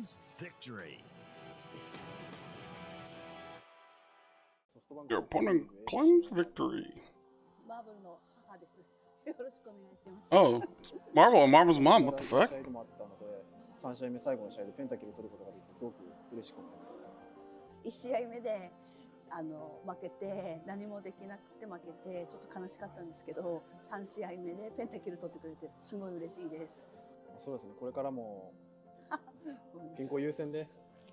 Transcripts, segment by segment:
claims victory. Your opponent claims victory. Oh, Marvel's mom, what the fuck? 3試合目最後の試合でペンタキル取ることができてすごく嬉しく思います。1試合目で負けて何もできなくて負けてちょっと悲しかったんですけど、3試合目でペンタキル取ってくれてすごい嬉しいです。そうですね。これからも健康優先で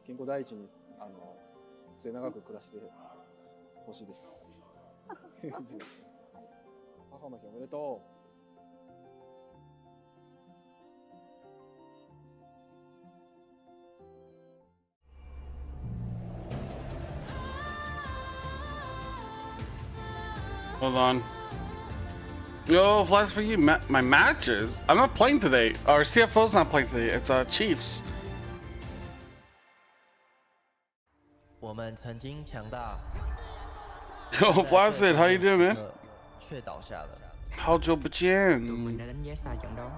健康第一に末永く暮らしてほしいです。母の日おめでとう。Hold on. Yo, flies for you. My matches? I'm not playing today. Our CFO's not playing today. It's Chiefs. 我们曾经强大。Yo, Flaccid, how you doing, man? 却倒下了。好久不见。 Tụi mình đã đánh giá sai trận đấu.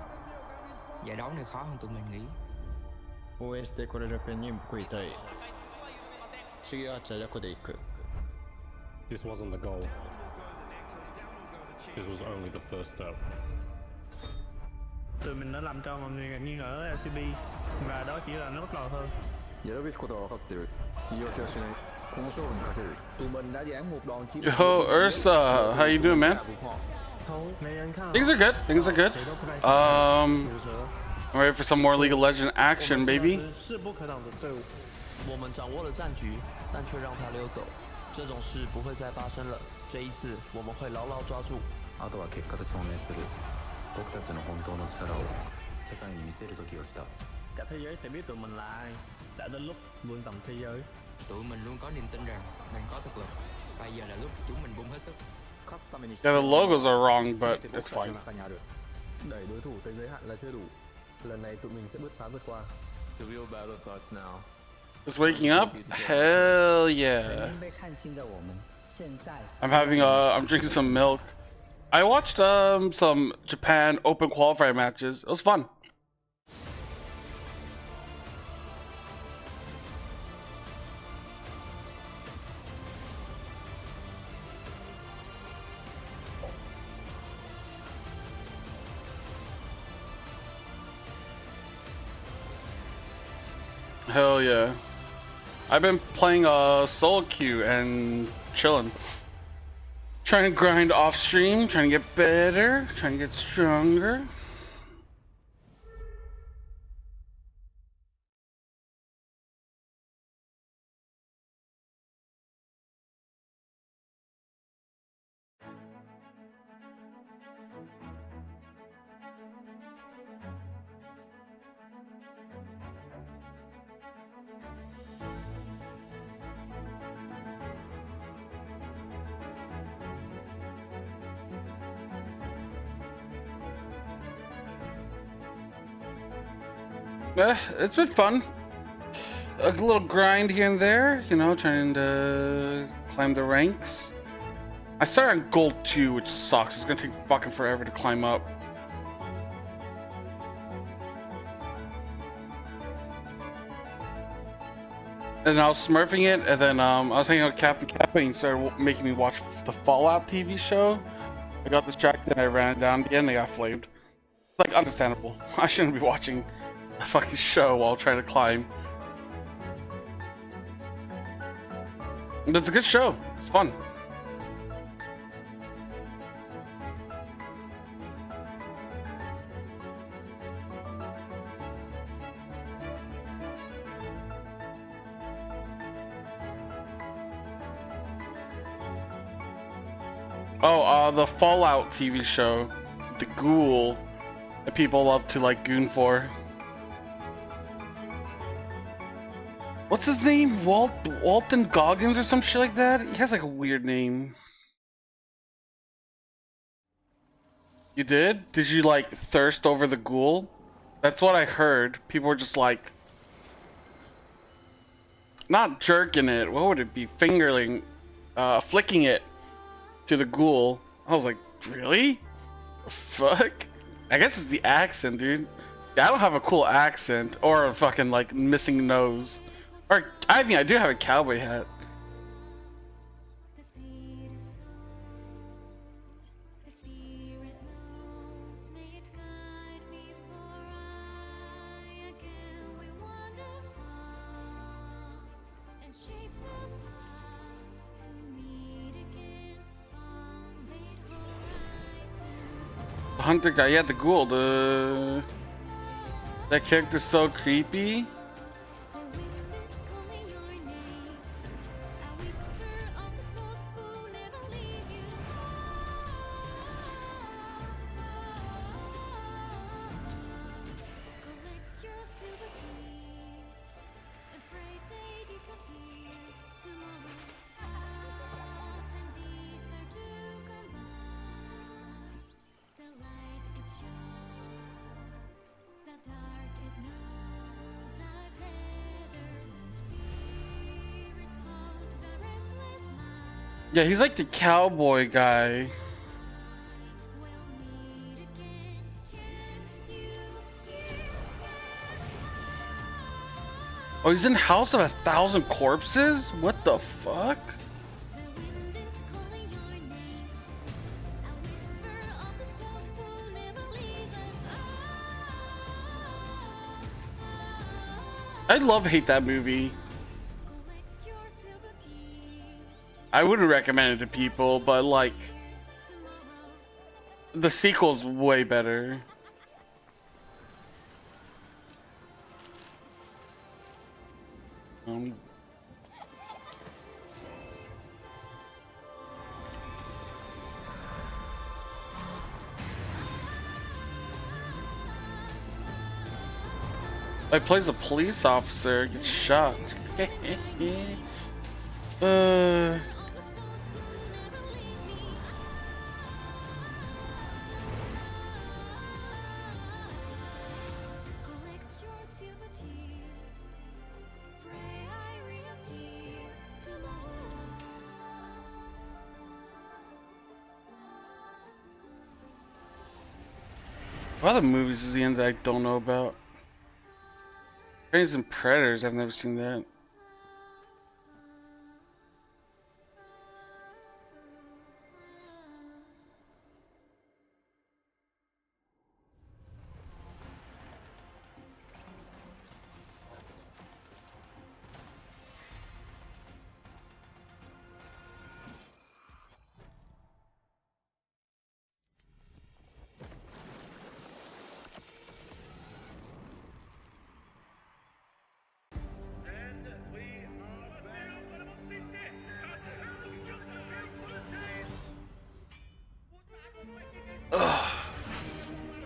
Giải đấu này khó hơn tụi mình nghĩ. 応援してこれるペンに報いたい。次はチャジャコで行く。This wasn't the goal. This was only the first step. Tụi mình đã làm cho mọi người nghi ngờ LCP và đó chỉ là nó bắt đầu thôi. やるべきことは分かってる。言い訳はしない。この勝負にかける。Tụi mình đã giảng một đòn chiến. Yo, Ursa, how you doing, man? Things are good. Things are good. I'm ready for some more League of Legends action, baby. 我们掌握了战局，但却让他溜走。这种事不会再发生了。这一次，我们会牢牢抓住。あとは結果で証明する。僕たちの本当の力を世界に見せる時が来た。Cả thế giới sẽ biết tụi mình là ai. Đã đến lúc vươn tầm thế giới. Tụi mình luôn có niềm tin rằng mình có thực lực. Bây giờ là lúc chúng mình bung hết sức. Yeah, the logos are wrong, but it's fine. Đẩy đối thủ tới giới hạn là chưa đủ. Lần này tụi mình sẽ bứt phá vượt qua. The real battle starts now. Just waking up? Hell yeah. I'm drinking some milk. I watched some Japan Open qualifier matches. It was fun. Hell yeah. I've been playing solo queue and chilling. Trying to grind off stream, trying to get better, trying to get stronger. It's been fun. A little grind here and there, you know, trying to climb the ranks. I started on gold 2, which sucks. It's gonna take fucking forever to climb up. And I was smurfing it, and then I was hanging out with Captain Kappa, and he started making me watch the Fallout TV show. I got distracted, and I ran it down again, and I got flamed. Like, understandable. I shouldn't be watching a fucking show while trying to climb. But it's a good show. It's fun. Oh, the Fallout TV show, the Ghoul, that people love to like goon for. What's his name? Walton Goggins or some shit like that? He has like a weird name. You did? Did you like thirst over the Ghoul? That's what I heard. People were just like, not jerking it. What would it be? Fingering, flicking it to the Ghoul. I was like, really? Fuck. I guess it's the accent, dude. Yeah, I don't have a cool accent or a fucking like missing nose. Or I mean, I do have a cowboy hat. The hunter guy, yeah, the ghoul. That character's so creepy. Yeah, he's like the cowboy guy. Oh, he's in House of 1,000 Corpses? What the fuck? I hate that movie. I wouldn't recommend it to people, but like the sequel's way better. I plays a police officer, gets shot. What other movies is he in that I don't know about? Predators and Predators, I've never seen that.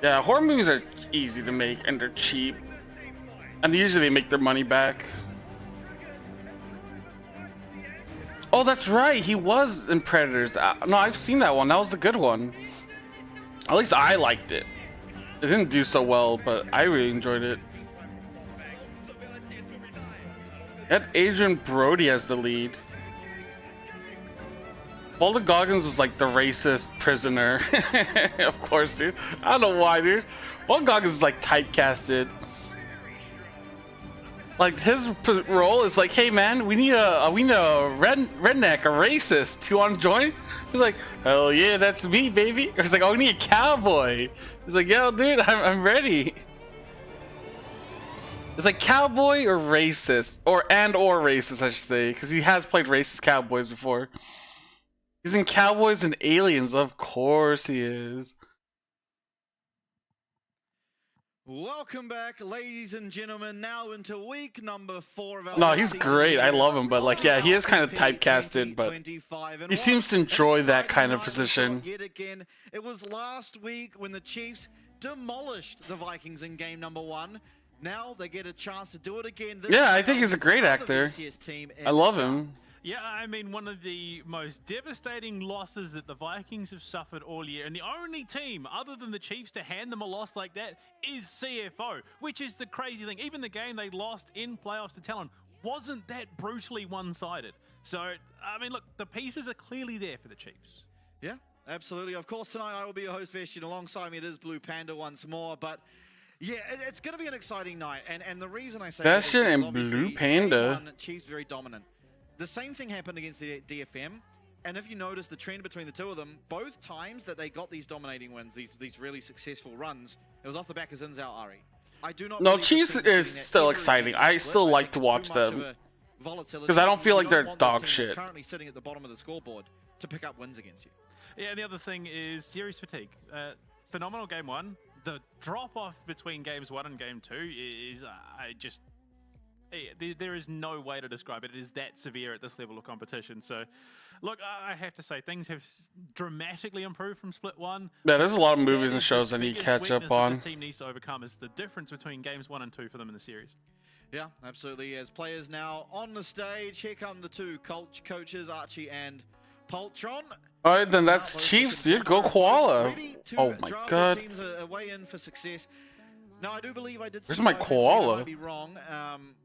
Yeah, horror movies are easy to make and they're cheap. And usually they make their money back. Oh, that's right. He was in Predators. No, I've seen that one. That was a good one. At least I liked it. It didn't do so well, but I really enjoyed it. It had Adrian Brody as the lead. Walter Goggins was like the racist prisoner. Of course, dude. I don't know why, dude. Walter Goggins is like typecasted. Like his role is like, hey man, we need a redneck, a racist. Do you want to join? He's like, hell yeah, that's me, baby. He's like, oh, we need a cowboy. He's like, yo, dude, I'm ready. It's like cowboy or racist, or racist, I should say, because he has played racist cowboys before. He's in Cowboys and Aliens, of course he is. Welcome back, ladies and gentlemen. Now into week number 4 of our. No, he's great. I love him, but like, yeah, he is kind of typecasted, but he seems to enjoy that kind of position. Yet again, it was last week when the Chiefs demolished the Vikings in game number 1. Now they get a chance to do it again. Yeah, I think he's a great actor. I love him. Yeah, I mean, one of the most devastating losses that the Vikings have suffered all year, and the only team other than the Chiefs to hand them a loss like that is CFO, which is the crazy thing. Even the game they lost in playoffs to TLN wasn't that brutally one-sided. So, I mean, look, the pieces are clearly there for the Chiefs. Yeah, absolutely. Of course, tonight I will be your host, Veshin. Alongside me, it is Blue Panda once more, but Yeah, it's going to be an exciting night, and the reason I say that is shit because in obviously Blue Panda. Game 1, Chiefs very dominant. The same thing happened against the DFM, and if you notice the trend between the two of them, both times that they got these dominating wins, these really successful runs, it was off the back of Xin Zhao Ari. I do not. No, believe this Chiefs team is getting that still ever exciting. again in I the split. still I like think to it's watch too much them. of a volatility. Because I don't feel You like they're want this dog team that's shit. currently sitting at the bottom of the scoreboard to pick up wins against you. Yeah, and the other thing is series fatigue. Phenomenal game 1. The drop off between games 1 and game 2 is there is no way to describe it. It is that severe at this level of competition. So, look, I have to say things have dramatically improved from Split 1. Yeah, there's a lot of movies That and is shows the I need to biggest catch up weakness that on. This team needs to overcome is the difference between games 1 and 2 for them in the series. Yeah, absolutely. As players now on the stage, here come the two coaches, Archie and Poltron. Alright, then that's Chiefs, dude. Go Koala. Oh my god. Teams are way in for success. Now, I do believe I did. Where's my koala? I might be wrong,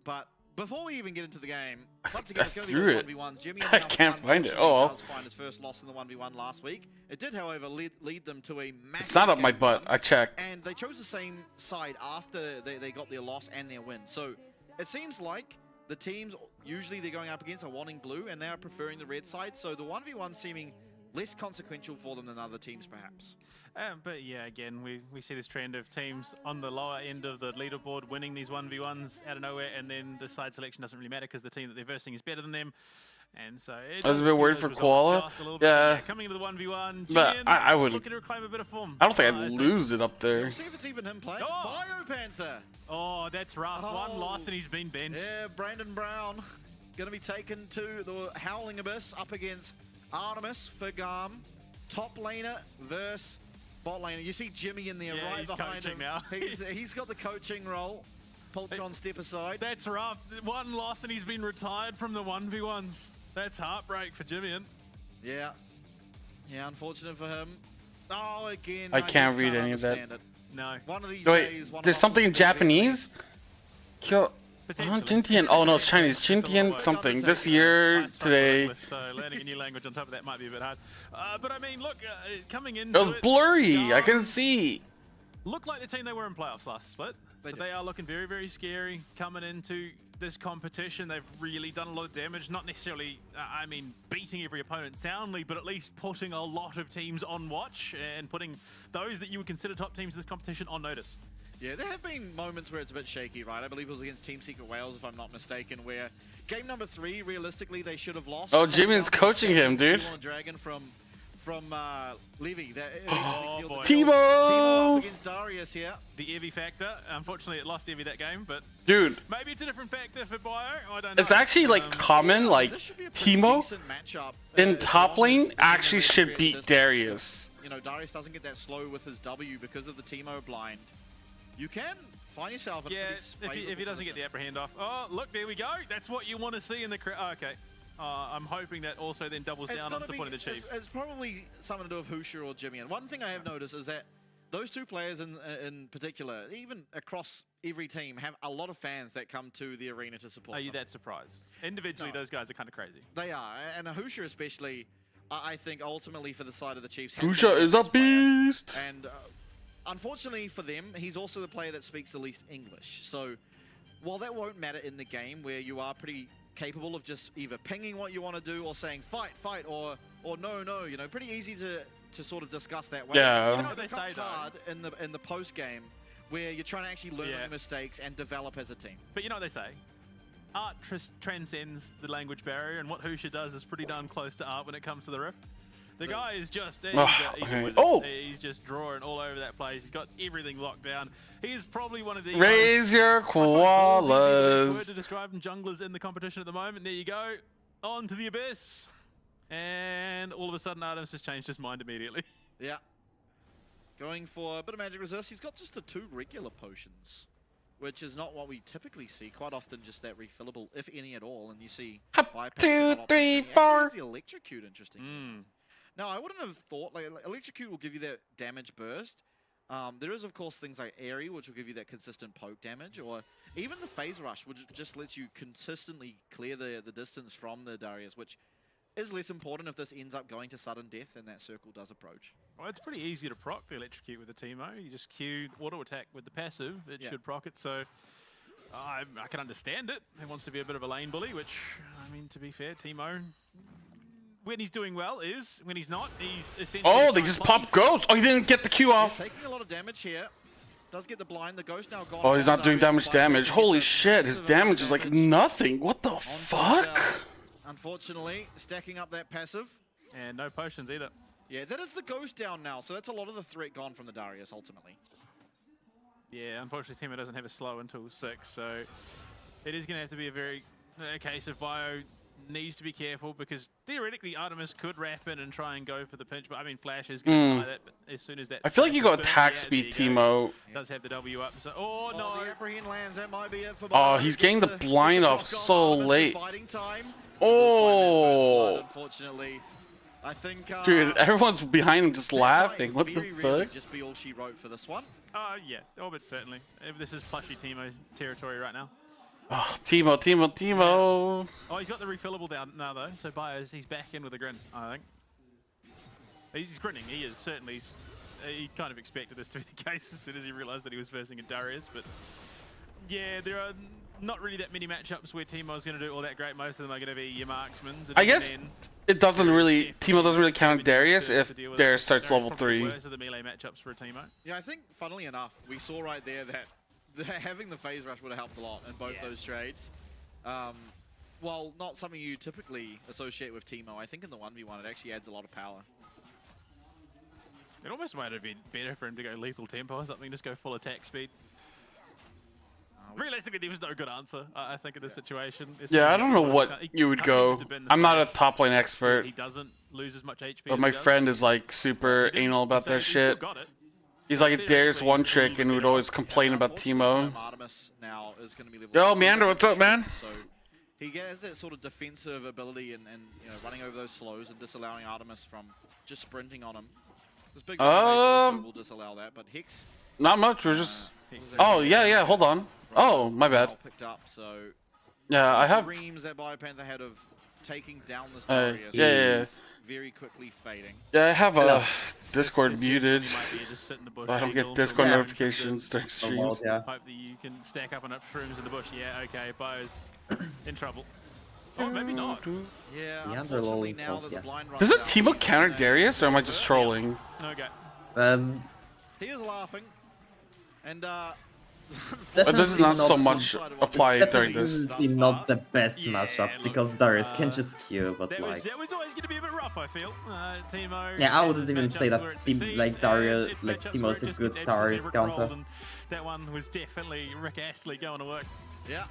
but before we even get into the game, once again, it's going to be threw those it. 1v1s. Jimmy I can't find it. Oh, well. does find his first loss in the 1v1 last week. It did, however, lead them to a massive. It's not up my game butt. run, I checked. and they chose the same side after they got their loss and their win. So it seems like the teams usually they're going up against are wanting blue, and they are preferring the red side. So the 1v1 seeming less consequential for them than other teams, perhaps. But yeah, again, we see this trend of teams on the lower end of the leaderboard winning these 1v1s out of nowhere, and then the side selection doesn't really matter because the team that they're versing is better than them. And so I was a bit worried for Koala. Yeah. Coming into the 1v1, But I wouldn't. looking to reclaim a bit of form. I don't think I'd lose it up there. See if it's even him playing. Oh! Biopanther. Oh, that's rough. One loss and he's been benched. Yeah, Brandon Brown going to be taken to the Howling Abyss up against Artemis for GAM. Top laner versus bot laner. You see Jimmy in there right he's behind coaching him. now. He's got the coaching role. Poltron step aside. That's rough. One loss and he's been retired from the 1v1s. That's heartbreak for Jimmy. Yeah. Yeah, unfortunate for him. Oh, again. I can't just read any of that. understand it. No. One of these Wait, days, one of there's us something will in speak Japanese? Kyo... Jintian. Oh no, it's Chinese. Jintian something. This year, today. English, so learning a new language on top of that might be a bit hard. But I mean, look, coming into It was blurry. I couldn't see. Look like the team they were in playoffs last split. They are looking very, very scary coming into this competition. They've really done a lot of damage. Not necessarily, I mean, beating every opponent soundly, but at least putting a lot of teams on watch and putting those that you would consider top teams in this competition on notice. Yeah, there have been moments where it's a bit shaky, right? I believe it was against Team Secret Wales, if I'm not mistaken, where game number 3, realistically, they should have lost. Oh, Jimin's coaching him, dude. Dragon from Levy. Oh, Timo up against Darius here. The Evi factor. Unfortunately, it lost Evi that game, but dude, maybe it's a different factor for Bio. I don't know. It's actually like common, like Timo in top lane actually should beat Darius. You know, Darius doesn't get that slow with his W because of the Timo blind. You can find yourself in if he doesn't get the upper hand off. Oh, look, there we go. That's what you want to see in the crowd. Oh, okay. I'm hoping that also then doubles down on supporting the Chiefs. It's probably something to do with Hoosier or Jimmy. And one thing I have noticed is that those two players in particular, even across every team, have a lot of fans that come to the arena to support Are you them. that surprised? Individually, those guys are kind of crazy. They are. And Hoosier especially, I think ultimately for the side of the Chiefs. Hoosier is a beast! And unfortunately for them, he's also the player that speaks the least English. So while that won't matter in the game where you are pretty capable of just either pinging what you want to do or saying fight or no, you know, pretty easy to sort of discuss that way. Yeah. You know what they say hard in the post game where you're trying to actually learn your mistakes and develop as a team. But you know what they say? Art transcends the language barrier, and what Hoosier does is pretty darn close to art when it comes to the Rift. The guy is just, he's a wizard. He's just drawing all over that place. He's got everything locked down. He's probably one of the Raise your koalas. word to describe him junglers in the competition at the moment. There you go. On to the Abyss. And all of a sudden, Artemis has changed his mind immediately. Yeah. Going for a bit of magic resist. He's got just the 2 regular potions, which is not what we typically see. Quite often just that refillable, if any at all. And you see... 2, 3, 4. The electrocute, interesting. Now, I wouldn't have thought, like, electrocute will give you that damage burst. There is, of course, things like Airy, which will give you that consistent poke damage, or even the phase rush, which just lets you consistently clear the distance from the Darius, which is less important if this ends up going to sudden death and that circle does approach. Well, it's pretty easy to proc the electrocute with the Teemo. You just Q auto attack with the passive. It should proc it. So I can understand it. He wants to be a bit of a lane bully, which, I mean, to be fair, Teemo, when he's doing well is, when he's not, he's essentially... Oh, they just popped Ghost. Oh, he didn't get the Q off. Taking a lot of damage here. Does get the blind. The Ghost now gone. Oh, he's not doing damage. Holy shit, his damage is like nothing. What the fuck? Unfortunately, stacking up that passive. And no potions either. Yeah, that is the Ghost down now, so that's a lot of the threat gone from the Darius, ultimately. Yeah, unfortunately, Teemo doesn't have a slow until 6, so it is going to have to be a case of Bio needs to be careful, because theoretically Artemis could wrap in and try and go for the pinch, but I mean Flash is going to deny that, but as soon as that... I feel like you got burnt, attack speed, Teemo. Does have the W up, so... Oh, no! The apprehend lands, that might be it for Oh, he's getting the blind off so late. Time. Oh! Unfortunately. I think, dude, everyone's behind him just laughing. What the fuck? Just be all she wrote for this one. Yeah, oh, but certainly. This is plushy Teemo territory right now. Oh, Teemo. Oh, he's got the refillable down now though, so Bio's he's back in with a grin, I think. He's grinning, he is, certainly. He kind of expected this to be the case as soon as he realized that he was versing a Darius, but yeah, there are not really that many matchups where Teemo's going to do all that great. Most of them are going to be your marksmans. I guess it doesn't really, Teemo doesn't really count Darius if Darius starts level 3. Worst of the melee matchups for a Teemo. Yeah, I think, funnily enough, we saw right there that having the phase rush would have helped a lot in both those trades. While not something you typically associate with Teemo, I think in the 1v1 it actually adds a lot of power. It almost might have been better for him to go lethal tempo or something, just go full attack speed. Realistically, there was no good answer, I think, in this situation. Yeah, I don't know what you would go. I'm not a top lane expert. He doesn't lose as much HP. But my friend is like super anal about that shit. He's like a Darius one trick and would always complain about Teemo. Yo, Meander, what's up, man? So he has that sort of defensive ability and you know, running over those slows and disallowing Artemis from just sprinting on him. This big also will disallow that, but Hex. Not much. We're just. Oh yeah. Hold on. Oh, my bad. Picked up, so yeah, I have dreams that BioPanther had of taking down this Darius is very quickly fading. Yeah, I have a Discord muted. I don't get Discord notifications during streams. Hope that you can stack up enough shrooms in the bush. Yeah, okay, Bio's in trouble. Oh, maybe not. Yeah, unfortunately now that the blind runs Does a out, Teemo counter Darius, or am I just trolling? Okay. He is laughing, and but this is not so much applied during this. Definitely not the best matchup because Darius can just Q, but like that was always going to be a bit rough, I feel. Teemo. Yeah, I wouldn't even say that like Darius, like Teemo's a good Darius counter. That one was definitely Rick Astley going to work. Yeah.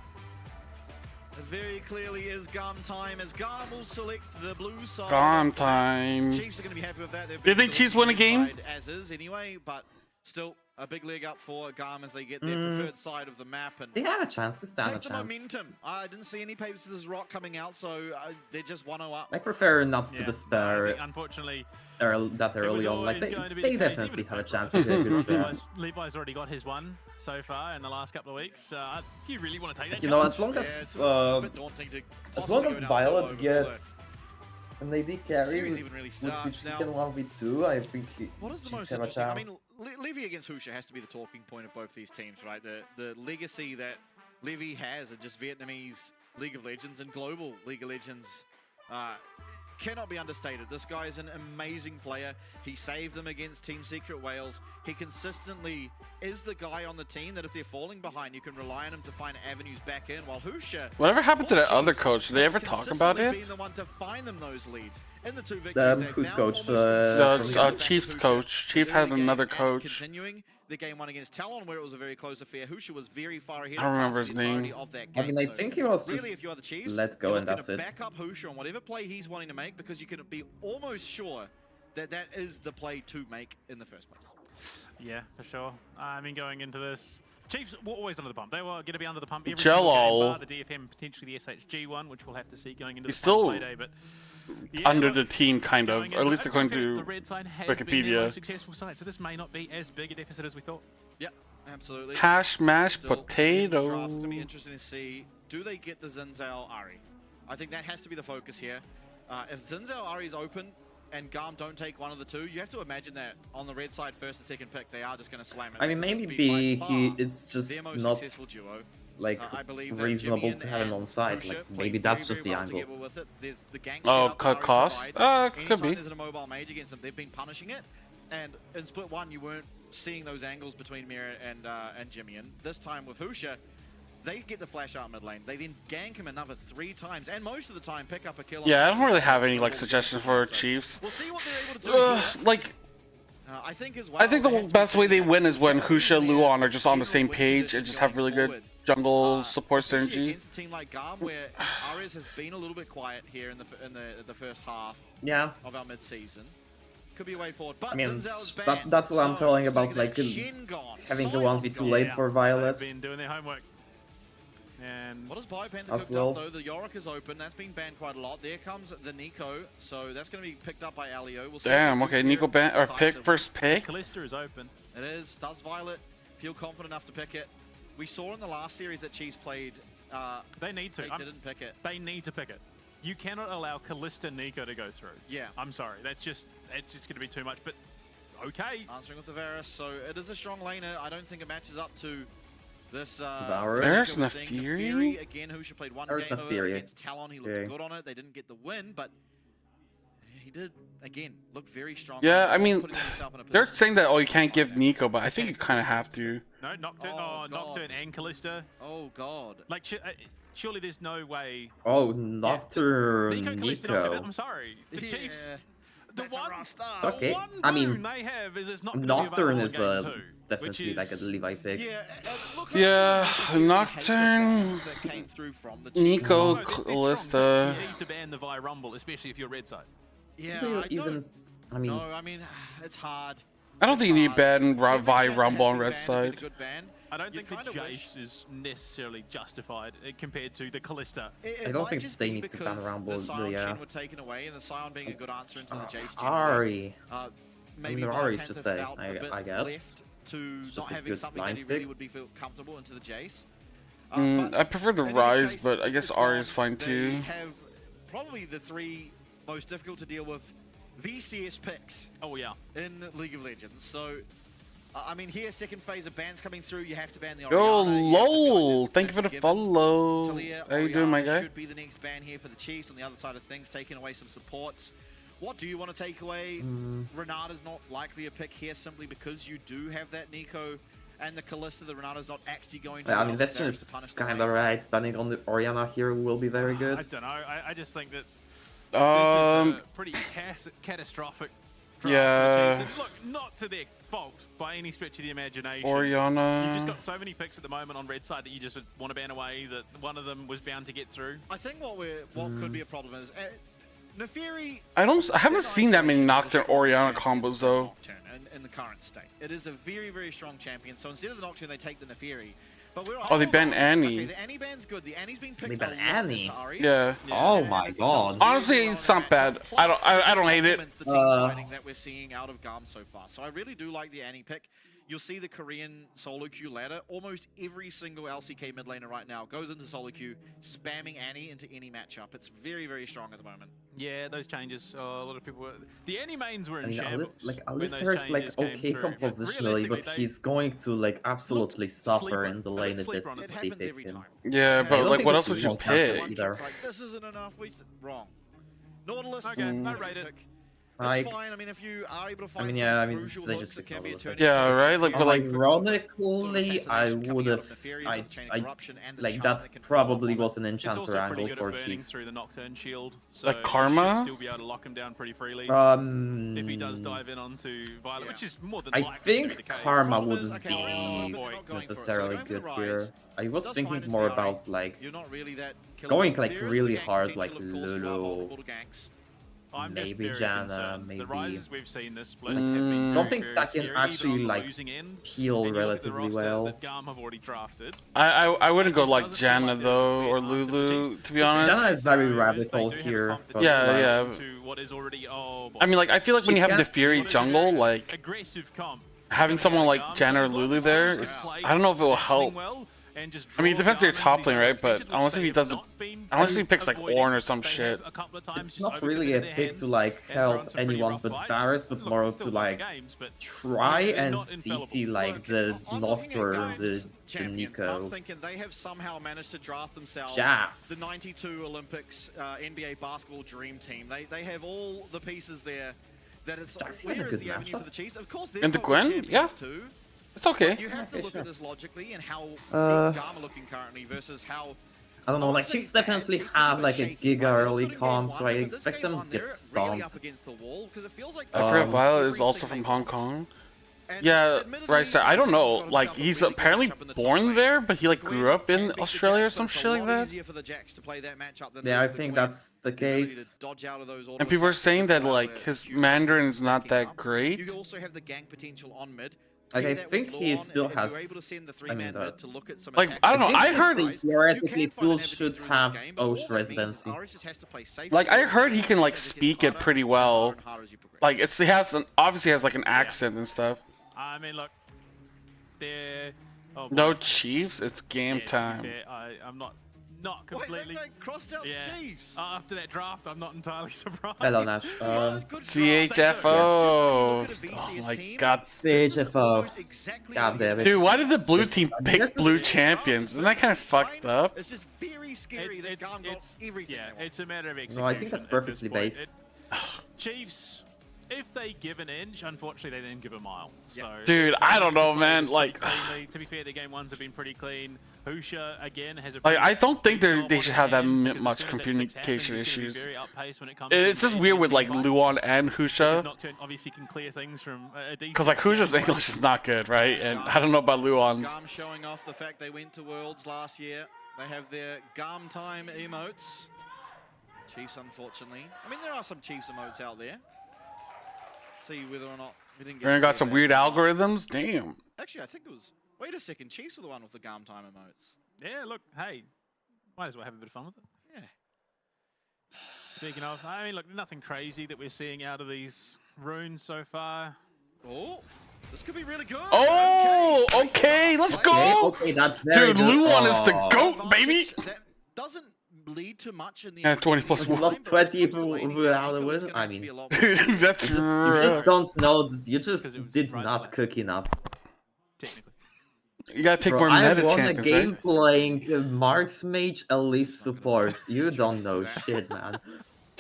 It very clearly is GAM time as GAM will select the blue side. GAM time. Chiefs are going to be happy with that. Do you think Chiefs win a game? As is anyway, but still a big leg up for GAM as they get their preferred side of the map and they have a chance to stand take a the chance. momentum. I didn't see any Paper Scissors Rock coming out, so they're just 1-0 up. I prefer not to despair. Unfortunately, that early on. Like they definitely have a chance to do a good job. Levi's already got his one so far in the last couple of weeks. Do you really want to take that? You know, as long as Violet gets an AD carry with Chicken 1v2, I think what is the most have a interesting? I chance. mean, Levy against Husha has to be the talking point of both these teams, right? The legacy that Levy has in just Vietnamese League of Legends and global League of Legends cannot be understated. This guy is an amazing player. He saved them against Team Secret Wales. He consistently is the guy on the team that if they're falling behind, you can rely on him to find avenues back in. While Husha, whatever happened to that other coach? Did they ever talk about it? Been the one to find them those leads. In the two victories, who's coach? Chief's coach. Chief had another coach. Continuing the game one against Talon, where it was a very close affair. Husha was very far ahead. I don't remember his name. Of that game. I mean, I think he was really, just if you are the Chiefs, let go and that's it. Back up Husha on whatever play he's wanting to make because you can be almost sure that that is the play to make in the first place. Yeah, for sure. I mean, going into this, Chiefs were always under the pump. They were going to be under the pump every single game, bar the DFM, potentially the SHG one, which we'll have to see going into the play day. But yeah, under the team, kind of, or at least according to the red side has Wikipedia. Been their most successful side, so this may not be as big a deficit as we thought. Yeah, absolutely. Hash mash Still, potato. Draft, it's going to be interesting to see, do they get the Zinzao Ari? I think that has to be the focus here. If Zinzao Ari is open, and GAM don't take one of the two, you have to imagine that on the red side, first and second pick, they are just going to slam it. I mean, maybe B, it's just not duo. like reasonable to have him on side. Like maybe that's just the angle. Oh, cut cost? Could be. There's a mobile mage against them, they've been punishing it, and in split one you weren't seeing those angles between Mira and Jimmy. And this time with Husha, they get the flash out mid lane. They then gank him another 3 times, and most of the time pick up a kill. Yeah, I don't really have any like suggestions for Chiefs. We'll see what they're able to do. Like, I think as well, I think the best way they win is when Husha, Luon are just on the same page and just have really good jungle support synergy. Against a team like GAM, where Ares has been a little bit quiet here in the first half of our mid-season. Could be a way forward, but I mean, that's what I'm telling about, like having the 1v2 late for Violet. Been doing their homework. And what does Biopanther cooked up though? The Yorick is open. That's been banned quite a lot. There comes the Nico, so that's going to be picked up by Alio. We'll see. Damn. Okay, Nico ban or pick first pick. Kalista is open. It is. Does Violet feel confident enough to pick it? We saw in the last series that Chiefs played. They need to. They didn't pick it. They need to pick it. You cannot allow Kalista Nico to go through. Yeah. I'm sorry. It's just going to be too much. But okay. Answering with the Varus, so it is a strong laner. I don't think it matches up to this. Varus Nefiri? Again, Husha played one game against Talon. He looked good on it. They didn't get the win, but he did again look very strong. Yeah, I mean, they're saying that you can't give Nico, but I think you kind of have to. No, Nocturne. Nocturne and Kalista. Oh god. Like surely there's no way. Oh, Nocturne. Nico, Kalista, Nocturne. I'm sorry. The Chiefs. The one I mean, they have is it's not Nocturne is definitely like a Levi pick. Yeah, Nocturne, Nico, Kalista. You need to ban the Vi Rumble, especially if you're red side. Yeah, I mean, no, I mean it's hard. I don't think you need ban Vi Rumble on red side. I don't think the Jace is necessarily justified compared to the Kalista. I don't think they need to ban Rumble. Yeah. Were taken away, and the Sion being a good answer into the Jace. Ari. Maybe Ari's to say, I guess. To not having something that he really would be feel comfortable into the Jace. I prefer the Rise, but I guess Ari is fine too. They have probably the 3 most difficult to deal with VCS picks. Oh yeah. In League of Legends, so. I mean, here, second phase of bans coming through. You have to ban the Yo, Orianna. lol! Thank you for the follow. Talia, How you doing, my guy? Should be the next ban here for the Chiefs. On the other side of things, taking away some supports. What do you want to take away? Renata's not likely a pick here simply because you do have that Nico and the Kalista. The Renata's not actually going to. I mean, that's just kind of right. Banning on the Orianna here will be very good. I don't know. I just think that this is a pretty catastrophic. Yeah. And look, not to their fault by any stretch of the imagination. Orianna. You've just got so many picks at the moment on red side that you just want to ban away. That one of them was bound to get through. I think what could be a problem is Nefiri. I haven't seen that many Nocturne Orianna combos though. In the current state, it is a very, very strong champion. So instead of the Nocturne, they take the Nefiri. But we're they ban Annie. Okay, the Annie ban's good. The Annie's been picked up. They ban Annie. Yeah. Oh my god. Honestly, it's not bad. I don't hate it. The team fighting that we're seeing out of GAM so far. So I really do like the Annie pick. You'll see the Korean solo queue ladder. Almost every single LCK mid laner right now goes into solo queue, spamming Annie into any matchup. It's very, very strong at the moment. Yeah, those changes. A lot of people. The Annie mains were in shambles. Alistair is like okay compositionally, but he's going to like absolutely suffer in the lane that they take him. Yeah, but like, what else would you pick? Like, this isn't enough. Wrong. Nautilus. Okay, I rate it. It's fine. I mean, if you are able to find crucial hooks, it can be a turning. Yeah, right. Like, but like, ironically, I would have. Like that probably was an enchanter angle for Chiefs. Through the Nocturne shield, so like Karma. Should still be able to lock him down pretty freely. If he does dive in onto Violet, which is more than I likely think Karma wouldn't be necessarily good here. I was thinking more about like going like really hard, like Lulu. Maybe Janna, maybe the rises we've seen this split have been something very, that can scary, actually like heal relatively well. That GAM have already drafted. I wouldn't go like Janna though or Lulu, to be honest. Janna is very radical here. Yeah. What is already, I mean, like, I feel like when you have the Fury jungle, like having someone like Janna or Lulu there, I don't know if it will help. I mean, it depends on your top lane, right? But honestly, if he doesn't, Unless he picks like Ornn or some shit. It's not really a pick to like help anyone but Varus, but more to like try and CC like the Nocturne or the Nico. I'm thinking they have somehow managed to draft themselves the 92 Olympics NBA basketball dream team. They have all the pieces there. That it's where is the avenue for the Chiefs? Of course, they're Gwen, yeah, too. it's okay. You have to look at this logically and how GAM are looking currently versus how. I don't know, like Chiefs definitely have like a giga early comp, so I expect them to get stomped. Fred Violet is also from Hong Kong. Yeah, right. So I don't know. Like he's apparently born there, but he like grew up in Australia or some shit like that. Yeah, I think that's the case. And people are saying that like his Mandarin is not that great. You also have the gank potential on mid. Like, I think he still has. I mean, like I don't know. I heard theoretically Tool should have Osh residency. Like I heard he can like speak it pretty well. Like he has obviously has like an accent and stuff. I mean, look, they're no Chiefs. It's game time. I'm not completely. Wait, they crossed out the Chiefs. After that draft, I'm not entirely surprised. Hello, Nash. CHFO. Oh my God. CHFO. God damn it. Dude, why did the blue team pick blue champions? Isn't that kind of fucked up? It's just very scary that GAM got everything. Yeah, it's a matter of execution. No, I think that's perfectly based. Chiefs, if they give an inch, unfortunately they then give a mile. So, dude, I don't know, man. Like, to be fair, the game ones have been pretty clean. Husha again has a. Like, I don't think they should have that much communication issues. It's just weird with like Luon and Husha. Obviously, can clear things from because like Husha's English is not good, right? And I don't know about Luon's. GAM showing off the fact they went to Worlds last year. They have their GAM time emotes. Chiefs, unfortunately. I mean, there are some Chiefs emotes out there. See whether or not we didn't get. We got some weird algorithms. Damn. Actually, I think it was. Wait a second, Chiefs were the one with the GAM time emotes. Yeah, look, hey, might as well have a bit of fun with it. Yeah. Speaking of, I mean, look, nothing crazy that we're seeing out of these runes so far. Oh, this could be really good. Oh, okay, let's go. Okay, that's very dude, good. Luon is the GOAT, baby. That doesn't lead to much in the. Yeah, 20 plus 1. Lost 20 without a win. I mean, dude, that's you just don't know. You just did not cook enough. Technically. You gotta pick more meta champions, I won a game right? playing Marks Mage Elise support. You don't know shit, man.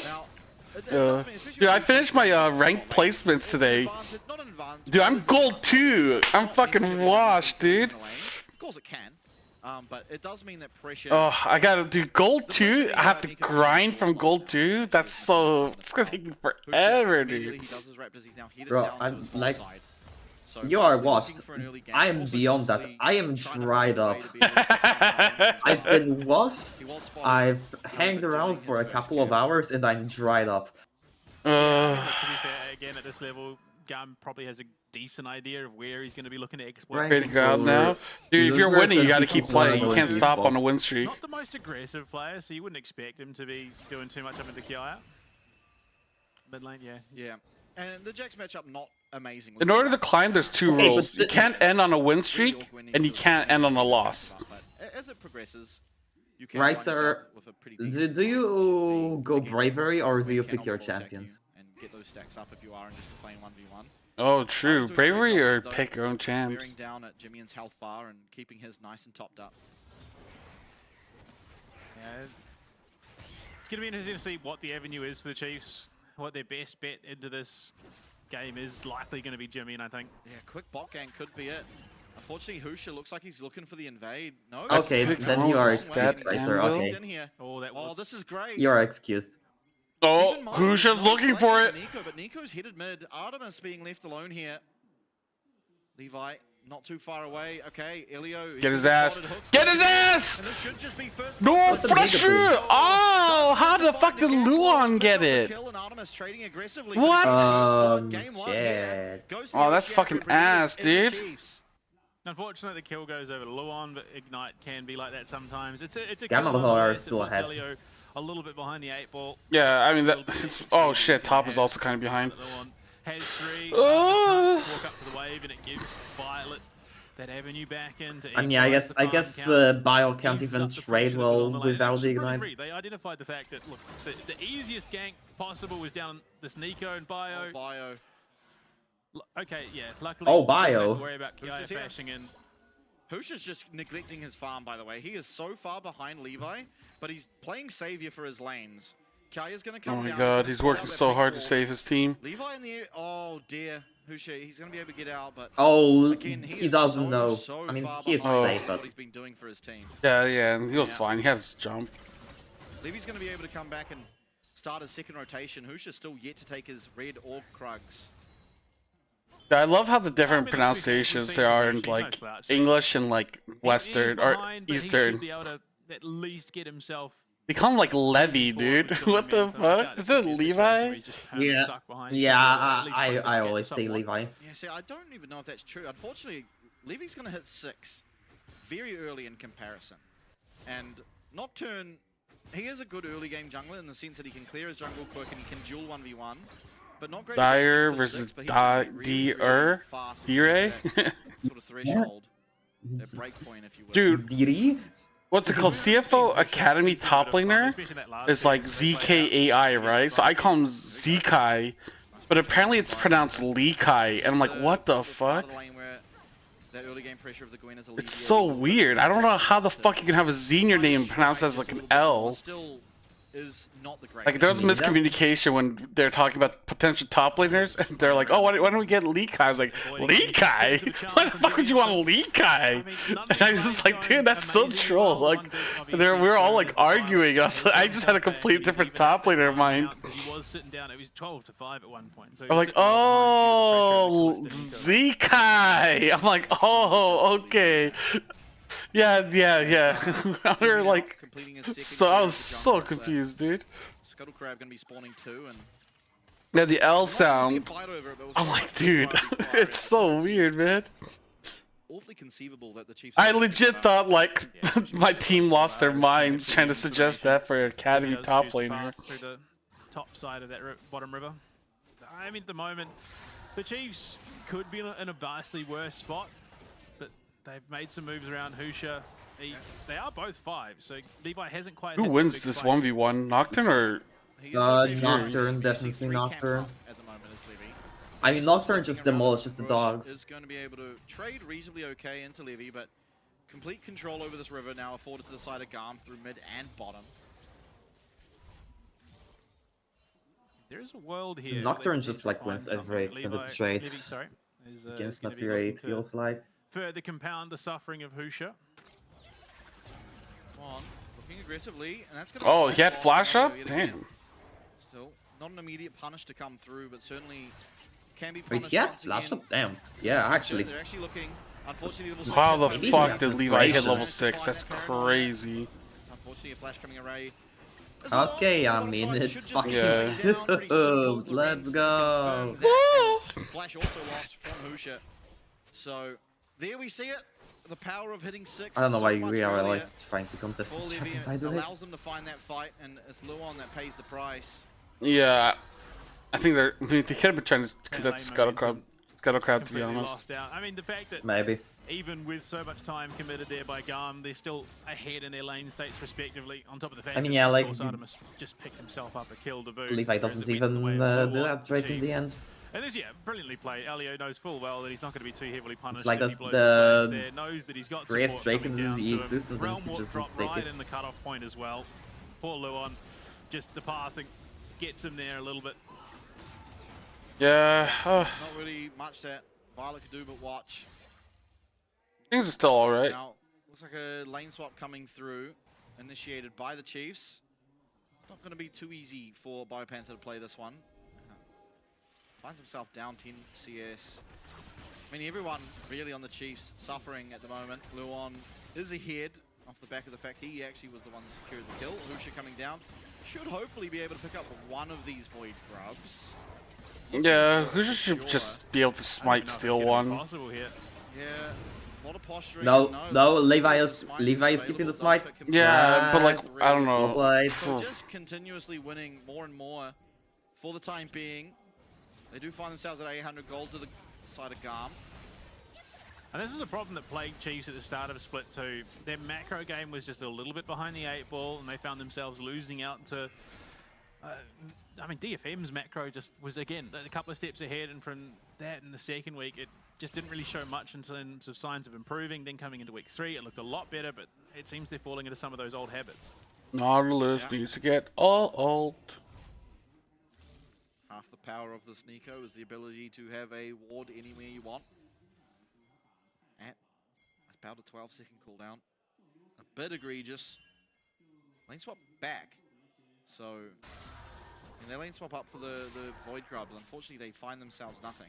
Now, dude, I finished my ranked placements today. Dude, I'm gold 2. I'm fucking washed, dude. Of course it can. But it does mean that pressure. Oh, I gotta do gold 2. I have to grind from gold 2. That's so. It's gonna take me forever, dude. Bro, I'm like. You are washed. I am beyond that. I am dried up. I've been washed. I've hanged around for a couple of hours and I'm dried up. To be fair, again at this level, GAM probably has a decent idea of where he's going to be looking to exploit. Great God now, dude. If you're winning, you got to keep playing. You can't stop on a win streak. Not the most aggressive player, so you wouldn't expect him to be doing too much up into Kiaya. Mid lane, yeah. Yeah. And the Jax matchup not amazing. In order to climb, there's two rules. You can't end on a win streak, and you can't end on a loss. As it progresses, you can right, sir. Do you go bravery or do you pick your champions? And get those stacks up if you are in just playing 1v1. Oh, true. Bravery or pick your own champs. Bearing down at Jimmy's health bar and keeping his nice and topped up. Yeah. It's going to be interesting to see what the avenue is for the Chiefs. What their best bet into this game is likely going to be Jimmy, and I think. Yeah, quick bot gang could be it. Unfortunately, Husha looks like he's looking for the invade. No. Okay, then you are excused, Racer. Okay. Oh, this is great. You are excused. Oh, Husha's looking for it. But Nico's headed mid. Artemis being left alone here. Levi not too far away. Okay, Ilio. Get his ass. Get his ass! No pressure! Oh, how the fuck did Luon get it? What? Shit. Oh, that's fucking ass, dude. Unfortunately, the kill goes over to Luon, but Ignite can be like that sometimes. It's a Gamma are still ahead. A little bit behind the 8-ball. Yeah, I mean, oh shit, top is also kind of behind. Has 3, walk up for the wave, and it gives Violet that avenue back into. I mean, I guess Bio can't even trade well without the Ignite. They identified the fact that, look, the easiest gank possible was down this Nico and Bio. Oh, Bio. Okay, yeah, luckily oh, he Bio. doesn't have to worry about Kiaya bashing in. Husha's just neglecting his farm, by the way. He is so far behind Levi, but he's playing savior for his lanes. Kiaya's going to come down. Oh my god, he's working so hard to save his team. Levi in the air. Oh dear. Husha, he's going to be able to get out, but again, he doesn't know. I mean, he is safe, but what he's been doing for his team. Yeah, and he was fine. He had his jump. Levy's going to be able to come back and start his second rotation. Husha's still yet to take his red or Krugs. Yeah, I love how the different pronunciations there are in like English and like Western or Eastern. He should be able to at least get himself. They call him like Levy, dude. What the fuck? Is it Levi? Yeah, I always say Levi. Yeah, see, I don't even know if that's true. Unfortunately, Levy's going to hit 6 very early in comparison. And Nocturne, he is a good early game jungler in the sense that he can clear his jungle quick and he can duel 1v1. But not great. Dire versus Dire. Sort of threshold. That break point, if you will. Dude. What's it called? CFO Academy top laner is like ZKAI, right? So I call him Zkai, but apparently it's pronounced Lekai, and I'm like, what the fuck? It's so weird. I don't know how the fuck you can have a Z in your name pronounced as like an L. Like there was miscommunication when they're talking about potential top laners, and they're like, "Oh, why don't we get Lekai?" I was like, "Lekai? Why the fuck would you want Lekai?" And I was just like, "Dude, that's so troll." Like, we were all like arguing. I just had a complete different top laner in mind. He was sitting down. It was 12-5 at one point. So I'm like, "Oh, Zekai." I'm like, "Oh, okay." Yeah. We were like, so I was so confused, dude. Scuttle Crab gonna be spawning too, and yeah, the L sound. I'm like, dude, it's so weird, man. Awfully conceivable that the Chiefs. I legit thought like my team lost their minds trying to suggest that for Academy top laner. Through the top side of that bottom river. I mean, at the moment, the Chiefs could be in a vastly worse spot. They've made some moves around Husha. They are both 5, so Levi hasn't quite. Who wins this 1v1? Nocturne or? Nocturne, definitely Nocturne. I mean, Nocturne just demolishes the dogs. Is going to be able to trade reasonably okay into Levy, but complete control over this river now afforded to the side of GAM through mid and bottom. There is a world here. Nocturne just like wins every extended trade against Natura, it feels like. Further compound the suffering of Husha. Looking aggressively, and that's gonna. Oh, he had flash up? Damn. Still, not an immediate punish to come through, but certainly can be punished. Wait, yeah, flash up? Damn. Yeah, actually. They're actually looking. Unfortunately, how the fuck did Levi hit level 6? That's crazy. Unfortunately, a flash coming array. Okay, I mean, it's fucking. Let's go. Flash also lost from Husha. So. There we see it, the power of hitting 6. I don't know why we are like trying to contest this. Allows them to find that fight, and it's Luon that pays the price. Yeah, I think they could have been trying to conduct Scuttle Crab to be honest. I mean, the fact that maybe even with so much time committed there by GAM, they're still ahead in their lane states respectively. On top of the fact yeah, like Artemis just picked himself up a kill to boot. Levi doesn't even do that right in the end. And this, brilliantly played. Elio knows full well that he's not going to be too heavily punished. It's like if he blows the knows that he's got greatest support Drake in the existence, Realm and Warp just drop take right it. in the cutoff point as well. Poor Luon, just the pathing gets him there a little bit. Yeah. Not really much that Violet could do but watch. Things are still alright. Now, looks like a lane swap coming through, initiated by the Chiefs. Not going to be too easy for Biopanther to play this one. Finds himself down 10 CS. I mean, everyone really on the Chiefs suffering at the moment. Luon is ahead off the back of the fact he actually was the one that secures the kill. Husha coming down. Should hopefully be able to pick up one of these Void Grubs. Yeah, Husha should just be able to smite steal one. Yeah, a lot of posturing. No, Levi is keeping the smite. Yeah, but like, I don't know. So just continuously winning more and more for the time being. They do find themselves at 800 gold to the side of GAM. And this was a problem that plagued Chiefs at the start of Split 2. Their macro game was just a little bit behind the 8 ball, and they found themselves losing out to... I mean, DFM's macro just was, again, a couple of steps ahead, and from that in the second week, it just didn't really show much in terms of signs of improving. Then coming into week 3, it looked a lot better, but it seems they're falling into some of those old habits. Nautilus needs to get all old. Half the power of this Nico is the ability to have a ward anywhere you want. At about a 12-second cooldown. A bit egregious. Lane swap back. So, and they lane swap up for the Void Grubs. Unfortunately, they find themselves nothing.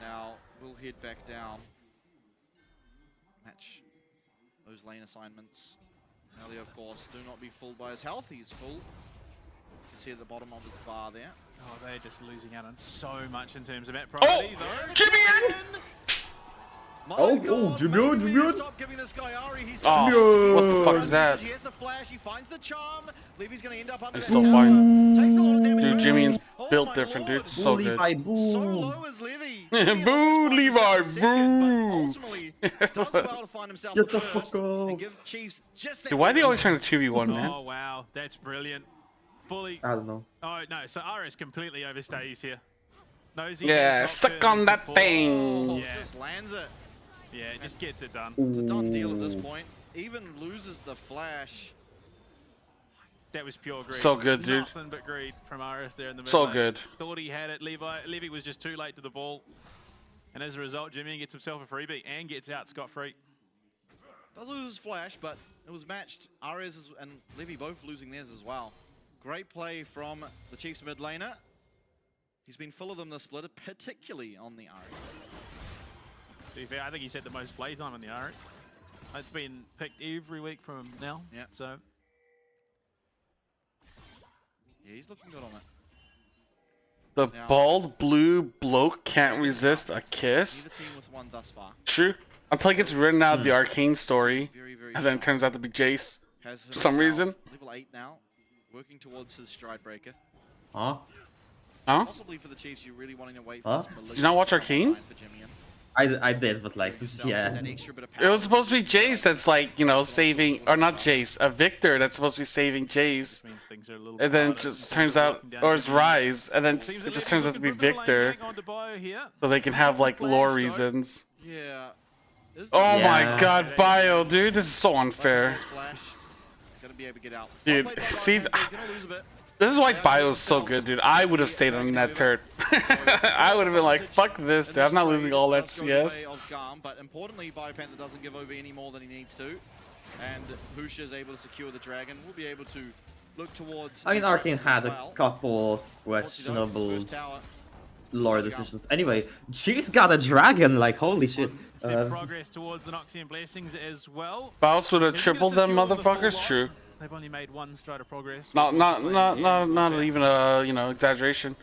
Now, we'll head back down. Match those lane assignments. Elio, of course, do not be fooled by his health. He's full. You can see at the bottom of his bar there. Oh, they're just losing out on so much in terms of map priority, though. Jimmy! Jimmy! Stop giving this guy Ari. He's what the fuck is that? He has the flash. He finds the charm. Levy's gonna end up under He's that still tower. fine. Takes a lot of damage. Dude, Jimmy's Oh built my different, lord. dude. So Bully good. by So boo. low as Levy. Boo, Levi, boo. Ultimately, does well to find himself Get the first fuck off. and give Chiefs just that Dude, why are they little always trying to 2v1, man? Oh, wow. That's brilliant. Fully... I don't know. Oh, no. So RS completely overstays here. Knows he Yeah, has suck Nocturne on and that support. thing. Oh, Yeah. just lands it. Yeah, it just gets it done. It's a done deal at this point. Even loses the flash. That was pure greed. So good, dude. Nothing but greed from RS there in the mid So lane. good. Thought he had it. Levy was just too late to the ball. And as a result, Jimmy gets himself a freebie and gets out scot-free. Does lose his flash, but it was matched. Ares and Levy both losing theirs as well. Great play from the Chiefs mid laner. He's been full of them this split, particularly on the Ares. To be fair, I think he's had the most playtime on the Ares. It's been picked every week from him now. Yeah. So yeah, he's looking good on it. The Now, bald blue bloke can't resist a kiss. either team with one thus far. True. Until he gets written out of the Arcane story, Very, very and then it strong. turns out to be Jace. Has For some himself reason. Level 8 now, working towards his stride breaker. Huh? Huh? Possibly for the Chiefs, you're really wanting to wait for Huh? this Did you not watch malignant Arcane? line for Jimmy. I did, but like, yeah. That extra bit of It was power. supposed to be Jace that's like, you know, saving, or not Jace, a Victor that's supposed to be saving Jace. means things are a little And then it harder just in turns terms of out, locking down or it's Jimmy. Rise, and then Seems it that just Levy's turns out to be looking for the lane Victor, getting onto Bio here. so they can He's have got like the lore flash, though. reasons. Yeah. Is Oh this- my Yeah. god, Bio, dude, this is so unfair. Nice flash. Gotta be able to get out. Dude, Well played by see, Bio, he's gonna lose a bit. This is why Bio is so good, dude. I would have stayed on that turret. I would have been like, fuck this, dude. I'm not losing all that CS. Of GAM, but importantly, BioPanther doesn't give over any more than he needs to. And Husha is able to secure the dragon. We'll be able to look towards... I mean, his Arcane matches had as a well. couple What's he done? questionable First tower. lore decisions. Anyway, she's got a dragon, like, holy shit. Step progress towards the Noxian Blessings as well. Bounce would have If you tripled can them secure the full motherfuckers, lot, true. They've only made one stride of progress. Not towards the lane again. not even a, you know, exaggeration.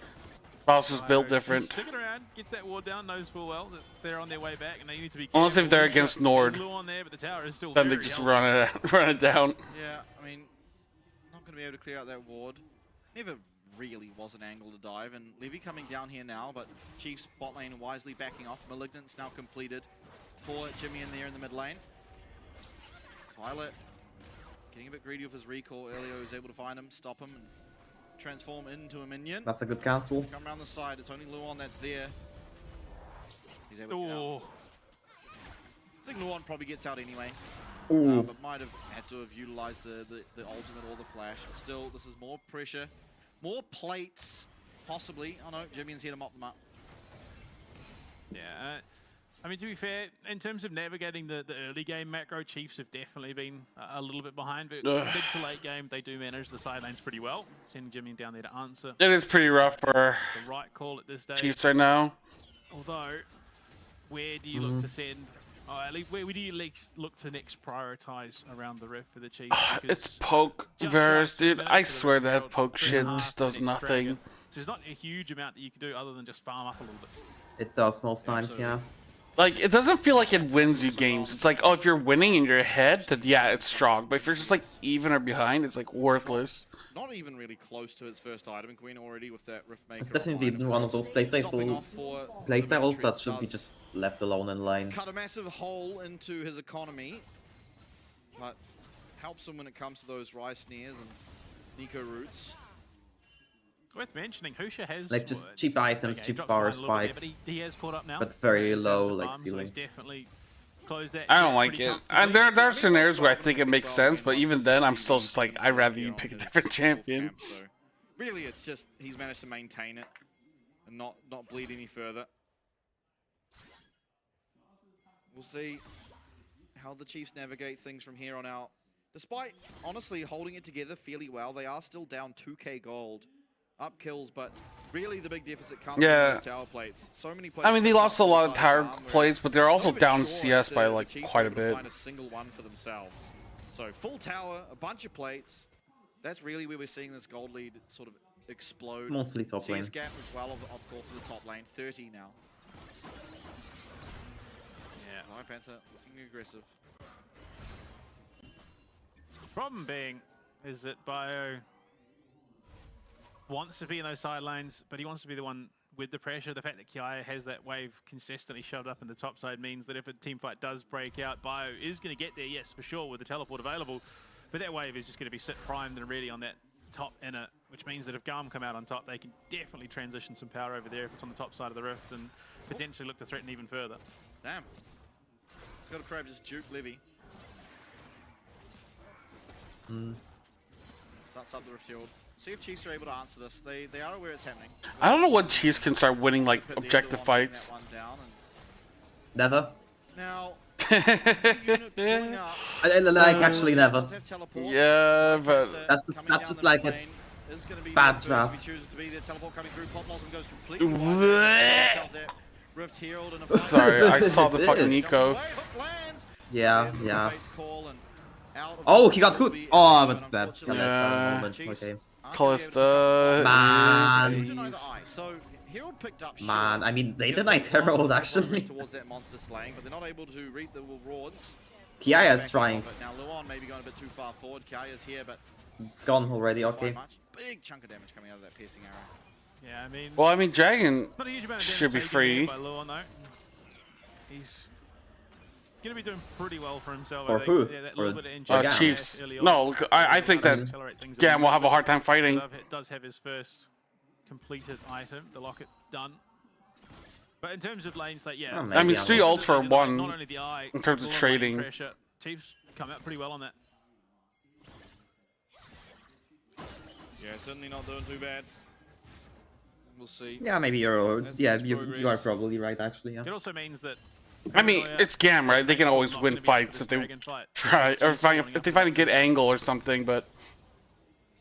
Bounce was built So, different. he's sticking around, gets that ward down, knows full well that they're on their way back and they need to be careful. Unless if they're against Nord. There's Lou on there, but the tower is still Then they very just healthy. run it down. Yeah, I mean, not going to be able to clear out that ward. Never really was an angle to dive, and Levy coming down here now, but Chiefs bot lane wisely backing off. Malignant's now completed for Jimmy in there in the mid lane. Violet getting a bit greedy with his recall. Elio is able to find him, stop him, and transform into a minion. That's a good cancel. Come around the side, it's only Luon that's there. He's able to get out. Ooh. I think Luon probably gets out anyway. Ooh. But might have had to have utilized the ultimate or the flash. But still, this is more pressure. More plates, possibly. Oh no, Jimmy's here to mop them up. Yeah. I mean, to be fair, in terms of navigating the early game macro, Chiefs have definitely been a little bit behind, but Ugh. mid to late game, they do manage the side lanes pretty well, sending Jimmy down there to answer It is pretty rough for the right call at this stage. Chiefs right now. Although, where do you look to send? At least, where do you look to next prioritize around the rift for the Chiefs? It's poke just verse, like 2 dude. minutes I to the swear rift that world, poke 3.5 shit just does for the next dragon. nothing. So there's not a huge amount that you can do other than just farm up a little bit. It does most Yeah, times, absolutely. yeah. Like, it doesn't feel like it wins you games. It's like, oh, if you're winning in your head, then yeah, it's strong. But if you're just like even or behind, it's like worthless. Not even really close to his first item. Queen already with that Rift Maker. It's definitely one of those playstyles that should be just left alone in line. Cut a massive hole into his economy, but helps him when it comes to those Rise Snares and Nico Roots. Worth mentioning, Husha has like just cheap items, cheap power spikes, but he has caught up now. But very low like ceiling. Definitely closed that. I don't like it. And there are scenarios where I think it makes sense, but even then, I'm still just like, I'd rather you pick a different champion. So really, it's just he's managed to maintain it and not bleed any further. We'll see how the Chiefs navigate things from here on out. Despite honestly holding it together fairly well, they are still down 2k gold. Up kills, but really the big deficit comes from those tower plates. So many plates. I mean, they lost a lot of tower plates, but they're also down CS by like quite a bit. Find a single one for themselves. So full tower, a bunch of plates. That's really where we're seeing this gold lead sort of explode. Mostly top lane. CS gap as well, of course, in the top lane. 30 now. Yeah, Lion Panther looking aggressive. Problem being is that Bio wants to be in those side lanes, but he wants to be the one with the pressure. The fact that Kiaya has that wave consistently shoved up in the top side means that if a team fight does break out, Bio is going to get there, yes, for sure, with the teleport available. But that wave is just going to be sit primed and ready on that top inner, which means that if GAM come out on top, they can definitely transition some power over there if it's on the top side of the rift and potentially look to threaten even further. Damn. He's got a crab just juke Livy. Starts up the Rift Shield. See if Chiefs are able to answer this. They are aware it's happening. I don't know when Chiefs can start winning like objective fights. Never. Now, like actually never. Yeah, but that's just like a bad draft. Sorry, I saw the fucking Nico. Yeah, yeah. Oh, he got hooked. Oh, that's bad. Yeah. Okay. Callista. Man. Man, I mean, they denied Herald actually. Kiaya is trying. Now Luan maybe going a bit too far forward. Kiaya's here, but it's gone already. Okay. Big chunk of damage coming out of that piercing arrow. Yeah, I mean. Well, I mean, Dragon not a huge amount of should be free. By Luan, though. He's gonna be doing pretty well for himself. For I think. who? Yeah, that little bit of Chiefs. No, I think that GAM will have a hard time fighting. It does have his first completed item, the locket done. But in terms of lanes, like yeah, I mean, 3 ults for one. Not only the eye, in terms of trading. Pressure. Chiefs come out pretty well on that. Yeah, certainly not doing too bad. We'll see. Yeah, maybe you're. Yeah, you are probably right actually. Yeah. It also means that. I mean, it's GAM, right? They can always win fights if they try, or if they find a good angle or something. But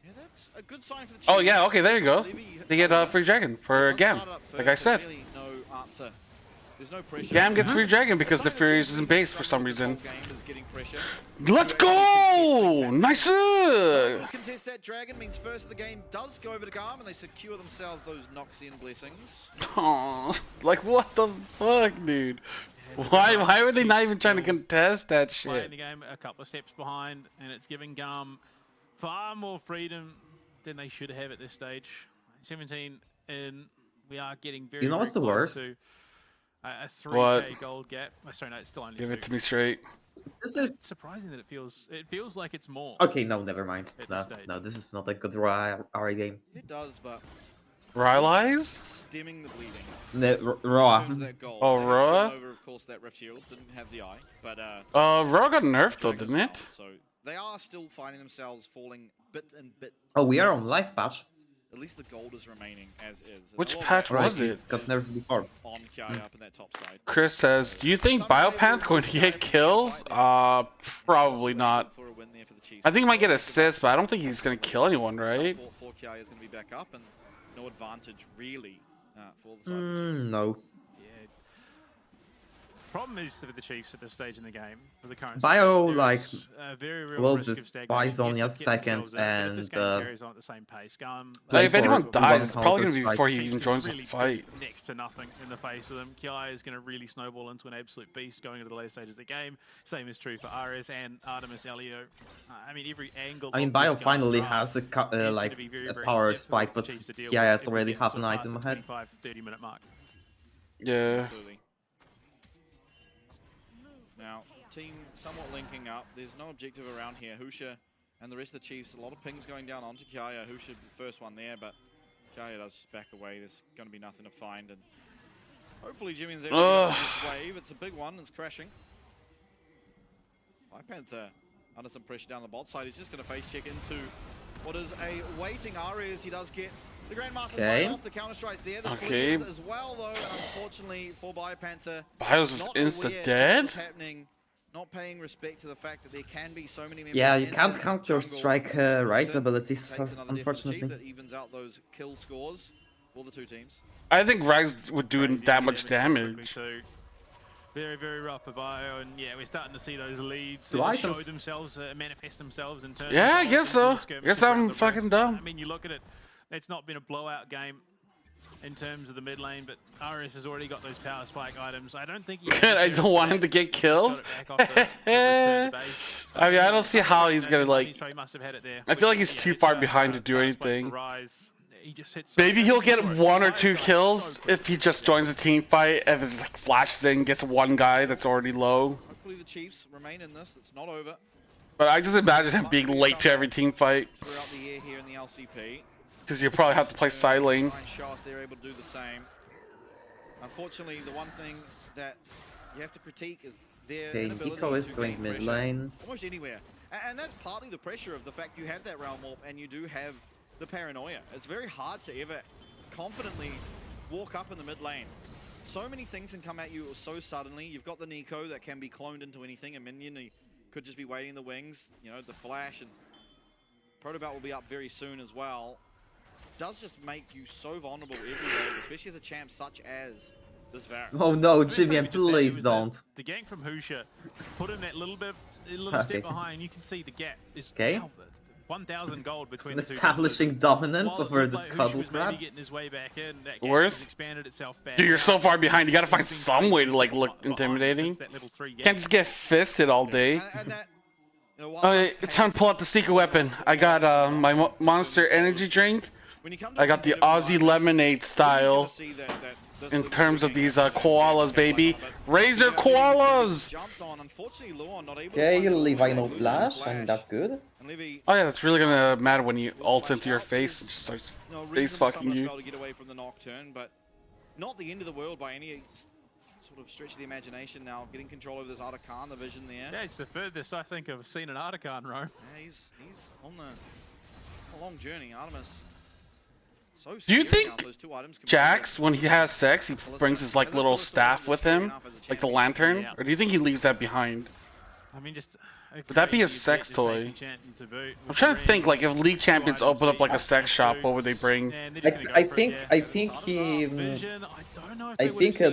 yeah, that's a good sign for the Chiefs. oh yeah, okay, there you go. They get free Dragon for GAM, like I said. There's no pressure. GAM gets free Dragon because the Furious isn't based for some reason. Let's go! Nice! Contest that Dragon means first of the game does go over to GAM and they secure themselves those Noxian blessings. Aww, like what the fuck, dude? Why were they not even trying to contest that shit? Playing the game a couple of steps behind, and it's giving GAM far more freedom than they should have at this stage. 17 in, we are getting very. You know what's the worst? To a 3k gold gap. Oh, sorry, no, it's still only. Give it to me straight. This is it's surprising that it feels like it's more. Okay, no, never mind. No, this is not a good RA game. It does, but. Rylai's? Stemming the bleeding. Raw. Oh, Raw? Over, of course, that Rift Shield didn't have the eye, but Raw got nerfed though, didn't it? So they are still finding themselves falling bit and bit. Oh, we are on life patch. At least the gold is remaining as is. Which patch was it? Got nerfed before. On Kiaya up in that top side. Chris says, do you think Biopanth going to get kills? Probably not. I think he might get assists, but I don't think he's going to kill anyone, right? Kiaya is going to be back up and no advantage really for the side. No. Yeah. problem is for the Chiefs at this stage in the game, for the current Bio stage, like very real will risk of just buy stagnation. Zonia's second and if this game carries on at the same pace, like, if anyone dies, it's probably gonna gonna be before he even joins the really fight. Next to nothing in the face of them. Ki is going to really snowball into an absolute beast going into the later stages of the game. Same is true for Ares and Artemis Elio. I mean, every angle. I mean, Bio finally has a like a power spike, but Ki has already half an item ahead. 25-30-minute mark. Yeah. Absolutely. Now, team somewhat linking up. There's no objective around here. Husha and the rest of the Chiefs, a lot of pings going down onto Kiaya. Husha, the first one there, but Kiaya does just back away. There's going to be nothing to find. And hopefully Jimmy's able to get on this wave. It's a big one. It's crashing. Panther under some pressure down the bot side. He's just going to face check into what is a waiting Ares. He does get the Grandmaster's right off. The counter strikes there. The fleers as well, though. And unfortunately for Biopanther, Bio's just insta-dead. Happening, not paying respect to the fact that there can be so many members. Yeah, you can't counter strike Ryze abilities, unfortunately. That evens out those kill scores for the two teams. I think Ryze would do that much damage. Very, very rough for Bio, and yeah, we're starting to see those leads show themselves, manifest themselves in terms. Yeah, I guess so. Guess I'm fucking dumb. I mean, you look at it, it's not been a blowout game in terms of the mid lane, but RS has already got those power spike items. I don't think he I don't want him to get kills. I mean, I don't see how he's gonna like. So he must have had it there. I feel like he's too far behind to do anything. He just hits maybe he'll get 1 or 2 kills if he just joins a team fight and then just like flashes in, gets one guy that's already low. Hopefully the Chiefs remain in this. It's not over. But I just imagine him being late to every team fight. Throughout the year here in the LCP. Because you probably have to play side lane. They're able to do the same. Unfortunately, the one thing that you have to critique is their inability Nico is to going mid lane. Almost anywhere. And that's partly the pressure of the fact you have that realm warp and you do have the paranoia. It's very hard to ever confidently walk up in the mid lane. So many things can come at you so suddenly. You've got the Nico that can be cloned into anything. A minion, he could just be waiting in the wings. You know, the flash, and Protobelt will be up very soon as well. Does just make you so vulnerable everywhere, especially as a champ such as this Varus. Oh no, Jimmy, please don't. The gank from Husha put in that little step behind. You can see the gap is 1,000 gold between the two. Establishing dominance over this cuddle crab. Worse? Dude, you're so far behind. You gotta find some way to like look intimidating. Can't just get fisted all day. Okay, it's time to pull out the secret weapon. I got my Monster Energy drink. I got the Aussie Lemonade style. In terms of these koalas, baby. Razor koalas! Okay, Levi no flash, and that's good. Oh yeah, that's really gonna matter when he ults into your face and just starts face fucking you. To get away from the Nocturne, but not the end of the world by any sort of stretch of the imagination now. Getting control over this Artican, the vision there. Yeah, it's the furthest I think I've seen an Artican roam. Yeah, he's on a long journey. Artemis. So do you think Jax, when he has sex, he brings his like little staff with him, like the lantern, or do you think he leaves that behind? I mean, just would that be a sex toy? I'm trying to think, like if League Champions open up like a sex shop, what would they bring? I think the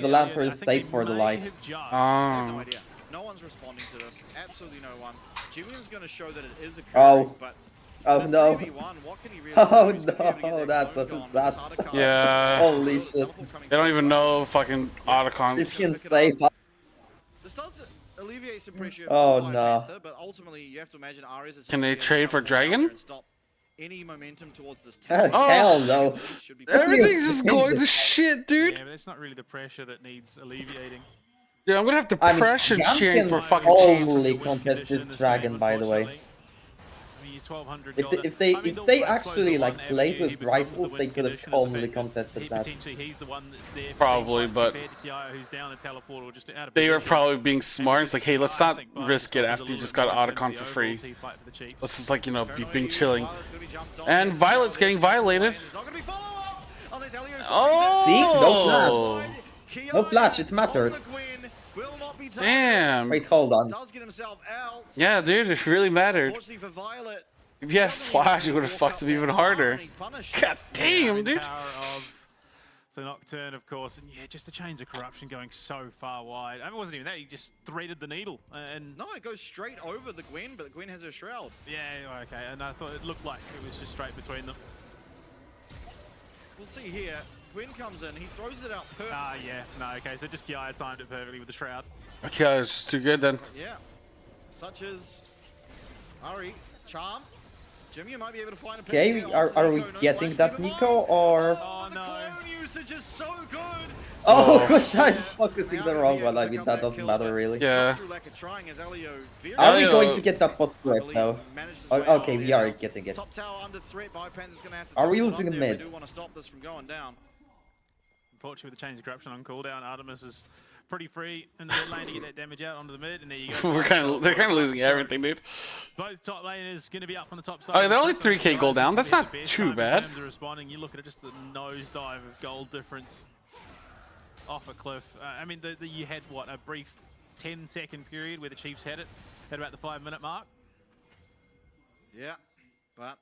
lantern stays for the light. No idea. No one's responding to this. Absolutely no one. Jimmy's going to show that it is occurring, but oh no. Oh no, that's yeah. Holy shit. They don't even know fucking Otacon. You can save. This does alleviate some pressure oh no. Panther, but ultimately you have to imagine Ares is can they trade for Dragon? Stop any momentum towards this hell no. Everything's just going to shit, dude. Yeah, but it's not really the pressure that needs alleviating. Yeah, I'm gonna have depression cheering for fucking Holy contest this Dragon, by the way. If they actually like played with Ryze ult, they could have calmly contested that. Probably, but they were probably being smart. It's like, hey, let's not risk it after you just got Otacon for free. Let's just like, you know, being chilling. And Violet's getting violated. Oh! See? No flash. No flash, it mattered. Damn. Wait, hold on. Yeah, dude, it really mattered. If you had flash, it would have fucked him even harder. God damn, dude. the Nocturne, of course, and yeah, just the Chains of Corruption going so far wide. I mean, it wasn't even that, he just threaded the needle. And no, it goes straight over the Gwen, but the Gwen has her Shroud. Yeah, okay, and I thought it looked like it was just straight between them. We'll see here. Gwen comes in, he throws it out perfectly. Yeah, no, okay, so just Kiaya timed it perfectly with the Shroud. Okay, it's too good then. Yeah, such as Ari, Charm. Jimmy might be able to find a okay, are we getting that Nico or? Oh no! The clone usage is so good. Oh, Kusha is focusing the wrong one. I mean, that doesn't matter really. Yeah. Are we going to get that bot square though? Oh, okay, we are getting it. Top tower under threat. Biopan's gonna have to are we losing the mid? They do want to stop this from going down. Unfortunately, with the Chains of Corruption on cooldown, Artemis is pretty free in the mid lane to get that damage out onto the mid, and there you go. They're kind of losing everything, dude. Both top laners going to be up on the top side. Oh, they're only 3k gold down. That's not too bad. In terms of responding, you look at it, just the nosedive of gold difference off a cliff. I mean, you had what, a brief 10-second period where the Chiefs had it at about the 5-minute mark. Yeah, but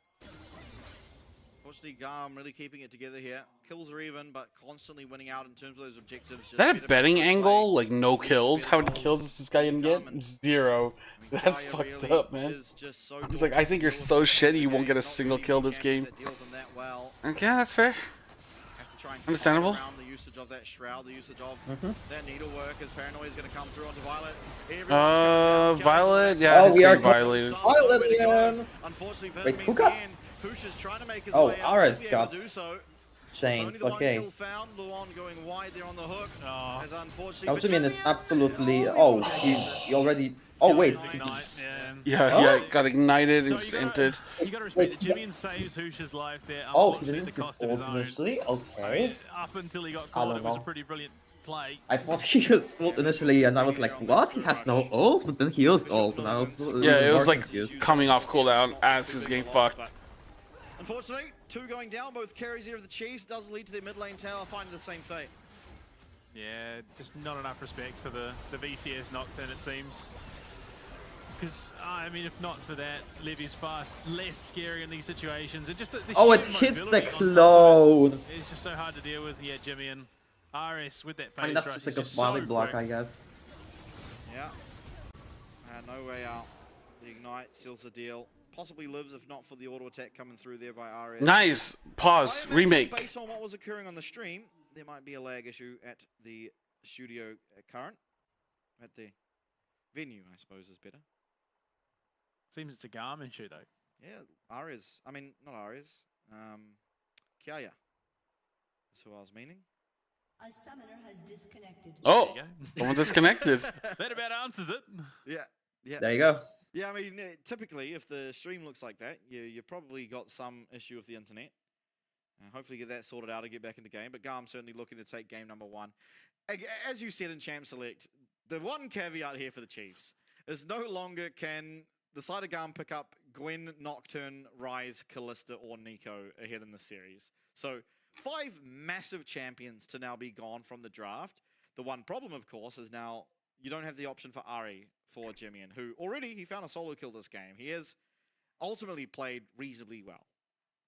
unfortunately, GAM really keeping it together here. Kills are even, but constantly winning out in terms of those objectives. Is that a betting angle? Like no kills? How many kills does this guy gonna get? 0. That's fucked up, man. It's like, I think you're so shitty you won't get a single kill this game. Okay, that's fair. Understandable. The usage of that Shroud, the usage of that needlework as Paranoia is going to come through onto Violet. Violet? Yeah, oh, we are violated. Violet again. Wait, who got? Oh, Ares got chains, okay. Ultimate is absolutely... Oh, he already... Oh, wait. Yeah, got ignited and just entered. You gotta respect that Jimmy saves Husha's life there. Oh, he didn't use ult initially? Okay. I mean, up until he got caught, it was a pretty brilliant play. I thought he used ult initially, and I was like, what? He has no ult? But then he used ult, and I was it was like coming off cooldown as he was getting fucked. Unfortunately, 2 going down, both carries here of the Chiefs, does lead to their mid lane tower finding the same fate. Yeah, just not enough respect for the VCS Nocturne, it seems. Because, I mean, if not for that, Levy's fast, less scary in these situations. And just the oh, it hits the clone! It's just so hard to deal with. Yeah, Jimmy and RS with that phase. I mean, that's just like a smiley block, I guess. Yeah. No way out. The Ignite seals the deal. Possibly lives if not for the auto attack coming through there by RS. Nice! Pause. Remake. Based on what was occurring on the stream, there might be a lag issue at the studio current. At the venue, I suppose, is better. Seems it's a GAM issue, though. Yeah, Arias. I mean, not Arias. Kiaya. That's who I was meaning. A summoner has disconnected. Oh, someone disconnected. That about answers it. Yeah. There you go. Yeah, I mean, typically, if the stream looks like that, you probably got some issue with the internet. Hopefully get that sorted out and get back into game. But GAM certainly looking to take game number 1. As you said in Champ Select, the one caveat here for the Chiefs is no longer can the side of GAM pick up Gwen, Nocturne, Ryze, Callista, or Nico ahead in the series. So 5 massive champions to now be gone from the draft. The one problem, of course, is now you don't have the option for Ari for Jimmian, who already he found a solo kill this game. He has ultimately played reasonably well.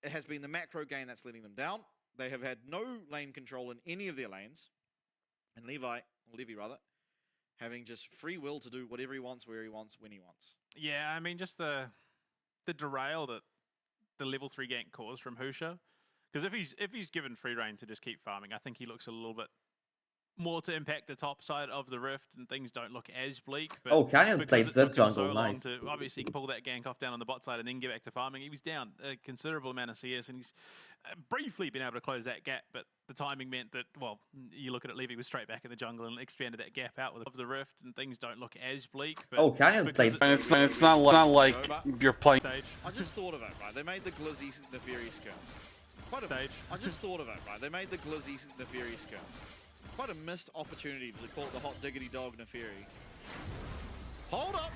It has been the macro game that's letting them down. They have had no lane control in any of their lanes. And Levy rather, having just free will to do whatever he wants, where he wants, when he wants. Yeah, I mean, just the derail that the level 3 gank caused from Husha. Because if he's given free reign to just keep farming, I think he looks a little bit more to impact the top side of the rift, and things don't look as bleak. But oh, Kayan played the jungle, nice. To obviously pull that gank off down on the bot side and then get back to farming. He was down a considerable amount of CS, and he's briefly been able to close that gap, but the timing meant that, well, you look at it, Levy was straight back in the jungle and expanded that gap out of the rift, and things don't look as bleak. But oh, Kayan played... And it's not like you're playing... I just thought of it, right? They made the Glizzy the Fury skill. I just thought of it, right? They made the Glizzy the Fury skill. Quite a missed opportunity to call it the hot diggity dog Neferi. Hold up!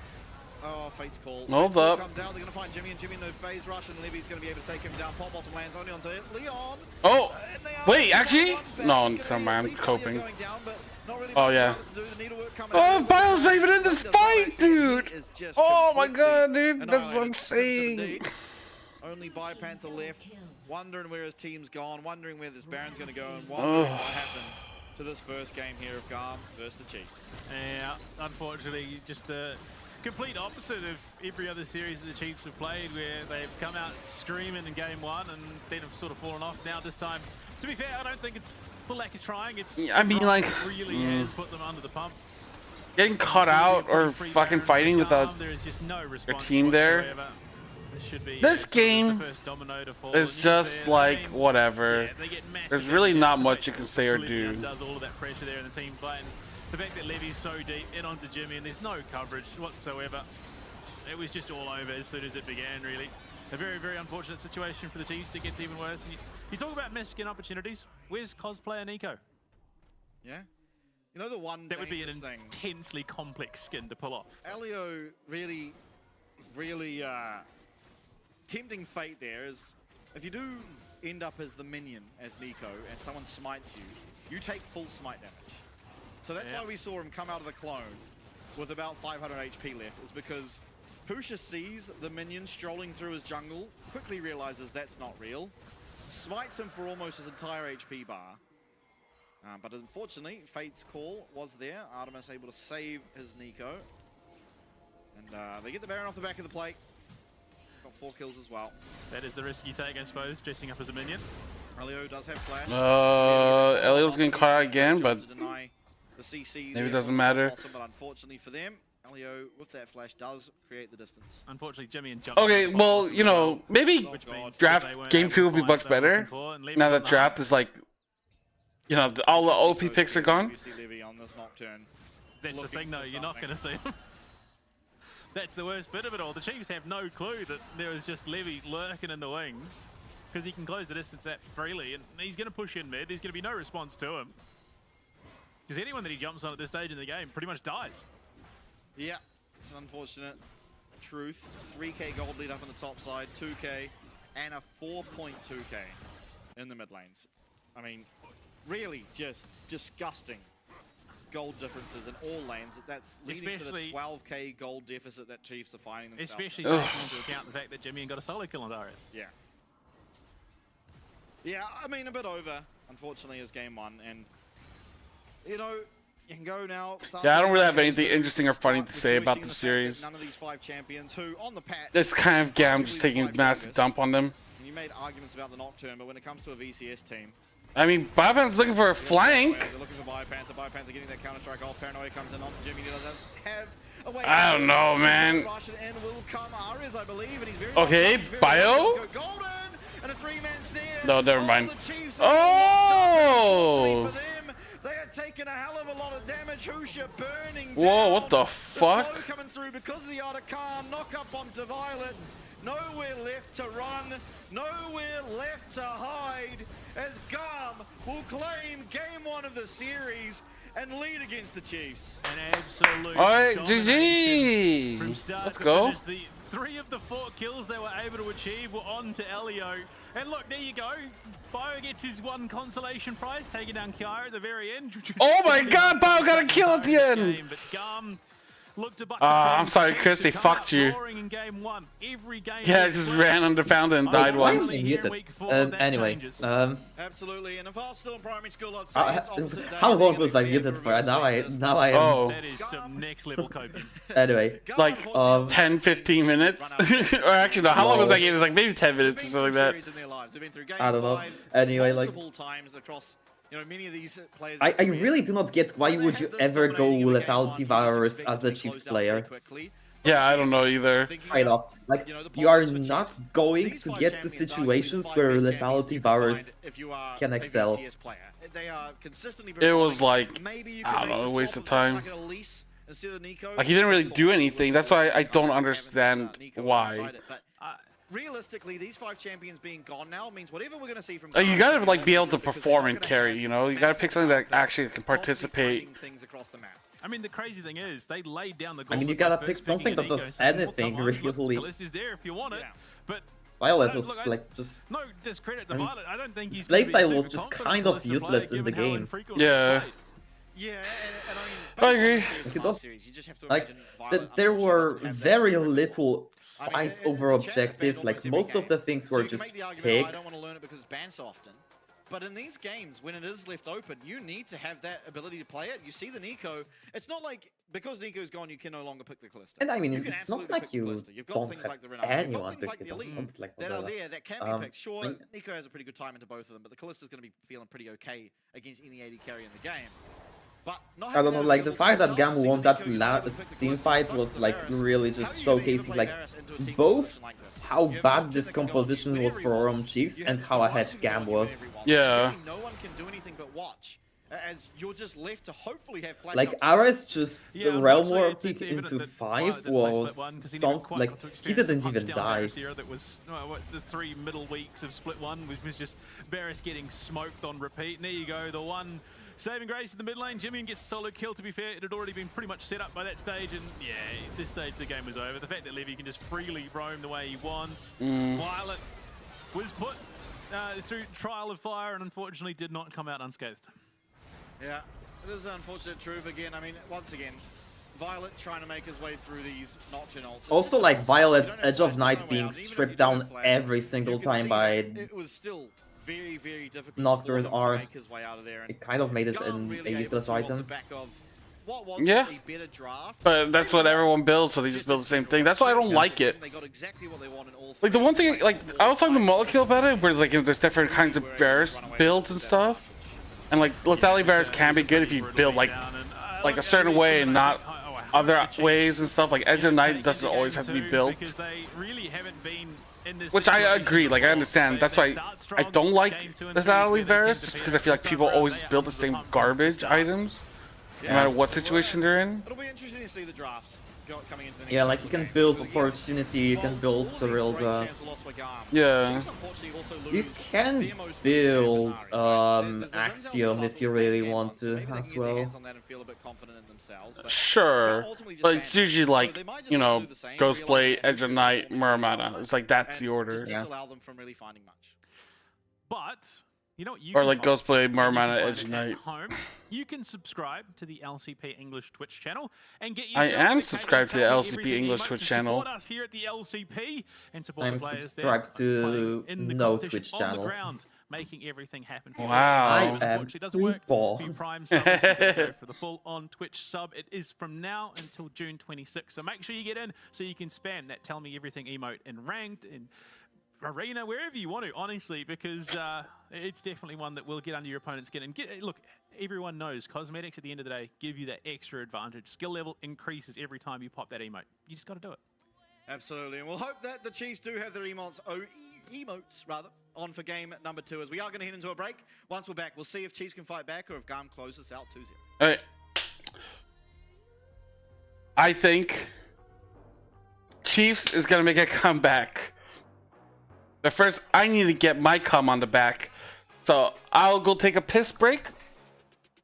Oh, Fate's call. Hold up. Comes out, they're going to find Jimmy, and Jimmy no phase rush, and Levy's going to be able to take him down. Pop bottom lands only onto Leon. Oh! Wait, actually? No, never mind, I'm coping. Oh, yeah. Oh, Bile's not even in this fight, dude! Oh my god, dude, that's what I'm saying. Only Panther left. wondering where his team's gone, wondering where this Baron's going to go, and wondering what happened to this first game here of GAM versus the Chiefs. Yeah, unfortunately, just the complete opposite of every other series that the Chiefs have played, where they've come out screaming in game one and then have sort of fallen off. Now this time, to be fair, I don't think it's for lack of trying. It's I mean, like, really has put them under the pump. Getting caught out or fucking fighting without there is just no your team there. This game is just like whatever. There's really not much you can say or do. Does all of that pressure there in the team fight. And the fact that Levy's so deep in onto Jimmy and there's no coverage whatsoever. It was just all over as soon as it began, really. A very, very unfortunate situation for the Chiefs. It gets even worse. And you talk about missed skin opportunities. Where's cosplayer Nico? Yeah. You know the one that would be an intensely complex skin to pull off. Elio really tempting fate there is if you do end up as the minion as Nico and someone smites you, you take full smite damage. So that's why we saw him come out of the clone with about 500 HP left, is because Pusha sees the minion strolling through his jungle, quickly realizes that's not real, smites him for almost his entire HP bar. But unfortunately, Fate's call was there. Artemis able to save his Nico. And they get the Baron off the back of the plate. Got 4 kills as well. That is the risk you take, I suppose, dressing up as a minion. Elio does have flash. Elio's getting caught out again, but maybe it doesn't matter. Awesome, but unfortunately for them, Elio with that flash does create the distance. Unfortunately, Jimmy and Jump. Okay, well, you know, maybe draft game 2 will be much better. Now that draft is like, you know, all the OP picks are gone. That's the thing, though. You're not going to see him. That's the worst bit of it all. The Chiefs have no clue that there is just Levy lurking in the wings, because he can close the distance that freely, and he's going to push in mid. There's going to be no response to him, because anyone that he jumps on at this stage in the game pretty much dies. Yeah, it's an unfortunate truth. 3k gold lead up on the top side, 2k, and a 4.2k in the mid lanes. I mean, really just disgusting gold differences in all lanes. That's leading to the 12k gold deficit that Chiefs are finding themselves. Especially taking into account the fact that Jimmy got a solo kill on Darius. Yeah. Yeah, I mean, a bit over, unfortunately, is game 1. And, you know, you can go now. Yeah, I don't really have anything interesting or funny to say about the series. None of these 5 champions who, on the patch, it's kind of GAM just taking a massive dump on them. And you made arguments about the Nocturne, but when it comes to a VCS team, I mean, Biopanther's looking for a flank. They're looking for Biopanther. Biopanther getting that counter strike off. Paranoia comes in onto Jimmy. He does have a way. I don't know, man. Will come Ares, I believe, and he's very okay, Bio. Golden and a 3-man snare. No, never mind. Oh! They are taking a hell of a lot of damage. Husha burning down. Whoa, what the fuck? The slow coming through because of the Artican. Knock up onto Violet. Nowhere left to run. Nowhere left to hide. As GAM will claim game 1 of the series and lead against the Chiefs. An absolute alright, GG! From start Let's to go. finish, the 3 of the 4 kills they were able to achieve were on to Elio. And look, there you go. Bio gets his 1 consolation prize, taking down Kiara at the very end. Oh my god, Bio got a kill at the end! But GAM looked to buck I'm sorry, Chris, they fucked you. In game 1. Every game yeah, I just ran underfounded and died once. Anyway, absolutely, and if I was still in primary school, I'd say how long was I muted for? Now I am. Oh, that is some next level coping. Anyway, like 10-15 minutes, or actually, no. How long was that game? It was like maybe 10 minutes or something like that. I don't know. Anyway, like. You know, many of these players I really do not get why would you ever go lethality virus as a Chiefs player. Yeah, I don't know either. Right up. Like, you are not going to get to situations where lethality virus can excel. It was like, I don't know, a waste of time. Like, he didn't really do anything. That's why I don't understand why. Realistically, these 5 champions being gone now means whatever we're going to see from you gotta like be able to perform and carry, you know? You gotta pick something that actually can participate. I mean, the crazy thing is, they laid down the I mean, you gotta pick something that does anything, really. The list is there if you want it, but Violet was like just... No discredit to Violet, I don't think he's... His playstyle was just kind of useless in the game. Yeah. Yeah, and I mean... I agree. There were very little fights over objectives. Like most of the things were just picks. But in these games, when it is left open, you need to have that ability to play it. You see the Nico. It's not like because Nico's gone, you can no longer pick the Callista. And I mean, it's not like you don't have anyone to pick that are there that can be picked. Sure, Nico has a pretty good time into both of them, but the Callista's going to be feeling pretty okay against any AD carry in the game. But I don't know, like the fact that GAM won that last team fight was like really just showcasing like both how bad this composition was for Chiefs and how ahead GAM was. Yeah. No one can do anything but watch. As you're just left to hopefully have flash like Ares just the Realm War pick into 5 was some like he didn't even die. That was the 3 middle weeks of split 1 was just Varus getting smoked on repeat. And there you go, the one saving grace in the mid lane. Jimmy gets a solo kill. To be fair, it had already been pretty much set up by that stage, and yeah, this stage the game was over. The fact that Levy can just freely roam the way he wants. Violet was put through trial of fire and unfortunately did not come out unscathed. Yeah, it is an unfortunate truth again. I mean, once again, Violet trying to make his way through these notch and ults. Also, like Violet's Edge of Night being stripped down every single time by it was still very, very difficult Nocturne for him R. to make his way out of there. It kind of made it a useless item. Yeah, but that's what everyone builds, so they just build the same thing. That's why I don't like it. Like the one thing, like I was talking to Molecule about it, where like there's different kinds of Varus builds and stuff, and like lethality Varus can be good if you build like a certain way and not other ways and stuff. Like Edge of Night doesn't always have to be built. Which I agree, like I understand. That's why I don't like lethality Varus, just because I feel like people always build the same garbage items. No matter what situation they're in. It'll be interesting to see the drafts coming into the next yeah, like you can build Opportunity, you can build Cerildas. Yeah. You can build Axiom if you really want to as well. Sure, but it's usually like, you know, Ghostblade, Edge of Night, Muramana. It's like that's the order. Yeah. But you know what you or can like Ghostblade, Muramana, Edge of Night. Home, you can subscribe to the LCP English Twitch channel and get I yourself am subscribed to the LCP English Twitch channel. Support us here at the LCP and support I'm the players subscribed to no Twitch on channel. The ground, making everything happen. For Wow. you. Unfortunately, it doesn't work. If you Prime sub, for the full on Twitch sub, it is from now until June 26th. So make sure you get in so you can spam that Tell Me Everything emote in ranked and arena, wherever you want to, honestly, because it's definitely one that will get under your opponent's skin. And look, everyone knows cosmetics at the end of the day give you that extra advantage. Skill level increases every time you pop that emote. You just got to do it. Absolutely, and we'll hope that the Chiefs do have their emotes on for game number 2, as we are going to head into a break. Once we're back, we'll see if Chiefs can fight back or if GAM closes out 2-0. All right. I think Chiefs is going to make a comeback. But first, I need to get my cum on the back. So I'll go take a piss break.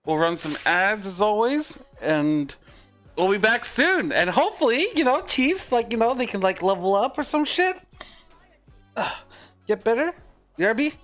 We'll run some ads as always. And we'll be back soon. And hopefully, you know, Chiefs, like, you know, they can like level up or some shit. Get better. BRB.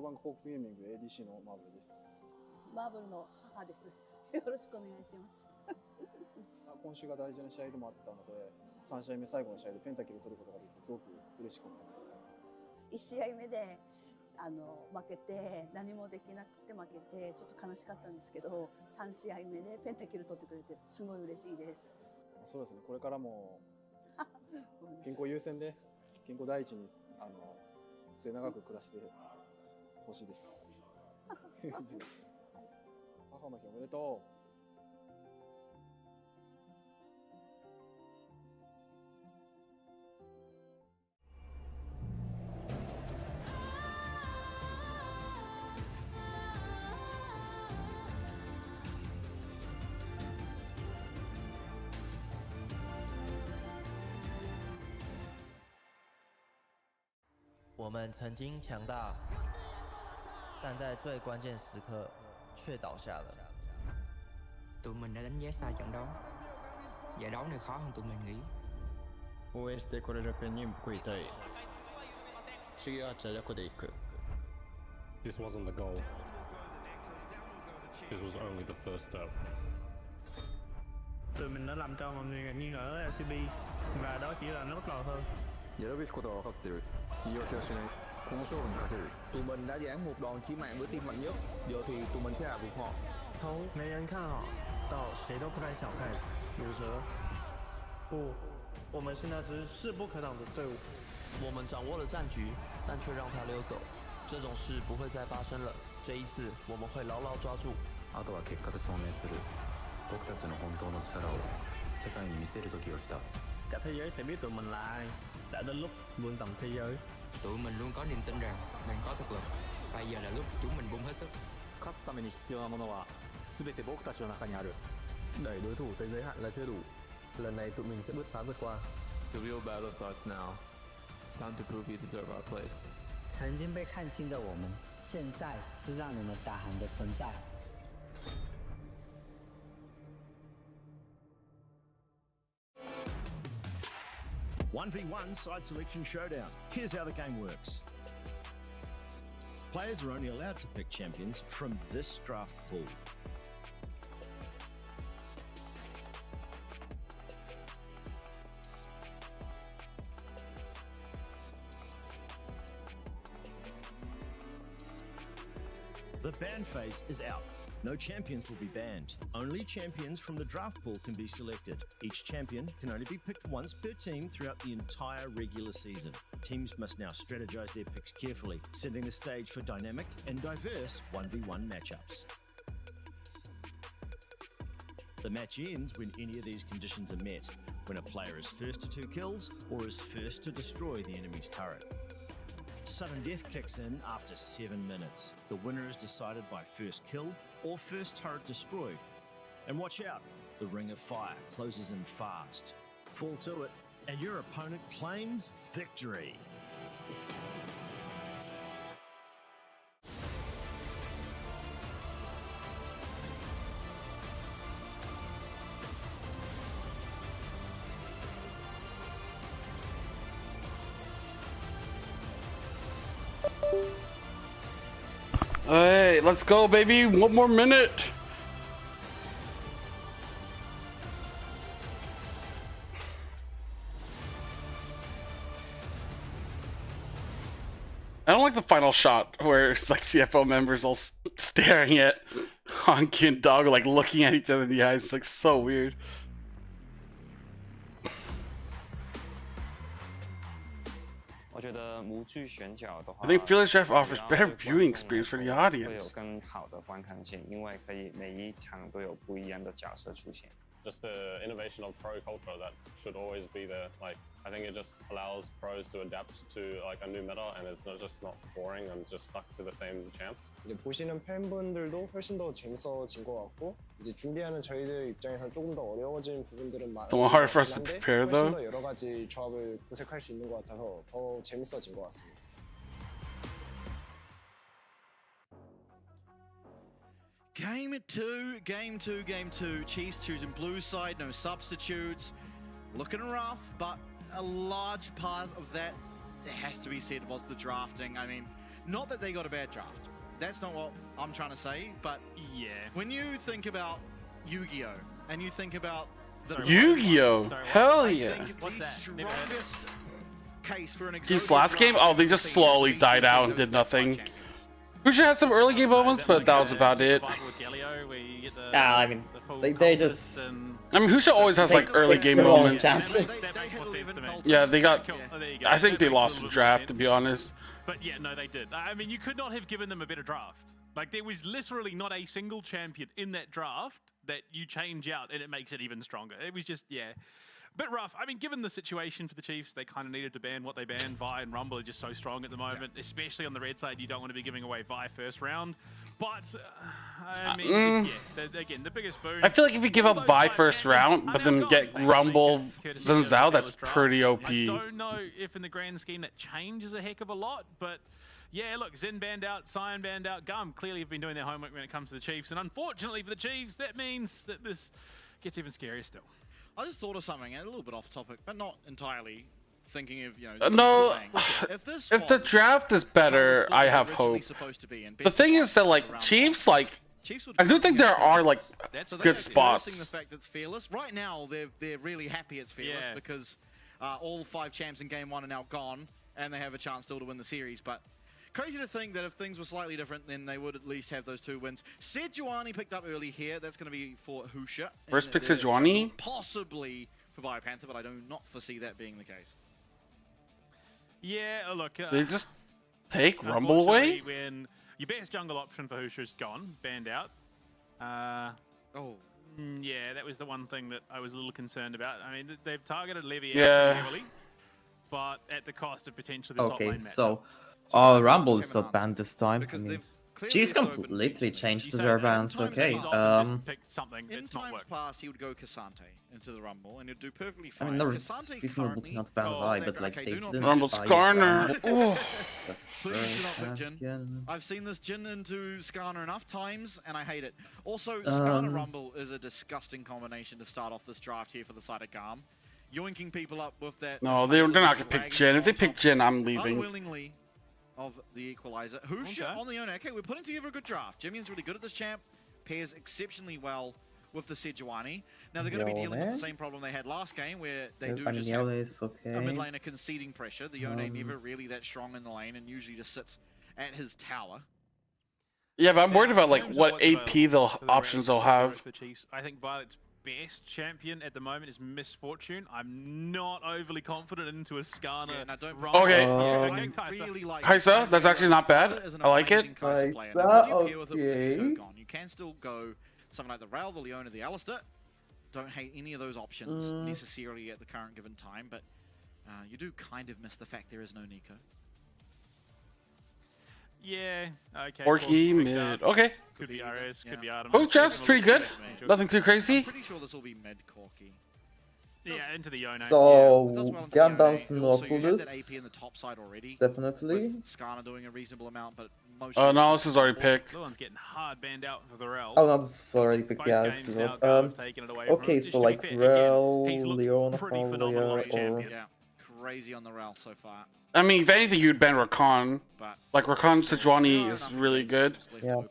バンクホークスゲーミング ADC のマーブルです。マーブルの母です。よろしくお願いします。今週が大事な試合でもあったので、3試合目最後の試合でペンタキルを取ることができてすごく嬉しく思います。1試合目で負けて何もできなくて負けてちょっと悲しかったんですけど、3試合目でペンタキル取ってくれてすごい嬉しいです。そうですね、これからも健康優先で健康第一に末永く暮らしてほしいです。母の日おめでとう。我们曾经强大，但在最关键时刻却倒下了。Tụi mình đã đánh giá sai trận đó. Giải đấu này khó hơn tụi mình nghĩ. 応援してくれるペンに報いたい。次はチャ略で行く。This wasn't the goal. This was only the first step. Tụi mình đã làm cho mọi người nghi ngờ LCP và đó chỉ là nó bắt đầu thôi. やるべきことは分かってる。言い訳はしない。この勝負にかける。Tụi mình đã giáng một đòn chí mạng với team mạnh nhất. Giờ thì tụi mình sẽ hạ gục họ. 从没人看好到谁都不太小看鲁蛇。不，我们是那支势不可挡的队伍。我们掌握了战局，但却让他溜走。这种事不会再发生了。这一次，我们会牢牢抓住。あとは結果で証明する。僕たちの本当の力を世界に見せる時が来た。Cả thế giới sẽ biết tụi mình là ai. Đã đến lúc vươn tầm thế giới. Tụi mình luôn có niềm tin rằng mình có thực lực. Bây giờ là lúc chúng mình bung hết sức. 勝つために必要なものは全て僕たちの中にある。Đẩy đối thủ tới giới hạn là chưa đủ. Lần này tụi mình sẽ bứt phá vượt qua. The real battle starts now. It's time to prove you deserve our place. 曾经被看轻的我们，现在是让你们打鼾的存在。1v1 side selection showdown. Here's how the game works. Players are only allowed to pick champions from this draft pool. The ban phase is out. No champions will be banned. Only champions from the draft pool can be selected. Each champion can only be picked once per team throughout the entire regular season. Teams must now strategize their picks carefully, setting the stage for dynamic and diverse 1v1 matchups. The match ends when any of these conditions are met, when a player is first to 2 kills or is first to destroy the enemy's turret. Sudden death kicks in after 7 minutes. The winner is decided by first kill or first turret destroyed. And watch out, the ring of fire closes in fast. Fall to it, and your opponent claims victory. Hey, let's go, baby. One more minute. I don't like the final shot where it's like CFO members all staring at Honky and Dog, like looking at each other in the eyes. It's like so weird. I think Village Chef offers better viewing experience for the audience. Just the innovation of pro culture that should always be there. Like, I think it just allows pros to adapt to like a new meta, and it's not boring and just stuck to the same champs. 이제 보시는 팬분들도 훨씬 더 재밌어진 것 같고, 이제 준비하는 저희들 입장에서 조금 더 어려워진 부분들은 The one harder for us to prepare though. 훨씬 더 여러 가지 조합을 구색할 수 있는 것 같아서 더 재밌어진 것 같습니다. Game two. Chiefs choosing blue side, no substitutes. Looking rough, but a large part of that, it has to be said, was the drafting. I mean, Not that they got a bad draft. That's not what I'm trying to say, but yeah, when you think about Yu-Gi-Oh! And you think about the Yu-Gi-Oh! Hell yeah. I think the strongest case for an Geez, last game? Oh, they just slowly died out and did nothing. Husha had some early game moments, but that was about it. Yeah, I mean, they just... I mean, Husha always has like early game moments. Yeah, they got... I think they lost the draft, to be honest. But yeah, no, they did. I mean, you could not have given them a better draft. Like, there was literally not a single champion in that draft that you change out and it makes it even stronger. It was just, yeah, a bit rough. I mean, given the situation for the Chiefs, they kind of needed to ban what they banned. Vi and Rumble are just so strong at the moment, especially on the red side. You don't want to be giving away Vi first round. But, I mean, yeah, again, the biggest boon... I feel like if you give up Vi first round, but then get Rumble Zhen Zhao, that's pretty OP. I don't know if in the grand scheme that changes a heck of a lot, but... Yeah, look, Zen banned out, Cyan banned out, GAM clearly have been doing their homework when it comes to the Chiefs, and unfortunately for the Chiefs, that means that this gets even scarier still. I just thought of something, a little bit off topic, but not entirely. Thinking of, you know, no, if the draft is better, I have hope. The thing is that, like, Chiefs, like, I do think there are, like, good spots. The fact that it's fearless. Right now, they're really happy it's fearless because all 5 champs in game 1 are now gone, and they have a chance still to win the series, but crazy to think that if things were slightly different, then they would at least have those 2 wins. Sejuani picked up early here. That's going to be for Husha. First pick Sejuani? Possibly for BioPanther, but I do not foresee that being the case. Yeah, look. They just take Rumble away? When your best jungle option for Husha is gone, banned out. Yeah, that was the one thing that I was a little concerned about. I mean, they've targeted Levy out heavily, but at the cost of potentially the top lane matchup. So... Oh, Rumble is not banned this time. I mean, Chiefs completely changed their bans. Okay. In times past, he would go Cassante into the Rumble, and he'd do perfectly fine. I mean, no, it's reasonable to not ban Vi, but like they didn't. Rumble Skarner. Please do not pick Jin. I've seen this Jin into Skarner enough times, and I hate it. Also, Skarner Rumble is a disgusting combination to start off this draft here for the side of GAM. Yoinking people up with that. No, they're not gonna pick Jin. If they pick Jin, I'm leaving. Unwillingly. Of the equalizer. Husha on the own. Okay, we're putting together a good draft. Jimmy's really good at this champ. Pairs exceptionally well with the Sejuani. Now they're going to be dealing with the same problem they had last game, where they do just have a mid laner conceding pressure. The Yone never really that strong in the lane and usually just sits at his tower. Yeah, but I'm worried about like what AP options they'll have. I think Violet's best champion at the moment is Misfortune. I'm not overly confident into a Skarner. Okay. Kaisa, that's actually not bad. I like it. You can still go something like the Rail, the Leona, the Alistair. Don't hate any of those options necessarily at the current given time, but you do kind of miss the fact there is no Nico. Yeah, okay. Porky mid. Okay. Could be RS, could be Artemis. Oh, Jeff's pretty good. Nothing too crazy. I'm pretty sure this will be mid Corky. Yeah, into the Yono. So, GAM bans Nautilus. Definitely. Skarner doing a reasonable amount, but most. Oh, no, this is already picked. Luon's getting hard banned out for the Rel. Oh, no, this is already picked. Yeah, this was. Okay, so like Rel, Leona, or. Yeah, crazy on the Rel so far. I mean, if anything, you'd ban Rakan. Like, Rakan Sejuani is really good. Yeah.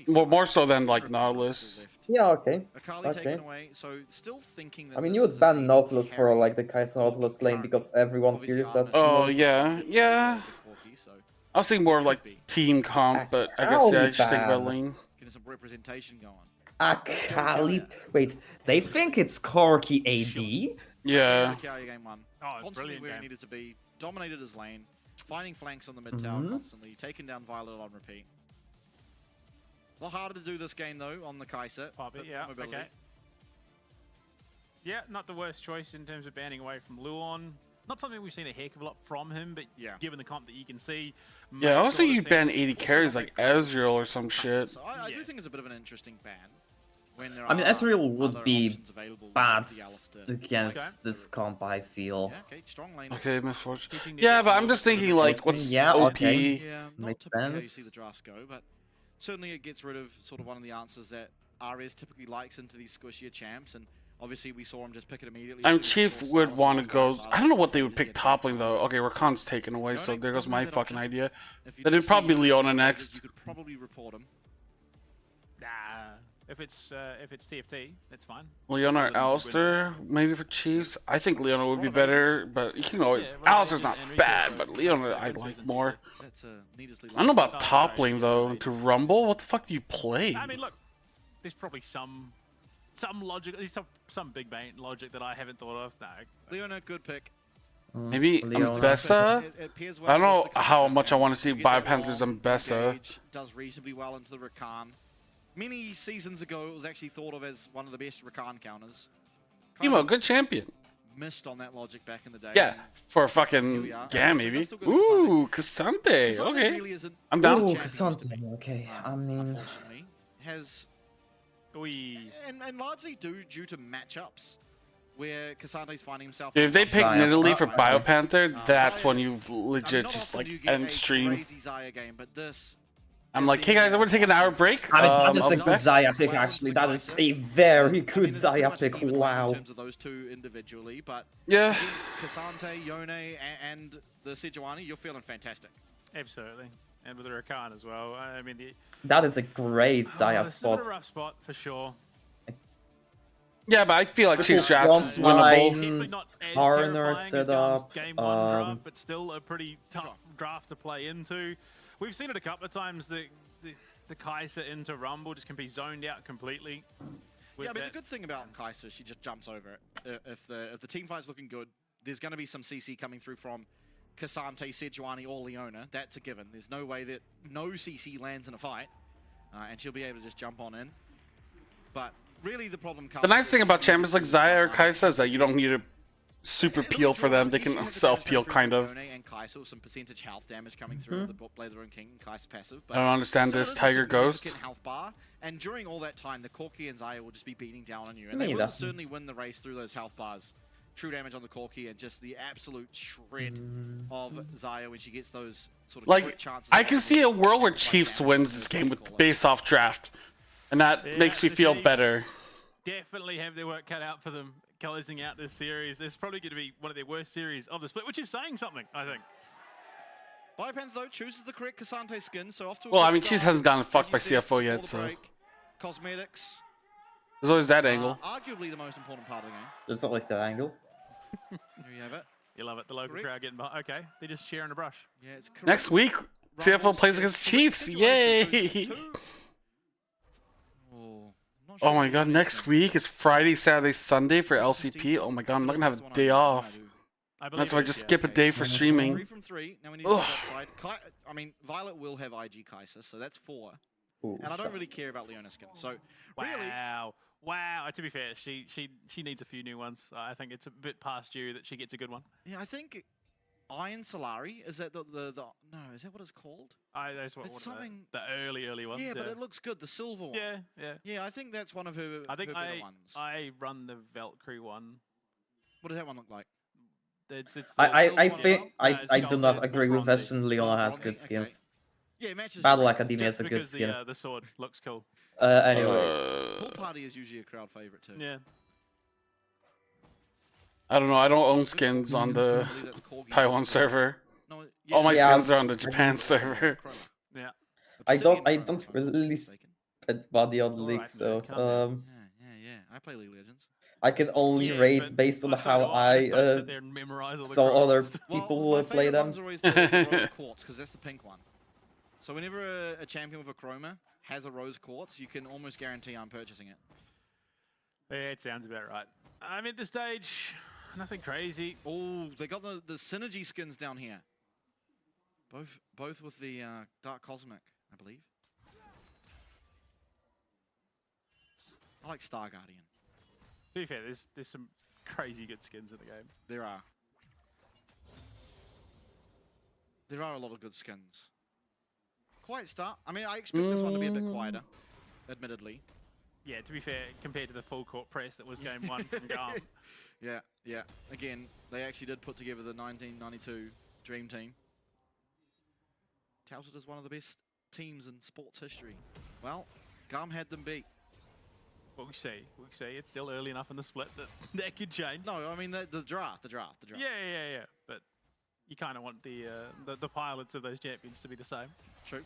Well, more so than, like, Nautilus. Yeah, okay. I mean, you would ban Nautilus for, like, the Kaiser Nautilus lane because everyone fears that. Oh, yeah. Yeah. I was thinking more of, like, team comp, but I guess, yeah, I just think about lane. Getting some representation going. Akali. Wait, they think it's Corky AD? Yeah. Oh, brilliant where he needed to be. Dominated his lane, finding flanks on the mid tower constantly, taking down Violet on repeat. A lot harder to do this game though on the Kai'Sa. Yeah, okay. Yeah, not the worst choice in terms of banning away from Luon. Not something we've seen a heck of a lot from him, but given the comp that you can see. Yeah, I also you ban 80 carries like Ezreal or some shit. So I do think it's a bit of an interesting ban. I mean, Ezreal would be bad against this comp, I feel. Okay, Misfortune. Yeah, but I'm just thinking, like, what's OP? Yeah, not typically how you see the drafts go, but certainly it gets rid of sort of one of the answers that Ares typically likes into these squishier champs, and Obviously, we saw him just pick it immediately. Chief would want to go. I don't know what they would pick top lane though. Okay, Rakan's taken away, so there goes my fucking idea. But it'd probably be Leona next. You could probably report him. Nah, if it's TFT, that's fine. Leona or Alistair, maybe for Chiefs. I think Leona would be better, but you can always. Alistair's not bad, but Leona I like more. I don't know about top lane though. To Rumble, what the fuck do you play? I mean, look, there's probably some logic, there's some big bang logic that I haven't thought of. No. Leona, good pick. Maybe Mbessa? I don't know how much I want to see Biopanthers Mbessa. Does reasonably well into the Rakan. Many seasons ago, it was actually thought of as one of the best Rakan counters. Emo, good champion. Missed on that logic back in the day. Yeah, for fucking GAM maybe. Ooh, Cassante. Okay. Really I'm down. Ooh, Cassante. Okay. I mean, unfortunately, has and largely due to matchups where Cassante's finding himself. If they pick Nidalee for Biopanther, that's when you've legit just like end stream. But this. I'm like, hey guys, I'm gonna take an hour break. I mean, that is a good Xayah pick, actually. That is a very good Xayah pick. Wow. In terms of those two individually, but yeah, against Cassante, Yone, and the Sejuani, you're feeling fantastic. Absolutely, and with the Rakan as well. I mean, that is a great Xayah spot. It's a rough spot for sure. Yeah, but I feel like Chief's draft is winnable. Definitely not as Foreigner terrifying as GAM's game 1 draft, but still a pretty tough draft to play into. We've seen it a couple of times. The Kai'Sa into Rumble just can be zoned out completely. Yeah, but the good thing about Kai'Sa, she just jumps over it. If the team fight's looking good, there's going to be some CC coming through from Cassante, Sejuani, or Leona. That's a given. There's no way that no CC lands in a fight, and she'll be able to just jump on in. But really, the problem comes. The nice thing about champions like Xayah or Kai'Sa is that you don't need to super peel for them. They can self peel kind of. And Kai'Sa with some percentage health damage coming through the Blade of the Ruined King and Kai'Sa passive. I don't understand this Tiger Ghost. Health bar, and during all that time, the Corki and Xayah will just be beating down on you, and they will certainly win the race through those health bars. True damage on the Corki and just the absolute shred of Xayah when she gets those sort of quick chances. I can see a world where Chiefs wins this game with base off draft, and that makes me feel better. Definitely have their work cut out for them closing out this series. It's probably going to be one of their worst series of the split, which is saying something, I think. Biopanther, though, chooses the correct Cassante skin, so off to a well, good I mean, start. Chiefs hasn't gotten fucked by CFO yet, so. Cosmetics. There's always that angle. Arguably the most important part of the game. There's always that angle. Here you have it. You love it. The local crowd getting behind. Okay, they're just cheering a brush. Yeah, it's correct. Next week, CFO plays against Chiefs. Yay! Oh my god, next week it's Friday, Saturday, Sunday for LCP. Oh my god, I'm not gonna have a day off. That's why I just skip a day for streaming. 3 from 3. Now we need to side. I mean, Violet will have IG Kai'Sa, so that's 4. Ooh, and I don't really care about Leona skin. So really, wow. To be fair, she needs a few new ones. I think it's a bit past due that she gets a good one. Yeah, I think Iron Solari, is that the no, is that what it's called? That's what, it's something the early ones. Yeah, but it looks good. The silver one. Yeah. I think that's one of her. I think her better ones. I run the Valkyrie one. What does that one look like? I do not agree with Ashton. Leona has good skins. Yeah, matches. Battle Academy has a good skin. The sword looks cool. Anyway. Pool Party is usually a crowd favorite too. Yeah. I don't know. I don't own skins on the Taiwan server. All my skins are on the Japan server. Yeah. I don't really spend money on League, so Yeah. I play League of Legends. I can only rate based on how I saw other people play them. Ones are always the rose quartz, because that's the pink one. So whenever a champion with a chroma has a rose quartz, you can almost guarantee I'm purchasing it. Yeah, it sounds about right. I mean, at this stage, nothing crazy. Oh, they got the synergy skins down here. Both with the Dark Cosmic, I believe. I like Star Guardian. To be fair, there's some crazy good skins in the game. There are. There are a lot of good skins. Quiet start. I mean, I expect this one to be a bit quieter, admittedly. Yeah, to be fair, compared to the full court press that was game 1 from GAM. Yeah. Again, they actually did put together the 1992 Dream Team. Touted as one of the best teams in sports history. Well, GAM had them beat. We'll see. We'll see. It's still early enough in the split that that could change. No, I mean the draft. Yeah. But you kind of want the pilots of those champions to be the same. True.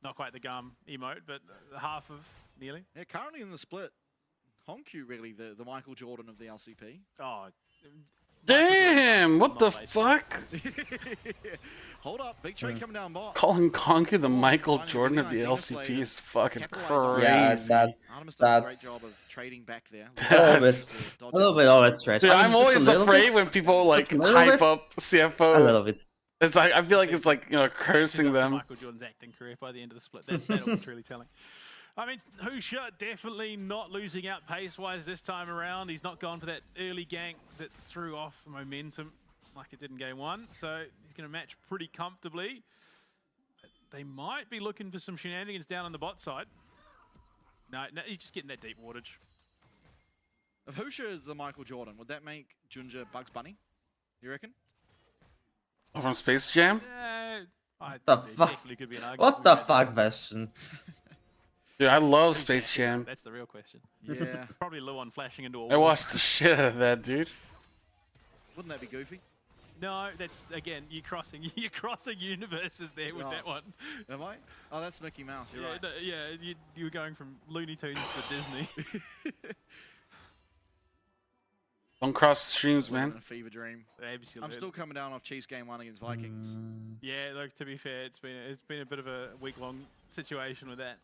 Not quite the GAM emote, but half of nearly. Yeah, currently in the split, Honkyu really the Michael Jordan of the LCP. Oh. Damn! What the fuck? Hold up, big trade coming down bot. Calling Conky the Michael Jordan of the LCP is fucking crazy. Yeah, Artemis does a great job of trading back there. A little bit overstretched. Dude, I'm always afraid bit. when people like hype up CFO. A little bit. It's like I feel like it's like cursing them. Michael Jordan's acting career by the end of the split. That'll be truly telling. I mean, Husha definitely not losing out pace-wise this time around. He's not gone for that early gank that threw off momentum like it did in game 1. So he's going to match pretty comfortably. But they might be looking for some shenanigans down on the bot side. No, he's just getting that deep wattage. If Husha is the Michael Jordan, would that make Junja Bugs Bunny? You reckon? Oh, from Space Jam? The fuck? What the fuck, Bastion? Dude, I love Space Jam. That's the real question. Yeah. Probably Luan flashing into a I wall. watched the shit out of that, dude. Wouldn't that be goofy? No, that's again you're crossing universes there with that one. Am I? Oh, that's Mickey Mouse. You're right. No, yeah, you were going from Looney Tunes to Disney. Don't cross the streams, man. A fever dream. Absolutely. I'm still coming down off Chiefs game 1 against Vikings. Yeah, look, to be fair, it's been a bit of a week-long situation with that.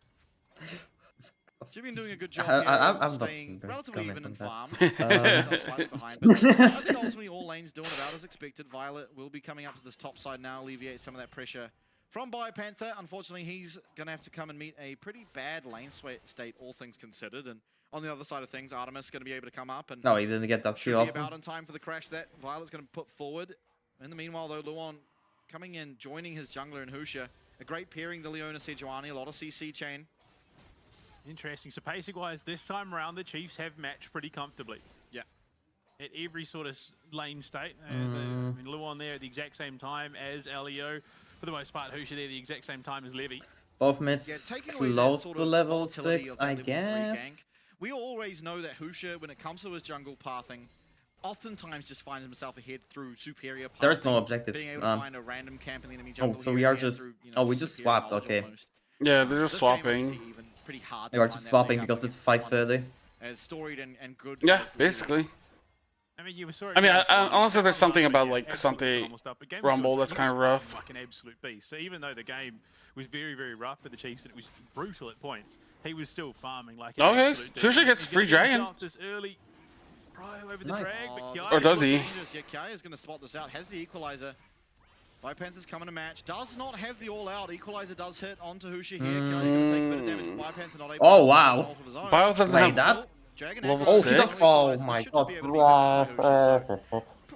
You've been doing a good job here of staying relatively even in farm. Slightly behind, but I think ultimately all lanes doing about as expected. Violet will be coming up to this top side now, alleviate some of that pressure from BioPanther. Unfortunately, he's going to have to come and meet a pretty bad lane state, all things considered. And on the other side of things, Artemis is going to be able to come up and no, he didn't get that should be about in time for the crash that Violet's going to put forward. In the meanwhile, though, Luan coming in, joining his jungler in Husha. A great pairing, the Leona Sejuani, a lot of CC chain. Interesting. So pacing-wise, this time around, the Chiefs have matched pretty comfortably. Yeah. At every sort of lane state. I mean, Luan there at the exact same time as Elio. For the most part, Husha there at the exact same time as Levy. Both mids close to level 6, I guess. We always know that Husha, when it comes to his jungle pathing, oftentimes just finds himself ahead through superior pathing. There's no objective. Being able to find a random camp in the enemy jungle. Oh, so we are just... Oh, we just swapped, okay. Almost. Yeah, they're just swapping. They are just swapping because it's 5:30. As storied and good. Yeah, basically. I mean, honestly, there's something about like something Rumble that's kind of rough. Like an absolute beast. So even though the game was very, very rough for the Chiefs and it was brutal at points, he was still farming like an absolute beast. Husha gets free dragon. This early prio over the drag, but Kiai or does he? Yeah, Kiai is going to spot this out. Has the equalizer. BioPanther's coming to match. Does not have the all-out. Equalizer does hit onto Husha here. Kiai going to take a bit of damage. BioPanther not able to oh, wow. Bio doesn't have that? level oh, 6. He does, oh my god.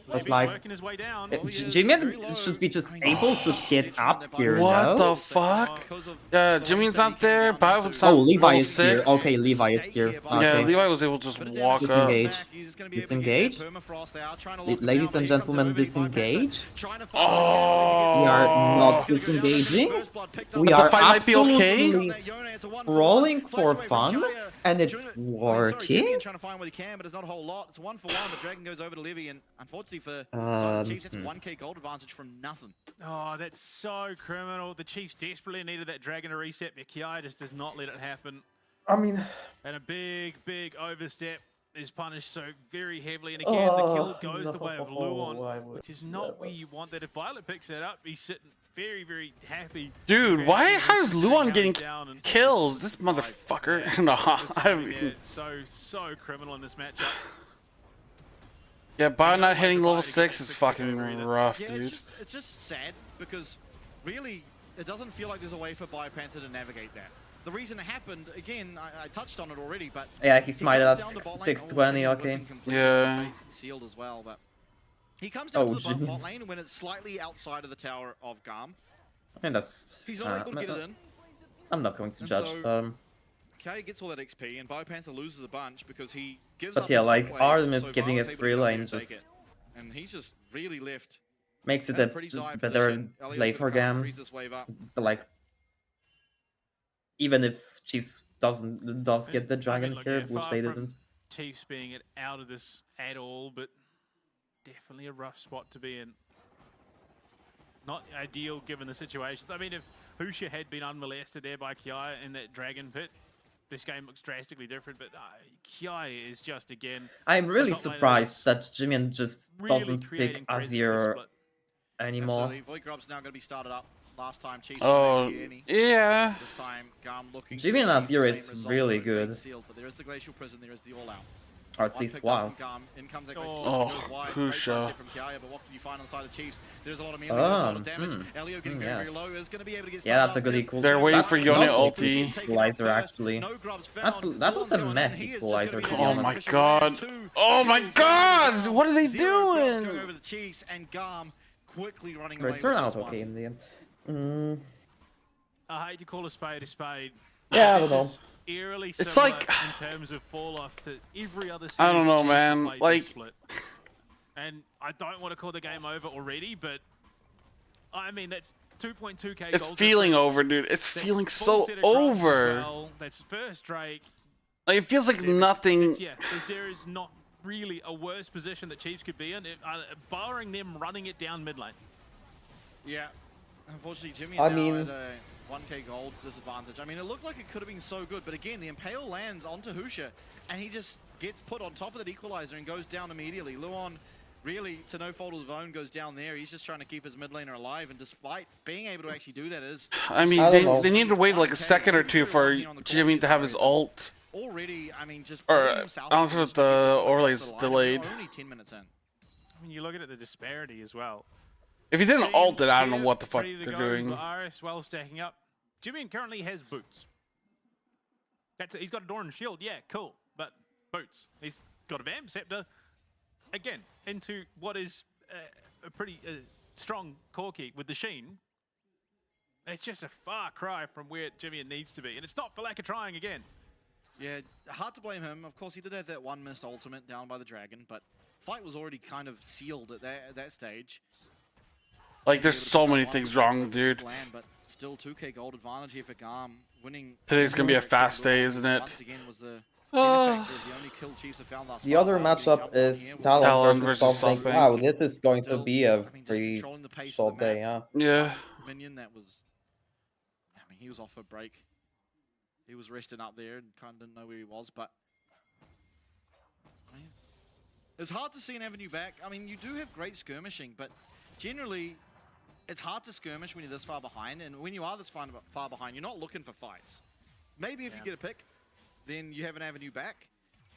But like, working his way down. Jimin should be just able to get up here. What the fuck? Yeah, Jimin's not there. Bio was not Levi level is here. 6. Okay, Levi is here. Okay. Yeah, Levi was able to just walk up. Disengage. Ladies and gentlemen, disengage. Oh. We are not disengaging. We are absolutely rolling for fun, and it's working. Trying to find what he can, but it's not a whole lot. It's 1 for 1, but Dragon goes over to Livy, and unfortunately for the Chiefs, it's a 1k gold advantage from nothing. Oh, that's so criminal. The Chiefs desperately needed that Dragon to reset, but Kiai just does not let it happen. I mean... And a big, big overstep is punished so very heavily. And again, the kill goes the way of Luan, which is not where you want that. If Violet picks that up, he's sitting very, very happy. Dude, how is Luan getting kills? This motherfucker. No, I mean... So criminal in this matchup. Yeah, Bio not hitting level 6 is fucking rough, yeah, dude. It's just sad because really it doesn't feel like there's a way for BioPanther to navigate that. The reason it happened, again, I touched on it already, but yeah, he smited at 620, okay. Yeah. Sealed as well, but he comes down to the bot lane when it's slightly outside of the tower of GAM. I mean, that's... He's not able to get it in. I'm not going to judge. K gets all that XP, and BioPanther loses a bunch because he gives but up yeah, his like, top wave, Artemis so getting a Violet's free able to lane take just... it. And he's just really left... Makes it a just better play for GAM. But like, even if Chiefs does get the dragon here, which they didn't. Chiefs being out of this at all, but definitely a rough spot to be in. Not ideal given the situations. I mean, if Husha had been unmolested there by Kiai in that dragon pit, this game looks drastically different, but Kiai is just, again... I'm really surprised that Jimian just really doesn't pick Azir anymore. Absolutely. Voidgrub's now going to be started up. Last time, Chiefs yeah. This time, GAM looking Jimian Azir is really good. Sealed, but there is the Glacial Prison, there is the All-Out. Or at least was. Husha. But what can you find on the side of Chiefs? There's a lot of melee, there's a lot of damage. Elio getting very low is going to be able to get yeah, that's a good equal. They're waiting for Yone ulti. Equalizer actually. That was a mech equalizer. Oh my god. Oh my god! What are they doing? Going over the Chiefs and GAM quickly running away. It turned out okay in the end. I hate to call a spade a spade. Yeah, I don't know. Eerily it's similar like in terms of fall off to every other series I don't know, man. Like, split. And I don't want to call the game over already, but I mean that's 2.2k. It's gold feeling difference. over, dude. It's That's feeling full so set of grubs as over. well. That's first Drake. Like, it feels like nothing. Yeah, there is not really a worse position that Chiefs could be in, barring them running it down mid lane. Yeah, unfortunately, Jimmy is now at a 1k gold disadvantage. I mean, it looked like it could have been so good, but again, the Impale lands onto Husha, and he just gets put on top of that equalizer and goes down immediately. Luon, really, to no fault of his own, goes down there. He's just trying to keep his mid laner alive, and despite being able to actually do that, I mean, they need to wait like a second or two for Jimmy to have his ult. Already, I mean, just honestly, with the overlays delayed. Only 10 minutes in. I mean, you look at the disparity as well. If he didn't ult it, I don't know what the fuck they're doing. RS well stacking up. Jimmy currently has boots. He's got a Doran shield, yeah, cool, but boots. He's got a Vamp Scepter. Again, into what is a pretty strong Corki with the Sheen. It's just a far cry from where Jimmy needs to be, and it's not for lack of trying again. Yeah, hard to blame him. Of course, he did have that one missed ultimate down by the dragon, but fight was already kind of sealed at that stage. Like, there's so many things wrong, dude. But still 2k gold advantage here for GAM. Winning. Today's gonna be a fast day, isn't it? Once again was the only kill Chiefs have found the other matchup is Talon versus something. Wow, this is going to be a pretty short day, yeah. Yeah. Minion that was, I mean, he was off for break. He was resting up there and kind of didn't know where he was, but I mean, it's hard to see an avenue back. I mean, you do have great skirmishing, but generally, it's hard to skirmish when you're this far behind, and when you are this far behind, you're not looking for fights. Maybe if you get a pick, then you have an avenue back,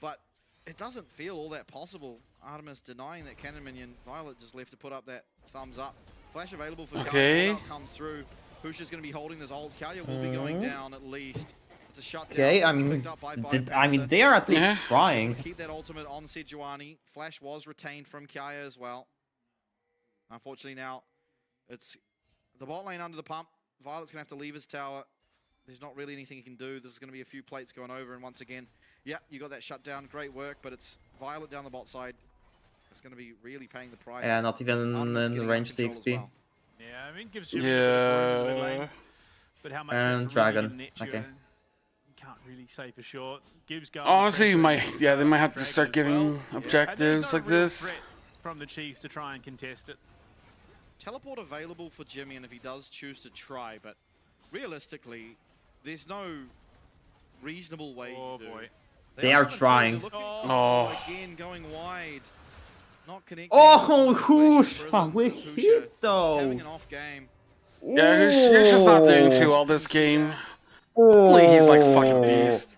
but it doesn't feel all that possible. Artemis denying that cannon minion. Violet just left to put up that thumbs up. Flash available for Kalia. Comes through. Pusha's going to be holding this ult. Kalia will be going down at least. It's a shutdown. Okay, I mean, they are at least trying. Keep that ultimate on Sejuani. Flash was retained from Kaya as well. Unfortunately now, it's the bot lane under the pump. Violet's going to have to leave his tower. There's not really anything he can do. There's going to be a few plates going over, and once again, yeah, you got that shutdown. Great work, but it's Violet down the bot side. It's going to be really paying the price. Yeah, not even in range to XP. Well. Yeah, I mean, gives you a bit of lane, but how much and dragon. Really okay. Can't really say for sure. Gives honestly, they might have to start giving objectives like this. From the Chiefs to try and contest it. Teleport available for Jimmy, and if he does choose to try, but realistically, there's no reasonable way to do. They are trying. Again, going wide. Not connecting. Oh, Husha, we hit those. Having an off game. Yeah, he's just not doing too well this game. Holy, he's like fucking beast.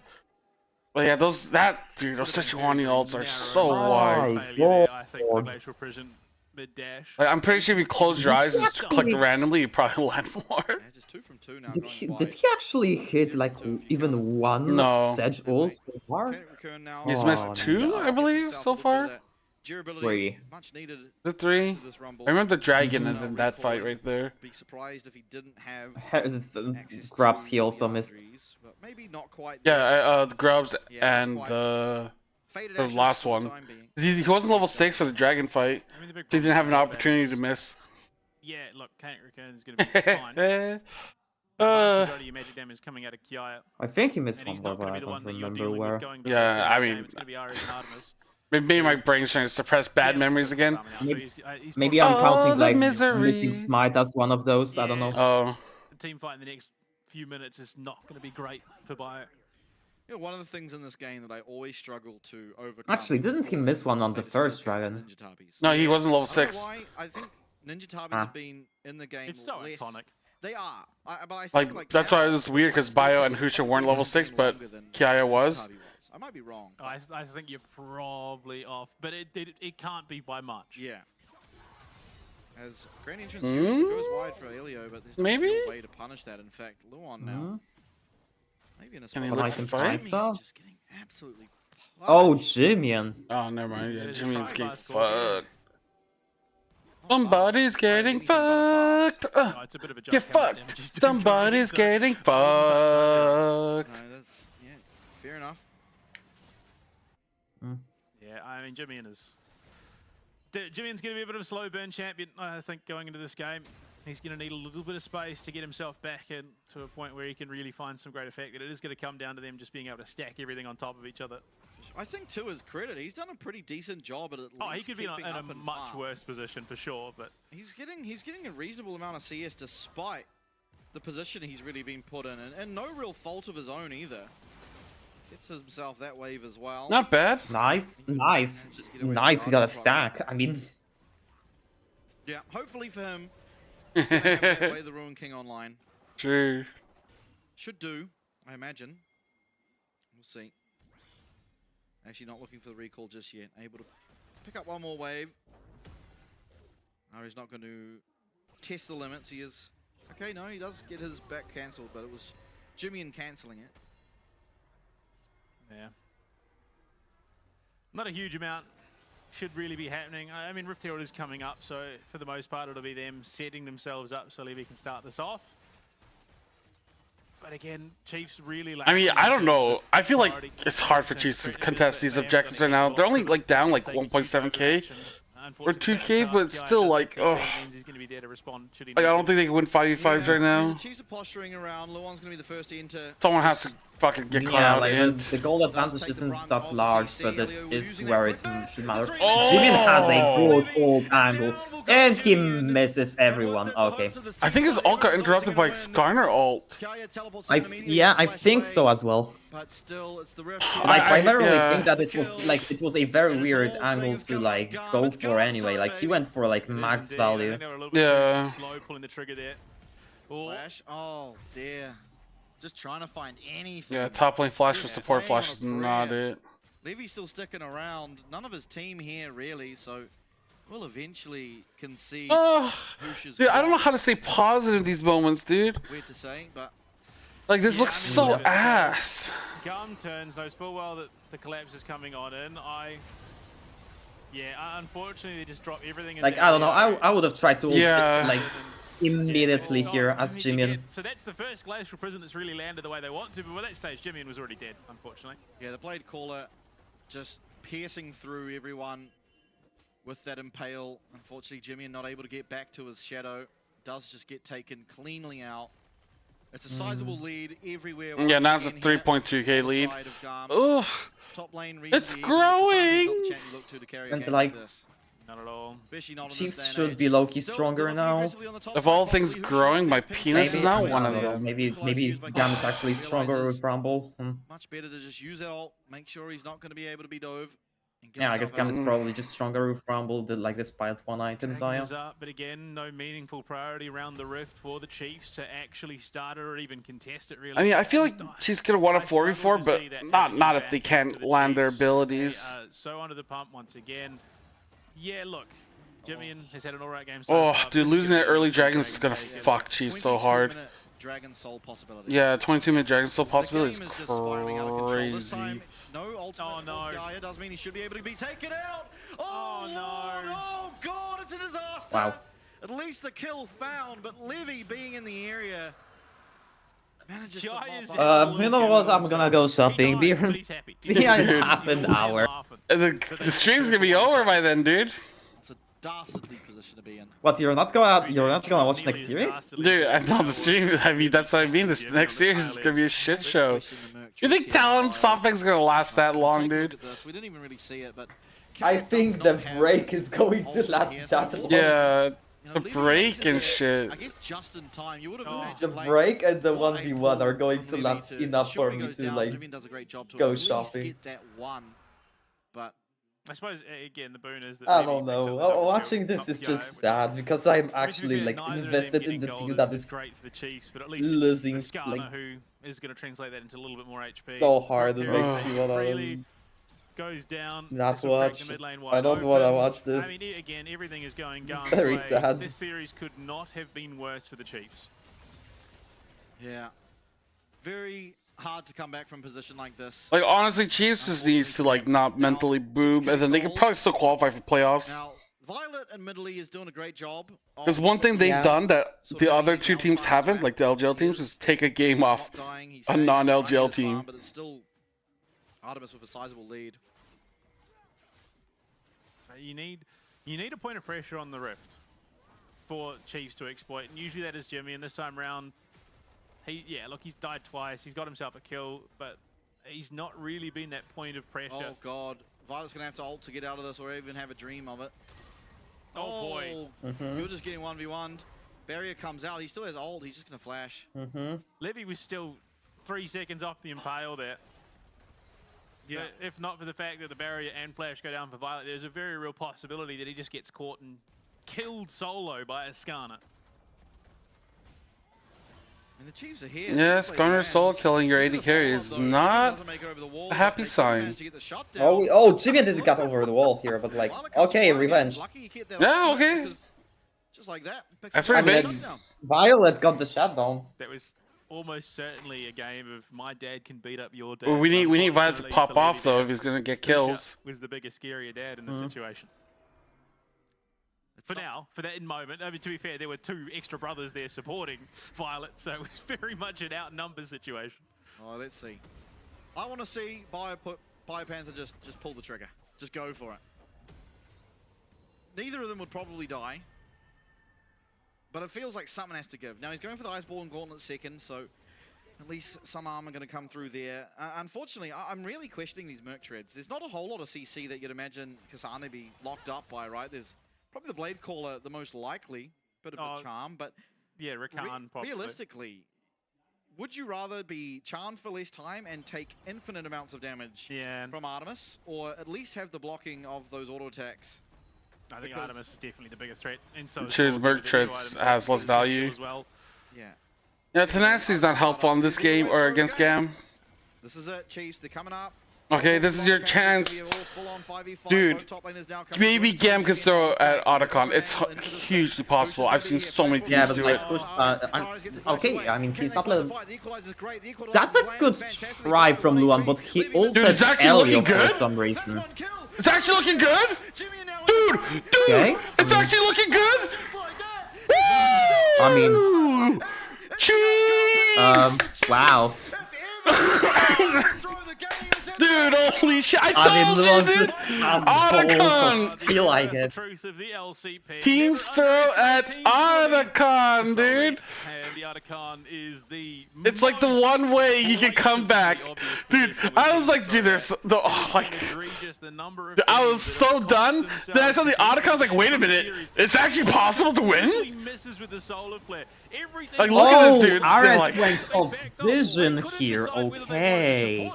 But yeah, those Sejuani ults are so wide. I think the glacial prison mid-dash. Like, I'm pretty sure if you close your eyes and just click randomly, you probably will land more. Yeah, just 2 from 2 now. Did he actually hit like even one Sedge ult so far? He's missed 2, I believe, so far. 3. Much needed. The 3. I remember the dragon in that fight right there. Be surprised if he didn't have Grubs he also missed. But maybe not quite. Yeah, the Grubs and the last one. He wasn't level 6 for the dragon fight. So he didn't have an opportunity to miss. Yeah, look, Kate Return is going to be fine. Majority of your magic damage is coming out of Kiaya. I think he missed And one he's more, not but going to I be the don't one that you're remember dealing where. with going Yeah, I mean, it's going to be Ares and Artemis. maybe my brain's trying to suppress bad memories again. Maybe I'm counting the like misery. missing smite as one of those. I don't know. Oh. The team fight in the next few minutes is not going to be great for Bio. You know, one of the things in this game that I always struggle to overcome. Actually, didn't he miss one on the first dragon? No, he wasn't level 6. I don't know why. I think Ninja Tabis have been in the game. It's so less. iconic. They are. But I think, Like that's why it was weird because Bio and Husha weren't level 6, but Kiaya was. I might be wrong. I think you're probably off, but it can't be by much. Yeah. As Grand Entrance goes wide for Elio, but there's no real way to punish that. In fact, Luon now. Maybe in a spot. I can find some. Just getting absolutely. Oh, Jimian. Oh, never mind. Yeah, Jimian's getting fucked. Somebody's getting fucked. It's a bit of a Get fucked. Somebody's getting fucked. No, that's, yeah, fair enough. Yeah, I mean, Jimian's going to be a bit of a slow burn champion, I think, going into this game. He's going to need a little bit of space to get himself back in to a point where he can really find some great effect. It is going to come down to them just being able to stack everything on top of each other. I think, to his credit, he's done a pretty decent job at least. Oh, he could be in a much worse position for sure, but he's getting a reasonable amount of CS despite the position he's really been put in, and no real fault of his own either. Gets himself that wave as well. Not bad. Nice. We got a stack. I mean, yeah. Hopefully for him, he's gonna have that way the Ruin King online. True. Should do, I imagine. We'll see. Actually not looking for the recall just yet. Able to pick up one more wave. He's not going to test the limits. He is... Okay, no, he does get his back cancelled, but it was Jimian cancelling it. Yeah. Not a huge amount should really be happening. I mean, Rift Herald is coming up, so for the most part it'll be them setting themselves up so Levy can start this off. But again, Chiefs really like... I mean, I don't know. I feel like it's hard for Chiefs to contest these objectives right now. They're only like down like 1.7k or 2k, but still like, oh. Like, I don't think they can win 5v5s right now. The Chiefs are posturing around. Luon's going to be the first to enter. Someone has to fucking get caught out like in. the goal advantage isn't that large, but that is where it should matter. Jimian has a broad ult angle, and he misses everyone. Okay. I think his ult got interrupted by Skarner ult. Yeah, I think so as well. But still, it's the I primarily think that it was a very weird angle to like go for anyway. Like he went for like max value. Yeah. Slow pulling the trigger there. Flash. Oh dear. Just trying to find anything. Yeah, top lane flash with support flash is not it. Levy's still sticking around. None of his team here really, so we'll eventually concede. Dude, I don't know how to stay positive in these moments, dude. Weird to say, but like this looks so ass. GAM turns knows full well that the collapse is coming on in. Yeah, unfortunately they just drop everything. Like I don't know, I would have tried to ult like immediately here as Jimian. So that's the first Glacial Prison that's really landed the way they want to, but by that stage Jimian was already dead, unfortunately. Yeah, the Blade Caller just piercing through everyone with that Impale. Unfortunately, Jimian not able to get back to his Shadow. Does just get taken cleanly out. It's a sizable lead everywhere. Yeah, now it's a 3.2k lead. Ugh. Top lane it's growing! And like, not at all. Chiefs should be low-key stronger now. Of all things growing, my penis is not one of them. Maybe GAM is actually stronger with Rumble. Much better to just use ult, make sure he's not going to be able to be dove. Yeah, I guess GAM is probably just stronger with Rumble, like despite one item, Zaya. But again, no meaningful priority around the Rift for the Chiefs to actually start or even contest it really. I mean, I feel like Chiefs could have won a 4v4, but not if they can't land their abilities. So under the pump once again. Yeah, look, Jimian has had an alright game so far. Dude, losing that early Dragons is gonna fuck Chiefs so hard. Dragon Soul possibility. Yeah, 22-minute Dragon Soul possibility is crazy. No ultimate. Gaia does mean he should be able to be taken out. Oh no! Oh god, it's a disaster. Wow. At least the kill found, but Levy being in the area. You know what? I'm gonna go shopping. See you in half an hour. The stream's gonna be over by then, dude. dastardly position to be in. What, you're not gonna watch next series? Dude, I'm on the stream. I mean, that's what I mean. This next series is gonna be a shit show. You think TLN SoftBank's gonna last that long, dude? We didn't even really see it, but I think the break is going to last that long. Yeah, the break and shit. I guess just in time. You would have The break and the 1v1 are going to last enough for me to like go shopping. Get that one, but I suppose again the boon is that I don't know. Watching this is just sad because I'm actually like invested in the team that is great for the Chiefs, but at least losing it's Skarner like who is going to translate that into a little bit more HP. so hard. It makes me wanna goes down. not watch. I don't wanna watch this. I mean, again, everything is going It's Gam's very way. sad. This series could not have been worse for the Chiefs. yeah, very hard to come back from a position like this. Like honestly, Chiefs just needs to like not mentally boom, and then they can probably still qualify for playoffs. Now, Violet admittedly is doing a great job. Because one thing they've done that the other two teams haven't, like the LGL teams, is take a game off a non-LGL team. But it's still Artemis with a sizable lead. You need a point of pressure on the Rift for Chiefs to exploit, and usually that is Jimmy. And this time round, he's died twice. He's got himself a kill, but he's not really been that point of pressure. Oh god, Violet's gonna have to ult to get out of this, or even have a dream of it. Oh boy, you're just getting 1v1'd. Barrier comes out. He still has ult. He's just gonna flash. Levy was still 3 seconds off the impale there. So if not for the fact that the barrier and flash go down for Violet, there's a very real possibility that he just gets caught and killed solo by a Skarner. And the Chiefs are here. Yeah, Skarner solo killing your AD carry is not a happy sign. Oh, Jimmy didn't get over the wall here, but like, okay, revenge. Yeah, okay. Just like that. That's pretty big. Violet got the shutdown. That was almost certainly a game of my dad can beat up your dad. Well, we need Violet to pop off though if he's gonna get kills. Was the bigger, scarier dad in the situation. For now, for that moment, I mean, to be fair, there were 2 extra brothers there supporting Violet, so it was very much an outnumber situation. Oh, let's see. I want to see BioPanther just pull the trigger. Just go for it. Neither of them would probably die. But it feels like something has to give. Now he's going for the Ice Ball and Gauntlet second, so at least some armor going to come through there. Unfortunately, I'm really questioning these Merc Treads. There's not a whole lot of CC that you'd imagine Kasane be locked up by, right? There's probably the Blade Caller, the most likely. Bit of a charm, but yeah, Rakan probably. Realistically, would you rather be charmed for less time and take infinite amounts of damage from Artemis, or at least have the blocking of those auto attacks? I think Artemis is definitely the biggest threat. And so Merc Treads has less value. As well. Yeah, Tenacity is not helpful in this game or against GAM. This is it, Chiefs. They're coming up. Okay, this is your chance. Dude, maybe GAM can throw at Otacon. It's hugely possible. I've seen so many teams do it. Okay, I mean, he's not letting... That's a good try from Luan, but he also Dude, it's actually looking good for some reason. It's actually looking good? Dude! Okay. It's actually looking good! I mean... Wow. Dude, holy shit! I told you this! Otacon! Feel like it. Teams throw at Otacon, dude! And the Otacon is the it's like the one way you can come back. Dude, I was like, dude, there's the I was so done. Then I saw the Otacon, I was like, wait a minute, it's actually possible to win? Like, look at this, dude. RS ranks of vision here, okay.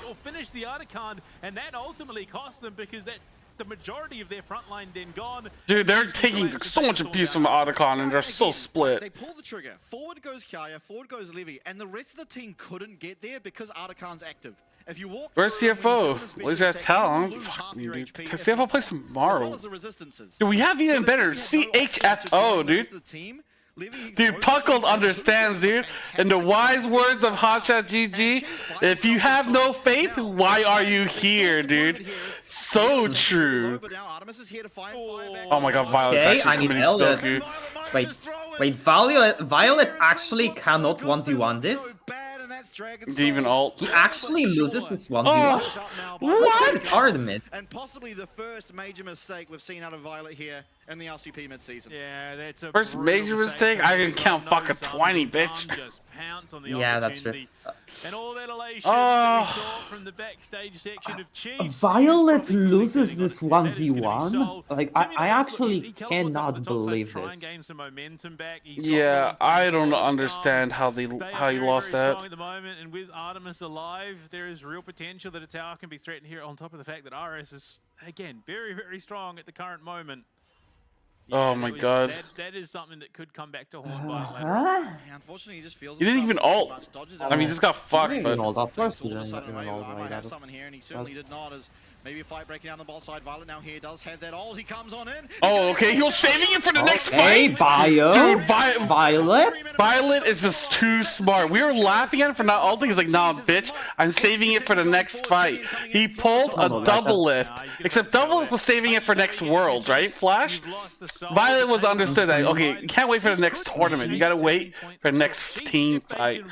Or finish the Otacon, and that ultimately cost them because that's the majority of their front line then gone. Dude, they're taking so much abuse from Otacon, and they're so split. They pull the trigger. Forward goes Kaya, forward goes Levy, and the rest of the team couldn't get there because Otacon's active. If you walk where's CFO? What is that tell? Fuck me, dude. CFO plays tomorrow. Dude, we have even better. CHFO, dude. Dude, Puckled understands, dude. In the wise words of Hotshot GG, if you have no faith, why are you here, dude? So true. Oh my god, Violet's actually committing Stoku. Wait, Violet actually cannot 1v1 this? Did even ult? He actually loses this 1v1. What? It's hard mid. And possibly the first major mistake we've seen out of Violet here in the LCP mid-season. Yeah, that's a First major mistake? I can count fucking 20, bitch. Just pounce on the Yeah, that's true. And all that elation that we saw from the backstage section of Chiefs. Violet loses this 1v1? Like, I actually cannot believe this. Yeah, I don't understand how he lost that. At the moment, and with Artemis alive, there is real potential that a tower can be threatened here. On top of the fact that RS is again very, very strong at the current moment. Oh my god. That is something that could come back to haunt Violet later. Yeah, unfortunately, he just feels He didn't even ult. I mean, he just got fucked, but... First, all of a sudden, I might have something here, and he certainly did not, as maybe a fight breaking down the ball side. Violet now here does have that ult. He comes on in. Oh, okay. He was saving it for the next Hey, fight. Dude, Violet? Violet is just too smart. We were laughing at him for not ulting. He's like, nah, bitch. I'm saving it for the next fight. He pulled a double lift. Except double lift was saving it for next Worlds, right, Flash? Violet was understood that, okay, you can't wait for the next tournament. You gotta wait for the next team fight.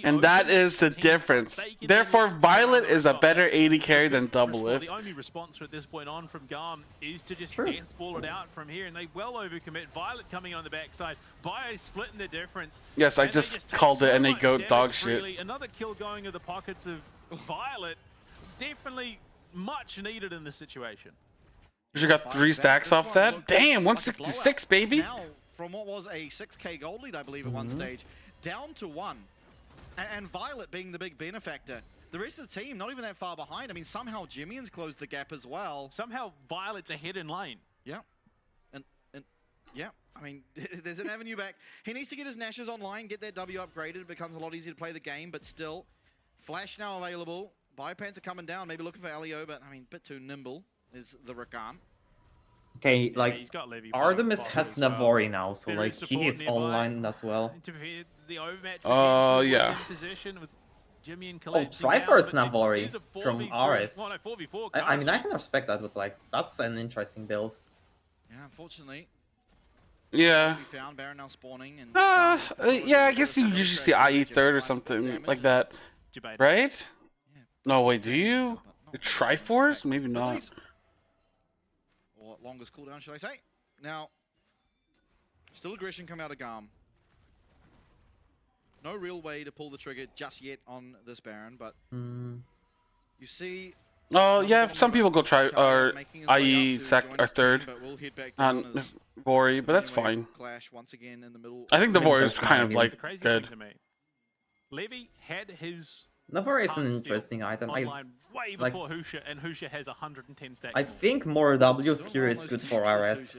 And that is the difference. Therefore, Violet is a better AD carry than double lift. The only response at this point on from GAM is to just death ball it out from here, and they well overcommit. Violet coming on the backside, Bio splitting the difference. Yes, I just called it, and they go dog shit. Another kill going of the pockets of Violet, definitely much needed in this situation. You got 3 stacks off that? Damn, 166, baby. Now, from what was a 6k gold lead, I believe, at one stage, down to 1. And Violet being the big benefactor. The rest of the team, not even that far behind. I mean, somehow Jimmy's closed the gap as well. Somehow Violet's ahead in lane. Yeah. And yeah, I mean, there's an avenue back. He needs to get his Nashes online, get that W upgraded. It becomes a lot easier to play the game, but still. Flash now available. Biopanther coming down, maybe looking for Elio, but I mean, a bit too nimble is the Rakan. Okay, like, he's got Levy Artemis has Navori now, so like, he is online as well. Oh, yeah. Oh, Triforce Navori from RS. I mean, I can respect that, but like, that's an interesting build. Yeah, unfortunately. Yeah. Found Baron now spawning and yeah, I guess you usually see IE third or something like that, right? No, wait, do you? The Triforce? Maybe not. Or longest cooldown, should I say? Now, still aggression coming out of GAM. No real way to pull the trigger just yet on this Baron, but you see. Oh yeah, some people go try or IE sec or third on Vori, but that's fine. Clash once again in the middle. I think the Vori is kind of like good. Levy had his Navori is an interesting item. Way before Husha, and Husha has 110 stacks. I think more W's here is good for RS.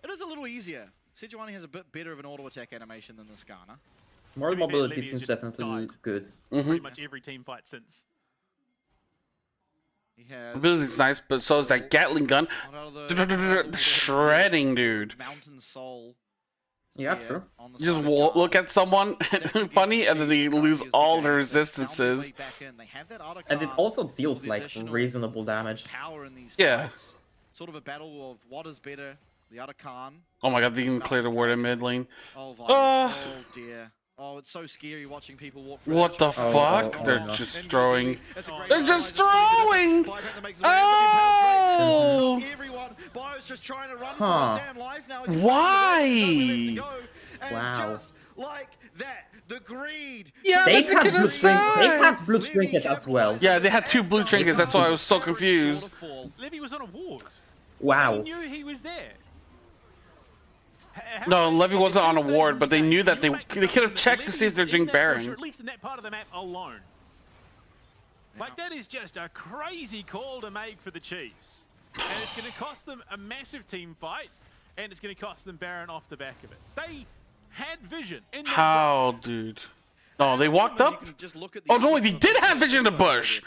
It is a little easier. Sejuani has a bit better of an auto attack animation than the Skarner. More mobility seems definitely good. Pretty much every team fight since. Mobility's nice, but so is that Gatling gun. Shredding, dude. Mountain Soul. Yeah, true. You just look at someone funny, and then they lose all their resistances. And it also deals like reasonable damage. Yeah. Sort of a battle of what is better, the other Khan. Oh my god, they can clear the ward in mid lane. Oh dear. Oh, it's so scary watching people walk through. What the fuck? They're just throwing. They're just throwing! Oh! Why? Wow. Like that, the greed. Yeah, they've had blue trinket as well. Yeah, they had 2 blue trinkets, that's why I was so confused. Levy was on a ward. Wow. He knew he was there. No, Levy wasn't on a ward, but they knew that they could have checked to see if they're doing Baron. At least in that part of the map alone. Like, that is just a crazy call to make for the Chiefs. And it's going to cost them a massive team fight, and it's going to cost them Baron off the back of it. They had vision. How, dude? No, they walked up? Oh, no, they did have vision in the bush!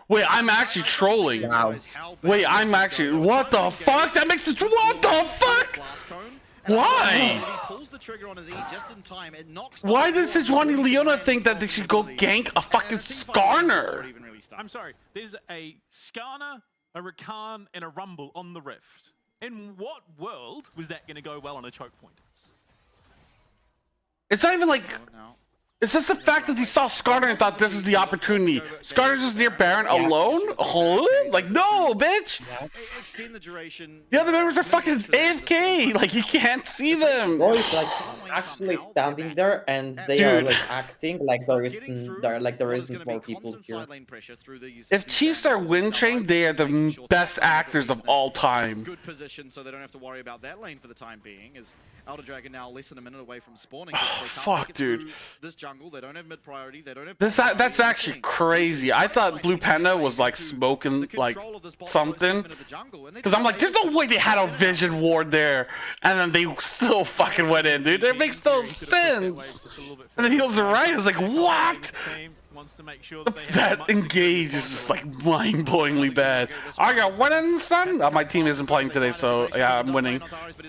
Wait, I'm actually trolling. Wow. Wait, I'm actually... What the fuck? That makes it... What the fuck? Why? Why did Sejuani Leona think that they should go gank a fucking Skarner? I'm sorry, there's a Skarner, a Rakan, and a Rumble on the Rift. In what world was that going to go well on a choke point? It's not even like... It's just the fact that he saw Skarner and thought this is the opportunity. Skarner's just near Baron alone? Oh, like, no, bitch! Extend the duration. The other members are fucking AFK! Like, you can't see them! Bro is like actually standing there and they are like acting like there isn't more people here. If Chiefs are win trained, they are the best actors of all time. Good position, so they don't have to worry about that lane for the time being. As Elder Dragon now less than a minute away from spawning. Fuck, dude. This jungle, they don't have mid priority. They don't have. That's actually crazy. I thought Blue Panda was like smoking like something, because I'm like, there's no way they had a vision ward there, and then they still fucking went in, dude. That makes no sense. And then he goes right. I was like, what? That engage is just like mind-blowingly bad. I got winning, son. My team isn't playing today, so yeah, I'm winning.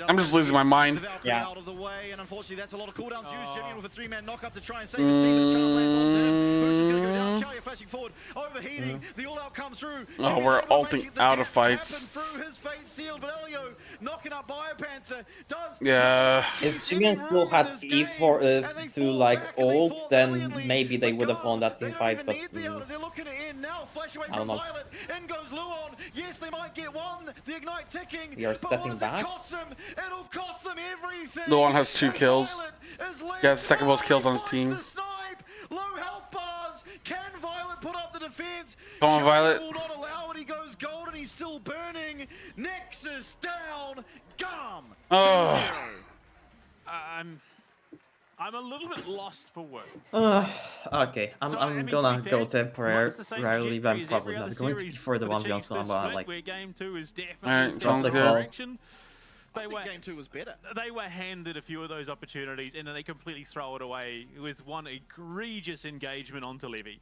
I'm just losing my mind. Yeah. And unfortunately, that's a lot of cooldowns used. Jimmy with a 3-man knock-up to try and save his team, but the charm lands onto him. Who's just going to go down? Kaya flashing forward, overheating. The all-out comes through. Oh, we're ulting out of fights. Through his fate sealed, but Elio knocking up Biopanther does. Yeah. If Jimmy still had E4 to like ult, then maybe they would have won that team fight, but they're looking to end now. Flash away I don't from know. Violet. In goes Luon. Yes, they might get one. The ignite ticking. We are stepping back. It'll cost them everything. Luon has 2 kills. He has second most kills on his team. Low health bars. Can Violet put up the defense? Come on, Violet. Will not allow it. He goes gold and he's still burning. Nexus down. GAM. 2-0. I'm a little bit lost for words. Okay, I'm gonna go temporarily, but I'm probably not going to be for the 1v1, so I'm gonna like. Where game 2 is Alright, definitely sounds good. direction. Game 2 was better. They were handed a few of those opportunities, and then they completely throw it away with one egregious engagement onto Levy.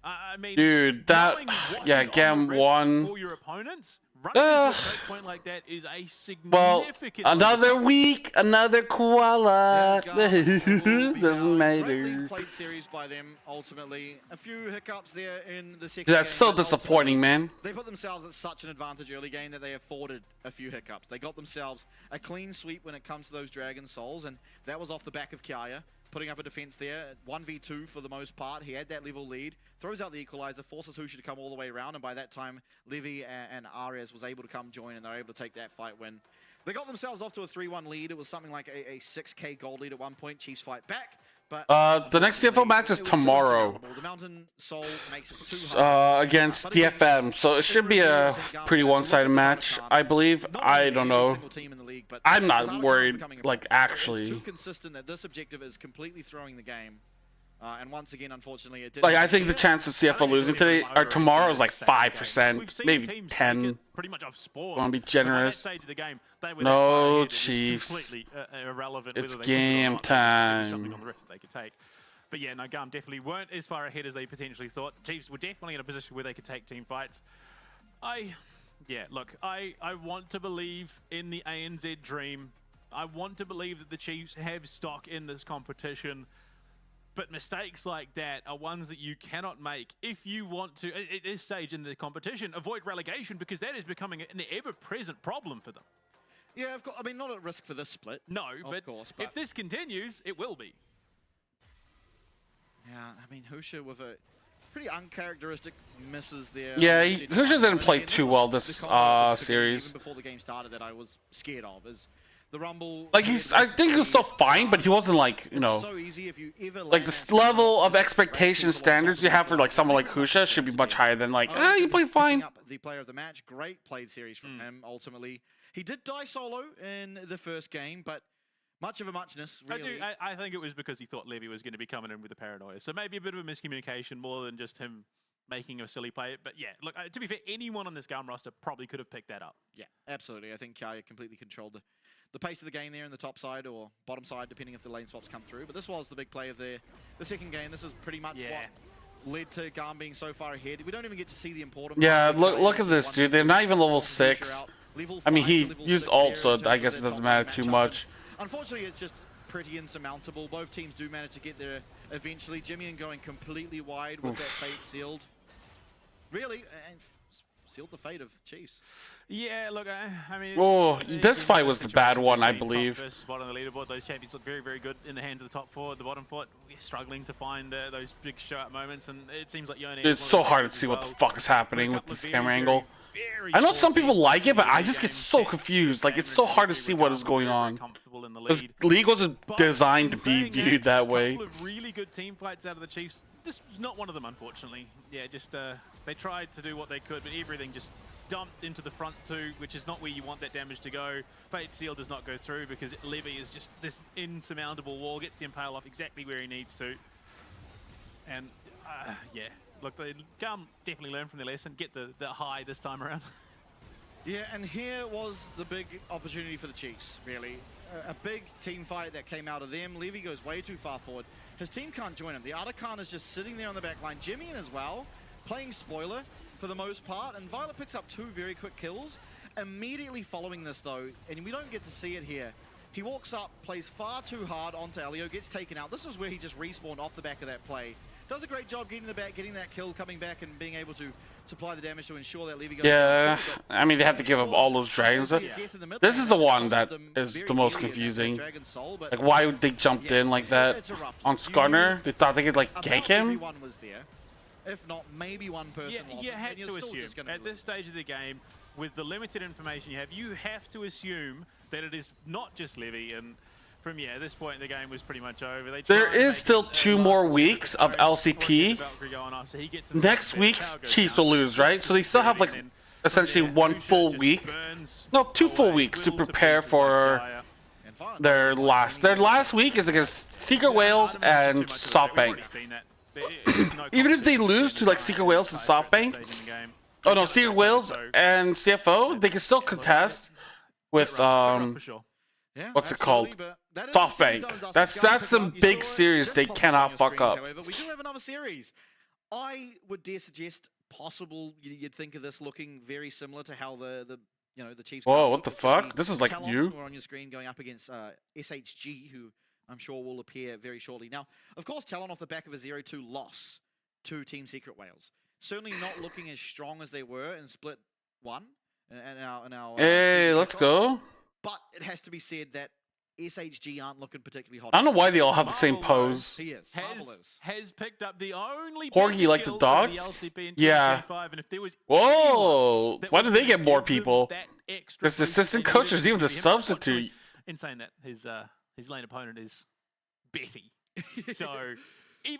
I mean, dude, that GAM 1. For your opponents, running into a choke point like that is a significant. Well, another week, another koala. Doesn't matter. Played series by them ultimately. A few hiccups there in the second. That's so disappointing, man. They put themselves at such an advantage early game that they afforded a few hiccups. They got themselves a clean sweep when it comes to those Dragon Souls, and that was off the back of Kaya. Putting up a defense there, 1v2 for the most part. He had that level lead, throws out the equalizer, forces Husha to come all the way around, and by that time, Levy and Ares was able to come join, and they're able to take that fight win. They got themselves off to a 3-1 lead. It was something like a 6k gold lead at one point. Chiefs fight back. But the next CFL match is tomorrow against DFM, so it should be a pretty one-sided match, I believe. I don't know. I'm not worried, like, actually. It's too consistent that this objective is completely throwing the game. And once again, unfortunately, it didn't. Like, I think the chance of CFL losing today or tomorrow is like 5%, maybe 10. Pretty much off spawn. Want to be generous? Stage of the game, they were No, Chiefs. Completely irrelevant. It's game time. Something on the risk that they could take. But yeah, no, GAM definitely weren't as far ahead as they potentially thought. Chiefs were definitely in a position where they could take team fights. Yeah, look, I want to believe in the ANZ dream. I want to believe that the Chiefs have stock in this competition. But mistakes like that are ones that you cannot make if you want to, at this stage in the competition, avoid relegation, because that is becoming an ever-present problem for them. Yeah, of course. I mean, not at risk for this split. No, but if this continues, it will be. Yeah, I mean, Husha with a pretty uncharacteristic misses there. Yeah, Husha didn't play too well this series. Even before the game started, that I was scared of is the Rumble. Like I think he was still fine, but he wasn't like, you know, so easy if you ever like this level of expectation standards you have for like someone like Husha should be much higher than like, you played fine. The player of the match, great played series from him. Ultimately, he did die solo in the first game, but much of a muchness, really. I think it was because he thought Levy was going to be coming in with the paranoia. So maybe a bit of a miscommunication more than just him making a silly play. But yeah, look, to be fair, anyone on this GAM roster probably could have picked that up. Yeah, absolutely. I think Kaya completely controlled the pace of the game there in the top side or bottom side, depending if the lane swaps come through. But this was the big play of the second game. This is pretty much what led to GAM being so far ahead. We don't even get to see the important. Yeah, look at this, dude. They're not even level 6. I mean, he used ult, so I guess it doesn't matter too much. Unfortunately, it's just pretty insurmountable. Both teams do manage to get there eventually. Jimmy going completely wide with that fate sealed. Really, and sealed the fate of Chiefs. Yeah, look, I mean, this fight was the bad one, I believe. Top versus bottom of the leaderboard. Those champions look very, very good in the hands of the top four. The bottom four, we're struggling to find those big show-up moments, and it seems like Yone. It's so hard to see what the fuck is happening with this camera angle. I know some people like it, but I just get so confused. Like, it's so hard to see what is going on. Because League wasn't designed to be viewed that way. A couple of really good team fights out of the Chiefs. This was not one of them, unfortunately. Yeah, just they tried to do what they could, but everything just dumped into the front two, which is not where you want that damage to go. Fate Seal does not go through because Levy is just this insurmountable wall, gets the Impale off exactly where he needs to. And, yeah. Look, they GAM definitely learn from their lesson, get the high this time around. Yeah, and here was the big opportunity for the Chiefs, really. A big team fight that came out of them. Levy goes way too far forward. His team can't join him. The Artican is just sitting there on the back line. Jimmy in as well, playing spoiler for the most part, and Violet picks up 2 very quick kills. Immediately following this, though, and we don't get to see it here, he walks up, plays far too hard onto Elio, gets taken out. This is where he just respawned off the back of that play. Does a great job getting the back, getting that kill, coming back and being able to supply the damage to ensure that Levy goes down. I mean, they have to give up all those dragons. This is the one that is the most confusing. Like, why would they jumped in like that on Skarner? They thought they could, like, gank him? If not, maybe one person. Yeah, you had to assume, at this stage of the game, with the limited information you have to assume that it is not just Levy, and from this point the game was pretty much over. There is still 2 more weeks of LCP. Next week's Chiefs will lose, right? So they still have like essentially 1 full week. No, 2 full weeks to prepare for their last. Their last week is against Secret Wales and SoftBank. Even if they lose to like Secret Wales and SoftBank, oh no, Secret Wales and CFO, they can still contest with what's it called? SoftBank. That's the big series they cannot fuck up. However, we do have another series. I would dare suggest possible. You'd think of this looking very similar to how the Chiefs. Whoa, what the fuck? This is like TLN, you. who are on your screen going up against SHG, who I'm sure will appear very shortly. Now, of course, TLN off the back of a 0-2 loss to Team Secret Wales. Certainly not looking as strong as they were in Split 1. Hey, let's go. But it has to be said that SHG aren't looking particularly hot. I don't know why they all have the same pose. He is. Has picked up the only Corgi like the dog? The LCP in yeah. And if there was whoa! Why do they get more people? There's the assistant coach, there's even the substitute. In saying that, his lane opponent is Betty. So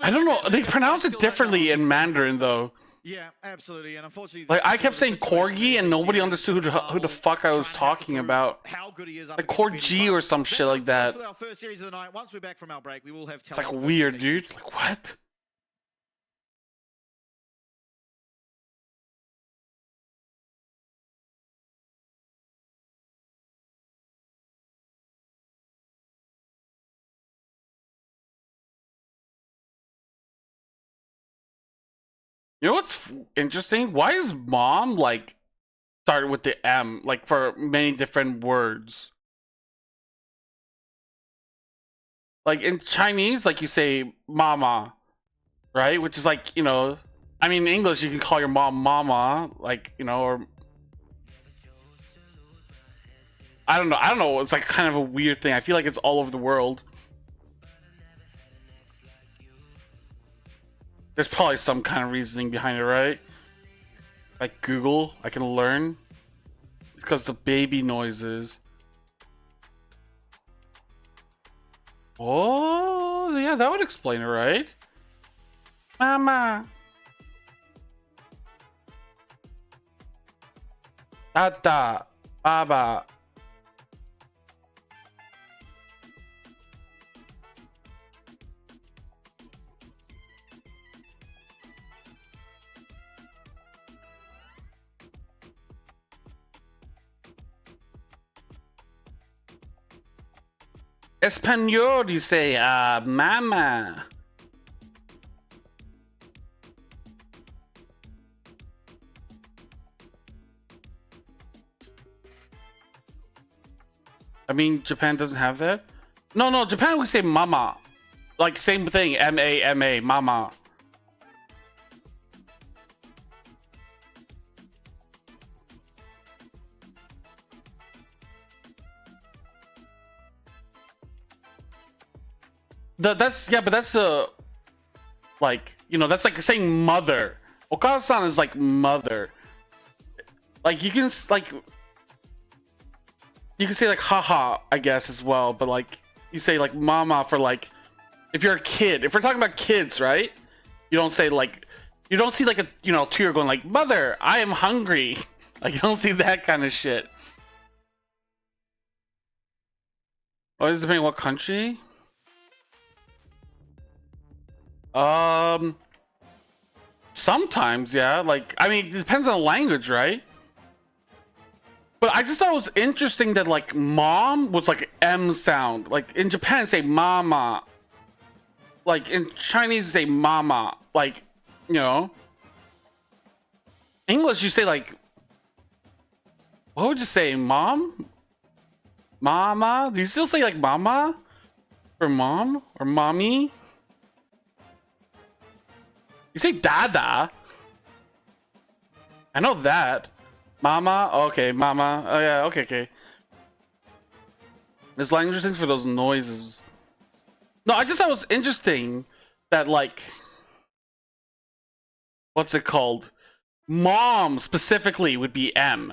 I don't know. They pronounce it differently in Mandarin though. Yeah, absolutely, and unfortunately, like I kept saying Corgi, and nobody understood who the fuck I was talking about. How good he is, like Corgi or some shit like that. For our first series of the night, once we're back from our break, we will have. It's like weird, dude. Like what? You know what's interesting? Why is mom like started with the M like for many different words? Like in Chinese, like you say mama, right? Which is like, you know, I mean in English you can call your mom mama, like, you know, or I don't know. It's like kind of a weird thing. I feel like it's all over the world. There's probably some kind of reasoning behind it, right? Like Google, I can learn. Because the baby noises. Oh, yeah, that would explain it, right? Mama. Tata. Baba. Espanol, you say, mama. I mean, Japan doesn't have that? No, Japan we say mama. Like, same thing, M-A-M-A, mama. That's yeah, but that's like, you know, that's like saying mother. Okada-san is like mother. Like you can say like haha, I guess, as well, but like you say like mama for like if you're a kid. If we're talking about kids, right? You don't say like, you don't see like a, you know, 2-year-old going like, mother, I am hungry. Like you don't see that kind of shit. Oh, is it depending on what country? Sometimes, yeah. Like, I mean, it depends on the language, right? But I just thought it was interesting that like mom was like M sound. Like in Japan, say mama. Like in Chinese, say mama. Like, you know. English, you say like, what would you say, mom? Mama? Do you still say like mama? Or mom? Or mommy? You say dada. I know that. Mama? Okay, mama. Oh yeah, okay. There's language things for those noises. No, I just thought it was interesting that like, what's it called? Mom specifically would be M.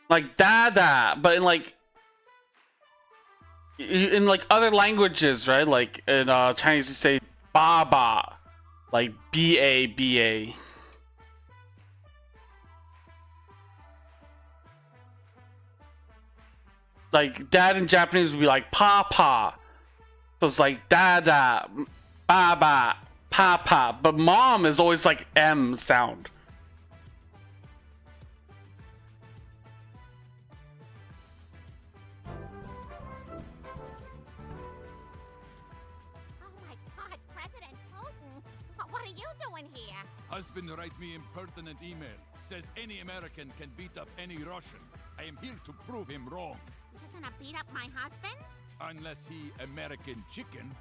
Like dada, but in like other languages, right? Like in Chinese you say baba, like B-A-B-A. Like dad in Japanese would be like papa. So it's like dada, baba, papa. But mom is always like M sound. Husband write me impertinent email. Says any American can beat up any Russian. I am here to prove him wrong. You're gonna beat up my husband? Unless he American chicken.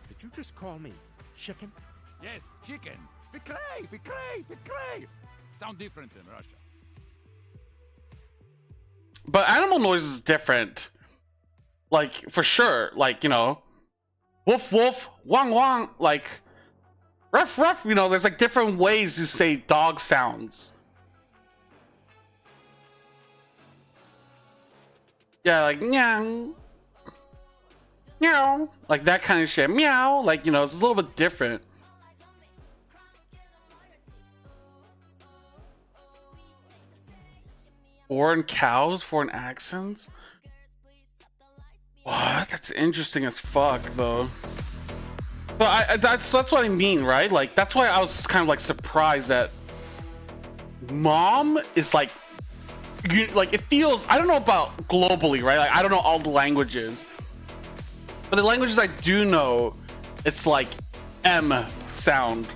Did you just call me chicken? Yes, chicken. Fikrei. Sound different in Russia. But animal noise is different. Like, for sure. Like, you know, woof woof, wang wang, like ruff, you know, there's like different ways to say dog sounds. Yeah, like meow, meow, like that kind of shit. Meow, like, you know, it's a little bit different. Foreign cows, foreign accents. What? That's interesting as fuck, though. But that's what I mean, right? Like, that's why I was kind of like surprised that mom is like, like it feels. I don't know about globally, right? Like, I don't know all the languages, but the languages I do know, it's like M sound.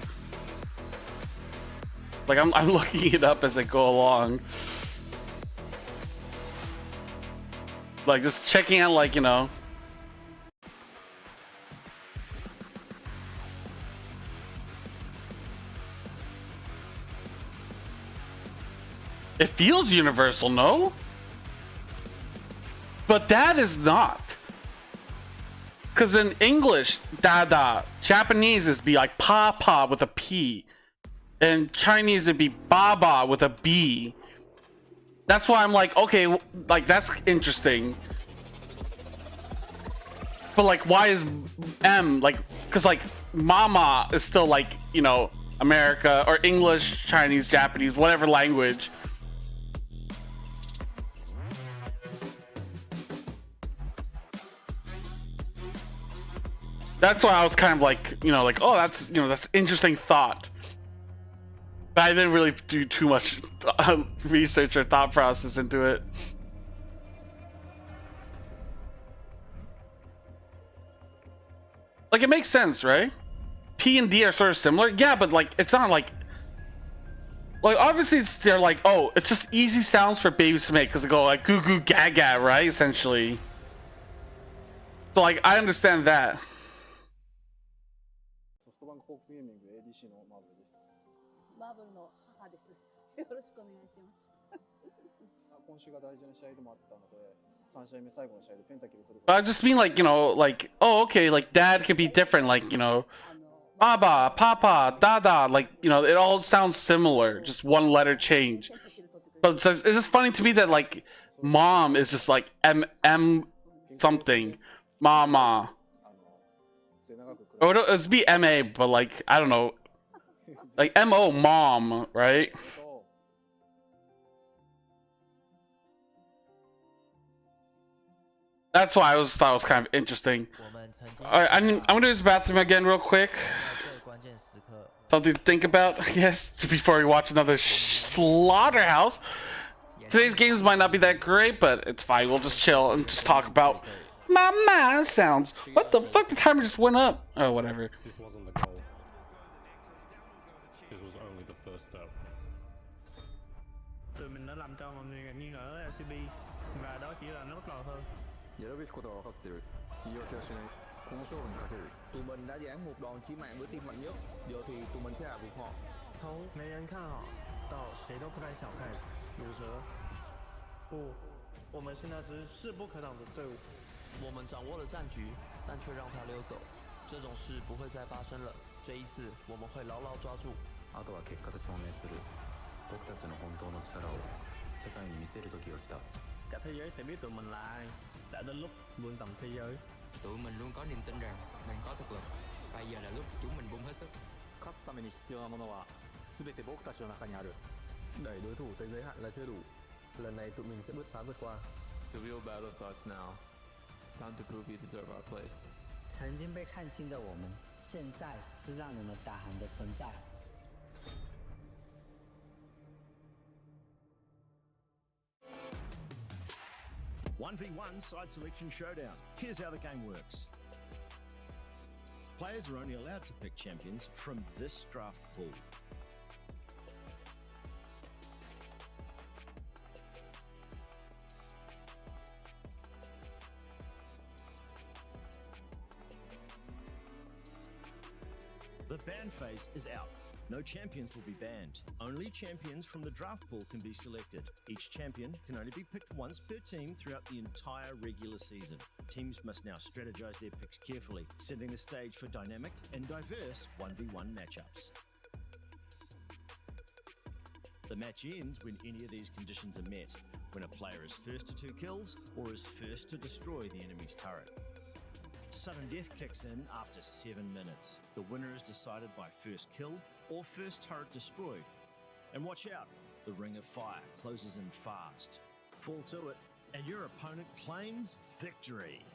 Like I'm looking it up as I go along. Like just checking out, like, you know. It feels universal, no? But that is not. Because in English, dada, Japanese is be like papa with a P. And Chinese it'd be baba with a B. That's why I'm like, okay, like that's interesting. But like, why is M like? Because like, mama is still like, you know, America or English, Chinese, Japanese, whatever language. That's why I was kind of like, you know, like, oh, that's, you know, that's interesting thought. But I didn't really do too much research or thought process into it. Like, it makes sense, right? P and D are sort of similar. Yeah, but like, it's not like obviously they're like, oh, it's just easy sounds for babies to make because they go like goo goo gaga, right? Essentially. So like, I understand that. ソフトバンクホークスゲーミング ADC のマーブルです。マーブルの母です。よろしくお願いします。今週が大事な試合でもあったので、3試合目最後の試合でペンタキル取る。 I just mean like, you know, like, oh, okay, like dad could be different, like, you know, Baba, Papa, Dada, like, you know, it all sounds similar, just one letter change. But it's just funny to me that like mom is just like M something, Mama. Or it'd be MA, but like, I don't know, like MO, mom, right? That's why I thought it was kind of interesting. Alright, I'm gonna use the bathroom again real quick. Something to think about, I guess, before we watch another slaughterhouse. Today's games might not be that great, but it's fine. We'll just chill and just talk about my sounds. What the fuck? The timer just went up. Oh, whatever. This wasn't the goal. This was only the first step. Tụi mình đã làm cho mọi người nghi ngờ LCP và đó chỉ là nó bắt đầu thôi. やるべきことは分かってる。言い訳はしない。この勝負にかける。Tụi mình đã giáng một đòn chí mạng với team mạnh nhất. Giờ thì tụi mình sẽ hạ gục họ. 从没人看好到谁都不该小看鲁蛇。不，我们是那支势不可挡的队伍。我们掌握了战局，但却让他溜走。这种事不会再发生了。这一次，我们会牢牢抓住。あとは結果で証明する。僕たちの本当の力を世界に見せる時が来た。Cả thế giới sẽ biết tụi mình là ai. Đã đến lúc vươn tầm thế giới. Tụi mình luôn có niềm tin rằng mình có thực lực. Bây giờ là lúc chúng mình bung hết sức. 勝つために必要なものは全て僕たちの中にある。Đẩy đối thủ tới giới hạn là chưa đủ. Lần này tụi mình sẽ bứt phá vượt qua. The real battle starts now. It's time to prove you deserve our place. 曾经被看轻的我们，现在是让你们打鼾的存在。1v1 side selection showdown. Here's how the game works. Players are only allowed to pick champions from this draft pool. The ban phase is out. No champions will be banned. Only champions from the draft pool can be selected. Each champion can only be picked once per team throughout the entire regular season. Teams must now strategize their picks carefully, setting the stage for dynamic and diverse 1v1 matchups. The match ends when any of these conditions are met, when a player is first to 2 kills or is first to destroy the enemy's turret. Sudden death kicks in after 7 minutes. The winner is decided by first kill or first turret destroyed. And watch out, the ring of fire closes in fast. Fall to it, and your opponent claims victory.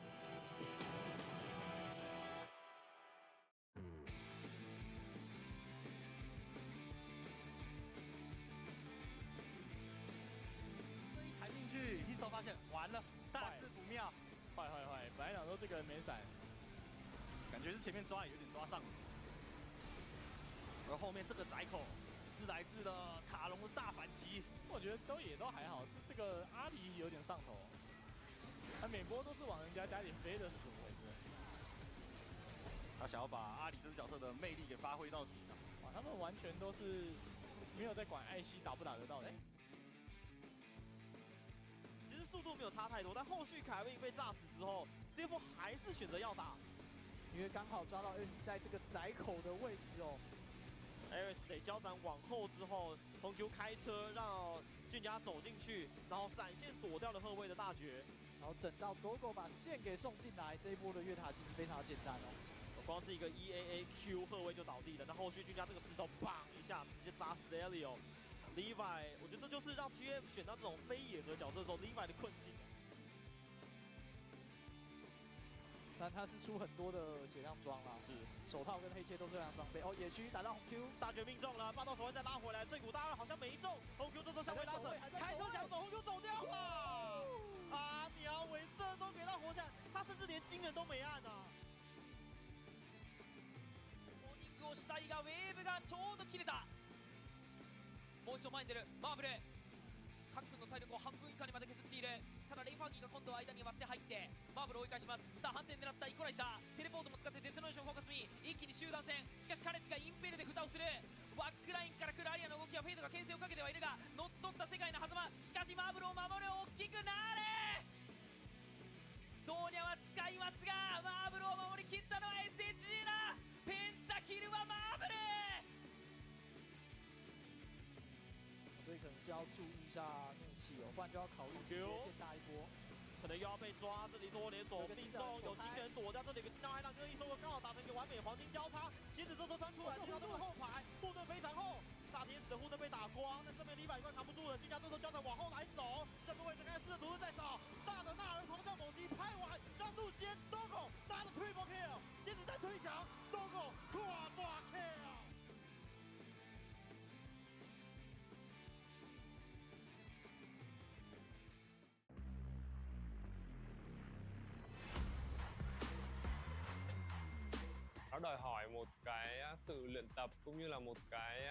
CFO 还是选择要打，因为刚好抓到 Aris 在这个窄口的位置哦。Aris 得交闪往后之后，红 Q 开车让俊佳走进去，然后闪现躲掉了后卫的大绝，然后等到多狗把线给送进来，这一波的越塔其实非常简单哦。光是一个 EAAQ 后卫就倒地了，那后续俊佳这个石头砰一下直接砸死 Elio。Levi， 我觉得这就是让 GM 选到这种非野核角色的时候 ，Levi 的困境。但他是出很多的血量装啦，是手套跟黑切都是这样装备。哦，野区打到红 Q， 大绝命中了，霸道手环再拉回来，碎骨大二好像没中，红 Q 这时候向回拉扯，开车想走，红 Q 走掉了。啊，鸟尾这都给他活下来，他甚至连惊人都没按啊。モニングをしたいがウェーブがちょうど切れた。もう一度前に出るマーブル。各軍の体力を半分以下にまで削っている。ただレイファーギーが今度は間に割って入ってマーブルを追い返します。さあ反転狙ったイコライザー、テレポートも使ってデトネーションフォーカスに一気に集団戦。しかしカレッジがインペールで蓋をする。バックラインから来るアリアの動きはフェイドが牽制をかけてはいるが乗っ取った世界の狭間。しかしマーブルを守る。大きくなれ。ゾーニャは使いますがマーブルを守り切ったのは SHG だ。ペンタキルはマーブル。所以可能是要注意一下怒气哦，不然就要考虑直接变大一波。可能又要被抓，这里多连锁命中，有惊人躲掉这里有个金刀海浪跟一收刚好达成一个完美黄金交叉。鞋子这时候穿出来，听到他们后排护盾非常厚，大天使的护盾被打光，但这边李百怪扛不住了，金家这时候交叉往后来走，这个位置开始图是在找大的纳尔狂向猛击拍完，让路先 Dogo 拿着 triple kill， 鞋子在推墙 ，Dogo 跨大 kill。Nó đòi hỏi một cái sự luyện tập cũng như là một cái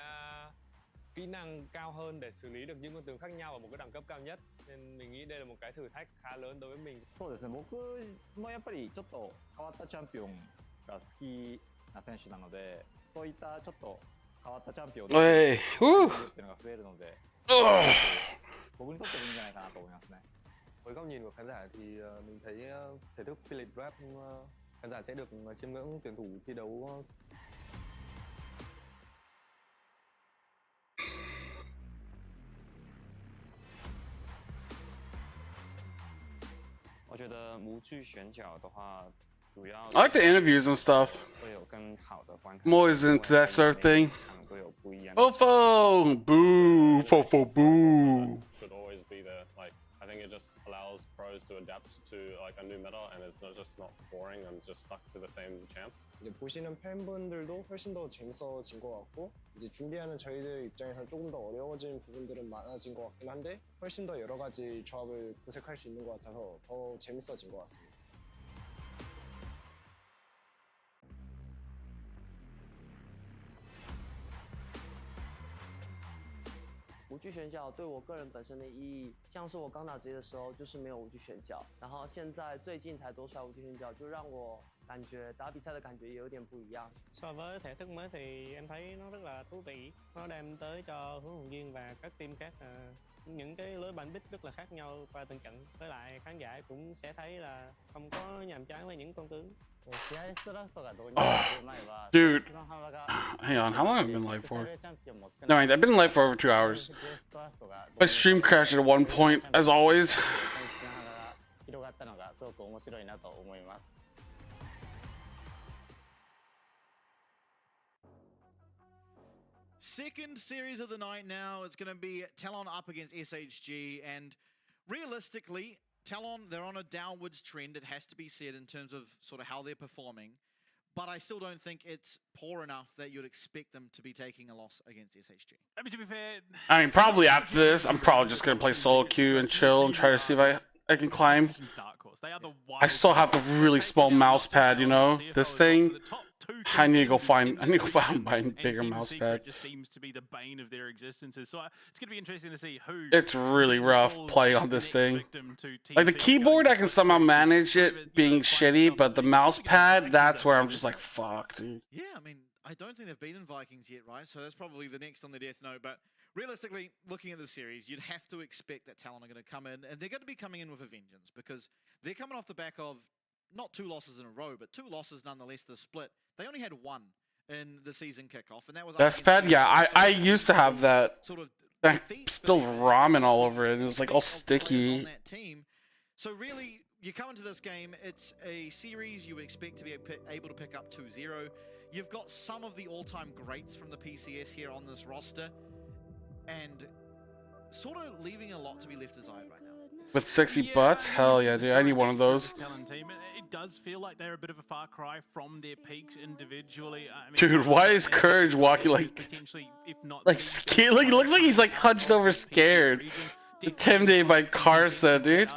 kỹ năng cao hơn để xử lý được những con tướng khác nhau ở một cái đẳng cấp cao nhất, nên mình nghĩ đây là một cái thử thách khá lớn đối với mình. そうですね、僕もやっぱりちょっと変わったチャンピオンが好きな選手なので、そういったちょっと変わったチャンピオンをっていうのが増えるので、僕にとってもいいんじゃないかなと思いますね。Với góc nhìn của khán giả thì mình thấy thể thức Philip Rap khán giả sẽ được chiêm ngưỡng tuyển thủ thi đấu. 我觉得模具选角的话，主要 I like the interviews and stuff. 会有更好的观看。I'm always into that sort of thing. 都有不一样的。Fofo! Boo! Fofo boo! Should always be there. Like, I think it just allows pros to adapt to like a new meta, and it's not boring and just stuck to the same champs. 이제 보시는 팬분들도 훨씬 더 재밌어진 것 같고 이제 준비하는 저희들 입장에서 조금 더 어려워진 부분들은 많아진 것 같긴 한데 훨씬 더 여러 가지 조합을 구색할 수 있는 것 같아서 더 재밌어진 것 같습니다.无惧选角对我个人本身的意义，像是我刚打职业的时候就是没有无惧选角，然后现在最近才多出来无惧选角，就让我感觉打比赛的感觉也有点不一样。So với thể thức mới thì em thấy nó rất là thú vị, nó đem tới cho huấn luyện viên và các team khác những cái lối bắn bích rất là khác nhau qua từng trận, với lại khán giả cũng sẽ thấy là không có nhàm chán với những con tướng. Oh, dude, hang on, how long have I been live for? No, I've been live for over 2 hours. My stream crashed at one point, as always. Second series of the night now. It's going to be TLN up against SHG, and realistically, TLN, they're on a downwards trend, it has to be said, in terms of sort of how they're performing. But I still don't think it's poor enough that you'd expect them to be taking a loss against SHG. I mean, to be fair... I mean, probably after this, I'm probably just going to play solo queue and chill and try to see if I can climb. I still have the really small mouse pad, you know? This thing, I need to go find a bigger mouse pad. It just seems to be the bane of their existences. So it's going to be interesting to see who... It's really rough playing on this thing. Like, the keyboard, I can somehow manage it being shitty, but the mouse pad, that's where I'm just like, fuck, dude. Yeah, I mean, I don't think they've beaten Vikings yet, right? So that's probably the next on the death note. But realistically, looking at the series, you'd have to expect that Talon are going to come in, and they're going to be coming in with a vengeance, because they're coming off the back of not 2 losses in a row, but 2 losses nonetheless. The split, they only had 1 in the season kickoff, and that was That's bad. Yeah, I used to have that. Sort of I spilled ramen all over it. It was like all sticky. On that team. So really, you come into this game, it's a series you would expect to be able to pick up 2-0. You've got some of the all-time greats from the PCS here on this roster, and sort of leaving a lot to be left desired right now. With 60 butts? Hell yeah, dude. I need one of those. It does feel like they're a bit of a far cry from their peaks individually. I mean, dude, why is Courage walking like scared? Like, he looks like he's like hunched over scared. Intimidated by Karsa, dude.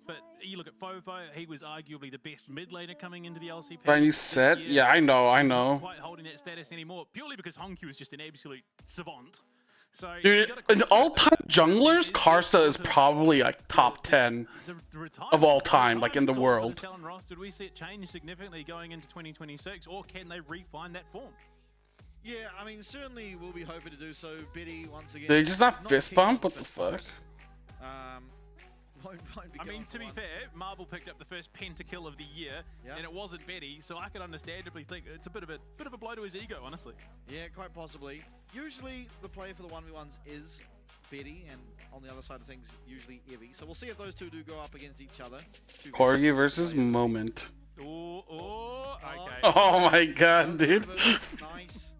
But you look at Fofo, he was arguably the best mid laner coming into the LCP. Brand new set? Yeah, I know. He's not quite holding that status anymore, purely because Honku is just an absolute savant. So, dude, in all-time junglers, Karsa is probably like top 10 of all time, like in the world. Talon roster, do we see it change significantly going into 2026, or can they refine that form? Yeah, I mean, certainly we'll be hoping to do so. Biddy, once again. They just not fist bump? What the fuck? I mean, to be fair, Marvel picked up the first pentakill of the year, and it wasn't Betty, so I could understandably think it's a bit of a blow to his ego, honestly. Yeah, quite possibly. Usually, the player for the 1v1s is Betty, and on the other side of things, usually Evie. So we'll see if those two do go up against each other. Corgi versus Moment. Okay. Oh my god, dude. Nice.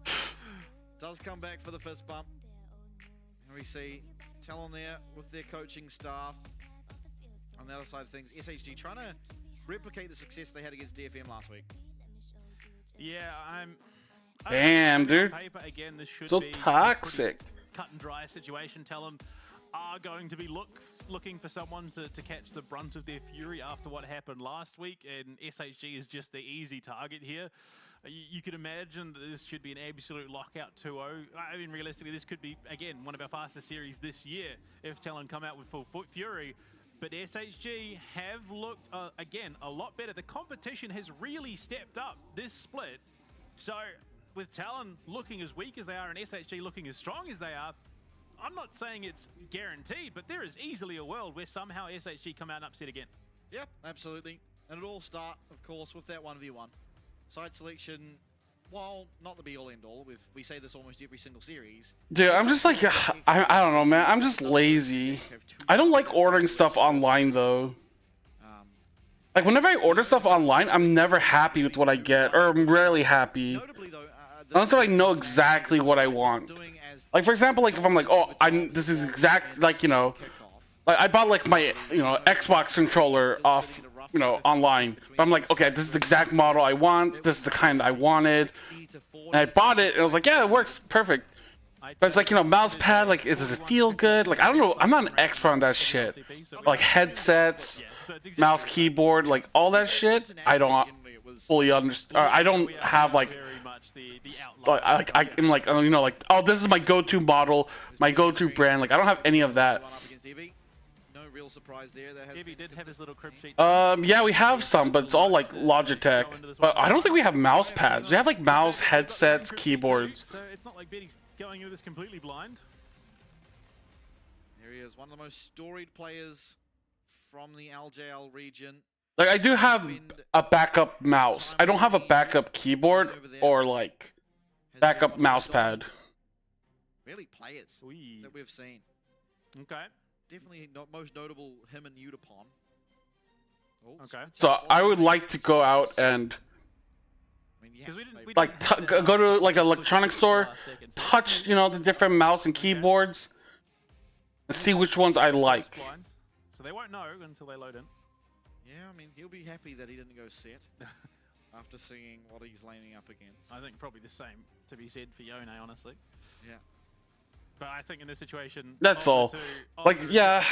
Does come back for the fist bump. And we see TLN there with their coaching staff. On the other side of things, SHG trying to replicate the success they had against DFM last week. Yeah, Damn, dude. Paper, again, this should So be toxic. Cut and dry situation. TLN are going to be looking for someone to catch the brunt of their fury after what happened last week, and SHG is just the easy target here. You could imagine that this should be an absolute lockout 2-0. I mean, realistically, this could be, again, one of our fastest series this year if TLN come out with full fury. But SHG have looked, again, a lot better. The competition has really stepped up this split. So with TLN looking as weak as they are and SHG looking as strong as they are, I'm not saying it's guaranteed, but there is easily a world where somehow SHG come out and upset again. Yeah, absolutely. And it all start, of course, with that 1v1. Side selection, while not the be-all end-all, we say this almost every single series. Dude, I'm just like, I don't know, man. I'm just lazy. I don't like ordering stuff online, though. Like, whenever I order stuff online, I'm never happy with what I get, or I'm rarely happy. Unless I know exactly what I want. Like, for example, like, if I'm like, oh, this is exact, like, you know, like, I bought, like, my, you know, Xbox controller off, you know, online. But I'm like, okay, this is the exact model I want, this is the kind I wanted. And I bought it, and I was like, yeah, it works perfect. But it's like, you know, mouse pad, like, does it feel good? Like, I don't know, I'm not an expert on that shit. Like, headsets, mouse, keyboard, like, all that shit, I don't fully understand. I don't have, like, I'm like, you know, like, oh, this is my go-to model, my go-to brand. Like, I don't have any of that. No real surprise there. Evie did have his little crib sheet. Yeah, we have some, but it's all like Logitech. But I don't think we have mouse pads. We have like mouse, headsets, keyboards. So it's not like Betty's going into this completely blind. There he is, one of the most storied players from the LJL region. Like, I do have a backup mouse. I don't have a backup keyboard or like backup mouse pad. Really players that we've seen. Okay. Definitely most notable him and Udapon. Oh, okay. So I would like to go out and like go to like an electronics store, touch, you know, the different mouse and keyboards, and see which ones I like. So they won't know until they load in. Yeah, I mean, he'll be happy that he didn't go set after seeing what he's lining up against. I think probably the same to be said for Yone, honestly. Yeah. But I think in this situation, that's all. Like, yeah,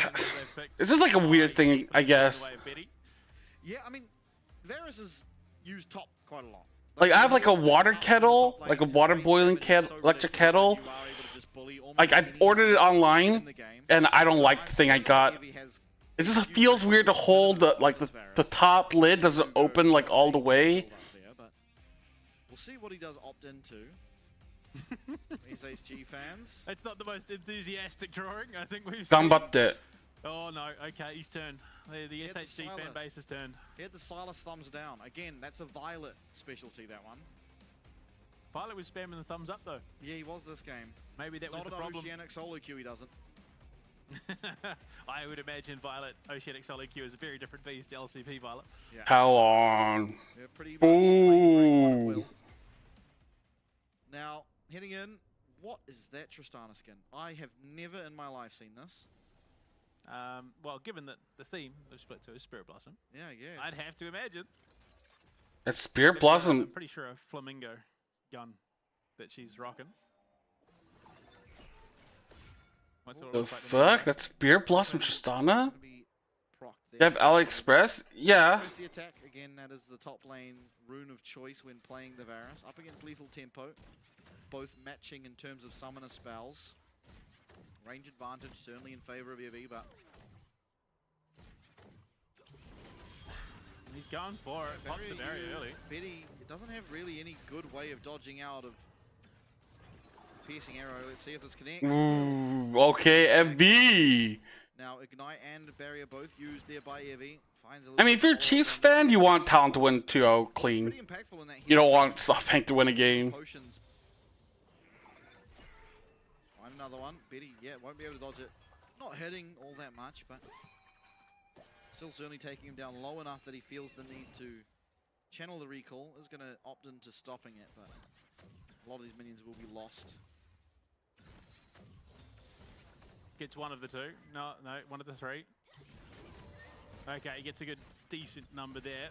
it's just like a weird thing, I guess. Yeah, I mean, Varus is used top quite a lot. Like, I have like a water kettle, like a water boiling electric kettle. Like, I ordered it online, and I don't like the thing I got. It just feels weird to hold the top lid doesn't open like all the way. We'll see what he does opt into. SHG fans. It's not the most enthusiastic drawing I think we've seen. Gambatte. Oh no, okay, he's turned. The SHG fan base has turned. He had the Silas thumbs down. Again, that's a Violet specialty, that one. Violet was spamming the thumbs up though. Yeah, he was this game. Maybe that was the problem. Not an Oceanic solo queue, he doesn't. I would imagine Violet Oceanic solo queue is a very different beast to LCP Violet. Yeah. How long? Yeah, pretty much. Now, heading in, what is that Tristana skin? I have never in my life seen this. Well, given that the theme of Split 2 is Spirit Blossom. Yeah. I'd have to imagine. It's Spirit Blossom. I'm pretty sure a flamingo gun that she's rocking. The fuck? That's Spirit Blossom Tristana? You have AliExpress? Yeah. The attack, again, that is the top lane rune of choice when playing the Varus. Up against Lethal Tempo. Both matching in terms of summoner spells. Range advantage certainly in favor of Evie, but he's going for it. Pops the barrier early. Betty doesn't have really any good way of dodging out of piercing arrow. Let's see if this connects. Ooh, okay, FB. Now Ignite and Barrier both used there by Evie. I mean, if you're a Chiefs fan, you want Talon to win 2-0 clean. You don't want SoftBank to win a game. Potions. Find another one. Betty, yeah, won't be able to dodge it. Not hitting all that much, but still certainly taking him down low enough that he feels the need to channel the recall. Is going to opt into stopping it, but a lot of these minions will be lost. Gets one of the two. No, one of the three. Okay, he gets a good, decent number there.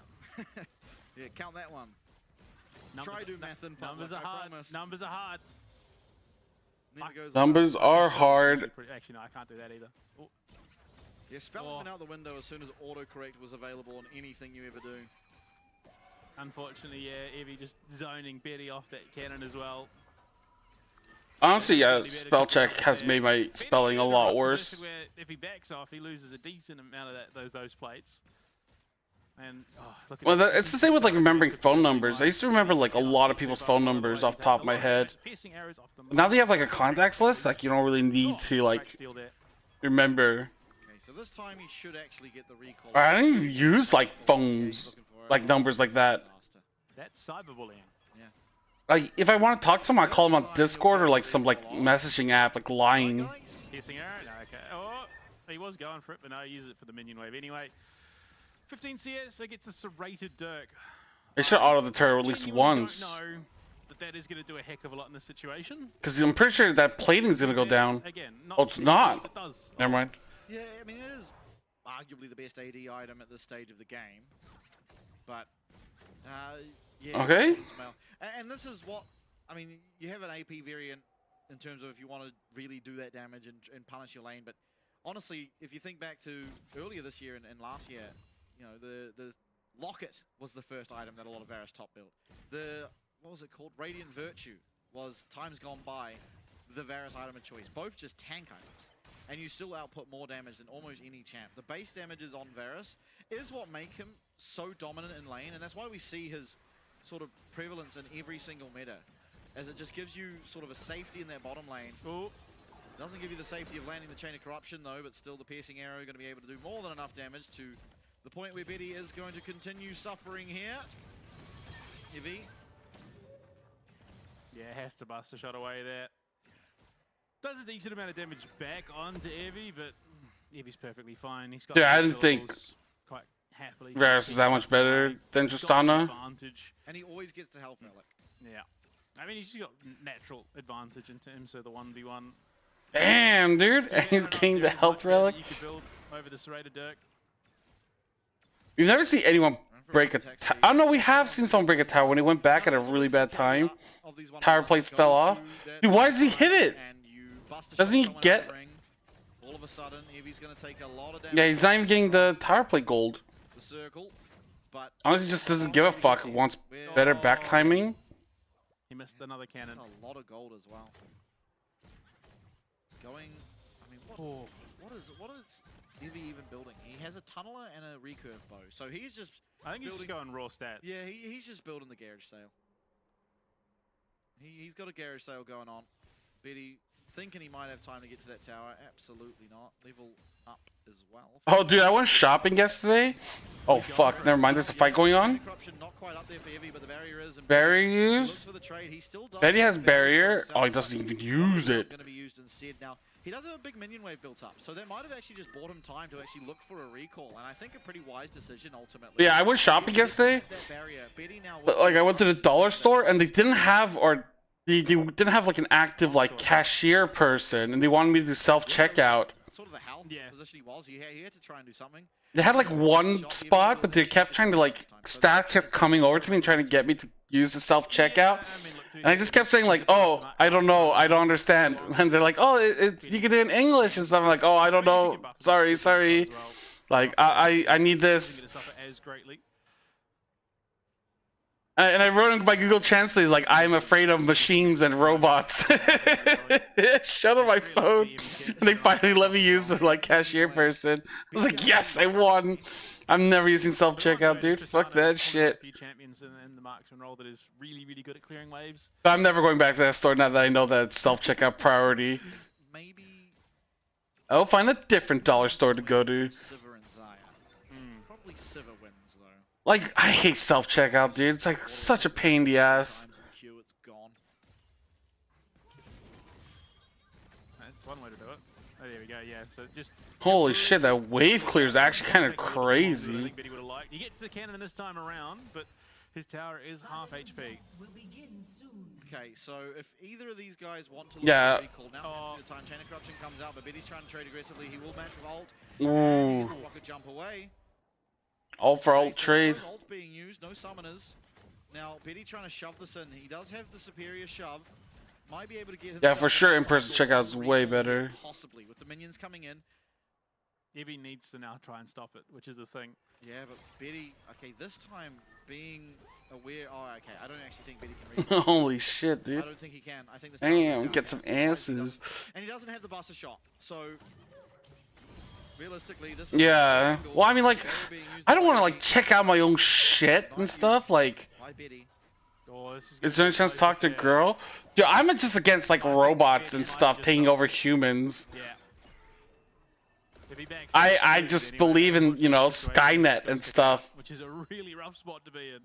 Yeah, count that one. Try do math in public, numbers are hard. promise. Numbers are hard. Numbers are hard. Actually, no, I can't do that either. Ooh. Yeah, spelling went out the window as soon as autocorrect was available on anything you ever do. Unfortunately, yeah, Evie just zoning Betty off that cannon as well. Honestly, yeah, spell check has made my spelling a lot worse. Where if he backs off, he loses a decent amount of those plates. And well, it's the same with like remembering phone numbers. I used to remember like a lot of people's phone numbers off the top of my head. Now that you have like a contacts list, like you don't really need to like remember. Okay, so this time he should actually get the recall. I don't even use like phones, like numbers like that. That's cyberbullying. Like, if I want to talk to someone, I call them on Discord or like some like messaging app, like Line. Piercing arrow? No, okay. Oh, he was going for it, but no, he used it for the minion wave anyway. 15 CS, so gets a serrated Dirk. They should auto deter at least once. I don't know that is going to do a heck of a lot in this situation. Because I'm pretty sure that plating is going to go down. Again, oh, it's not. It does. Never mind. Yeah, I mean, it is arguably the best AD item at this stage of the game. But, yeah. Okay. And this is what, I mean, you have an AP variant in terms of if you want to really do that damage and punish your lane. But honestly, if you think back to earlier this year and last year, you know, the Locket was the first item that a lot of Varus top built. The, what was it called? Radiant Virtue was, times gone by, the Varus item of choice. Both just tank items. And you still output more damage than almost any champ. The base damages on Varus is what make him so dominant in lane, and that's why we see his sort of prevalence in every single meta, as it just gives you sort of a safety in that bottom lane. Ooh. Doesn't give you the safety of landing the Chain of Corruption though, but still the piercing arrow going to be able to do more than enough damage to the point where Betty is going to continue suffering here. Evie. Yeah, has to bust a shot away there. Does a decent amount of damage back onto Evie, but Evie's perfectly fine. He's got I didn't think quite happily. Varus is that much better than Tristana. And he always gets the health relic. Yeah. I mean, he's just got natural advantage in terms of the 1v1. Damn, dude. And he's getting the health relic. You could build over the serrated Dirk. You've never seen anyone break a tower. I don't know, we have seen someone break a tower when he went back at a really bad time. Tower plates fell off. Dude, why does he hit it? Doesn't he get... All of a sudden, Evie's going to take a lot of damage. Yeah, he's not even getting the tower plate gold. The circle, but honestly, just doesn't give a fuck. Wants better back timing. He missed another cannon. A lot of gold as well. Going, I mean, what is Evie even building? He has a tunneler and a recurve bow, so he's just. I think he's just going raw stat. Yeah, he's just building the garage sale. He's got a garage sale going on. Betty thinking he might have time to get to that tower. Absolutely not. Level up as well. Oh, dude, I went shopping yesterday. Oh, fuck. Never mind. There's a fight going on. Not quite up there for Evie, but the barrier is. Barrier used? Betty has barrier. Oh, he doesn't even use it. Going to be used instead. Now, he does have a big minion wave built up, so that might have actually just bought him time to actually look for a recall, and I think a pretty wise decision ultimately. Yeah, I went shopping yesterday. But, like, I went to the dollar store, and they didn't have, or they didn't have like an active like cashier person, and they wanted me to do self-checkout. Sort of the health position he was. He had to try and do something. They had like one spot, but they kept trying to like, staff kept coming over to me and trying to get me to use the self-checkout. And I just kept saying like, oh, I don't know, I don't understand. And they're like, oh, you can do it in English and stuff. I'm like, oh, I don't know, sorry. Like, I need this. And I wrote in my Google Translate like, I'm afraid of machines and robots. Shut on my phone. And they finally let me use the like cashier person. I was like, yes, I won. I'm never using self-checkout, dude. Just Fuck trying to that shit. A few champions in the marksman role that is really, really good at clearing waves. I'm never going back to that store now that I know that it's self-checkout priority. Maybe I'll find a different dollar store to go to. Sivir and Xayah. Probably Sivir wins though. Like, I hate self-checkout, dude. It's like such a pain in the ass. Q, it's gone. That's one way to do it. Oh, there we go. Yeah. So just. Holy shit, that wave clear is actually kind of crazy. He gets the cannon this time around, but his tower is half HP. Okay, so if either of these guys want to Yeah. recall now, the time chain of corruption comes out, but Biddy's trying to trade aggressively. He will match with ult. Ooh. Walker jump away. All for ult trade. No ult being used, no summoners. Now Biddy trying to shove this in. He does have the superior shove. Might be able to get. Yeah, for sure. In-person checkout is way better. Possibly with the minions coming in. Ibby needs to now try and stop it, which is the thing. Yeah, but Biddy, okay, this time being aware. Oh, okay, I don't actually think Biddy can read it. Holy shit, dude. I don't think he can. I think this damn, get some asses. And he doesn't have the buster shot, so realistically, this is Yeah. Well, I mean, like, I don't want to like check out my own shit and stuff. Like, is there any chance to talk to a girl? Dude, I'm just against like robots and stuff taking over humans. Yeah. I just believe in, you know, Skynet and stuff. Which is a really rough spot to be in.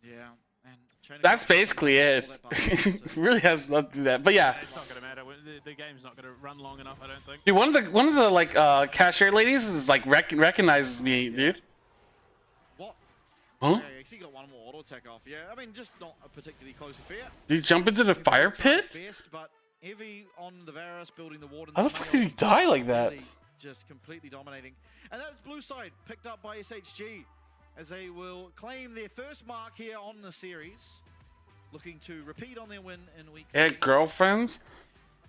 Yeah. And That's basically it. It really has nothing to do that. But yeah. It's not gonna matter. The game's not gonna run long enough, I don't think. Dude, one of the like cashier ladies is like recognizes me, dude. What? Huh? Yeah, he got one more auto attack off. Yeah, I mean, just not a particularly close affair. Did you jump into the fire pit? Best, but Evie on the Varus building the warden. How the fuck did he die like that? Just completely dominating. And that's blue side picked up by SHG as they will claim their first mark here on the series. Looking to repeat on their win in week 3. Yeah, girlfriends?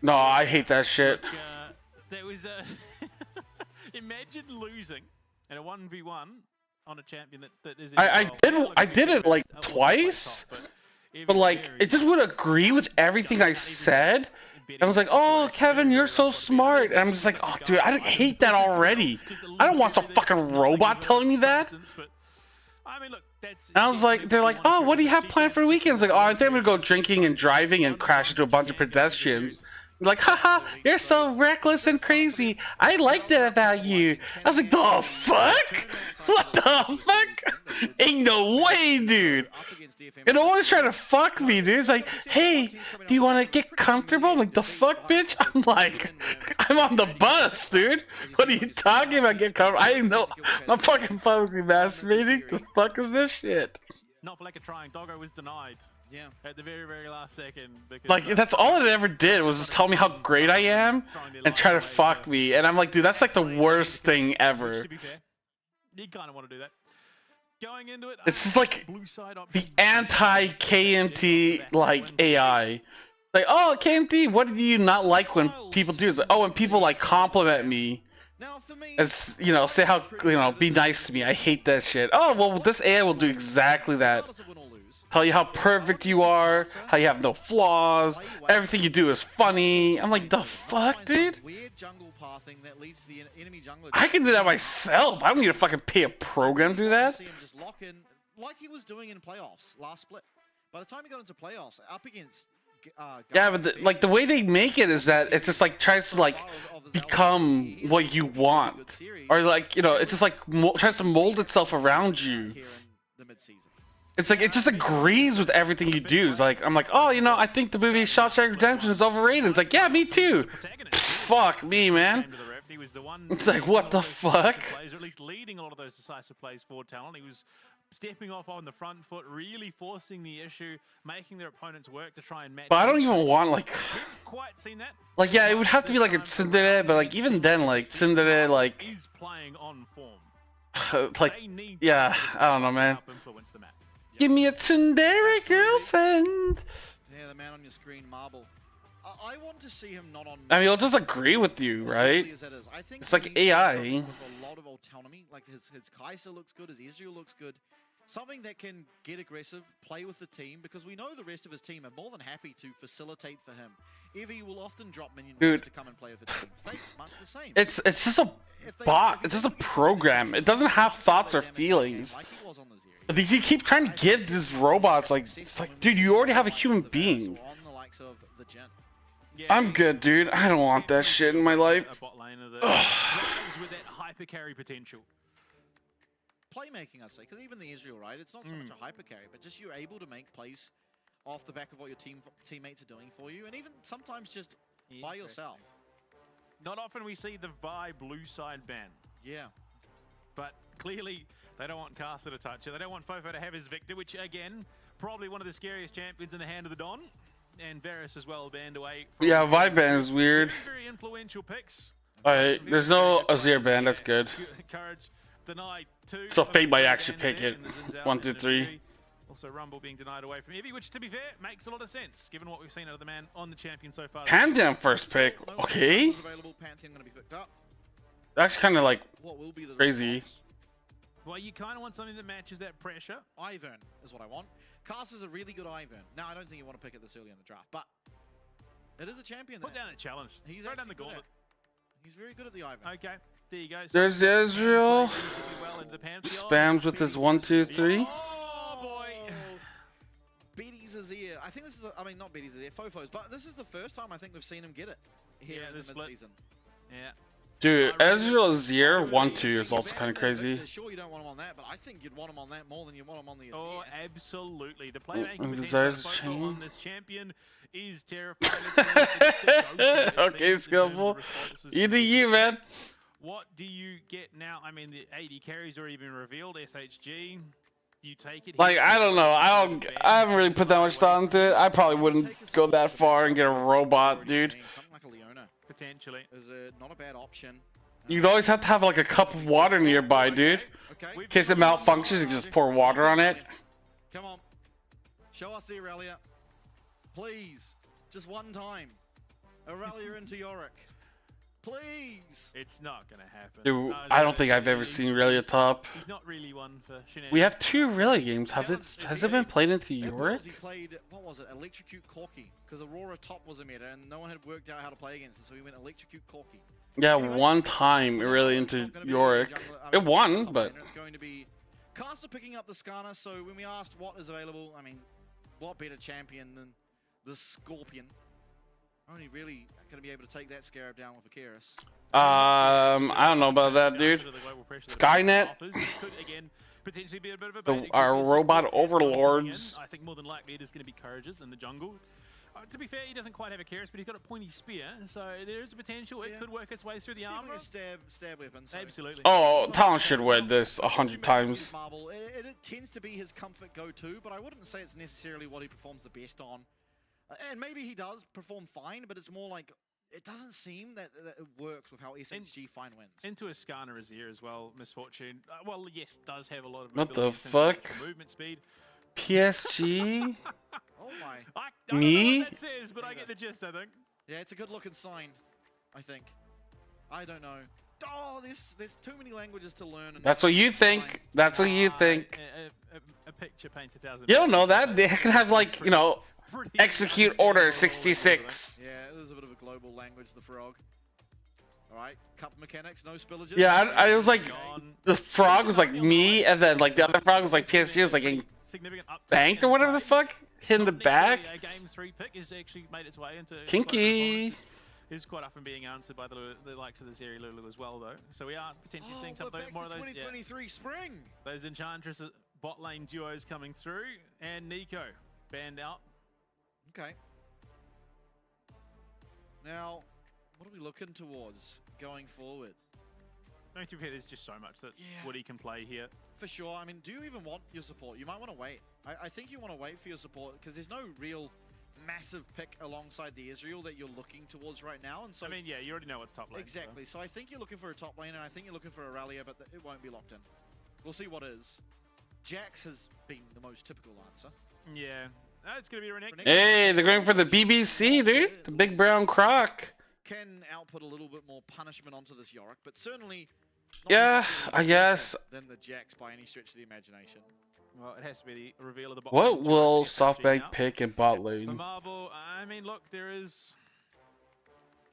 No, I hate that shit. Look, there was a imagine losing in a 1v1 on a champion that is. I did it like twice, but like it just would agree with everything I said. I was like, "Oh, Kevin, you're so smart," and I'm just like, "Oh, dude, I hate that already. I don't want some fucking robot telling me that." I mean, look, that's. And I was like, they're like, "Oh, what do you have planned for the weekend?" It's like, "Oh, I think I'm gonna go drinking and driving and crash into a bunch of pedestrians." Like, haha, you're so reckless and crazy. I like that about you. I was like, the fuck? What the fuck? Ain't no way, dude. And no one's trying to fuck me, dude. It's like, hey, do you want to get comfortable? I'm like, the fuck, bitch? I'm like, I'm on the bus, dude. What are you talking about? Get comfortable? I didn't know. I'm fucking publicly masturbating. The fuck is this shit? Not for lack of trying, Doggo was denied. Yeah. At the very, very last second. Because like, that's all it ever did was just tell me how great I am and try to fuck me. And I'm like, dude, that's like the worst thing ever. Which, to be fair, you kind of want to do that. Going into it, it's just like the anti-KMT like AI. Like, oh, KMT, what do you not like when people do? It's like, oh, when people like compliment me. It's, you know, say how, you know, be nice to me. I hate that shit. Oh, well, this AI will do exactly that. Tell you how perfect you are, how you have no flaws, everything you do is funny. I'm like, the fuck, dude? I can do that myself. I don't need to fucking pay a program to do that. Like he was doing in playoffs last split. By the time he got into playoffs, up against yeah, but like the way they make it is that it's just like tries to like become what you want, or like, you know, it's just like tries to mold itself around you. It's like it just agrees with everything you do. It's like, I'm like, oh, you know, I think the movie Shawshank Redemption is overrated. It's like, yeah, me too. Fuck me, man. It's like, what the fuck? Or at least leading a lot of those decisive plays for Talon. He was stepping off on the front foot, really forcing the issue, making their opponents work to try and match. But I don't even want like. Quite seen that. Like, yeah, it would have to be like a Tsundere, but like even then, like Tsundere, like. Is playing on form. Like, yeah, I don't know, man. Give me a tsundere girlfriend. Yeah, the man on your screen, Marble. I want to see him not on. I mean, he'll just agree with you, right? I think it's like AI. With a lot of autonomy, like his Kai'Sa looks good, his Ezreal looks good. something that can get aggressive, play with the team, because we know the rest of his team are more than happy to facilitate for him. Evie will often drop minion waves to come and play with the team. Fate, much the same. It's just a bot. It's just a program. It doesn't have thoughts or feelings. He keeps trying to give these robots like, it's like, dude, you already have a human being. I'm good, dude. I don't want that shit in my life. A bot laner that drives with that hyper carry potential. Playmaking, I'd say, because even the Israel, right? It's not so much a hyper carry, but just you're able to make plays off the back of what your teammates are doing for you, and even sometimes just by yourself. Not often we see the Vi blue side ban. Yeah. But clearly they don't want Caster to touch it. They don't want Fofo to have his Victor, which again, probably one of the scariest champions in the hand of the Don. And Varus as well banned away. Yeah, Vi ban is weird. Very influential picks. Alright, there's no Azir ban, that's good. Courage denied 2. So Fate might actually pick it. 1, 2, 3. Also Rumble being denied away from Evie, which to be fair, makes a lot of sense, given what we've seen out of the man on the champion so far. Pantheon first pick, okay. That's kind of like crazy. Well, you kind of want something that matches that pressure. Ivern is what I want. Caster's a really good Ivern. Now, I don't think you want to pick it this early in the draft, but it is a champion there. Put down that challenge. He's throw down the gauntlet. He's very good at the Ivern. Okay, there you go. So there's Ezreal. Spams with his 1, 2, 3. Oh boy. BD's Azir. I think this is the, I mean, not BD's Azir, Fofo's, but this is the first time I think we've seen him get it here in the mid-season. Yeah. Dude, Ezreal Azir 1, 2 is also kind of crazy. Sure, you don't want him on that, but I think you'd want him on that more than you want him on the Azir. Oh, absolutely. The playmaking potential on this champion is terrifying. Okay, Skillful. You do you, man. What do you get now? I mean, the AD carry's already been revealed. SHG. Do you take it? Like, I don't know. I haven't really put that much thought into it. I probably wouldn't go that far and get a robot, dude. Something like a Leona. Potentially. Is not a bad option. You'd always have to have like a cup of water nearby, dude. In case it malfunctions, you can just pour water on it. Come on. Show us the Aurelia. Please. Just one time. Aurelia into Yorick. Please. It's not going to happen. Dude, I don't think I've ever seen Aurelia top. He's not really one for shenanigans. We have 2 Aurelia games. Has it been played into Yorick? He played, what was it? Electrocute Corki. Because Aurora top was a meta and no one had worked out how to play against it, so he went Electrocute Corki. Yeah, one time Aurelia into Yorick. It won, but... It's going to be Caster picking up the Skarner, so when we asked what is available, I mean, what better champion than the Scorpion? Only really going to be able to take that Scarab down with Akiris. I don't know about that, dude. Skynet. Our robot overlords. I think more than likely it is going to be Courageous in the jungle. To be fair, he doesn't quite have a Akiris, but he's got a pointy spear, so there is a potential it could work its way through the armor. Stab weapon. So. Absolutely. Oh, Talon should win this 100 times. It tends to be his comfort go-to, but I wouldn't say it's necessarily what he performs the best on. And maybe he does perform fine, but it's more like it doesn't seem that it works with how SHG fine wins. Into a Skarner Azir as well, Misfortune. Well, yes, does have a lot of what the fuck? Movement speed. PSG? Oh my. I don't know what that says, but I get the gist, I think. Yeah, it's a good looking sign, I think. I don't know. Oh, there's too many languages to learn. And that's what you think. That's what you think. A picture paints 1,000. You don't know that. They can have like, you know, execute order 66. Yeah, there's a bit of a global language, the frog. Alright, cup mechanics, no spillages. Yeah, I was like, the frog was like me, and then like the other frog was like PSG, was like getting banked or whatever the fuck, hit in the back. A game 3 pick has actually made its way into kinky. Is quite often being answered by the likes of the Zeri Lulu as well, though. So we are potentially seeing something more of those. 2023 spring. Those Enchantress bot lane duos coming through, and Nico banned out. Okay. Now, what are we looking towards going forward? Don't you feel there's just so much that Woody can play here? For sure. I mean, do you even want your support? You might want to wait. I think you want to wait for your support because there's no real massive pick alongside the Israel that you're looking towards right now. And so, I mean, yeah, you already know what's top lane. Exactly. So I think you're looking for a top lane, and I think you're looking for Aurelia, but it won't be locked in. We'll see what is. Jax has been the most typical answer. Yeah. It's going to be Renekton. Hey, they're going for the BBC, dude. The big brown croc. Can output a little bit more punishment onto this Yorick, but certainly yeah, I guess. Than the Jax by any stretch of the imagination. Well, it has to be the reveal of the bot What lane will duo for SHG SoftBank now. pick in bot For lane? Marble, I mean, look, there is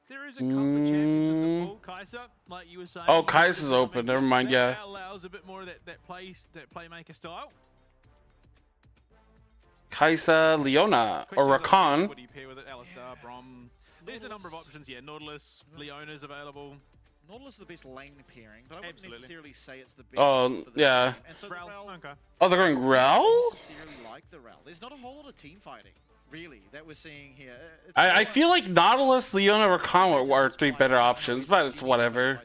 a couple of champions in the pool. Kaiser, like you were saying. Oh, Kaiser's open. Never mind. Yeah. That allows a bit more of that playmaker style. Kaiser, Leona, or Rakan. What do you pair with it? Alistar, Brom. There's a number of options. Yeah, Nautilus, Leona's available. Nautilus is the best lane pairing, but I wouldn't necessarily say it's the best. Oh, for this yeah. game. And so Rel, Rel, okay. Oh, they're going Rel? I don't necessarily like the Rel. There's not a whole lot of team fighting, really, that we're seeing here. I feel like Nautilus, Leona, Rakan are three better options, but it's whatever.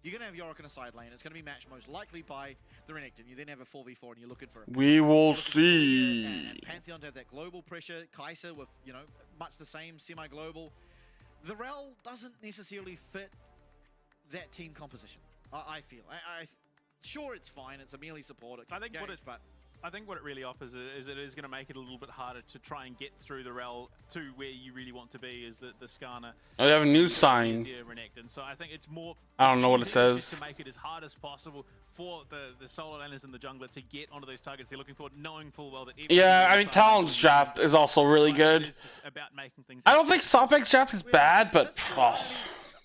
You're going to have Yorick in a side lane. It's going to be matched most likely by the Renekton. You then have a 4v4 and you're looking for a... We will see. And Pantheon to have that global pressure. Kaiser with, you know, much the same, semi-global. The Rel doesn't necessarily fit that team composition, I feel. Sure, it's fine. It's a melee support. I think what it really offers is it is going to make it a little bit harder to try and get through the Rel to where you really want to be, is the Skarner. Oh, they have a new sign. Renekton. So I think it's more... I don't know what it says. Just to make it as hard as possible for the solo laners and the jungler to get onto those targets they're looking for, knowing full well that... Yeah, I mean, Talon's draft is also really good. About making things I don't think SoftBank's draft is bad, but... Oh.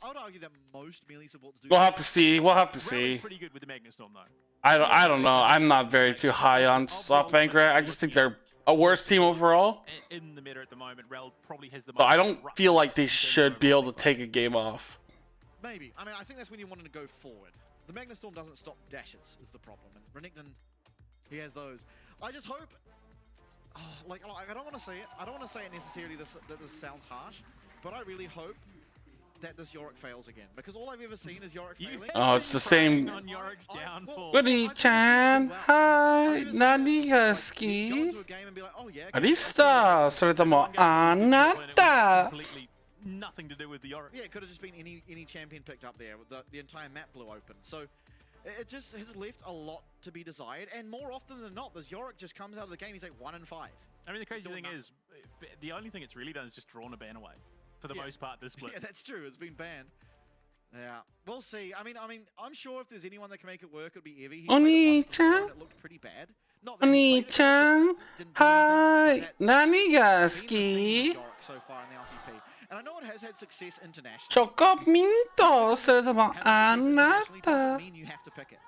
I would argue that most melee supports do... We'll have to see. We'll have to see. Pretty good with the Magnastorm, though. I don't know. I'm not very too high on SoftBank, right? I just think they're a worse team overall. In the meta at the moment, Rel probably has the most... But I don't feel like they should be able to take a game off. Maybe. I mean, I think that's when you wanted to go forward. The Magnastorm doesn't stop dashes, is the problem. And Renekton, he has those. I just hope... Oh, like, I don't want to say it. I don't want to say it necessarily that this sounds harsh, but I really hope that this Yorick fails again, because all I've ever seen is Yorick failing. Oh, it's the same. On Yorick's downfall. Goody-chan, hi, Nanigaski. Arista, それともあなた。 Nothing to do with the Yorick. Yeah, it could have just been any champion picked up there. The entire map blew open. So it just has left a lot to be desired, and more often than not, this Yorick just comes out of the game. He's like 1 and 5. I mean, the crazy thing is, the only thing it's really done is just drawn a ban away. For the most part, this split. Yeah, that's true. It's been banned. Yeah, we'll see. I mean, I'm sure if there's anyone that can make it work, it'll be Evie. Oni-chan, it looked pretty bad. Oni-chan, hi, Nanigaski. So far in the LCP, and I know it has had success internationally. Chocominto, それともあなた。 Doesn't mean you have to pick it.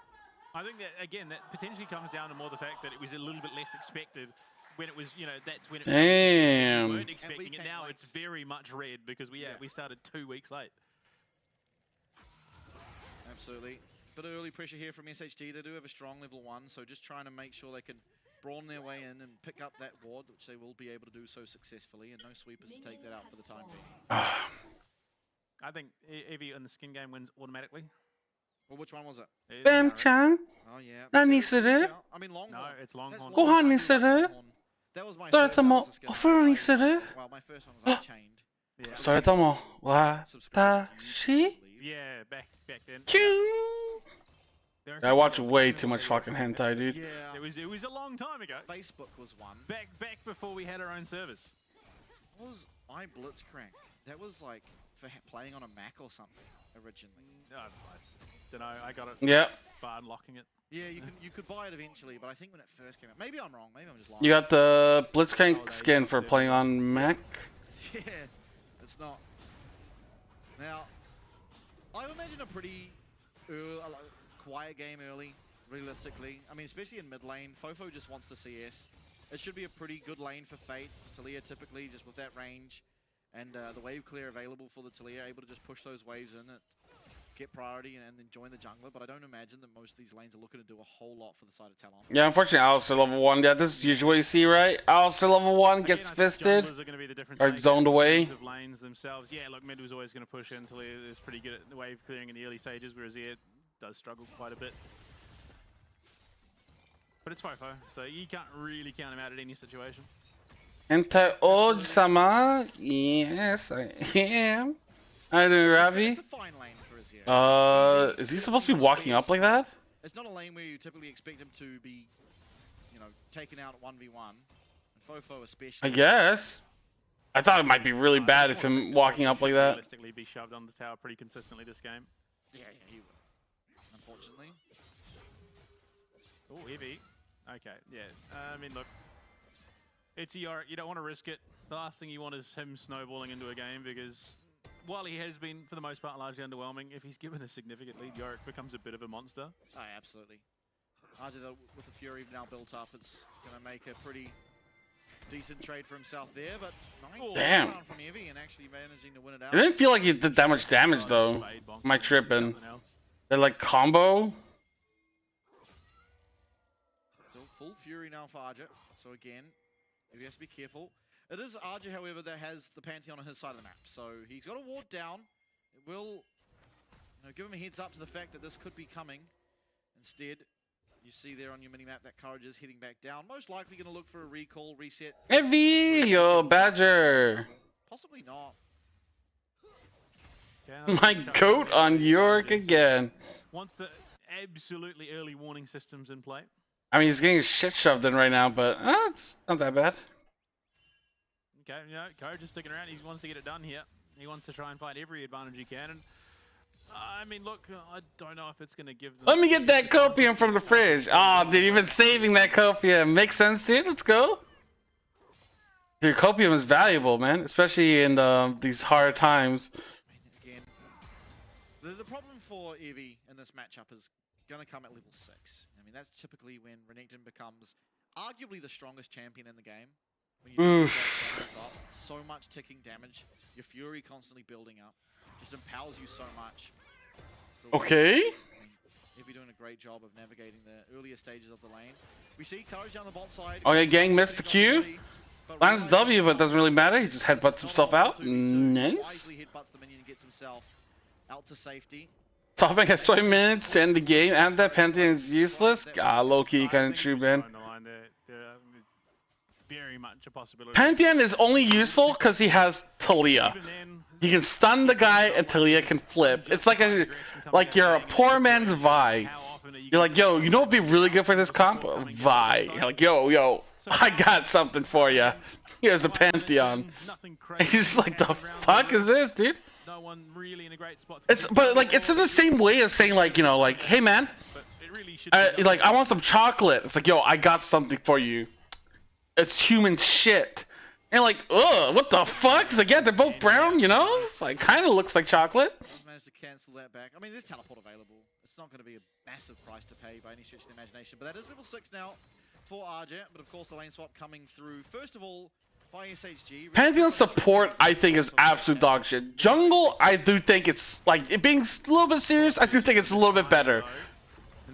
I think that again, that potentially comes down to more the fact that it was a little bit less expected. When it was, you know, that's when it was. Damn. We weren't expecting it. Now it's very much red because we started 2 weeks late. Absolutely. Bit of early pressure here from SHG. They do have a strong level 1, so just trying to make sure they can brawn their way in and pick up that ward, which they will be able to do so successfully, and no sweepers to take that out for the time being. I think Evie in the skin game wins automatically. Well, which one was it? Bam-chan, Oh yeah. 何する? I mean, Longhorn. No, it's Longhorn. ご飯にする? That was my それ first とも answer skill. お風呂にする? Well, my first one was Unchained. それとも私? Yeah, back then. I watch way too much fucking hentai, dude. Yeah. It was a long time ago. Facebook was one. Back before we had our own service. What was I Blitzcrank? That was like for playing on a Mac or something originally. I don't know. I got it. Yep. By unlocking it. Yeah, you could buy it eventually, but I think when it first came out, maybe I'm wrong. Maybe I'm just lying. You got the Blitzcrank skin for playing on Mac? Yeah, it's not. Now, I would imagine a pretty quiet game early, realistically. I mean, especially in mid lane. Fofo just wants to CS. It should be a pretty good lane for Fate. Talia typically, just with that range. And the wave clear available for the Talia, able to just push those waves in, get priority, and then join the jungler. But I don't imagine that most of these lanes are looking to do a whole lot for the side of Talon. Yeah, unfortunately, Alistair level 1. Yeah, this is usually what you see, right? Alistair level 1 gets fisted or zoned away. Of lanes themselves. Yeah, look, mid was always going to push in. Talia is pretty good at the wave clearing in the early stages, whereas Zed does struggle quite a bit. But it's Fofo, so you can't really count him out at any situation. Enter Old-sama. Yes, I am. I do, Ravi. It's a fine lane for Azir. Is he supposed to be walking up like that? It's not a lane where you typically expect him to be, you know, taken out at 1v1. And Fofo especially. I guess. I thought it might be really bad if him walking up like that. Realistically, be shoved on the tower pretty consistently this game. Yeah, he would. Unfortunately. Oh, Evie. Okay, yeah. I mean, look, it's Yorick. You don't want to risk it. The last thing you want is him snowballing into a game because while he has been, for the most part, largely underwhelming, if he's given a significant lead, Yorick becomes a bit of a monster. Oh, absolutely. Arja, with the Fury now built up, it's going to make a pretty decent trade for himself there, but nice damn from Evie and actually managing to win it out. It didn't feel like he did that much damage though. Am I tripping? They're like combo. So full Fury now for Arja. So again, he has to be careful. It is Arja, however, that has the Pantheon on his side of the map. So he's got a ward down. It will give him a heads up to the fact that this could be coming. Instead, you see there on your minimap that Courage is heading back down. Most likely going to look for a recall, reset. Heavy, yo, Badger. Possibly not. My goat on York again. Wants the absolutely early warning systems in play. I mean, he's getting his shit shoved in right now, but it's not that bad. Okay, Courage is sticking around. He wants to get it done here. He wants to try and find every advantage he can. And I mean, look, I don't know if it's going to give them... Let me get that copium from the fridge. Oh, dude, you've been saving that copium. Makes sense, dude. Let's go. Dude, copium is valuable, man, especially in these hard times. Again, the problem for Evie in this matchup is going to come at level 6. I mean, that's typically when Renekton becomes arguably the strongest champion in the game. When you do up, so much ticking damage, your Fury constantly building up, just empowers you so much. So okay. Evie doing a great job of navigating the earlier stages of the lane. We see Courage down the bot side. Oh yeah, Gang missed the Q. Lands W, but it doesn't really matter. He just headbutts himself out. Nice. Wisely headbutts the minion and gets himself out to safety. Topping has 20 minutes to end the game, and that Pantheon is useless. Ah, low-key kind of true, man. Very much a possibility. Pantheon is only useful because he has Talia. He can stun the guy and Talia can flip. It's like you're a poor man's Vi. You're like, yo, you know what'd be really good for this comp? Vi. You're like, yo, I got something for you. Here's a Pantheon. And he's just like, the fuck is this, dude? No one really in a great spot. But like, it's in the same way of saying like, like, hey man, like I want some chocolate. It's like, yo, I got something for you. It's human shit. And like, ugh, what the fuck? It's like, yeah, they're both brown, It's like, kind of looks like chocolate. I've managed to cancel that back. I mean, there's teleport available. It's not going to be a massive price to pay by any stretch of the imagination. But that is level 6 now for Arja. But of course, the lane swap coming through. First of all, by SHG. Pantheon support, I think, is absolute dog shit. Jungle, I do think it's, like, it being a little bit serious, I do think it's a little bit better.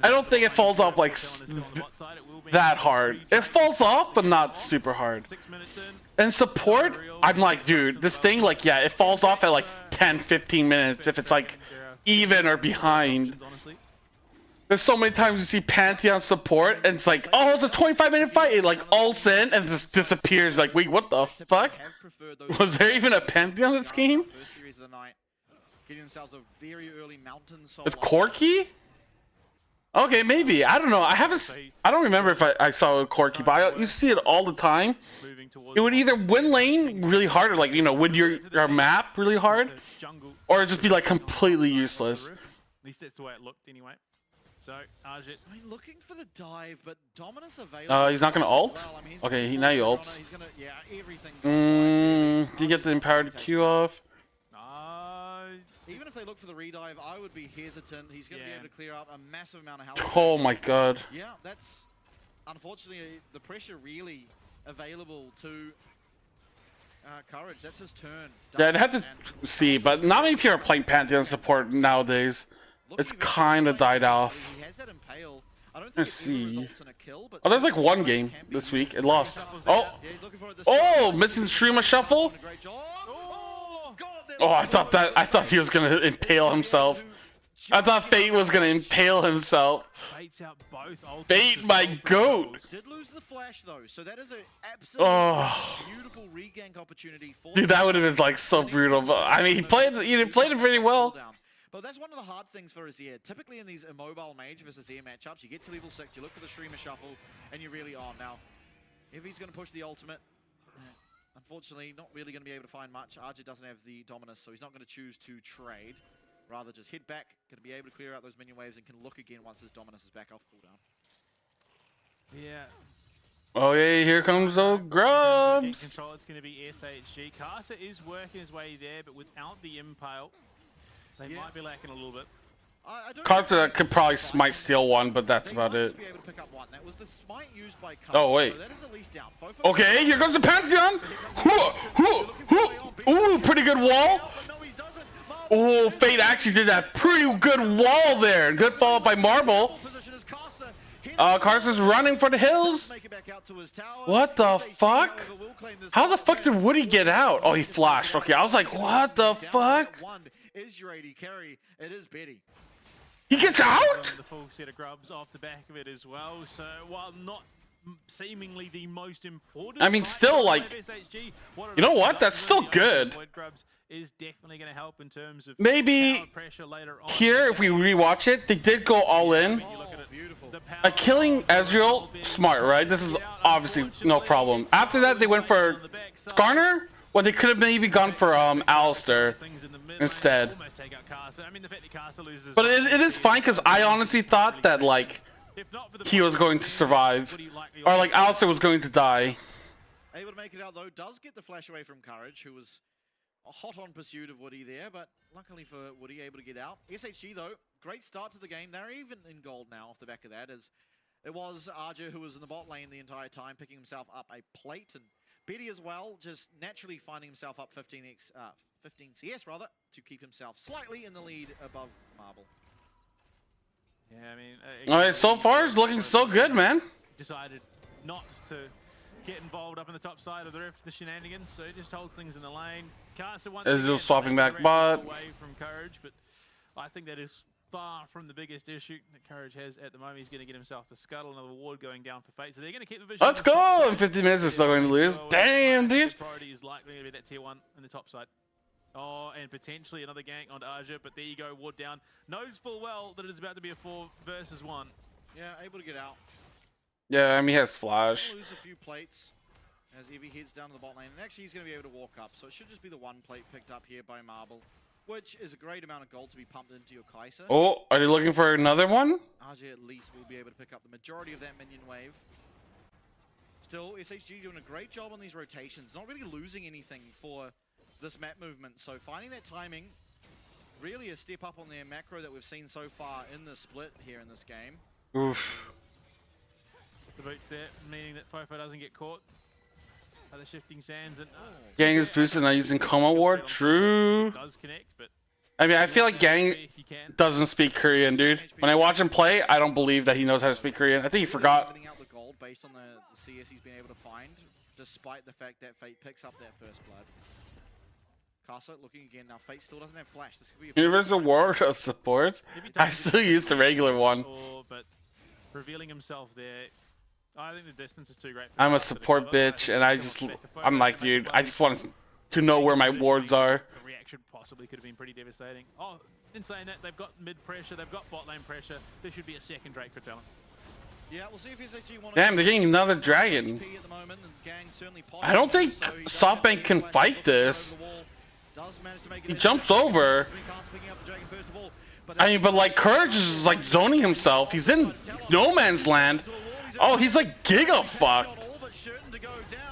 I don't think it falls off, like, that hard. It falls off, but not super hard. And support, I'm like, dude, this thing, like, yeah, it falls off at, like, 10, 15 minutes if it's, like, even or behind. There's so many times you see Pantheon support, and it's like, oh, it's a 25-minute fight. It, like, ults in and just disappears. Like, wait, what the fuck? Was there even a Pantheon in this game? It's Corki? Okay, maybe. I don't know. I don't remember if I saw a Corki, but you see it all the time. It would either win lane really hard, or like, win your map really hard, or it'd just be like completely useless. At least that's the way it looked anyway. So, Arja, I mean, looking for the dive, but Dominus available. He's not gonna ult? Okay, now he ults. Yeah, everything. Do you get the empowered Q off? Even if they look for the redive, I would be hesitant. He's going to be able to clear up a massive amount of health. Oh my god. Yeah, that's unfortunately the pressure really available to Courage. That's his turn. Yeah, I'd have to see, but not many people are playing Pantheon support nowadays. It's kind of died off. He has that impale. Let's see. Oh, there's like one game this week. It lost. Oh, missing Streamer Shuffle. Oh, I thought he was gonna impale himself. I thought Fate was gonna impale himself. Fate, my goat. Did lose the flash though, so that is an absolutely beautiful regank opportunity for. Dude, that would have been like so brutal. But I mean, he played it pretty well. But that's one of the hard things for Azir. Typically in these immobile mage versus Azir matchups, you get to level 6, you look for the Streamer Shuffle, and you're really on. Now, if he's going to push the ultimate, unfortunately, not really going to be able to find much. Arja doesn't have the Dominus, so he's not going to choose to trade. Rather just hit back, going to be able to clear out those minion waves, and can look again once his Dominus is back off cooldown. Yeah. Oh yeah, here comes the grubs. Control, it's going to be SHG. Casa is working his way there, but without the impale, they might be lacking a little bit. Carter could probably might steal one, but that's about it. Oh wait. Okay, here goes the Pantheon. Ooh, pretty good wall. Oh, Fate actually did that pretty good wall there. Good follow up by Marble. Carson's running for the hills. What the fuck? How the fuck did Woody get out? Oh, he flashed. Okay, I was like, what the fuck? Is your AD carry? It is Betty. He gets out? The full set of grubs off the back of it as well. So while not seemingly the most important, I mean, still like, SHG, you know what? That's still good. Grubs is definitely going to help in terms of maybe pressure later on. Here, if we rewatch it, they did go all in. Killing Ezreal, smart, right? This is obviously no problem. After that, they went for Skarner. Well, they could have maybe gone for Alistair instead. But it is fine because I honestly thought that like he was going to survive, or like Alistair was going to die. Able to make it out though, does get the flash away from Courage, who was a hot on pursuit of Woody there, but luckily for Woody, able to get out. SHG though, great start to the game. They're even in gold now off the back of that, as it was Arja who was in the bot lane the entire time, picking himself up a plate, and Betty as well, just naturally finding himself up 15 CS rather, to keep himself slightly in the lead above Marble. Yeah, I mean, alright, so far it's looking so good, man. Decided not to get involved up in the top side of the rift, the shenanigans, so it just holds things in the lane. Carson once again swapping back bot away from Courage, but I think that is far from the biggest issue that Courage has at the moment. He's going to get himself to scuttle, another ward going down for Fate, so they're going to keep the vision. Let's go! In 50 minutes, they're still going to lose. Damn, dude. The priority is likely to be that tier 1 in the top side. Oh, and potentially another gank onto Arja, but there you go, ward down. Knows full well that it is about to be a 4 versus 1. Yeah, able to get out. Yeah, I mean, he has flash. Lose a few plates as Evie heads down to the bot lane, and actually he's going to be able to walk up, so it should just be the 1 plate picked up here by Marble, which is a great amount of gold to be pumped into your Kai'Sa. Oh, are you looking for another one? RJ at least will be able to pick up the majority of that minion wave. Still, SHG doing a great job on these rotations, not really losing anything for this map movement, so finding that timing, really a step up on their macro that we've seen so far in the split here in this game. Oof. The boots there, meaning that Fofo doesn't get caught. The shifting sands and Gang is boosted not using Coma Ward. True. Does connect, but I mean, I feel like Gang doesn't speak Korean, dude. When I watch him play, I don't believe that he knows how to speak Korean. I think he forgot. Out the gold based on the CS he's been able to find, despite the fact that Fate picks up that first blood. Casa looking again now. Fate still doesn't have flash. This could be a Universal Ward of supports. I still use the regular one. But revealing himself there. I think the distance is too great. I'm a support bitch, and I'm like, dude, I just want to know where my wards are. The reaction possibly could have been pretty devastating. Oh, in saying that, they've got mid pressure, they've got bot lane pressure. There should be a second Drake for Talon. Yeah, we'll see if SHG want Damn, they're getting another dragon. I don't think SoftBank can fight this. He jumps over. I mean, but like Courage is like zoning himself. He's in no man's land. Oh, he's like giga fucked.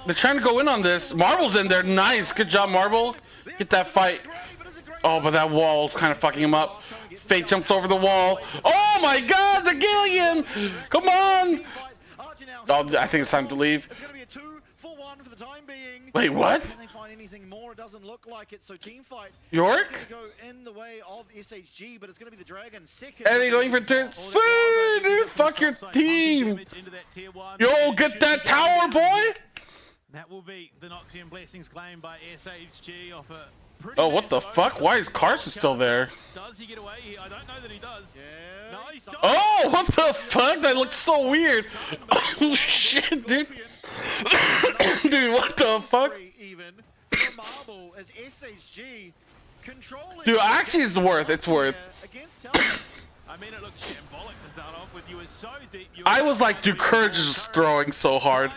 They're trying to go in on this. Marble's in there. Nice. Good job, Marble. Get that fight. Oh, but that wall's kind of fucking him up. Fate jumps over the wall. Oh my god, the Gillian! Come on! Oh, I think it's time to leave. Wait, what? Can they find anything more? It doesn't look like it. So team fight. York? It's going to go in the way of SHG, but it's going to be the Dragon second. And they're going for turn. Dude, fuck your team. Yo, get that tower, boy. That will be the Noxian Blessings claimed by SHG off a Oh, what the fuck? Why is Carson still there? Does he get away? I don't know that he does. Yeah, no, he stopped. Oh, what the fuck? That looks so weird. Oh, shit, dude. Dude, what the fuck? Dude, actually, it's worth. It's worth. I mean, it looks shambolic to start off with. You were so deep. I was like, dude, Courage is just throwing so hard.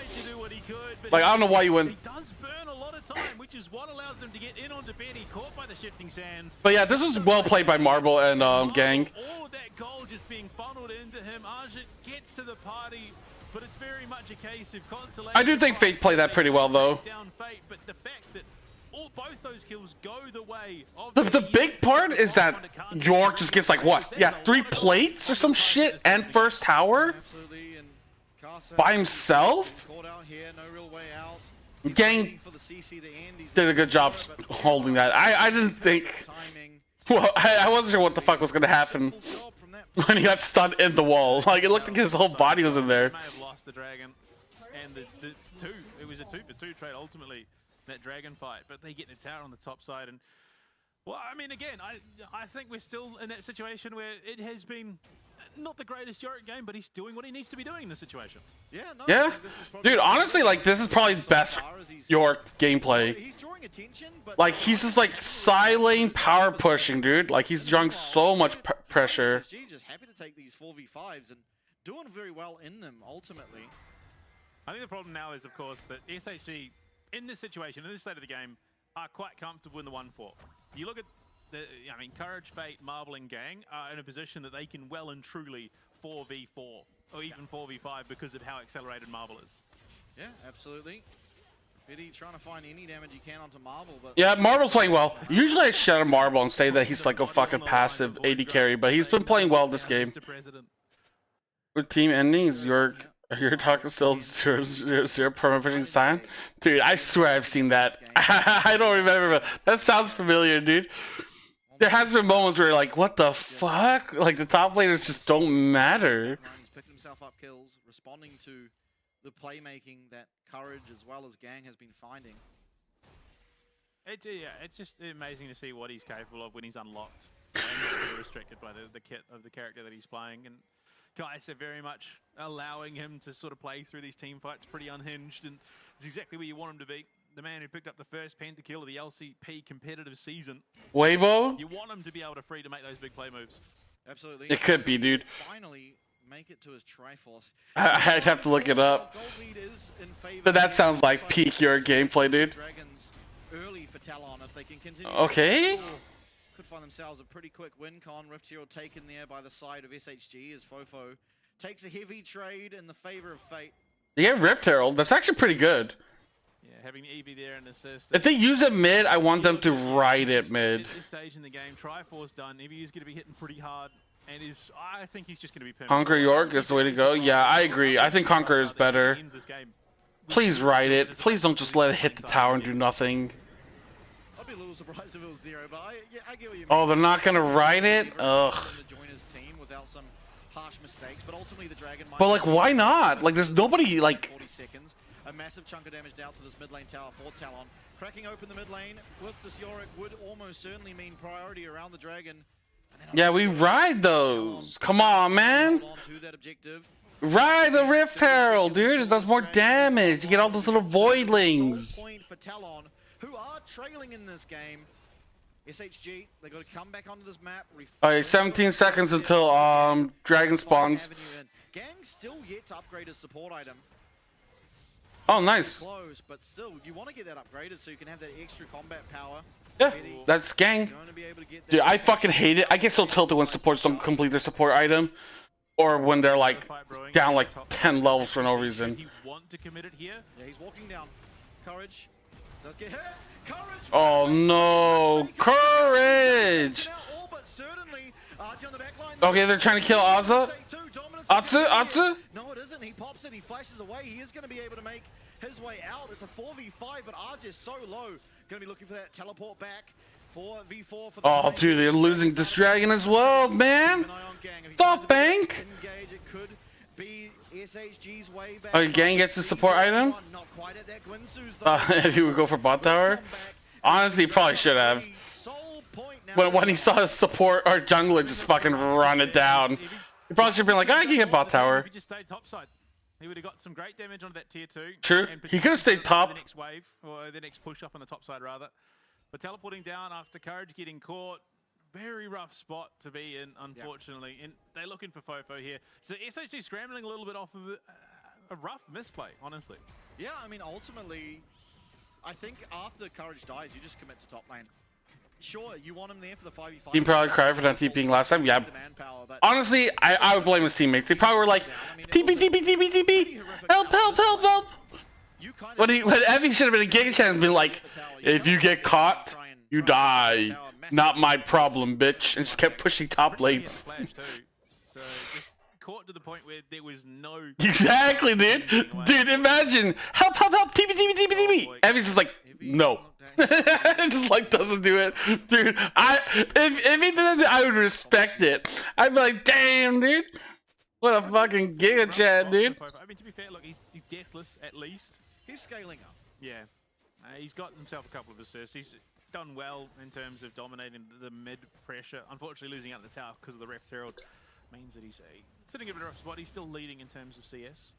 Like, I don't know why you went. He does burn a lot of time, which is what allows them to get in onto Betty, caught by the shifting sands. But yeah, this is well played by Marble and Gang. All of that gold just being funneled into him. Arja gets to the party but it's very much a case of consolation. I do think Fate played that pretty well, though. Down Fate, but the fact that both those kills go the way of The big part is that York just gets like what? Yeah, 3 plates or some shit and first tower by himself. Gang did a good job holding that. I didn't think. Well, I wasn't sure what the fuck was gonna happen when he got stunned in the wall. Like it looked like his whole body was in there. May have lost the dragon, and the two. It was a 2-for-2 trade ultimately. That dragon fight, but they get the tower on the top side, and well, I mean, again, I think we're still in that situation where it has been not the greatest Yorick game, but he's doing what he needs to be doing in this situation. Yeah, no, yeah, dude. Honestly, like this is probably best York gameplay. He's drawing attention, but like he's just like side lane power pushing, dude. Like he's drawing so much pressure. SHG just happy to take these 4v5s and doing very well in them ultimately. I think the problem now is, of course, that SHG. In this situation, in this state of the game, are quite comfortable in the 1-4. You look at the, I mean, Courage, Fate, Marble, and Gang are in a position that they can well and truly 4v4 or even 4v5 because of how accelerated Marble is. Yeah, absolutely. Biddy trying to find any damage he can onto Marble, but yeah, Marble's playing well. Usually I shut a Marble and say that he's like a fucking passive AD carry, but he's been playing well this game. With team endings, York. You're talking still 0-0 perma-pushing sign? Dude, I swear I've seen that. I don't remember, but that sounds familiar, dude. There has been moments where you're like, what the fuck? Like, the top laners just don't matter. He's picking himself up kills, responding to the playmaking that Courage as well as Gang has been finding. It's just amazing to see what he's capable of when he's unlocked. And not sort of restricted by the kit of the character that he's playing. And guys are very much allowing him to sort of play through these team fights pretty unhinged, and it's exactly where you want him to be. The man who picked up the first pentakill of the LCP competitive season. Weibo? You want him to be able to free to make those big play moves. Absolutely. It could be, dude. Finally make it to his Triforce. I'd have to look it up. But that sounds like peak your gameplay, dude. Dragons early for Talon if they can continue. Okay. Could find themselves a pretty quick win con. Rift Hero taken there by the side of SHG as Fofo takes a heavy trade in the favor of Fate. Yeah, Rift Herald. That's actually pretty good. Yeah, having the EV there and assist. If they use it mid, I want them to ride it mid. At this stage in the game, Triforce done. EV is going to be hitting pretty hard, and I think he's just going to be permanent. Conquer York is the way to go. Yeah, I agree. I think Conquer is better. Please ride it. Please don't just let it hit the tower and do nothing. I'd be a little surprised if it was 0, but I get what you mean. Oh, they're not gonna ride it? Ugh. Harsh mistakes, but ultimately the dragon might. But like, why not? Like, there's nobody like. 40 seconds. A massive chunk of damage out to this mid lane tower for Talon. Cracking open the mid lane with this Yorick would almost certainly mean priority around the dragon. Yeah, we ride those. Come on, man. Ride the Rift Herald, dude. It does more damage. You get all those little voidlings. Point for Talon, who are trailing in this game. SHG, they got to come back onto this map. Alright, 17 seconds until dragon spawns. Gang still yet to upgrade his support item. Oh, nice. Close, but still, you want to get that upgraded so you can have that extra combat power. Yeah, that's Gang. Dude, I fucking hate it. I get so tilted when supports don't complete their support item, or when they're like down like 10 levels for no reason. You want to commit it here? Yeah, he's walking down. Courage does get hit. Courage. Oh no, Courage! Okay, they're trying to kill Azza. Atsu? No, it isn't. He pops it. He flashes away. He is going to be able to make his way out. It's a 4v5, but Arj is so low. Going to be looking for that teleport back. 4v4 for the oh, dude, they're losing this dragon as well, man. Stop, Bank. Engage. It could be SHG's way back. Oh, Gang gets the support item. Not quite at that Gwinsu's though. If he would go for bot tower, honestly, he probably should have. When he saw his support or jungler just fucking run it down, he probably should have been like, I can get bot tower. If he just stayed topside, he would have got some great damage onto that tier 2. True. He could have stayed top. The next wave, or the next push up on the top side rather. But teleporting down after Courage getting caught, very rough spot to be in, unfortunately. And they're looking for Fofo here. So SHG scrambling a little bit off of a rough misplay, honestly. Yeah, I mean, ultimately, I think after Courage dies, you just commit to top lane. Sure, you want him there for the 5v5. He probably cried for that TPing last time. Yeah. honestly, I would blame his teammates. They probably were like, TP, help. When Evie should have been a Giga Chan and been like, if you get caught, you die. Not my problem, bitch. And just kept pushing top lane. So just caught to the point where there was no. Exactly, dude. Dude, imagine. Help, TP. Evie's just like, no. It just like doesn't do it, dude. If he did it, I would respect it. I'd be like, damn, dude. What a fucking Giga Chan, dude. I mean, to be fair, look, he's deathless at least. He's scaling up. Yeah, he's got himself a couple of assists. He's done well in terms of dominating the mid pressure. Unfortunately, losing out the tower because of the Ref's Herald means that he's sitting in a rough spot. He's still leading in terms of CS.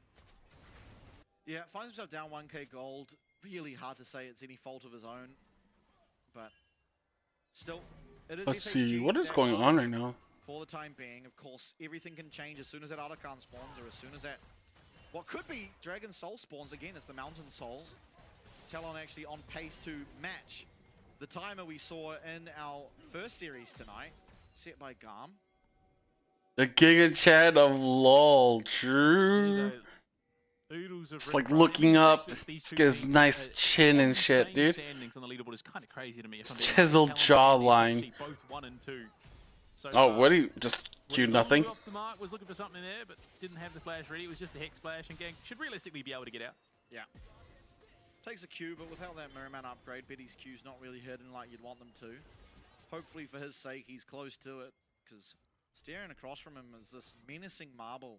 Yeah, finds himself down 1k gold. Really hard to say it's any fault of his own, but still, it is. Let's SHG see, what is going on right now? For the time being, of course, everything can change as soon as that Archon spawns, or as soon as that what could be Dragon Soul spawns. Again, it's the Mountain Soul. TLN actually on pace to match the timer we saw in our first series tonight, set by GAM. The Giga Chan of LOL, true. It's like looking up, he's got his nice chin and shit, dude. Chiseled jawline. Oh, what do you just do nothing? Off the mark, was looking for something there, but didn't have the flash ready. It was just a hex flash, and Gang should realistically be able to get out. Yeah. Takes a Q, but without that Mirrorman upgrade, Betty's Q's not really hidden like you'd want them to. Hopefully for his sake, he's close to it, because staring across from him is this menacing marble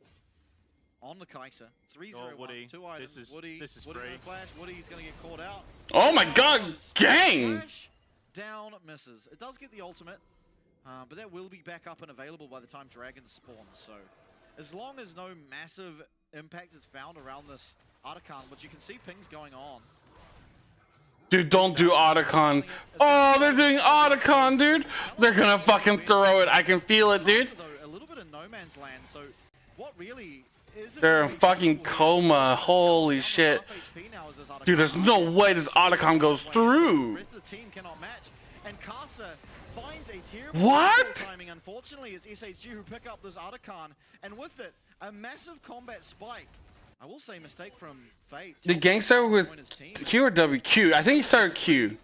on the Kaiser. 3-0-1, Woody. 2 items. This is Woody free. Flash. Woody's going to get caught out. Oh my god, Gang! Flash down, misses. It does get the ultimate, but that will be back up and available by the time Dragon spawns. So as long as no massive impact is found around this Archon, which you can see pings going on. Dude, don't do Otacon. Oh, they're doing Otacon, dude. They're gonna fucking throw it. I can feel it, dude. A little bit of no man's land. So what really is They're in fucking coma. Holy shit. Dude, there's no way this Otacon goes through. The rest of the team cannot match. And Casa finds a terrible timing. Unfortunately, it's SHG who pick up this Archon, and with it, a massive combat spike. I will say mistake from Fate. Did Gang start with Q or W? Q. I think he started Q.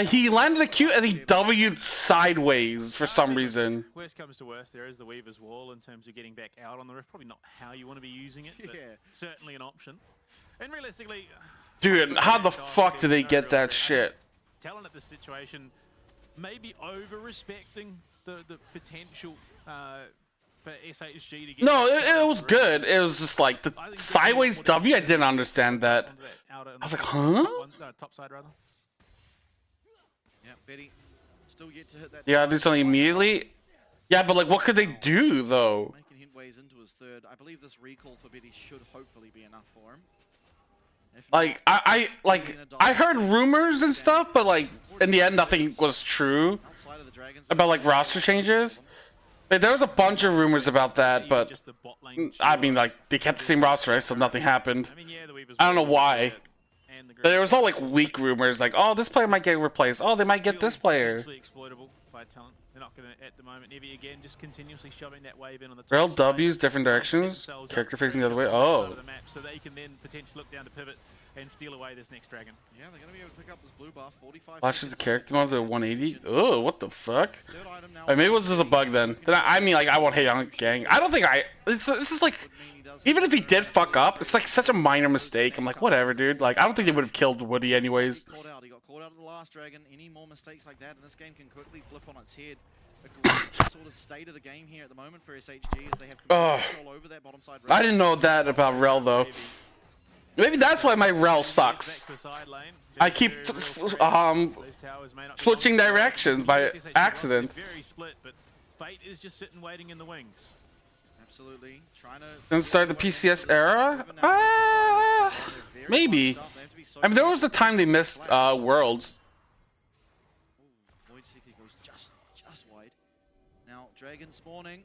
He landed a Q and he W'd sideways for some reason. Worst comes to worst, there is the Weaver's Wall in terms of getting back out on the rift. Probably not how you want to be using it, but certainly an option. And realistically... Dude, how the fuck did they get that shit? TLN at this situation, maybe over-respecting the potential... for SHG to get no, it was good. It was just like the sideways W. I didn't understand that. I was like, huh? Top side rather. Yeah, Betty still yet to hit that. Yeah, do something immediately. Yeah, but like, what could they do though? Making hintways into his third. I believe this recall for Betty should hopefully be enough for him. Like I heard rumors and stuff, but like in the end, nothing was true about like roster changes. Like, there was a bunch of rumors about that, but I mean, like, they kept the same roster, right? So nothing happened. I don't know why. There was all like weak rumors, like, oh, this player might get replaced. Oh, they might get this player. Exploitable by talent. They're not going to, at the moment, Evie again, just continuously shoving that wave in on the top Rail side. W's, different directions. Character facing the other way. Oh. So they can then potentially look down to pivot and steal away this next dragon. Yeah, they're going to be able to pick up this blue buff. 45 Flashes the character mode to 180. Oh, what the fuck? Maybe it was just a bug then. I mean, like, I won't hate on Gang. I don't think this is like, even if he did fuck up, it's like such a minor mistake. I'm like, whatever, dude. Like, I don't think they would have killed Woody anyways. He got caught out of the last dragon. Any more mistakes like that, and this game can quickly flip on its head. A great sort of state of the game here at the moment for SHG as they have control over that bottom side. I didn't know that about Rel though. Maybe that's why my Rel sucks. I keep switching directions by accident. Very split, but Fate is just sitting waiting in the wings. Absolutely. Trying to Then start the PCS era? Maybe. I mean, there was a time they missed Worlds. Void Seeker goes just wide. Now, Dragon spawning.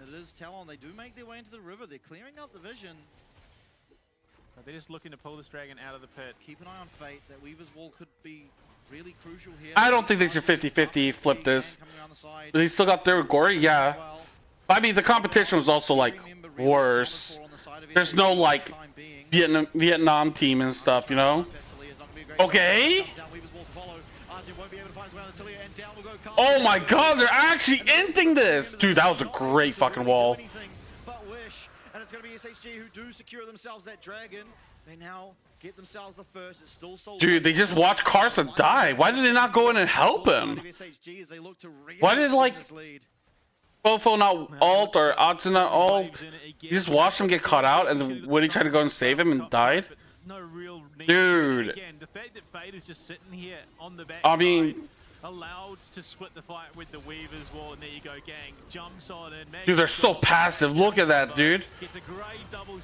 It is TLN. They do make their way into the river. They're clearing out the vision. So they're just looking to pull this dragon out of the pit. Keep an eye on Fate. That Weaver's Wall could be really crucial here. I don't think they should 50-50 flip this. But they still got their Gory? Yeah. I mean, the competition was also like worse. There's no like Vietnam team and stuff, you know? Okay. Oh my god, they're actually ending this! Dude, that was a great fucking wall. And it's going to be SHG who do secure themselves that dragon. They now get themselves the first. It's still so Dude, they just watched Carson die. Why did they not go in and help him? Why did like Fofo not ult or Otsu not ult? You just watched him get caught out and then Woody tried to go and save him and died? Dude. Again, the fact that Fade is just sitting here on the back I mean, allowed to split the fight with the Weavers wall, and there you go, gang. Jumps on in. dude, they're so passive. Look at that, dude.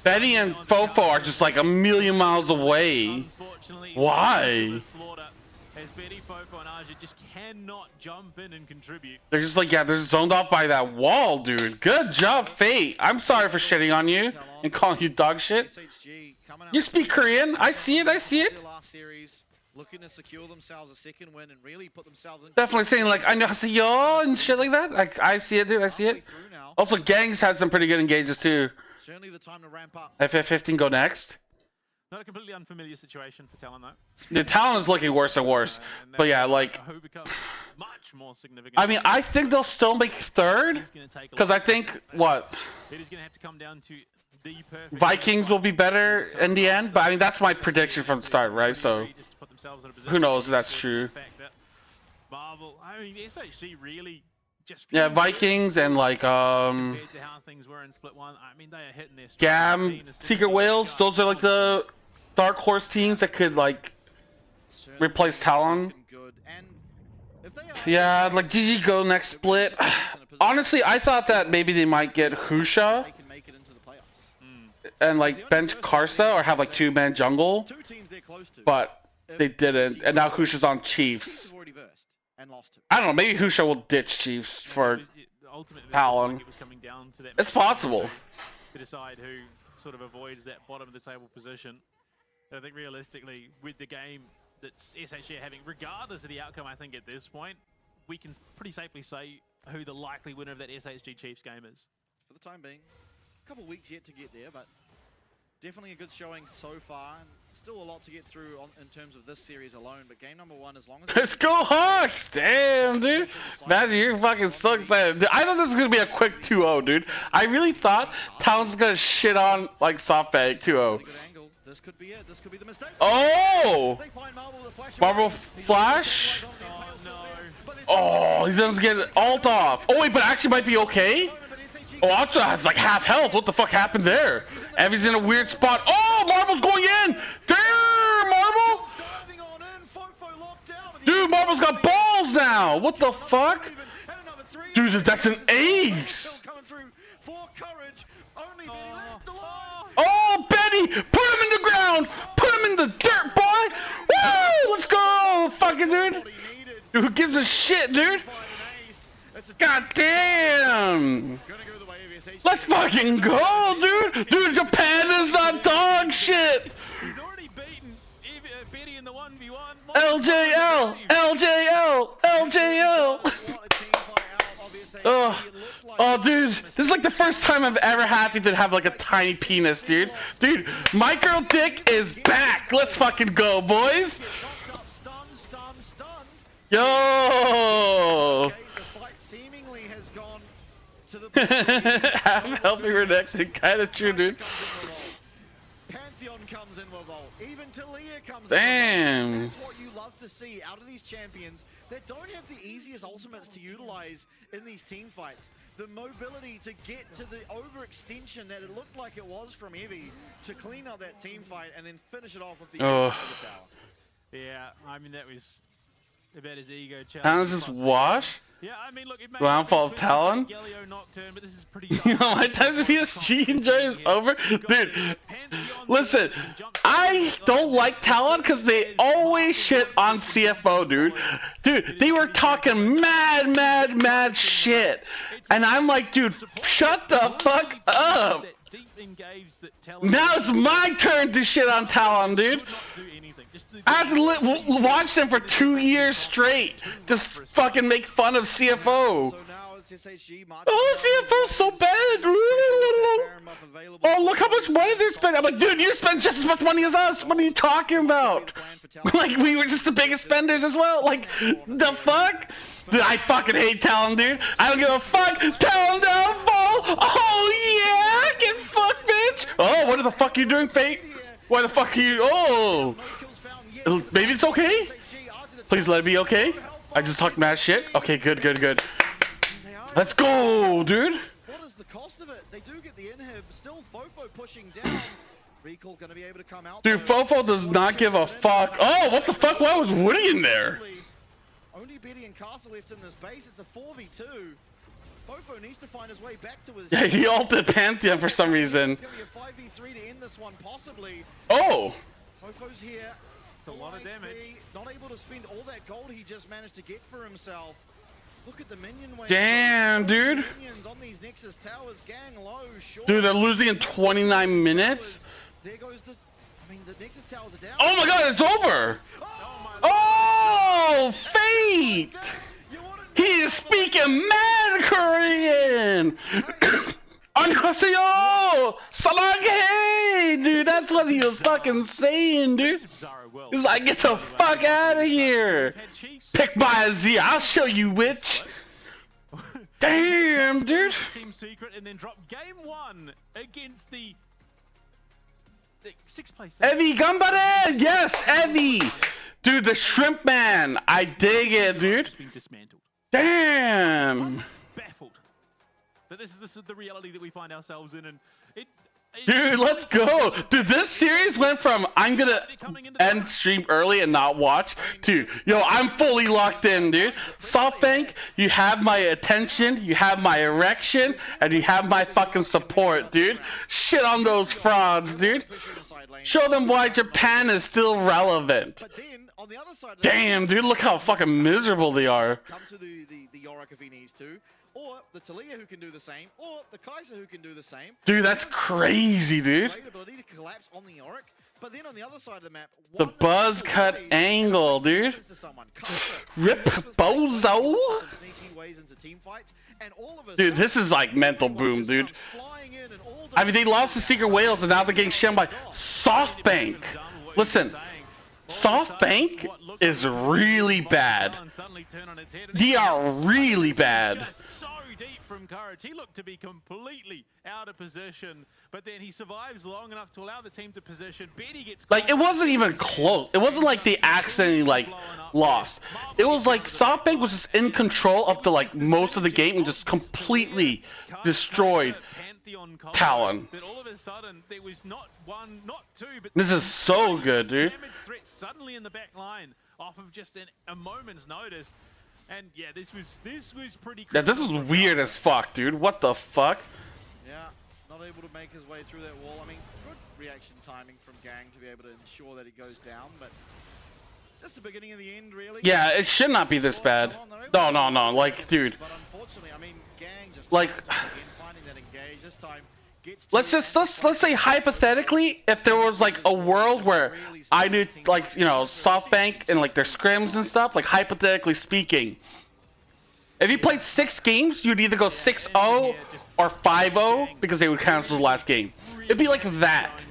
Betty and Fofo are just like a million miles away. Why? As Betty, Fofo, and Aja just cannot jump in and contribute. They're just like, yeah, they're zoned off by that wall, dude. Good job, Fate. I'm sorry for shitting on you and calling you dog shit. You speak Korean. I see it. I see it. Looking to secure themselves a second win and really put themselves in. Definitely saying like 안녕하세요 and shit like that. Like I see it, dude. I see it. Also, Gangs had some pretty good engages too. Certainly the time to ramp up. FF15 go next. Not a completely unfamiliar situation for Talon though. The Talon is looking worse and worse. But yeah, like. Much more significant. I mean, I think they'll still make third. Because I think what. It is going to have to come down to. Vikings will be better in the end, but I mean that's my prediction from the start, right? So who knows if that's true? Marvel, I mean SHG really just yeah, Vikings and like compared to how things were in Split 1, I mean they are hitting their GAM, Secret Whales, those are like the dark horse teams that could like replace Talon. Yeah, like GG go next split. Honestly, I thought that maybe they might get Husha and like bench Karsa or have like two-man jungle, but they didn't, and now Husha's on Chiefs. I don't know, maybe Husha will ditch Chiefs for Talon. It's possible. To decide who sort of avoids that bottom of the table position. I think realistically, with the game that SHG are having, regardless of the outcome, I think at this point, we can pretty safely say who the likely winner of that SHG Chiefs game is. For the time being. A couple weeks yet to get there, but definitely a good showing so far. And still a lot to get through in terms of this series alone, but game number 1, as long as... Let's go Hawks! Damn, dude. Imagine you're fucking so excited. Dude, I thought this was going to be a quick 2-0, dude. I really thought Talon's going to shit on, like, SoftBank 2-0. This could be it. This could be the mistake. Oh! Marble Flash? Oh, he doesn't get ult off. Oh, wait, but actually might be okay? Oh, Atsu has like half health. What the fuck happened there? Evie's in a weird spot. Oh, Marble's going in! Damn, Marble! Dude, Marble's got balls now! What the fuck? Dude, that's an ace! Oh, Betty! Put him in the ground! Put him in the dirt, boy! Woo! Let's go, fucking dude! Dude, who gives a shit, dude? God damn! Let's fucking go, dude! Dude, Japan is not dog shit! He's already beaten Betty in the 1v1. LJL! LJL! LJL! Oh, dude, this is like the first time I've ever happy to have like a tiny penis, dude. Dude, micro dick is back! Let's fucking go, boys! Yo! I'm helping her next and kind of true, dude. Pantheon comes in with ult. Even Talia comes in. Damn. That's what you love to see out of these champions that don't have the easiest ultimates to utilize in these team fights. The mobility to get to the overextension that it looked like it was from Evie to clean up that team fight and then finish it off with the tower. Yeah, I mean that was about his ego challenge. Talon's just wash? Yeah, I mean, look, it may downfall of Talon? But this is pretty You know, my time to PSG enjoy is over. Dude, listen, I don't like Talon because they always shit on CFO, dude. Dude, they were talking mad shit. And I'm like, dude, shut the fuck up. Now it's my turn to shit on Talon, dude. I had to watch them for 2 years straight. Just fucking make fun of CFO. it's SHG. Oh, CFO's so bad. Oh, look how much money they're spending. I'm like, dude, you spend just as much money as us. What are you talking about? Like, we were just the biggest spenders as well. Like, the fuck? Dude, I fucking hate Talon, dude. I don't give a fuck. Talon downfall. Oh, yeah. Get fucked, bitch. Oh, what the fuck are you doing, Fate? Why the fuck are you? Oh. Maybe it's okay? Please let it be okay. I just talked mad shit. Okay, good, good, good. Let's go, dude. What is the cost of it? They do get the inhib. Still Fofo pushing down. Recall gonna be able to come out. Dude, Fofo does not give a fuck. Oh, what the fuck? Why was Woody in there? Only Betty and Castle left in this base. It's a 4v2. Fofo needs to find his way back to his... Yeah, he ulted Pantheon for some reason. It's gonna be a 5v3 to end this one, possibly. Oh! Fofo's here. It's a lot of damage. Not able to spend all that gold he just managed to get for himself. Look at the minion wave. Damn, dude. Minions on these Nexus towers, gang low, short. Dude, they're losing in 29 minutes? There goes the... I mean, the Nexus towers are down. Oh my god, it's over! Oh, Fate! He is speaking mad Korean! 안녕하세요! 사랑해! Dude, that's what he was fucking saying, dude. He's like, get the fuck out of here! Pick by a Z, I'll show you which! Damn, dude! Team Secret and then drop game 1 against the 6th place. Evie, gambare! Yes, Evie! Dude, the shrimp man! I dig it, dude! Damn! Baffled. So this is the reality that we find ourselves in, and dude, let's go! Dude, this series went from I'm gonna end stream early and not watch to yo, I'm fully locked in, dude. SoftBank, you have my attention, you have my erection, and you have my fucking support, dude. Shit on those frauds, dude. Show them why Japan is still relevant. Damn, dude, look how fucking miserable they are. Come to the Yorick if he needs to, or the Talia who can do the same, or the Kaiser who can do the same. Dude, that's crazy, dude. Ability to collapse on the Yorick, but then on the other side of the map, the buzz cut angle, dude. Rip Bozo. Dude, this is like mental boom, dude. I mean, they lost the Secret Whales and now they're getting shit by SoftBank. Listen, SoftBank is really bad. They are really bad. So deep from Courage. He looked to be completely out of position, but then he survives long enough to allow the team to position. Betty gets like, it wasn't even close. It wasn't like they accidentally like lost. It was like SoftBank was just in control of the like most of the game and just completely destroyed Talon. But all of a sudden, there was not one, not two, but this is so good, dude. Damage threat suddenly in the back line off of just a moment's notice, and yeah, this was pretty. Yeah, this is weird as fuck, dude. What the fuck? Yeah, not able to make his way through that wall. I mean, good reaction timing from Gang to be able to ensure that he goes down, but just the beginning of the end, really. Yeah, it should not be this bad. No, no, no. Like, dude. But unfortunately, I mean, Gang just like. This time Let's say hypothetically, if there was like a world where I did like, you know, SoftBank and like their scrims and stuff, like hypothetically speaking, if you played 6 games, you'd either go 6-0 or 5-0 because they would cancel the last game. It'd be like that.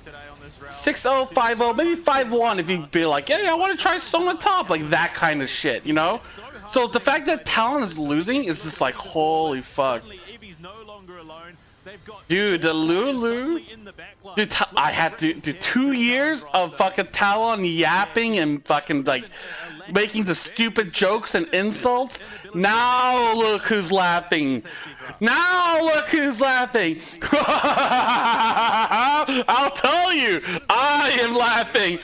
6-0, 5-0, maybe 5-1 if you'd be like, yeah, I want to try Soma top, like that kind of shit, you know? So the fact that Talon is losing is just like, holy fuck. Dude, the Lulu, dude, I had to do 2 years of fucking Talon yapping and fucking like making the stupid jokes and insults. Now look who's laughing. Now look who's laughing. I'll tell you, I am laughing.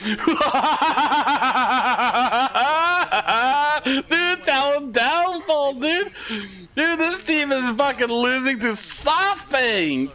Dude, Talon downfall, dude. Dude, this team is fucking losing to SoftBank.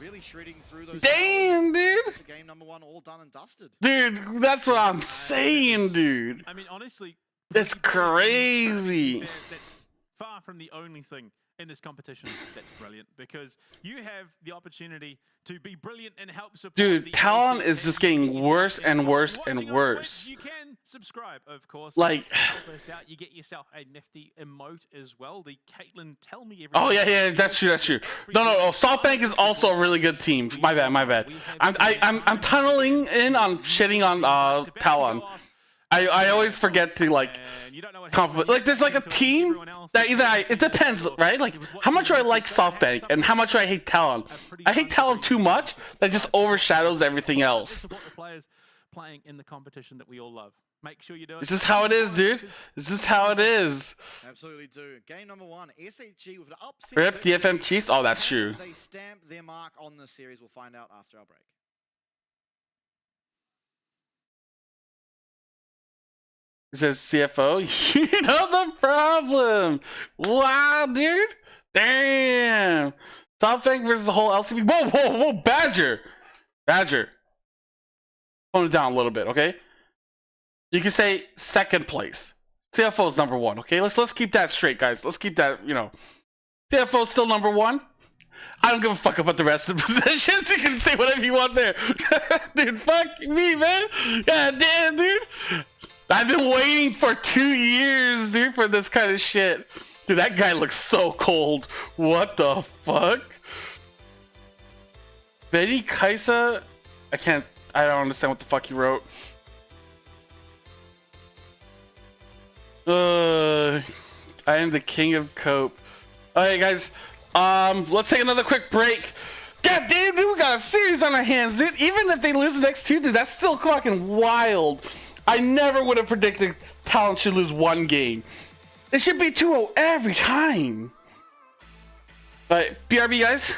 Really shredding through those. Damn, dude. Game number 1 all done and dusted. Dude, that's what I'm saying, dude. I mean, honestly, it's crazy. That's far from the only thing in this competition, that's brilliant, because you have the opportunity to be brilliant and help support. Dude, TLN is just getting worse and worse and worse. You can subscribe, of course. Like, help us out. You get yourself a nifty emote as well. The Caitlin, tell me everything. Oh yeah, that's true. No. SoftBank is also a really good team. My bad. I'm tunneling in on shitting on TLN. I always forget to like there's like a team that it depends, right? Like how much do I like SoftBank and how much do I hate TLN? I hate TLN too much that just overshadows everything else. Support the players playing in the competition that we all love. Make sure you do it. This is how it is, dude. This is how it is. Absolutely do. Game number 1, SHG with an upset. Rip DFM Chiefs. Oh, that's true. They stamp their mark on the series. We'll find out after our break. It says CFO. You know the problem. Wow, dude. Damn. SoftBank versus the whole LCP. Whoa. Badger. Tone it down a little bit, okay? You can say second place. CFO is number 1, okay? Let's keep that straight, guys. Let's keep that, CFO is still number 1. I don't give a fuck about the rest of the positions. You can say whatever you want there. Dude, fuck me, man. God damn, dude. I've been waiting for 2 years, dude, for this kind of shit. Dude, that guy looks so cold. What the fuck? Betty Kaisa? I don't understand what the fuck he wrote. I am the king of cope. Alright, guys. Let's take another quick break. God damn, dude, we got a series on our hands, dude. Even if they lose next Tuesday, that's still fucking wild. I never would have predicted TLN should lose 1 game. It should be 2-0 every time. Alright, BRB, guys.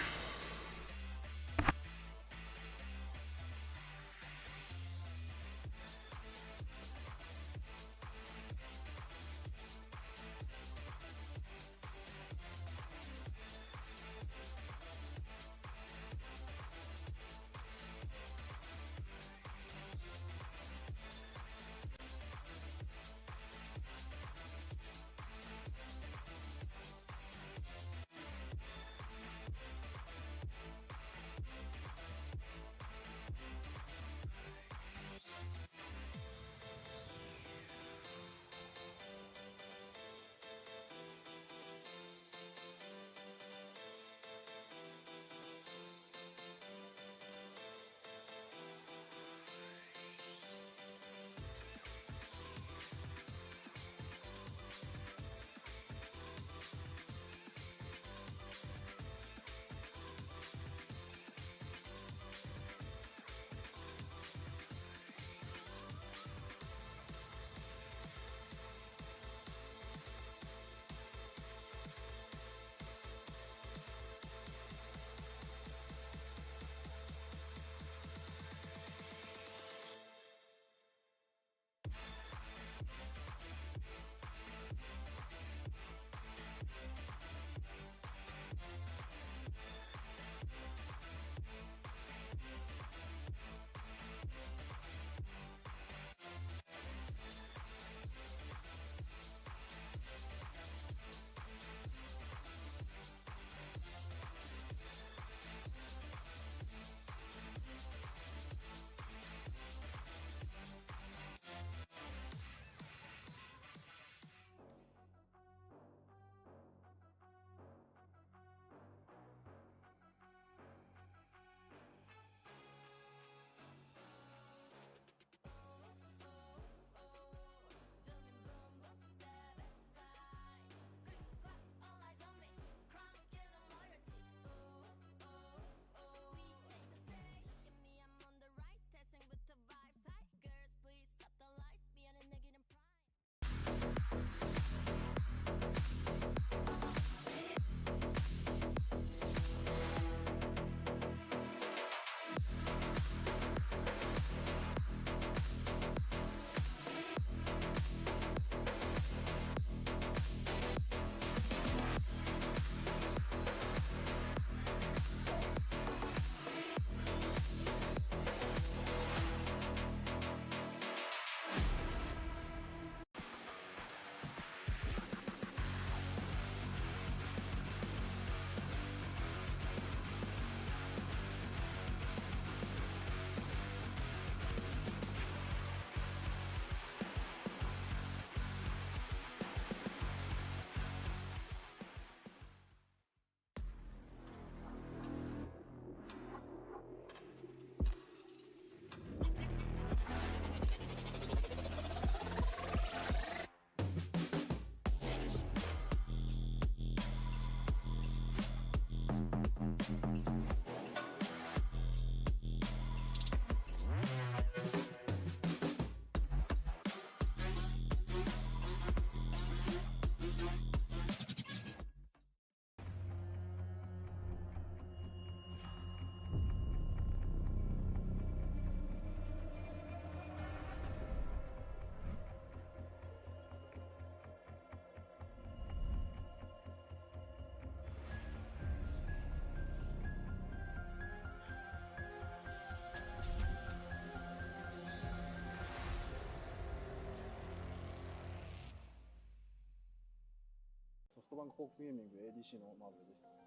バンクホークスゲーミング ADC のマーブルです。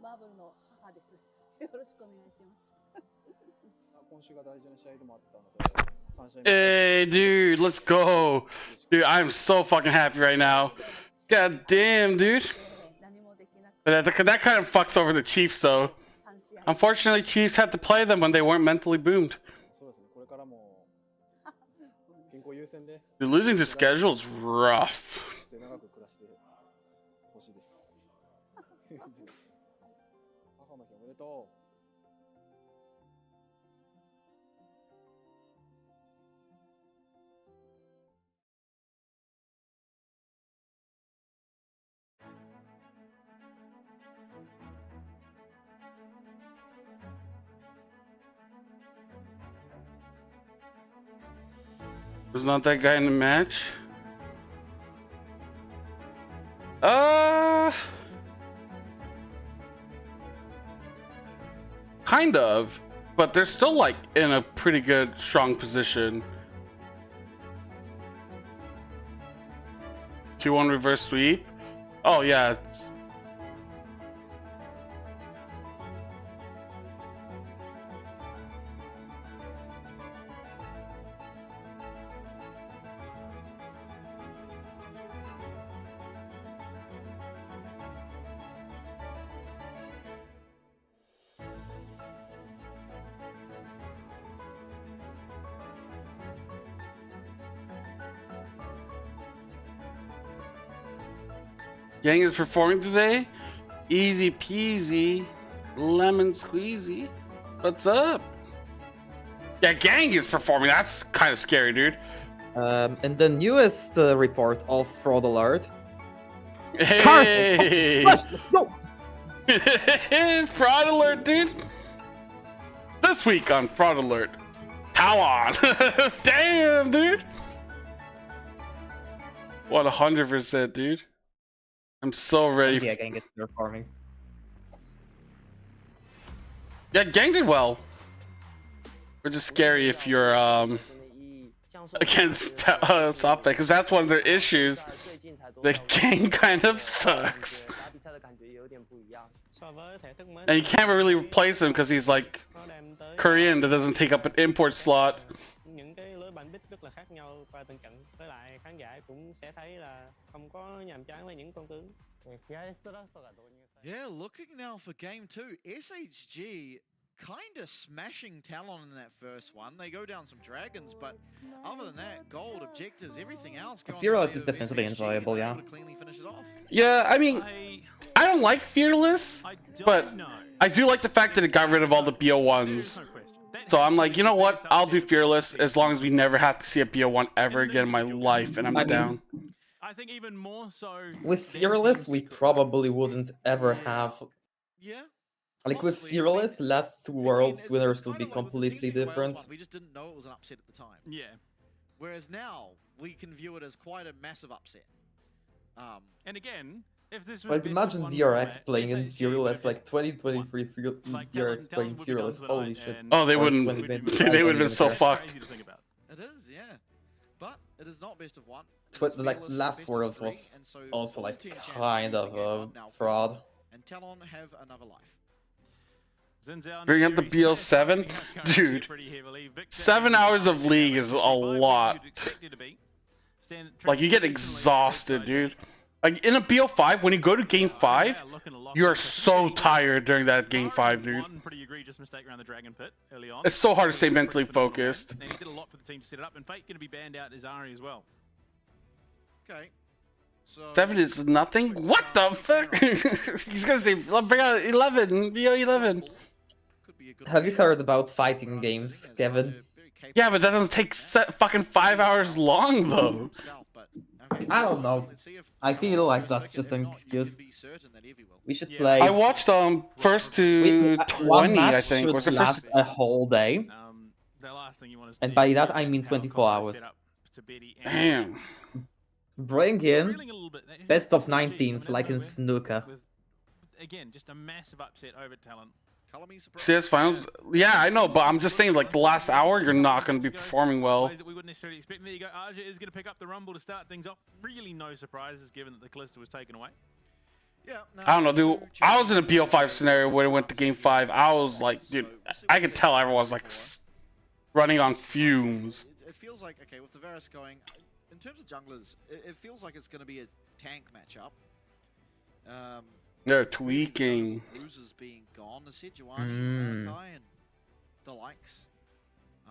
マーブルの母です。よろしくお願いします。今週が大事な試合でもあったので、3試合目。Hey, dude, let's go. Dude, I'm so fucking happy right now. God damn, dude. That kind of fucks over the Chiefs, though. Unfortunately, Chiefs had to play them when they weren't mentally boomed. Dude, losing to schedule is rough. Was not that guy in the match? Kind of, but they're still like in a pretty good, strong position. 2-1 reverse sweep. Oh yeah. Gang is performing today. Easy peasy, lemon squeezy. What's up? Yeah, Gang is performing. That's kind of scary, dude. And the newest report of Fraud Alert. Hey! Let's go! Fraud Alert, dude. This week on Fraud Alert, TLN. Damn, dude. 100%, dude. I'm so ready. Yeah, Gang is performing. Yeah, Gang did well. Which is scary if you're against Softbank, because that's one of their issues. The Gang kind of sucks. And you can't really replace him because he's like Korean that doesn't take up an import slot. Những cái lối bắn bích rất là khác nhau qua từng trận, với lại khán giả cũng sẽ thấy là không có nhàm chán với những con tướng. Yeah, looking now for game 2, SHG kind of smashing TLN in that first one. They go down some dragons, but other than that, gold, objectives, everything else going. Fearless is defensively enjoyable, yeah. Yeah, I mean, I don't like Fearless, but I do like the fact that it got rid of all the BO1s. So I'm like, you know what? I'll do Fearless as long as we never have to see a BO1 ever again in my life, and I'm down. I think even more so. With Fearless, we probably wouldn't ever have. Yeah. Like with Fearless, last two Worlds winners will be completely different. We just didn't know it was an upset at the time. Yeah. Whereas now we can view it as quite a massive upset. And again, if this was like imagine DRX playing in Fearless, like 2023 DRX playing Fearless. Holy shit! Oh, they wouldn't. They would have been so fucked. It is, yeah. But it is not best of one. Like last Worlds was also like kind of a fraud. And TLN have another life. Bring up the BL7? Dude, 7 hours of League is a lot. Like, you get exhausted, dude. Like, in a BL5, when you go to Game 5, you are so tired during that Game 5, dude. It's so hard to stay mentally focused. And he did a lot for the team to set it up, and Fate going to be banned out as Ari as well. Okay. So 7 is nothing? What the fuck? He's gonna say, bring out 11, BO11. Have you heard about fighting games, Kevin? Yeah, but that doesn't take fucking 5 hours long, though. I don't know. I feel like that's just an excuse. We should play. I watched first to 20, I think. Was the last first a whole day? And by that I mean 24 hours. Damn. Bring in best of 19s like in snooker. Again, just a massive upset over talent. CS finals? Yeah, I know, but I'm just saying, like, the last hour, you're not going to be performing well. We wouldn't necessarily expect. There you go. Arja is going to pick up the Rumble to start things off. Really no surprises given that the Callisto was taken away. I don't know, dude. I was in a BO5 scenario where it went to game 5. I was like, dude, I could tell everyone's like running on fumes. It feels like, okay, with the Varus going, in terms of junglers, it feels like it's going to be a tank matchup. They're tweaking. Losers being gone, the Sejuani, Maokai, and the likes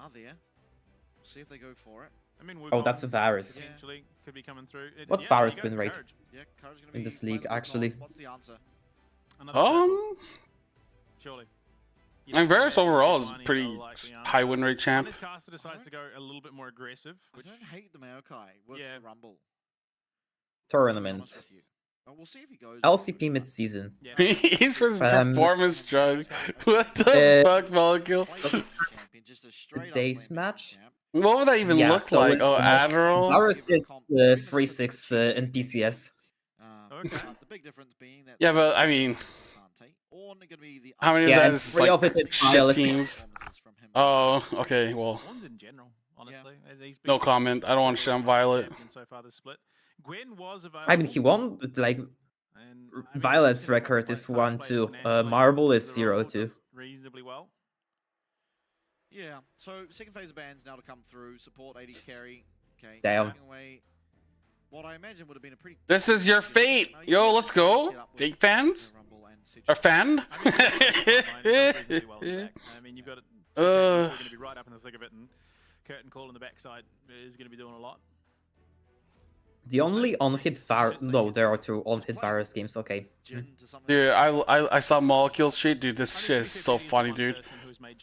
are there. See if they go for it. I mean, Oh, that's a Varus. Potentially could be coming through. What's Varus win rate in this league, actually? What's the answer? Surely. And Varus overall is pretty high win rate champ. This caster decides to go a little bit more aggressive. Which... I don't hate the Maokai with the Rumble. Tournament. We'll see if he goes. LCP mid-season. He's for performance drugs. What the fuck, Molecule? The days match? What would that even look like? Oh, Adderall? Varus is 3-6 in PCS. The big difference being that yeah, but I mean, how many of that is three like of it is shit teams? Oh, okay, well. One's in general, honestly. No comment. I don't want to shit on Violet. So far this split. Gwen was available. I mean, he won, like, Violet's record is 1-2. Marble is 0-2. Reasonably well. Yeah, so second phase of bans now to come through. Support 80 carry. Okay. Damn. Away what I imagine would have been a pretty. This is your fate. Yo, let's go. Fake fans? A fan? I mean, you've got going to be right up in the thick of it, and Curtain Call in the backside is going to be doing a lot. The only on-hit Varus... No, there are 2 on-hit Varus games, okay. Dude, I saw Molecule Street. Dude, this shit is so funny, dude.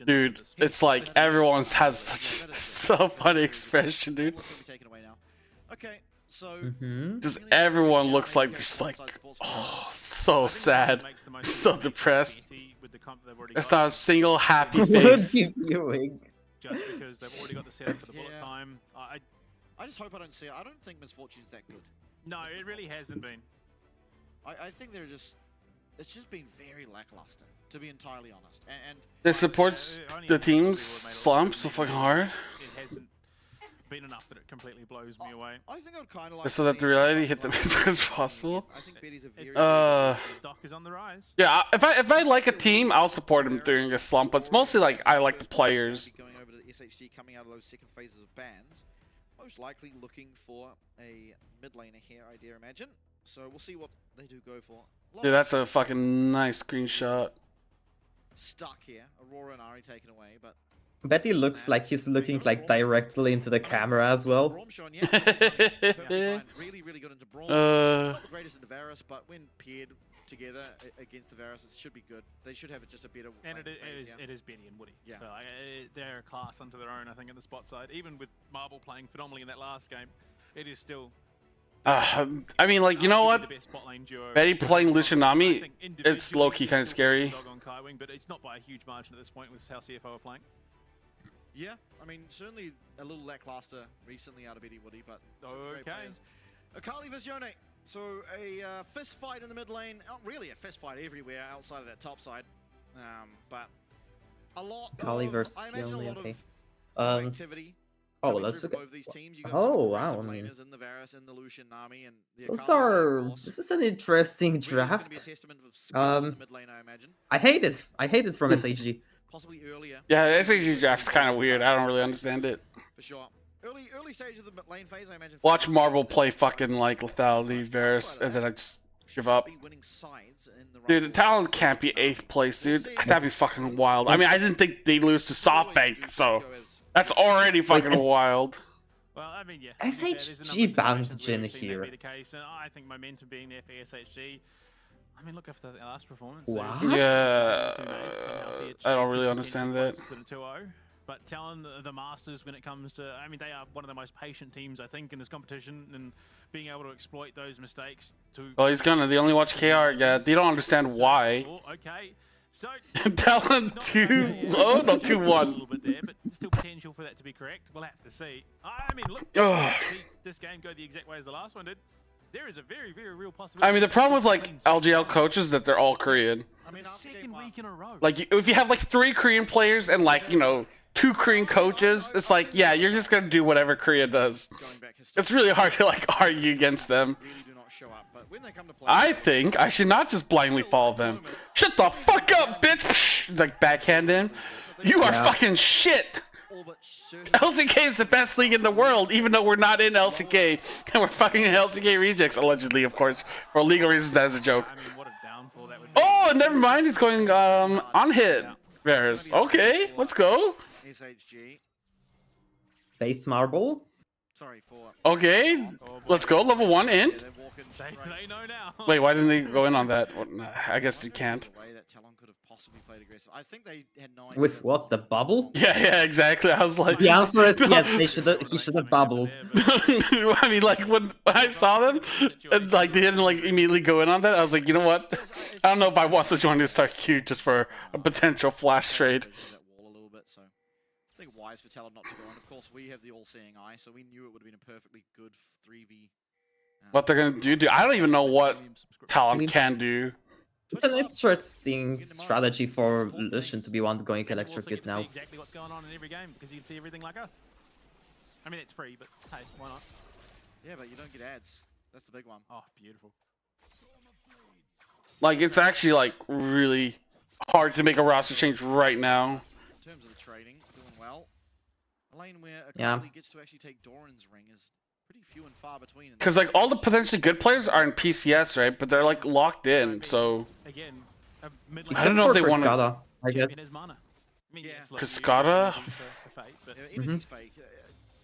Dude, it's like everyone has such so funny expression, dude. Okay, so just everyone looks like just like, oh, so sad, so depressed. It's not a single happy face. Just because they've already got the setup for the bullet time. I just hope I don't see it. I don't think Misfortune's that good. No, it really hasn't been. I think they're just... It's just been very lackluster, to be entirely honest. And it supports the team's slump so fucking hard. It hasn't been enough that it completely blows me away. I think I would kind of like so that the reality hit them as soon as possible. I think Betty's a very stock is on the rise. Yeah, if I like a team, I'll support them during a slump. But it's mostly like I like the players. Going over to the SHG, coming out of those second phases of bans, most likely looking for a mid laner here, I dare imagine. So we'll see what they do go for. Dude, that's a fucking nice screenshot. Stuck here, Aurora and Ari taken away, but Betty looks like he's looking like directly into the camera as well. Really, really good into Braum. Not the greatest into Varus, but when paired together against the Varus, it should be good. They should have just a better. And it is Benny and Woody. Yeah, so, they're a class unto their own, I think, in the spot side. Even with Marble playing phenomenally in that last game, it is still. I mean, like, you know what? Betty playing Lucianami, it's low-key kind of scary. But it's not by a huge margin at this point with how CFO are playing. Yeah, I mean, certainly a little lackluster recently out of Eddie Woody, but okay. Akali vs Yone. So a fist fight in the mid lane. Not really a fist fight everywhere outside of that top side, but a lot. Akali versus Yone, okay. Activity. Oh, let's look at these teams. You got oh wow! I mean, in the Varus, in the Lucian Nami, and the those Akali, are. This is an interesting draft. Mid lane, I imagine. I hate it. I hate it from SHG. Possibly earlier. Yeah, SHG draft's kind of weird. I don't really understand it. For sure. Early stage of the lane phase, I imagine. Watch Marvel play fucking like Lethality, Varus, and then I just give up. Dude, Talon can't be 8th place, dude. That'd be fucking wild. I mean, I didn't think they'd lose to SoftBank, so that's already fucking wild. Well, I mean, yeah. SHG banned Jin here. I think momentum being there for SHG. I mean, look after the last performance. What? Yeah, I don't really understand that. But Talon, the Masters, when it comes to, I mean, they are one of the most patient teams, I think, in this competition, and being able to exploit those mistakes to. Well, he's gonna. They only watch KR. Yeah, they don't understand why. Okay, so Talon 2. Oh no, 2-1. A little bit there, but still potential for that to be correct. We'll have to see. I mean, look, see this game go the exact way as the last one did. There is a very, very real possibility. I mean, the problem with like LGL coaches is that they're all Korean. I mean, second week in a row. Like, if you have like 3 Korean players and like, you know, 2 Korean coaches, it's like, yeah, you're just gonna do whatever Korea does. It's really hard to like argue against them. show up, but when they come to play, I think I should not just blindly follow them. Shut the fuck up, bitch! Like backhand him. You are fucking shit. LCK is the best league in the world, even though we're not in LCK and we're fucking LCK rejects, allegedly, of course, for legal reasons. That is a joke. Oh, never mind. It's going on hit. Varus. Okay, let's go. SHG. Base marble. Sorry for. Okay, let's go. Level 1 in. They know now. Wait, why didn't they go in on that? Well, nah, I guess you can't. I think they had no idea. With what? The bubble? Yeah, exactly. I was like, the answer is yes. He should have bubbled. I mean, like when I saw them, and like they didn't like immediately go in on that. I was like, you know what? I don't know if I want to join this start queue just for a potential flash trade. I think wise for Talon not to go, and of course we have the all-seeing eye, so we knew it would have been a perfectly good 3v. What they're gonna do? I don't even know what Talon can do. It's an interesting strategy for Lucian to be one going electrocute now. Exactly what's going on in every game because you can see everything like us. I mean, it's free, but hey, why not? Yeah, but you don't get ads. That's the big one. Oh, beautiful. Like it's actually like really hard to make a roster change right now. In terms of the trading, doing well. A lane where Yeah. gets to actually take Doran's ring is pretty few and far between. Because like all the potentially good players are in PCS, right? But they're like locked in, so. Again, I don't know if they want to. I guess. Cascada? Energy's fake.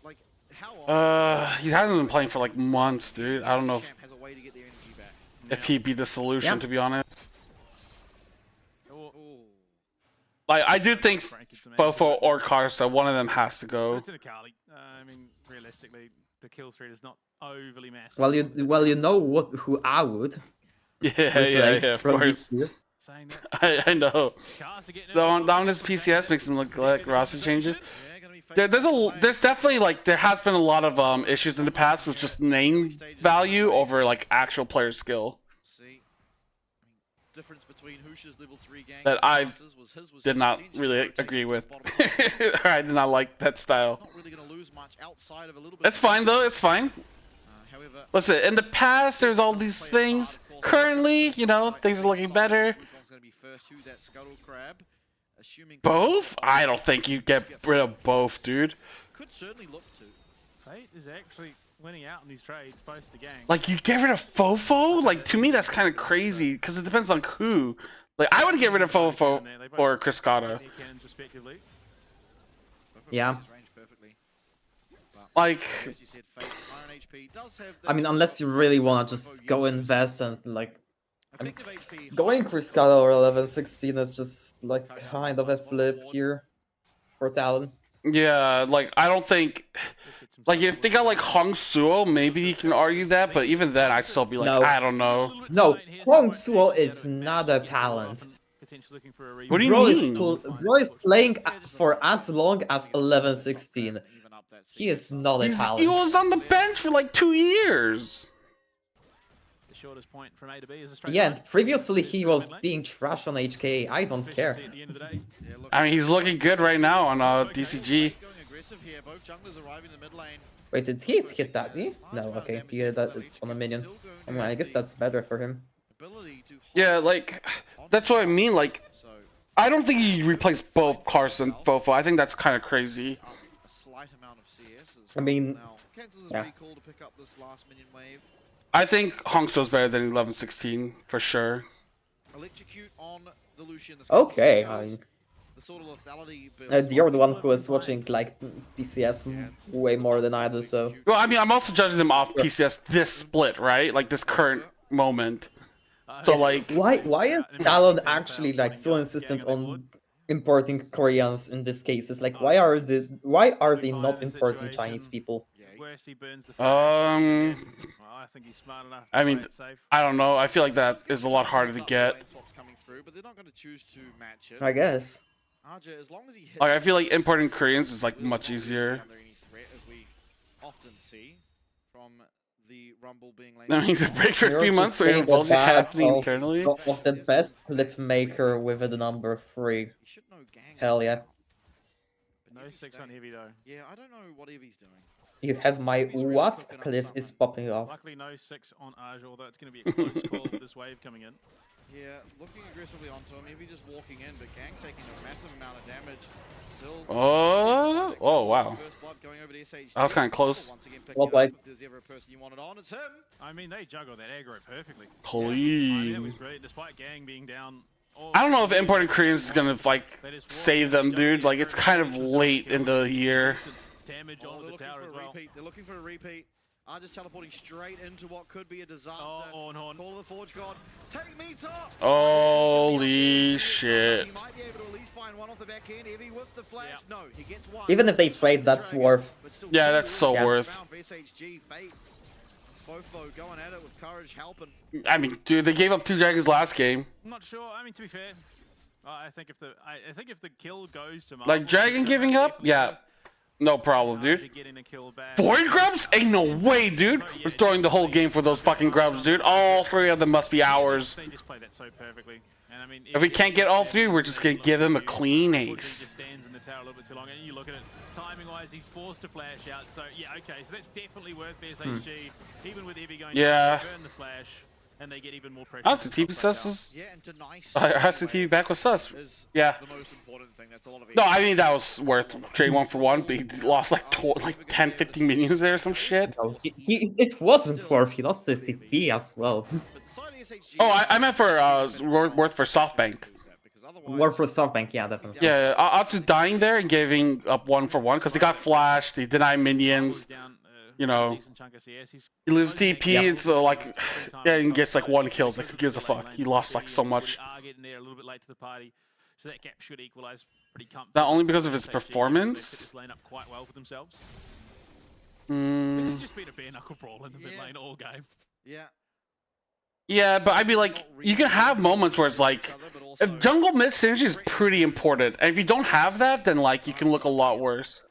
Like how He hasn't been playing for like months, dude. I don't know has a way to get their energy back. if he'd be the solution, to be honest. Like I do think Fofo or Karsa, one of them has to go. It's in Akali. I mean, realistically, the kill streak is not overly massive. Well, you know who I would. Yeah, of course. I know. Down his PCS makes him look like roster changes. There's definitely like there has been a lot of issues in the past with just name value over like actual player skill. Difference between Husha's level 3 gang that I did not really agree with. I did not like that style. Not really gonna lose much outside of a little bit. It's fine though. It's fine. However, listen, in the past there's all these things. Currently, you know, things are looking better. Both? I don't think you get rid of both, dude. Could certainly look to. Fate is actually winning out in these trades post the game. Like you get rid of Fofo? Like to me that's kind of crazy because it depends on who. Like I would get rid of Fofo or Cascada. Yeah. Like I mean, unless you really want to just go invest and like going Cascada or 11-16 is just like kind of a flip here for Talon. Yeah, like I don't think like if they got like Hong Suo, maybe you can argue that, but even then I'd still be like, no. I don't know. No, Hong Suo is not a talent. What do you mean? Bro is playing for as long as 11-16. He is not a talent. He was on the bench for like 2 years. The shortest point from A to B is a straight line. And previously he was being trashed on HK. I don't care. I mean, he's looking good right now on DCG. Wait, did he hit that? No, okay, he hit that on a minion. I mean, I guess that's better for him. Yeah, like that's what I mean. Like, I don't think he replaced both Karsa and Fofo. I think that's kind of crazy. I mean, yeah. I think Hongso's better than 11-16 for sure. Okay, I mean, you're the one who was watching like PCS way more than I do, so. Well, I mean, I'm also judging them off PCS this split, right? Like this current moment. So like, why is Talon actually like so insistent on importing Koreans in this case? It's like why are they not importing Chinese people? I think he's smart enough. I mean, I don't know. I feel like that is a lot harder to get. I guess. Like, I feel like importing Koreans is like much easier. That means a break for a few months where bullshit happening internally. Of the best clip maker with the number 3. Hell yeah. No 6 on heavy though. Yeah, I don't know what Eevee's doing. You have my what? Cliff is popping off. Luckily, no 6 on Arj, although it's going to be a close call with this wave coming in. Yeah, looking aggressively onto him. Maybe just walking in, but Gang taking a massive amount of damage. Still, oh wow. That was kind of close. Well played. If there's ever a person you wanted on, it's him. I mean, they juggle that aggro perfectly. Clean. That was brilliant, despite Gang being down. I don't know if importing Koreans is gonna like save them, dude. Like it's kind of late in the year. Damage on the tower as well. They're looking for a repeat. Are just teleporting straight into what could be a disaster. Call of the Forge God. Take me top. Holy shit. He might be able to at least find one off the back end. Evie with the flash. No, he gets one. Even if they trade, that's worth. Yeah, that's so worth. SHG, Fate. Both though going at it with courage helping. I mean, dude, they gave up 2 dragons last game. I'm not sure. I mean, to be fair, I think if the kill goes to like dragon giving up, yeah. No problem, dude. 40 grubs? Ain't no way, dude. We're throwing the whole game for those fucking grubs, dude. All 3 of them must be ours. They just play that so perfectly. And I mean, if we can't get all 3, we're just gonna give them a clean ace. He just stands in the tower a little bit too long, and you look at it, timing-wise, he's forced to flash out. So yeah, okay, so that's definitely worth SHG, even with Evie going down, burn the flash. And they get even more pressure. LCP sus. LCP back with sus. Yeah. No, I mean that was worth trade 1 for 1, but he lost like 10, 15 minions there or some shit. No, it wasn't worth. He lost the CP as well. Oh, I meant for worth for SoftBank. Worth for SoftBank, yeah, definitely. Yeah, after dying there and giving up 1 for 1 because they got flashed, they denied minions. You know, he loses TP, and so like, yeah, and gets like 1 kill. Like, who gives a fuck? He lost like so much. Not only because of his performance. This has just been a bare knuckle brawl in the mid lane all game. Yeah. Yeah, but I'd be like, you can have moments where it's like, if jungle mid synergy is pretty important, and if you don't have that, then like you can look a lot worse.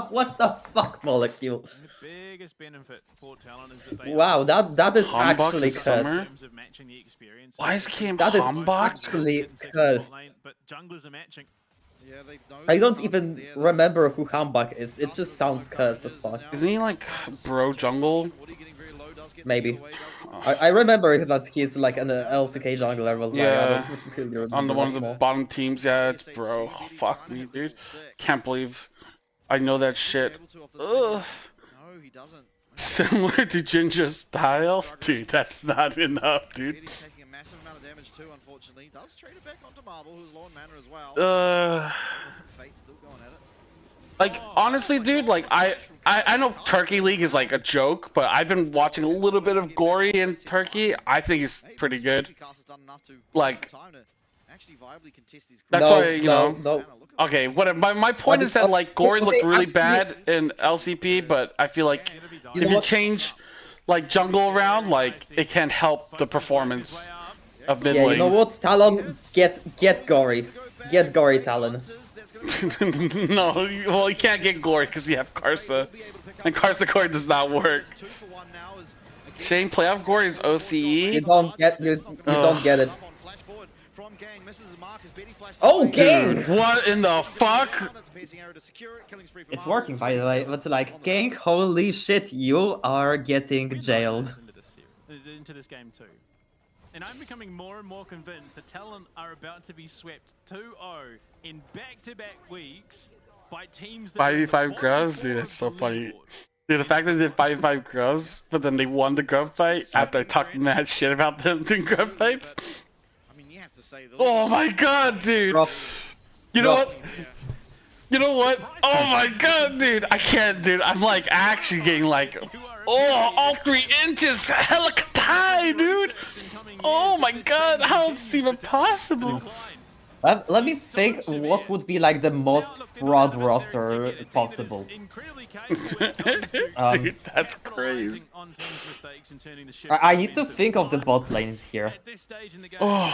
What the fuck, Molecule? The biggest benefit for Talon is that they wow, that is actually cursed. Why is KM that is Humbug? actually cursed. But junglers are matching. Yeah, they I don't even remember who Humbug is. It just sounds cursed as fuck. Isn't he like bro jungle? Maybe. I remember that he's like an LCK jungler, but yeah, I don't really remember on the one of the more. bottom teams. Yeah, it's bro. Oh, fuck me, dude. Can't believe I know that shit. Ugh. No, he doesn't. Similar to Ginger's style, dude. That's not enough, dude. Taking a massive amount of damage too, unfortunately. Does trade it back onto Marble, who's low on mana as well. Fate's still going at it. Like, honestly, dude, like, I know Turkey League is, like, a joke, but I've been watching a little bit of Gory in Turkey. I think he's pretty good. Like, that's why, you know. Okay, whatever. My point is that, like, Gory looked really bad in LCP, but I feel like if you change, like, jungle around, like, it can help the performance of mid lane. Yeah, you know what? Talon, get Gory. Get Gory, Talon. No, well, you can't get Glory because you have Karsa, and Karsa Core does not work. Shane, playoff Glory is OCE. You don't get don't get it. Oh, Gang! Dude, what in the fuck? It's working, by the way. But like, Gang, holy shit, you are getting jailed. Into this game too. And I'm becoming more and more convinced that Talon are about to be swept 2-0 in back-to-back weeks by teams that 5v5 grubs? Dude, that's so funny. Dude, the fact that they did 5v5 grubs, but then they won the grub fight after I talked mad shit about them doing grub fights. Oh my god, dude! You know what? You know what? Oh my god, dude! I can't, dude. I'm like actually getting like, oh, all 3 inches, helicatai, dude! Oh my god, how is this even possible? Let me think what would be like the most fraud roster possible. Dude, that's crazy. I need to think of the bot lane here. Oh.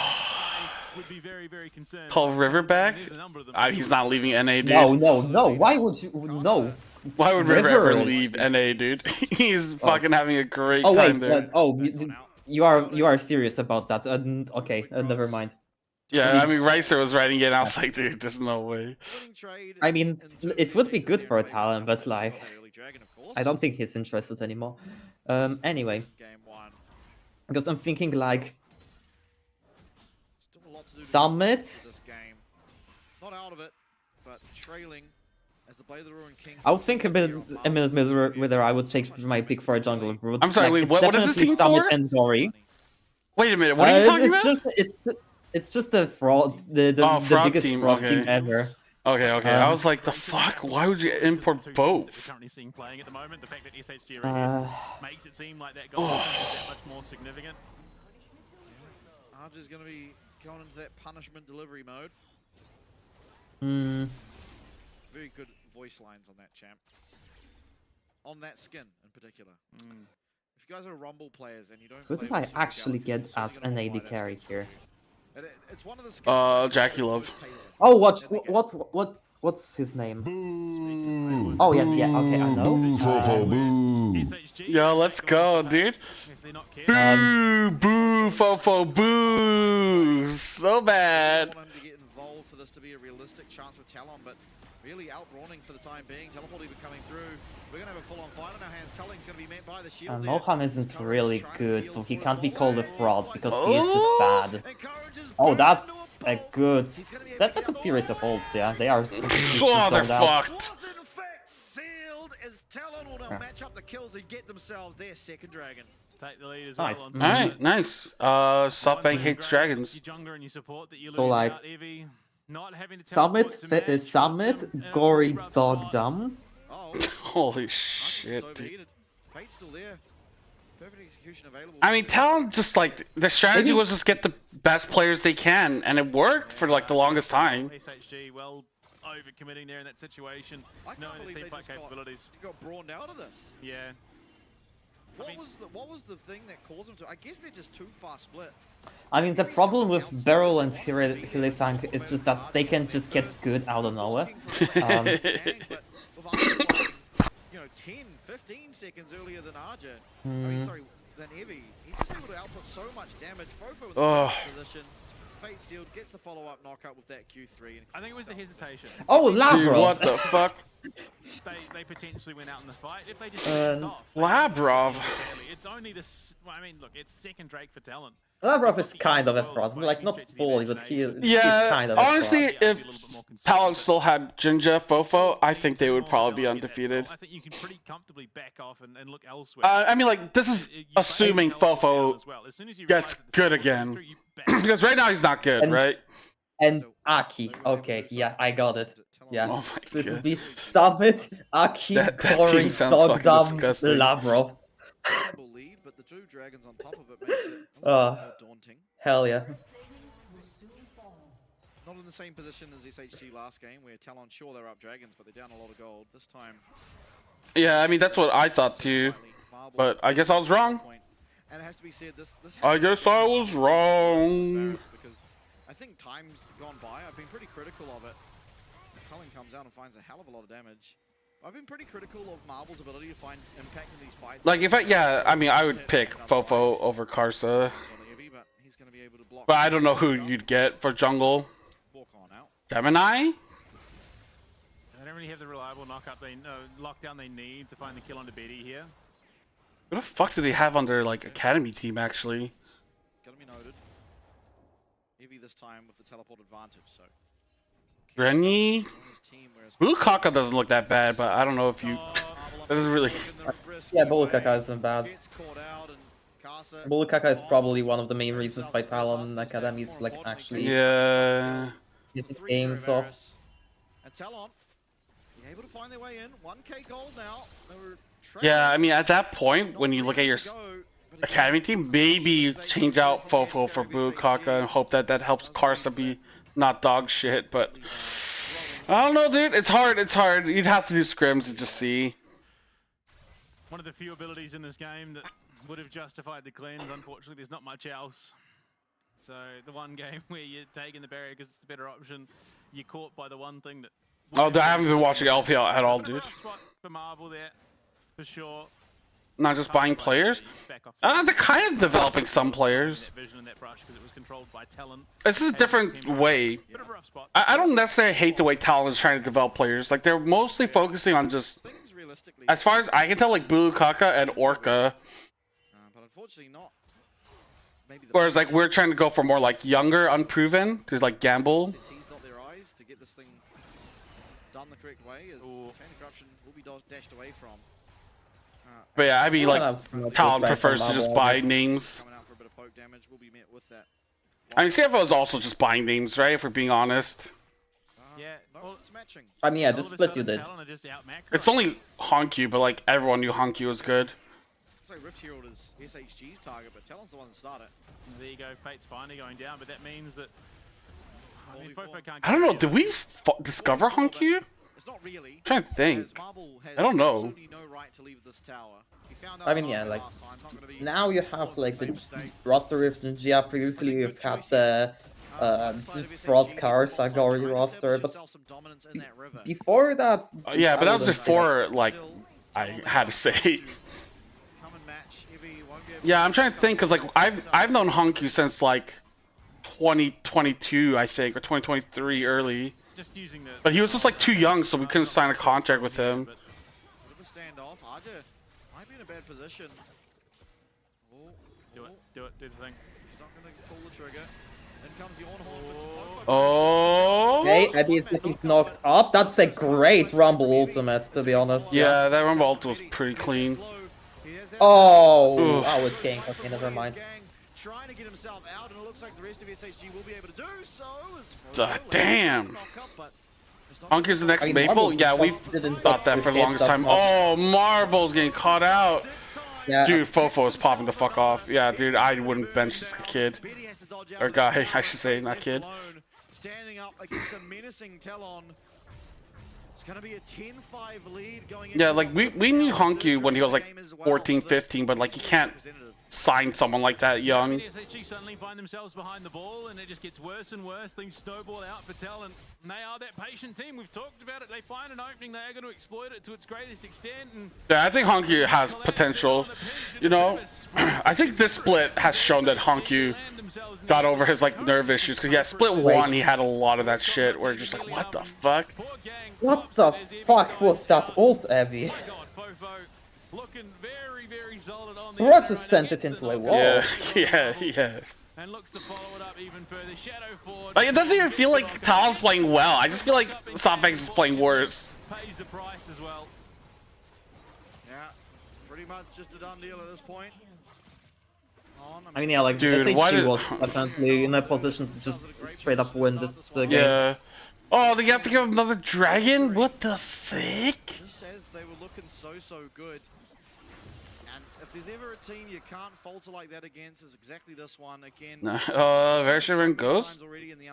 Call River back? He's not leaving NA, dude. No. Why would you? No. Why would River ever leave NA, dude? He's fucking having a great time there. You are serious about that? Okay, never mind. Yeah, I mean, Ricer was writing it, and I was like, dude, there's no way. I mean, it would be good for a Talon, but like, I don't think he's interested anymore. Anyway, because I'm thinking like Summit. Not out of it, but trailing as the Blade of the Ruined King. I'll think a minute whether I would take my pick for a jungle. I'm sorry, wait, what is this team Summit for? And Dory. Wait a minute, what are you talking about? It's just a fraud, the biggest team, fraud team ever. Okay. I was like, the fuck? Why would you import both? Currently seeing playing at the moment, the fact that SHG are makes it seem like that goal is that much more significant. Archer's going to be going into that punishment delivery mode. Very good voice lines on that, champ. On that skin in particular. If you guys are Rumble players and you don't Who do I actually get as an AD carry here? It's one of the Jackie Love. Oh, what's his name? Oh yeah, okay, I know. Yo, let's go, dude. Boo, Fofo, boo. So bad. For this to be a realistic chance with Talon, but really outrawning for the time being. Teleport even coming through. We're going to have a full-on fight on our hands. Culling's going to be met by the shield. Mohan isn't really good, so he can't be called a fraud because he is just bad. Oh, that's a good series of ults, yeah. They are. Oh, they're fucked. Sealed as Talon will now match up the kills and get themselves their second dragon. Take the lead as nice. well. Alright, nice. SoftBank hates dragons. So like, Summit, Gory Dog Dumb. Holy shit, dude. I mean, Talon just like, the strategy was just get the best players they can, and it worked for like the longest time. SHG, well, overcommitting there in that situation. Knowing the team fight capabilities. You got brawned out of this. Yeah. What was the thing that caused them to? I guess they're just too far split. I mean, the problem with Beryl and Hylissang is just that they can just get good out of nowhere. You know, 10, 15 seconds earlier than Arja. I mean, sorry, than Evie. He's just able to output so much damage. Fofo with the position. Fate sealed, gets the follow-up knockout with that Q3. And I think it was the hesitation. Oh, Labrov! Dude, what the fuck? They potentially went out in the fight. If they just Labrov. It's only this. Well, I mean, look, it's second Drake for Talon. Labrov is kind of a fraud, like not fully, but he is kind of honestly, a fraud. if Talon still had Jinja, Fofo, I think they would probably be undefeated. I think you can pretty comfortably back off and look elsewhere. I mean, like, this is assuming Fofo gets good again. Because right now he's not good, right? And Aki, okay, yeah, I got it. Yeah, oh so it would be Summit, Aki, Gory, Dog Dumb, Labrov. But the two dragons on top of it makes it a little more daunting. Hell yeah. Not in the same position as SHG last game, where Talon, sure, they're up dragons, but they're down a lot of gold. This time... Yeah, I mean, that's what I thought too. But I guess I was wrong. And it has to be said, this I guess I was wrong. Because I think time's gone by. I've been pretty critical of it. Culling comes out and finds a hell of a lot of damage. I've been pretty critical of Marble's ability to find impact in these fights. Like, if I mean, I would pick Fofo over Karsa. But I don't know who you'd get for jungle. Gemini? They don't really have the reliable lockdown they need to find the kill onto Betty here. What the fuck do they have on their, like, academy team, actually? Gotta be noted. Evie this time with the teleport advantage, so... Rennie? Bulukaka doesn't look that bad, but I don't know if you... That doesn't really... Yeah, Bulukaka isn't bad. Bulukaka is probably one of the main reasons why Talon Academy is, like, actually... Yeah... getting games off. And Talon, able to find their way in. 1k gold now. Yeah, I mean, at that point, when you look at your academy team, maybe change out Fofo for Bulukaka and hope that that helps Karsa be not dog shit, but I don't know, dude. It's hard. It's hard. You'd have to do scrims and just see. One of the few abilities in this game that would have justified the cleanse. Unfortunately, there's not much else. So the one game where you're taking the barrier because it's the better option, you're caught by the one thing that... Oh, I haven't been watching LPL at all, dude. Spot for Marble there, for sure. not just buying players. They're kind of developing some players. This is a different way. I don't necessarily hate the way Talon is trying to develop players. Like, they're mostly focusing on just, as far as I can tell, like Bulu Kaka and Orca. But unfortunately not. Whereas, like, we're trying to go for more, like, younger, unproven, to, like, gamble. Dot their eyes to get this thing done the correct way, as Corruption will be dashed away from. But yeah, I mean, like, Talon prefers to just buy names. Coming out for a bit of poke damage, will be met with that. I mean, CFO is also just buying names, right? If we're being honest. Yeah, well, it's matching. I mean, yeah, the split you did. It's only Honkyu, but like everyone knew Honkyu was good. So Rift Herald is SHG's target, but Talon's the one that started. There you go, Fate's finally going down, but that means that. I mean, Fofo can't. I don't know. Did we discover Honkyu? It's not really. I'm trying to think. I don't know. No right to leave this tower. I mean, yeah, like now you have like the roster with Ninja. Previously, you've had the fraud cars Sagori roster, but before that. Yeah, but that was before like I had to say. Yeah, I'm trying to think because like I've known Honkyu since like 2022, I think, or 2023 early. Just using the. But he was just like too young, so we couldn't sign a contract with him. Bit of a standoff. Arja might be in a bad position. Do it, do the thing. He's not going to pull the trigger. Then comes the on-horn. Oh. Okay, Eddie is getting knocked up. That's a great Rumble ultimate, to be honest. Yeah, that Rumble ultimate was pretty clean. Oh, it's getting okay, never mind. Trying to get himself out, and it looks like the rest of SHG will be able to do so. Damn. Honky's the next Maple? Yeah, we've thought that for the longest time. Oh, Marble's getting caught out. Yeah. Dude, Fofo is popping the fuck off. Yeah, dude, I wouldn't bench this kid. Or guy, I should say, not kid. Standing up against a menacing Talon. It's gonna be a 10-5 lead going. Yeah, like we knew Honkyu when he was like 14, 15, but like you can't sign someone like that young. SHG suddenly find themselves behind the ball, and it just gets worse and worse. Things snowball out for Talon. And they are that patient team. We've talked about it. They find an opening. They are going to exploit it to its greatest extent. And yeah, I think Honkyu has potential. You know, I think this split has shown that Honkyu got over his like nerve issues. Cause yeah, split one he had a lot of that shit where just like, what the fuck? What the fuck was that ult, Abby? Looking very, very solid on the What just sent it into a wall? Yeah. And looks to follow it up even further. Shadow Ford. Like, it doesn't even feel like Talon's playing well. I just feel like SoftBank is playing worse. Pays the price as well. Yeah, pretty much just a done deal at this point. I mean, yeah, like dude, SHG was definitely in a position to just straight up win this game. Yeah. Oh, they have to give him another dragon? What the fuck? He says they were looking so good. And if there's ever a team you can't falter like that against, it's exactly this one. Again, Vershaven Ghost?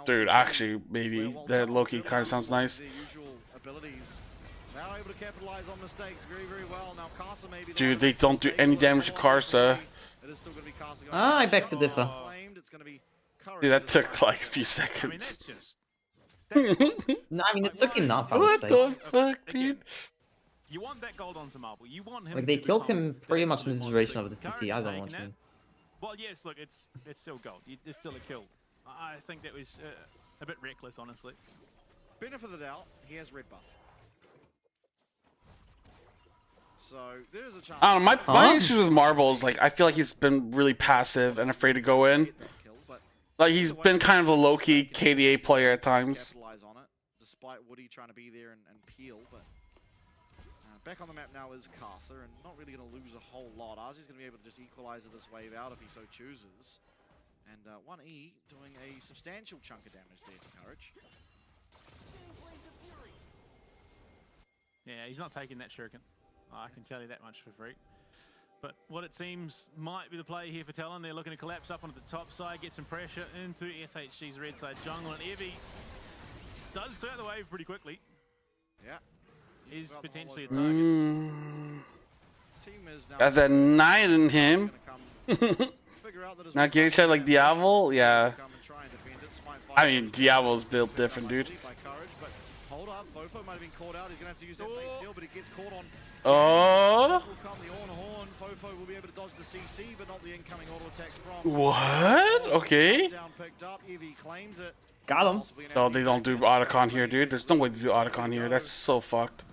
Dude, actually, maybe. That Loki kind of sounds nice. Now able to capitalize on mistakes very well. Now Karsa maybe. Dude, they don't do any damage to Karsa. I beg to differ. Dude, that took like a few seconds. No, I mean, it took enough, I would say. What the fuck, dude? You want that gold onto Marble. You want him. Like, they killed him pretty much in the duration of the CC. I don't want to. Well, yes, look, it's still gold. It's still a kill. I think that was a bit reckless, honestly. Benefit of the doubt, he has red buff. So, there's a chance. I don't know, my issue with Marble is, like, I feel like he's been really passive and afraid to go in. Like, he's been kind of a low-key KDA player at times. Capitalize on it, despite Woody trying to be there and peel, but back on the map now is Karsa, and not really going to lose a whole lot. Arzy's going to be able to just equalize this wave out if he so chooses. And 1E doing a substantial chunk of damage there to Courage. Yeah, he's not taking that shuriken. I can tell you that much for free. But what it seems might be the play here for Talon. They're looking to collapse up onto the top side, get some pressure into SHG's red side jungle, and Evie does clear the wave pretty quickly. Yeah. Is potentially a target. Got that knight in him. Now, can you say like Diablo? Yeah. I mean, Diablo's built different, dude. Hold up, Fofo might have been caught out. He's gonna have to use that fake seal, but he gets caught on. Oh. Will come the horn. Fofo will be able to dodge the CC, but not the incoming auto attacks from. What? Okay. Down picked up. Evie claims it. Got him. No, they don't do Otacon here, dude. There's no way to do Otacon here. That's so fucked.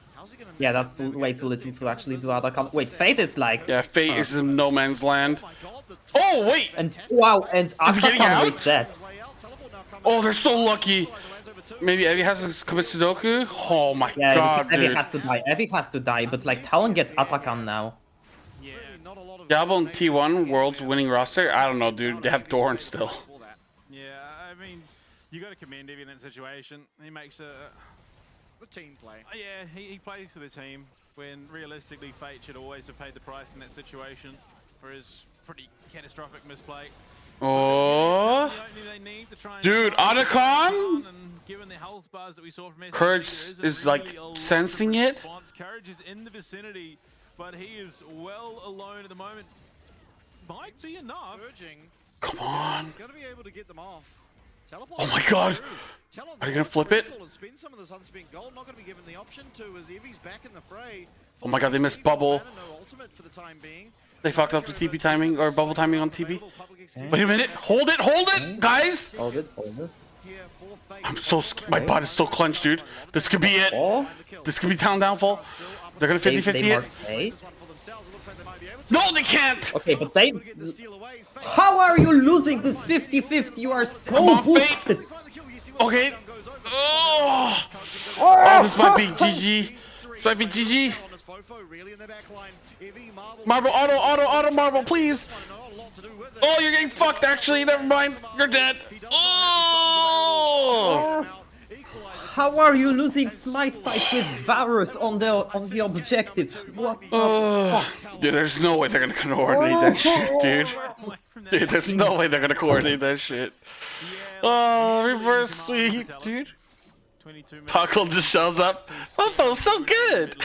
Yeah, that's way too little to actually do Otacon. Wait, Fate is like... Yeah, Fate is in no man's land. Oh, wait! And wow, and Otacon reset. Oh, they're so lucky. Maybe Evie has to commit Sudoku? Oh my god, Evie dude. has to die. Evie has to die, but like Talon gets Otacon now. Diablo in T1, World's winning roster? I don't know, dude. They have Dorn still. Yeah, I mean, you got to commend Evie in that situation. He makes a... The team play. Yeah, he plays for the team, when realistically Fate should always have paid the price in that situation for his pretty catastrophic misplay. Oh, dude, Otacon? Given the health bars that we saw from SHG, Courage is like sensing it. Courage is in the vicinity, but he is well alone at the moment. Might be enough. Come on. He's gonna be able to get them off. Oh my god. Are you gonna flip it? Some of the unspent gold, not gonna be given the option to as Evie's back in the fray. Oh my god, they missed bubble. No ultimate for the time being. They fucked up the TP timing, or bubble timing on TP. Wait a minute. Hold it, guys! Hold it. I'm so scared. My butt is so clenched, dude. This could be it. This could be Town Downfall. They're gonna 50-50 it. No, they can't! Okay, but they... How are you losing this 50-50? You are so boosted! Okay. Oh, this might be GG. This might be GG. Marble, auto, Marble, please. Oh, you're getting fucked, actually. Never mind. You're dead. Oh! How are you losing smite fights with Varus on the objective? What the fuck? Dude, there's no way they're gonna coordinate that shit, dude. Dude, there's no way they're gonna coordinate that shit. Oh, reverse sweep, dude. Puckle just shows up. Puckle's so good.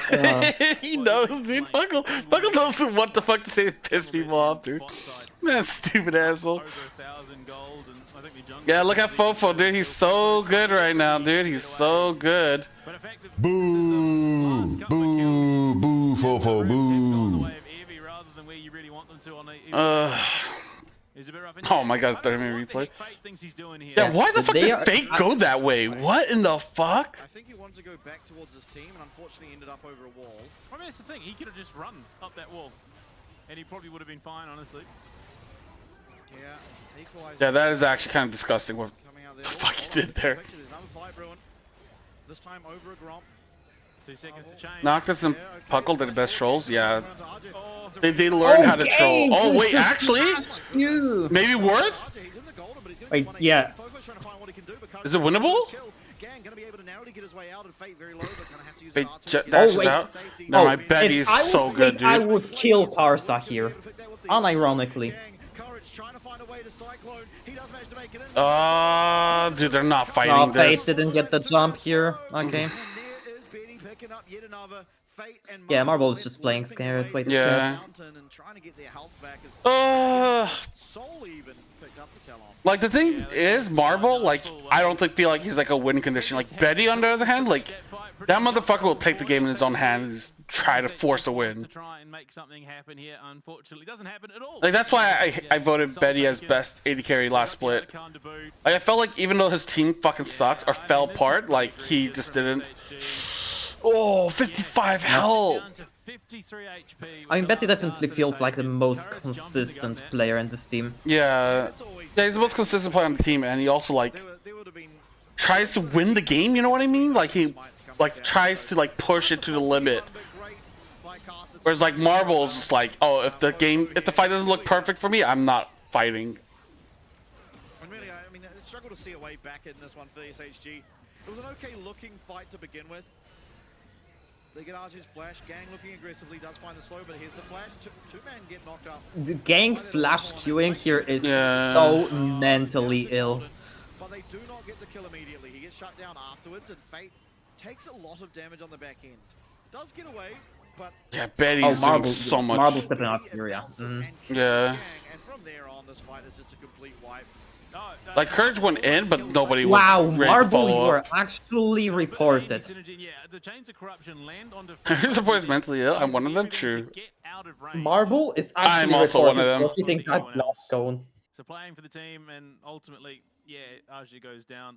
He knows, dude. Puckle knows what the fuck to say to piss people off, dude. Man, stupid asshole. Yeah, look at Fofo, dude. He's so good right now, dude. He's so good. Boo! Boo! Boo, Fofo, boo! Oh my god, 30-minute replay. Yeah, why the fuck did Fate go that way? What in the fuck? I think he wanted to go back towards his team and unfortunately ended up over a wall. I mean, that's the thing. He could have just run up that wall. And he probably would have been fine, honestly. Yeah, that is actually kind of disgusting what the fuck he did there. This time over a Gromp. 2 seconds to change. Noctis and Puckle did the best trolls, yeah. They learned how to troll. Oh wait, actually? Maybe Worth? Wait, yeah. Is it winnable? Fate dashes out. No, I bet he's so good, dude. I would kill Karsa here. Unironically. Dude, they're not fighting no, this. Fate didn't get the jump here. Okay. Yeah, Marble is just playing scared. Way too scared. Like the thing is, Marble, like I don't feel like he's like a win condition. Like Betty, on the other hand, like that motherfucker will take the game in his own hands and just try to force a win. Like that's why I voted Betty as best AD carry last split. Like, I felt like even though his team fucking sucked or fell apart, like he just didn't. Oh, 55 health. I mean, Betty definitely feels like the most consistent player in this team. Yeah, he's the most consistent player on the team, and he also like tries to win the game. You know what I mean? Like he like tries to like push it to the limit. Whereas like Marble is just like, oh, if the fight doesn't look perfect for me, I'm not fighting. And really, I mean, I struggle to see a way back in this one for the SHG. It was an okay looking fight to begin with. They get Arch's flash. Gang looking aggressively, does find the slow, but here's the flash. Two men get knocked up. The Gang flash queuing here is so mentally ill. But they do not get the kill immediately. He gets shut down afterwards, and Fate takes a lot of damage on the back end. Does get away, but yeah, Betty's doing so much. Marble stepping up here, yeah. Yeah. And from there on, this fight is just a complete wipe. Like Courage went in, but nobody Wow, was ready to Marble, follow you up. are actually reported. Who's the boys mentally ill? I'm one of them. True. Marble is I'm actually also one of reported them. for hitting that block cone. So playing for the team, and ultimately, yeah, Archie goes down.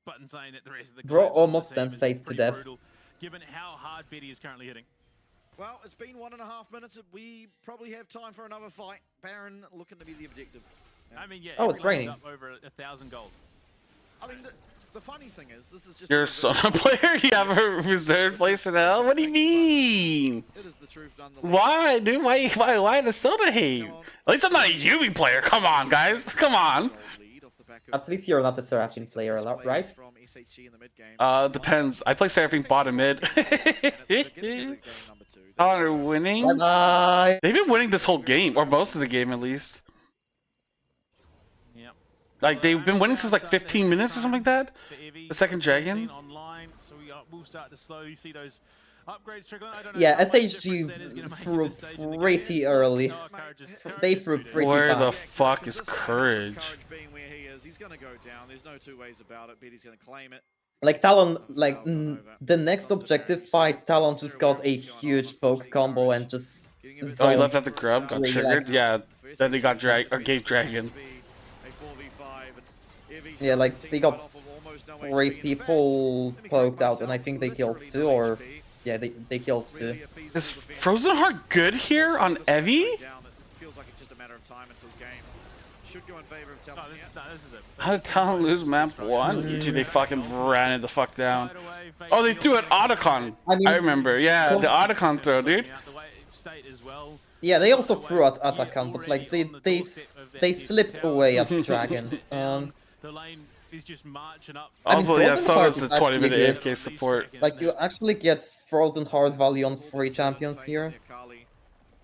Button saying that the rest of the Bro codes on almost the team sent is Fate to pretty death. brutal, given how hard Betty is currently hitting. Well, it's been 1.5 minutes. We probably have time for another fight. Baron looking to be the objective. I mean, yeah. Oh, it's every lane's raining. Up over 1,000 gold. I mean, the funny thing is, this is just. You're a Sona player? You have a reserved place in L? What do you mean? It is the truth nonetheless. Why, dude? Why the Sona hate? At least I'm not a Yubi player. Come on, guys. Come on. At least you're not a Seraphine player, right? Depends. I play Seraphine bot and mid. Oh, they're winning? Bye-bye. They've been winning this whole game, or most of the game at least. Yep. Like, they've been winning since like 15 minutes or something like that? The second dragon? Online, so we'll start to slowly see those upgrades trickle. I don't know Yeah, how much SHG difference that is gonna make threw at this stage in the game. pretty early. They threw pretty Where the fast. fuck is Courage? Being where he is, he's gonna go down. There's no two ways about it. Betty's gonna claim it. Like Talon, like the next objective fight, Talon just got a huge poke combo and just. Oh, he left at the grub, got really, triggered? like- Yeah, then he got gave dragon. Yeah, like they got 3 people poked out, and I think they killed 2, or yeah, they killed 2. Is Frozen Heart good here on Evie? Feels like it's just a matter of time until game should go in favor of Talon. This is it. How did Talon lose map 1? Dude, they fucking ran it the fuck down. Oh, they threw an Otacon. I remember, yeah, the Otacon throw, dude. Yeah, they also threw at Atakan, but like they slipped away at Dragon. The lane is just marching up. Also, yeah, Frozen so Heart is the is actually 20-minute good. AFK support. Like you actually get Frozen Heart value on 3 champions here.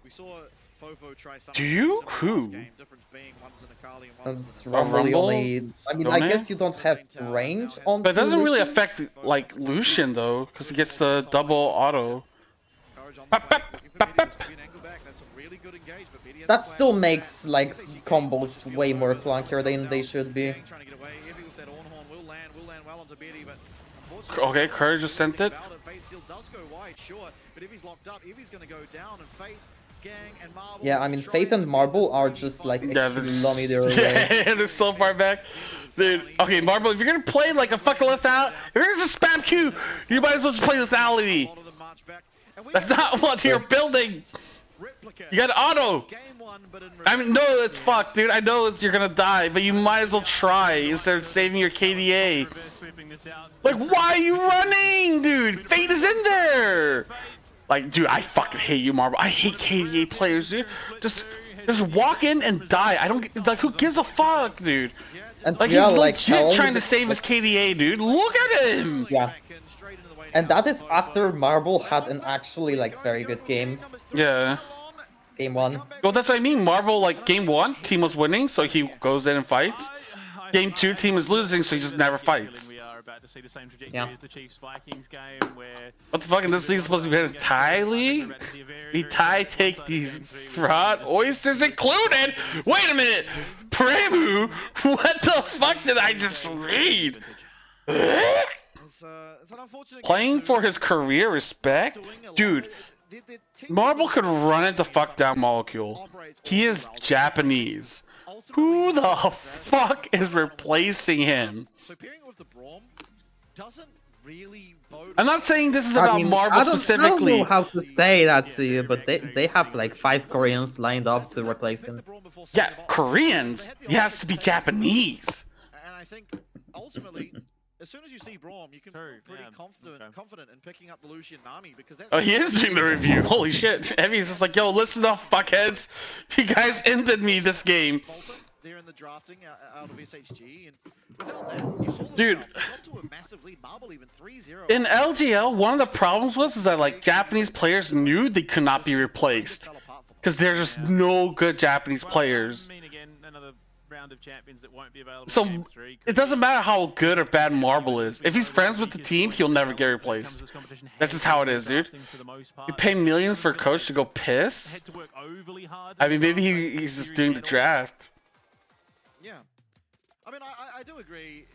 We saw Fofo try something Do you? similar Who? last game, difference being one's an Akali and one's That's an Rumble the Rumble? only. I mean, I Don't guess it? you don't have range on. But it doesn't really Lucian. affect, like, Lucian, though, because he gets the double auto. Pop, pop, pop, pop. That still makes like combos way more clunkier than they should be. Okay, Courage just sent it. Yeah, I mean, Fate and Marble are just like a kilometer away. Yeah, they're so far back. Dude, okay, Marble, if you're gonna play like a fucking lethality, if you're gonna spam Q, you might as well just play lethality. That's not what you're building. You got auto. I mean, no, it's fucked, dude. I know you're gonna die, but you might as well try instead of saving your KDA. Like, why are you running, dude? Fate is in there. Like, dude, I fucking hate you, Marble. I hate KDA players, dude. Just walk in and die. I don't get, like, who gives a fuck, dude? And Like, yeah, he's like, legit Talon trying to is- save his KDA, dude. Look at him. Yeah. And that is after Marble had an actually like very good game. Yeah. Game 1. Well, that's what I mean. Marvel, like, game 1, team was winning, so he goes in and fights. Game 2, team is losing, so he just never fights. We are about to see the same trajectory Yeah. as the Chiefs Vikings game, where What the fuck, in this league supposed to be a tie league? We tie take these fraud oysters included? Wait a minute! Premu? What the fuck did I just read? Playing for his career respect? Dude, Marble could run it the fuck down Molecule. He is Japanese. Who the fuck is replacing him? I'm not saying this is about Marble specifically. I don't know how to say that to you, but they have like 5 Koreans lined up to replace him. Yeah, Koreans? He has to be Japanese. And I think ultimately, as soon as you see Braum, you can be pretty confident in picking up the Lucian Nami because that's. Oh, he is doing the review. Holy shit. Evie's just like, yo, listen up, fuckheads. You guys ended me this game. They're in the drafting out of SHG, and without that, you saw them Dude. drop to a massive lead. Marble even 3-0. In LGL, one of the problems was that like Japanese players knew they could not be replaced. Because there's just no good Japanese players. of champions that won't be available. So it doesn't matter how good or bad Marble is. If he's friends with the team, he'll never get replaced. That's just how it is, dude. You pay millions for a coach to go piss? I mean, maybe he's just doing the draft. Yeah. I mean, I do agree.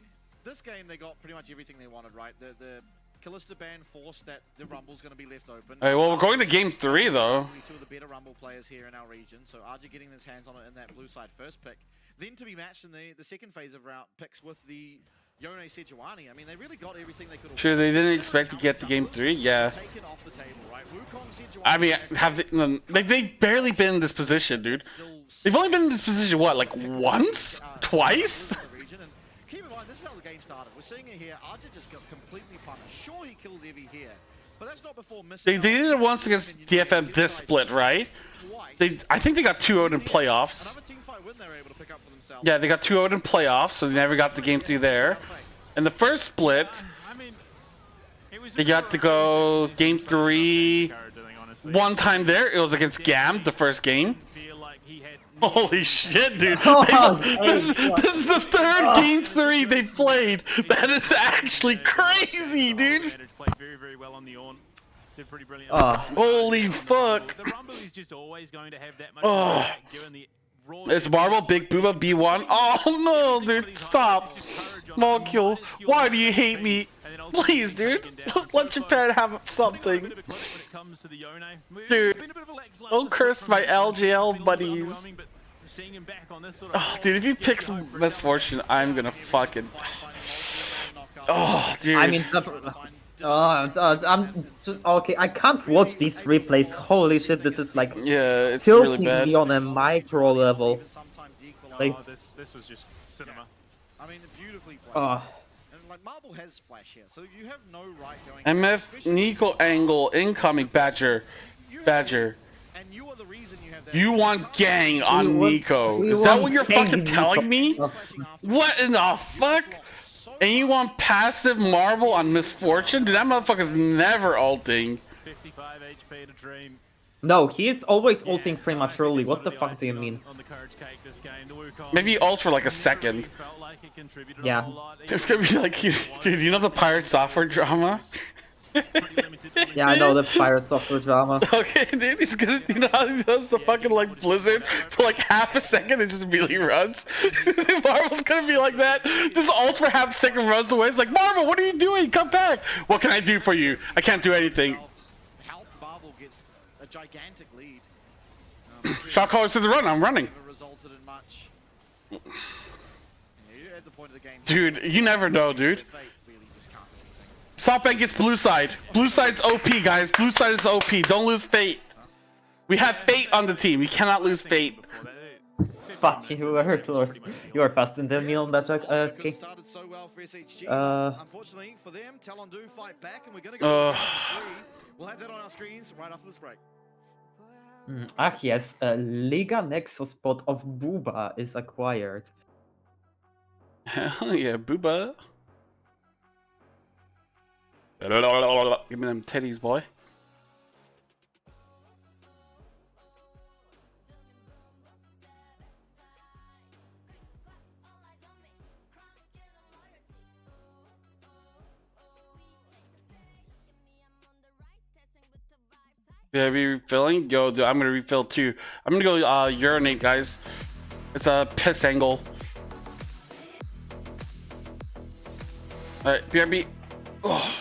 This game, they got pretty much everything they wanted, right? The Callista ban forced that the Rumble's going to be left open. Alright, well, we're going to game 3, though. Two of the better Rumble players here in our region, so RG getting his hands on it in that blue side first pick. Then to be matched in the second phase of route picks with the Yone Sejuani. I mean, they really got everything they could have. Sure, they didn't expect to get to game 3, yeah. I mean, they've barely been in this position, dude. They've only been in this position, what, like once? Twice? Keep in mind, this is how the game started. We're seeing it here. RG just got completely punished. Sure, he kills Evie here, but that's not before missing. They did it once against DFM this split, right? I think they got 2-0 in playoffs. Yeah, they got 2-0 in playoffs, so they never got to game 3 there. In the first split, they got to go game 3 one time there. It was against GAM, the first game. Holy shit, dude. This is the third game 3 they played. That is actually crazy, dude. Holy fuck. It's Marble, Big Booba, B1. Oh no, dude, stop. Small kill. Why do you hate me? Please, dude. Let Japan have something. Dude, don't curse my LGL buddies. Oh, dude, if you pick some misfortune, I'm gonna fucking... Oh, dude. I mean, I'm just, okay. I can't watch these replays. Holy shit, this is like it's tilting really bad. me on a micro level. Like, this was just cinema. I mean, beautifully played. And like Marble has flash here, so you have no right going. MF Nico angle incoming. Badger. And you are the reason you have that. You want gang on Nico? Is that what you're fucking telling me? What in the fuck? And you want passive Marble on Misfortune? Dude, that motherfucker's never ulting. 55 HP to Dream. no, he is always ulting prematurely. What the fuck do you mean? Maybe he ults for like a second. Yeah. It's gonna be like, dude, you know the pirate software drama? Yeah, I know the pirate software drama. Okay, dude, he's gonna, you know how he does the fucking like blizzard for like half a second and just immediately runs? Marvel's gonna be like that. This ult for half a second runs away. It's like, Marvel, what are you doing? Come back. What can I do for you? I can't do anything. Help Marvel gets a gigantic lead. Shot callers to the run. I'm running. Resulted in much. Yeah, you're at the point of the game. Dude, you never know, dude. SoftBank gets blue side. Blue side's OP, guys. Blue side is OP. Don't lose Fate. We have Fate on the team. We cannot lose Fate. Fuck, you were close. You are faster than me on that. Okay. Unfortunately for them, Talon do fight back, and we're gonna go to 3. We'll have that on our screens right after this break. Yes, Liga Nexus spot of Booba is acquired. Hell yeah, Booba. Give me them titties, boy. Yeah, be refilling? Yo, dude, I'm gonna refill too. I'm gonna go urinate, guys. It's a piss angle. Alright, BRB. Oh.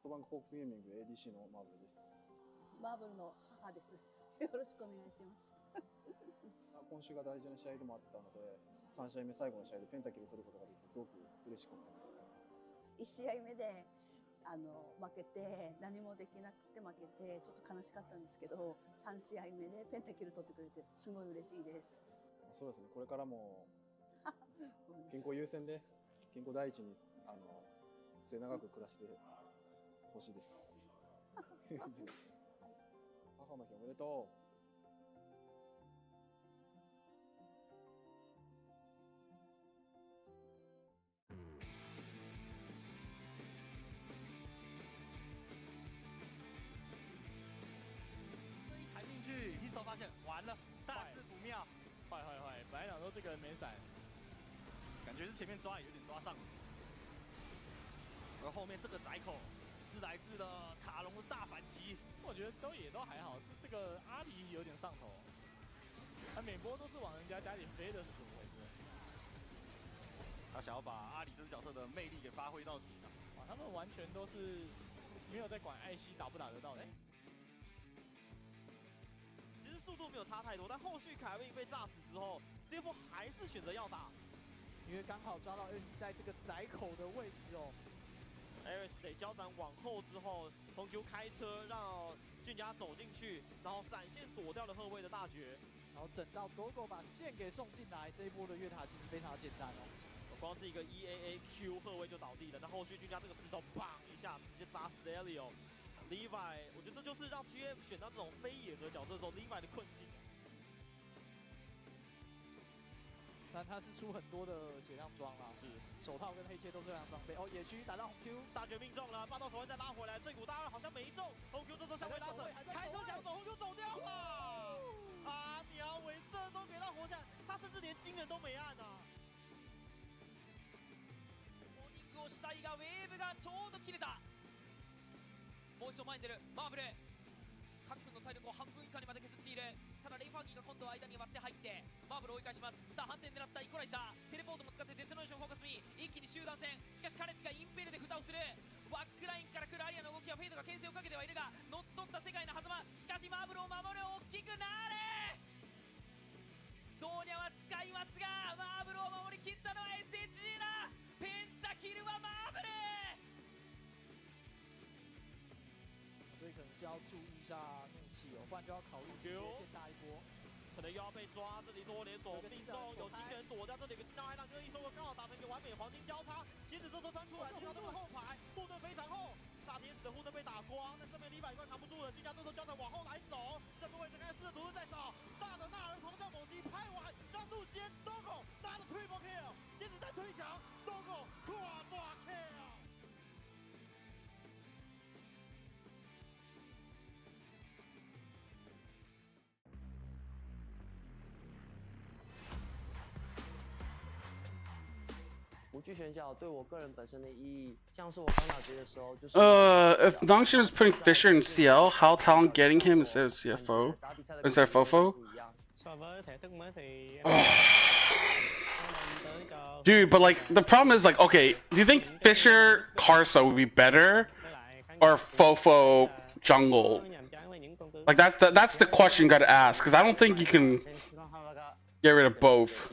ソフトバンクホークスゲーミング ADC のマーブルです。マーブルの母です。よろしくお願いします。今週が大事な試合でもあったので、3試合目最後の試合でペンタキル取ることができてすごく嬉しく思います。1試合目で負けて何もできなくて負けてちょっと悲しかったんですけど、3試合目でペンタキル取ってくれてすごい嬉しいです。そうですね。これからも健康優先で健康第一に末永く暮らしてほしいです。母の日おめでとう。发现完了，大事不妙，坏！本来想说这个人没闪，感觉是前面抓也有点抓上了，而后面这个窄口是来自了卡隆的大反击。我觉得也都还好，是这个阿狸有点上头，他每波都是往人家加点飞的死活为止。他想要把阿狸这个角色的魅力给发挥到底啊！哇，他们完全都是没有在管艾希打不打得到的。速度没有差太多，但后续凯文被炸死之后 ，CFO 还是选择要打，因为刚好抓到 Ares 在这个窄口的位置哦。Ares 得交闪往后之后，红 Q 开车让俊佳走进去，然后闪现躲掉了后卫的大绝，然后等到狗狗把线给送进来，这一波的越塔其实非常简单哦。光是一个 EAAQ 后卫就倒地了，但后续俊佳这个石头砰一下直接砸死 Elio。Levi， 我觉得这就是让 GM 选到这种非野格角色的时候 ，Levi 的困境。但他是出很多的血量装啊，是手套跟黑切都是这样装备。哦，野区打到红 Q， 大绝命中了，霸道手腕再拉回来，碎骨大二好像没中，红 Q 这时候向回拉扯，开车想走，红 Q 走掉了。啊，鸟尾这都给他活下来，他甚至连惊人都没按啊。モーニングをしたいがウェーブがちょうど切れた。もう一度前に出るマーブル、各軍の体力を半分以下にまで削っている。ただレイファーギーが今度は間に割って入ってマーブルを追い返します。さあ反転狙ったイコライザー、テレポートも使ってデトネーションフォーカスミー、一気に集団戦。しかしカレッジがインペールで蓋をする。バックラインから来るアリアの動きはフェイドが牽制をかけてはいるが乗っ取った世界の狭間。しかしマーブルを守る、大きくなれ。ゾーニャは使いますがマーブルを守りきったのは SHG だ。ペンタキルはマーブル。所以可能是要注意一下怒气哦，不然就要考虑直接变大一波，可能又要被抓。这里多连锁命中，有惊人躲掉，这里有个金刀海浪跟一收刚好达成一个完美黄金交叉。鞋子这时候穿出来，金刀这个后排护盾非常厚，大天使的护盾被打光，但这边李百怪扛不住了，金家这时候交叉往后来走，这个位置开始图在找，大的纳尔狂叫猛击拍完，让路先 Dogo 拿着 triple kill， 鞋子在推墙 ，Dogo 跨大 kill。无惧选角对我个人本身的意义，像是我刚打劫的时候，就是。If Nongshin is putting Fisher in CL, how talent getting him instead of CFO? Instead of Fofo? Dude, but like the problem is like, okay, do you think Fisher Karsa would be better, or Fofo Jungle? Like that's the question you gotta ask, because I don't think you can get rid of both.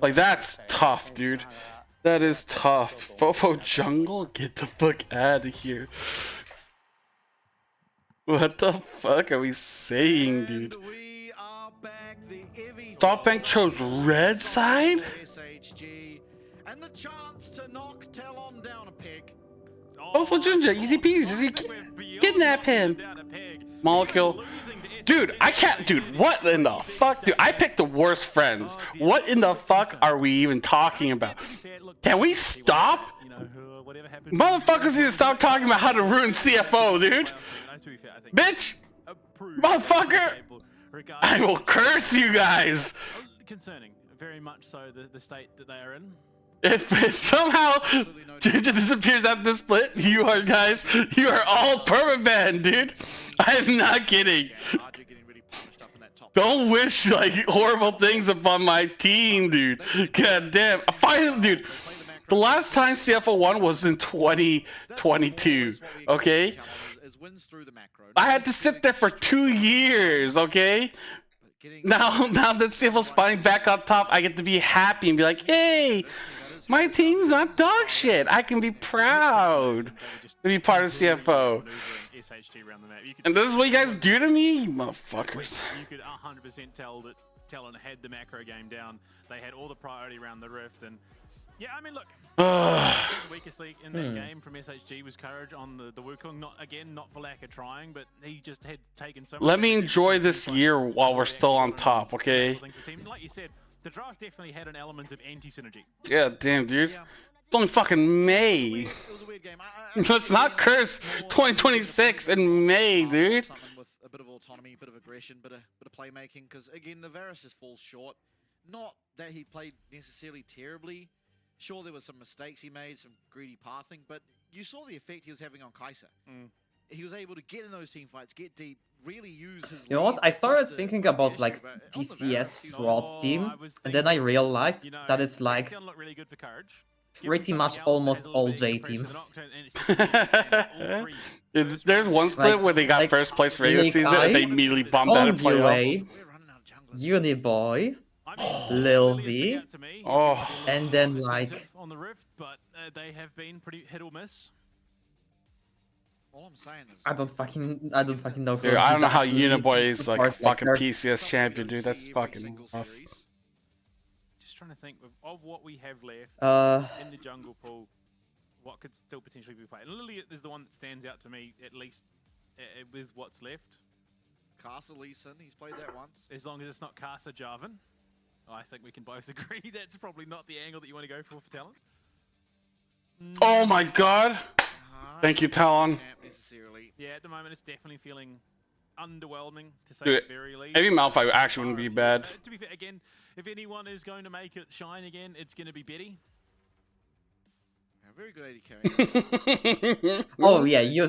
Like that's tough, dude. That is tough. Fofo Jungle, get the fuck out of here. What the fuck are we saying, dude? SoftBank chose red side? SHG and the chance to knock TLN down a peg. Fofo Junja, easy peasy. Kidnap him. Molecule. Dude, I can't. Dude, what in the fuck? Dude, I picked the worst friends. What in the fuck are we even talking about? Can we stop? Motherfuckers need to stop talking about how to ruin CFO, dude. Bitch! Motherfucker! I will curse you guys! Concerning, very much so, the state that they are in. If somehow Ginger disappears after the split, you are guys, you are all permabanned, dude. I am not kidding. RJ getting really punished up in that top Don't wish like horrible things upon my team, dude. God damn. Finally, dude. The last time CFO won was in 2022. Okay. I had to sit there for 2 years. Okay. Now that CFO's finally back on top, I get to be happy and be like, hey, my team's not dog shit. I can be proud to be part of CFO. And this is what you guys do to me, you motherfuckers. You could 100% tell that TLN had the macro game down. They had all the priority around the Rift, and yeah, I mean, look, the weakest league in that game from SHG was Courage on the Wukong. Not for lack of trying, but he just had taken so much. Let me enjoy this year while we're still on top, okay? Like you said, the draft definitely had an element of anti-synergy. Yeah, damn, dude. It's only fucking May. Let's not curse 2026 in May, dude. With a bit of autonomy, bit of aggression, bit of playmaking, because again, the Varus just falls short. Not that he played necessarily terribly. Sure, there were some mistakes he made, some greedy pathing, but you saw the effect he was having on Kai'Sa. He was able to get in those team fights, get deep, really use his. You know what? I started thinking about like PCS fraud team, and then I realized that it's like pretty much almost all J team. There's one split where they got first place regular season and they immediately bombed out of playoffs. Uniboy, Lil V, and then like on the Rift, but they have been pretty hit or miss. All I'm saying is I don't fucking know. Dude, I don't know how Uniboy is like a fucking PCS champion, dude. That's fucking rough. Just trying to think of what we have left in the jungle pool. What could still potentially be played? And Lily is the one that stands out to me, at least with what's left. Kai'Sa Lee Sin, he's played that once. As long as it's not Kai'Sa Jarvan, I think we can both agree that's probably not the angle that you want to go for talent. Oh my god! Thank you, Talon. Yeah, at the moment it's definitely feeling underwhelming to say Dude, the very least. maybe Malphite actually wouldn't be bad. To be fair, again, if anyone is going to make it shine again, it's going to be Betty. Very good AD carry. Oh yeah, you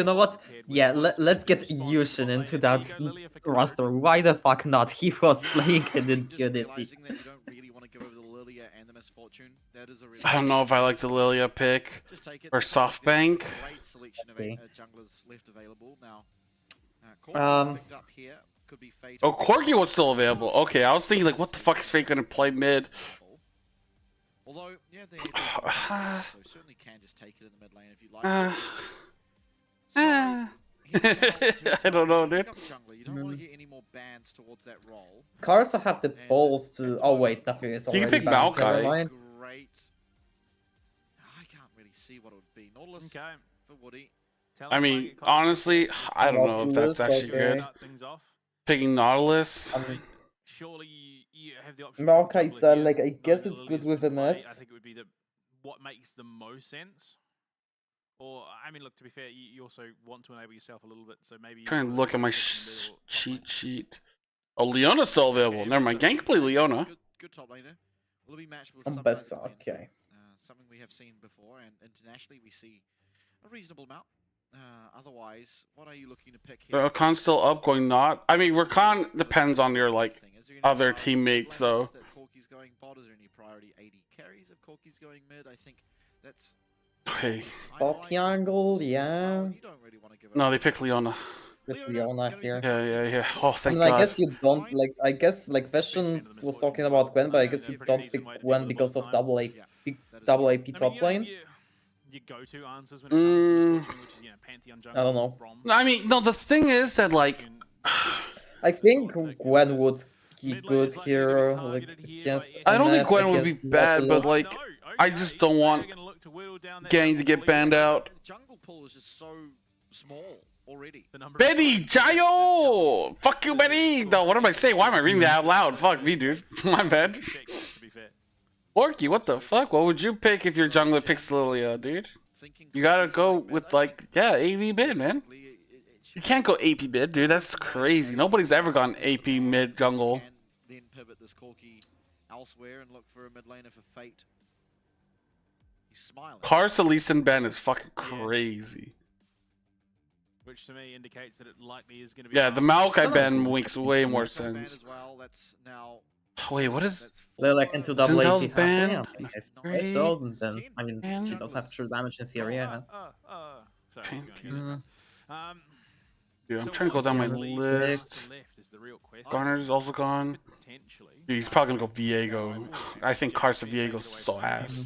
know what? Yeah, let's get Yushin into that roster. Why the fuck not? He was playing and didn't get it. I don't know if I like the Lilia pick or SoftBank. Okay. Oh, Corgi was still available. Okay, I was thinking like, what the fuck is Fate gonna play mid? Although, yeah, they so certainly can just take it in the mid lane if you like. I don't know, dude. You don't want to get any more bans towards that role. Kai'Sa have the balls to. Oh wait, nothing is already. You can pick Maokai. Great. I can't really see what it would be. Nautilus for Woody. I mean, honestly, I don't know if that's actually good. Picking Nautilus. Surely you have the option. Maokai, like I guess it's good with MF. I think it would be what makes the most sense. Or I mean, look, to be fair, you also want to enable yourself a little bit, so maybe. Trying to look at my cheat sheet. Oh, Leona's still available. Never mind. Gang can play Leona. Good top laner. Will be matched with okay. Something we have seen before, and internationally we see a reasonable amount. Otherwise, what are you looking to pick here? Rakan's still up, going not. I mean, Rakan depends on your like other teammates, though. Corki's going bot. Is there any priority AD carries if Corki's going mid? I think that's. Okay. Bot angle, yeah. No, they picked Leona. With Leona here. Yeah. Oh, thank God. I guess you don't like. I guess like Visions was talking about Gwen, but I guess you don't pick Gwen because of double AP top lane. Your go-to answers when it comes to which is, Pantheon jungle. I don't know. I mean, no. The thing is that like, I think Gwen would be good here. Like, against I don't think MF, Gwen would be bad, but like, I just don't want Gang to get banned out. The jungle pool is just so small already. Betty, Jayo! Fuck you, Betty! No, what am I saying? Why am I reading that out loud? Fuck me, dude. My bad. Orky, what the fuck? What would you pick if your jungler picks Lilia, dude? You gotta go with like, AV mid, man. You can't go AP mid, dude. That's crazy. Nobody's ever gone AP mid jungle. Then pivot this Corki elsewhere and look for a mid laner for Fate. He's smiling. Kai'Sa Lee Sin ban is fucking crazy. which to me indicates that it likely is going to be. Yeah, the Maokai ban makes way more sense. Wait, what is? Lilac into double Sinzel's HP ban? Okay, so then I mean she does have true damage in theory. Yeah. Sorry, Dude, I'm trying to go down my list. Garner's also gone. Dude, he's probably gonna go Viego. I think Carson Viego's so ass.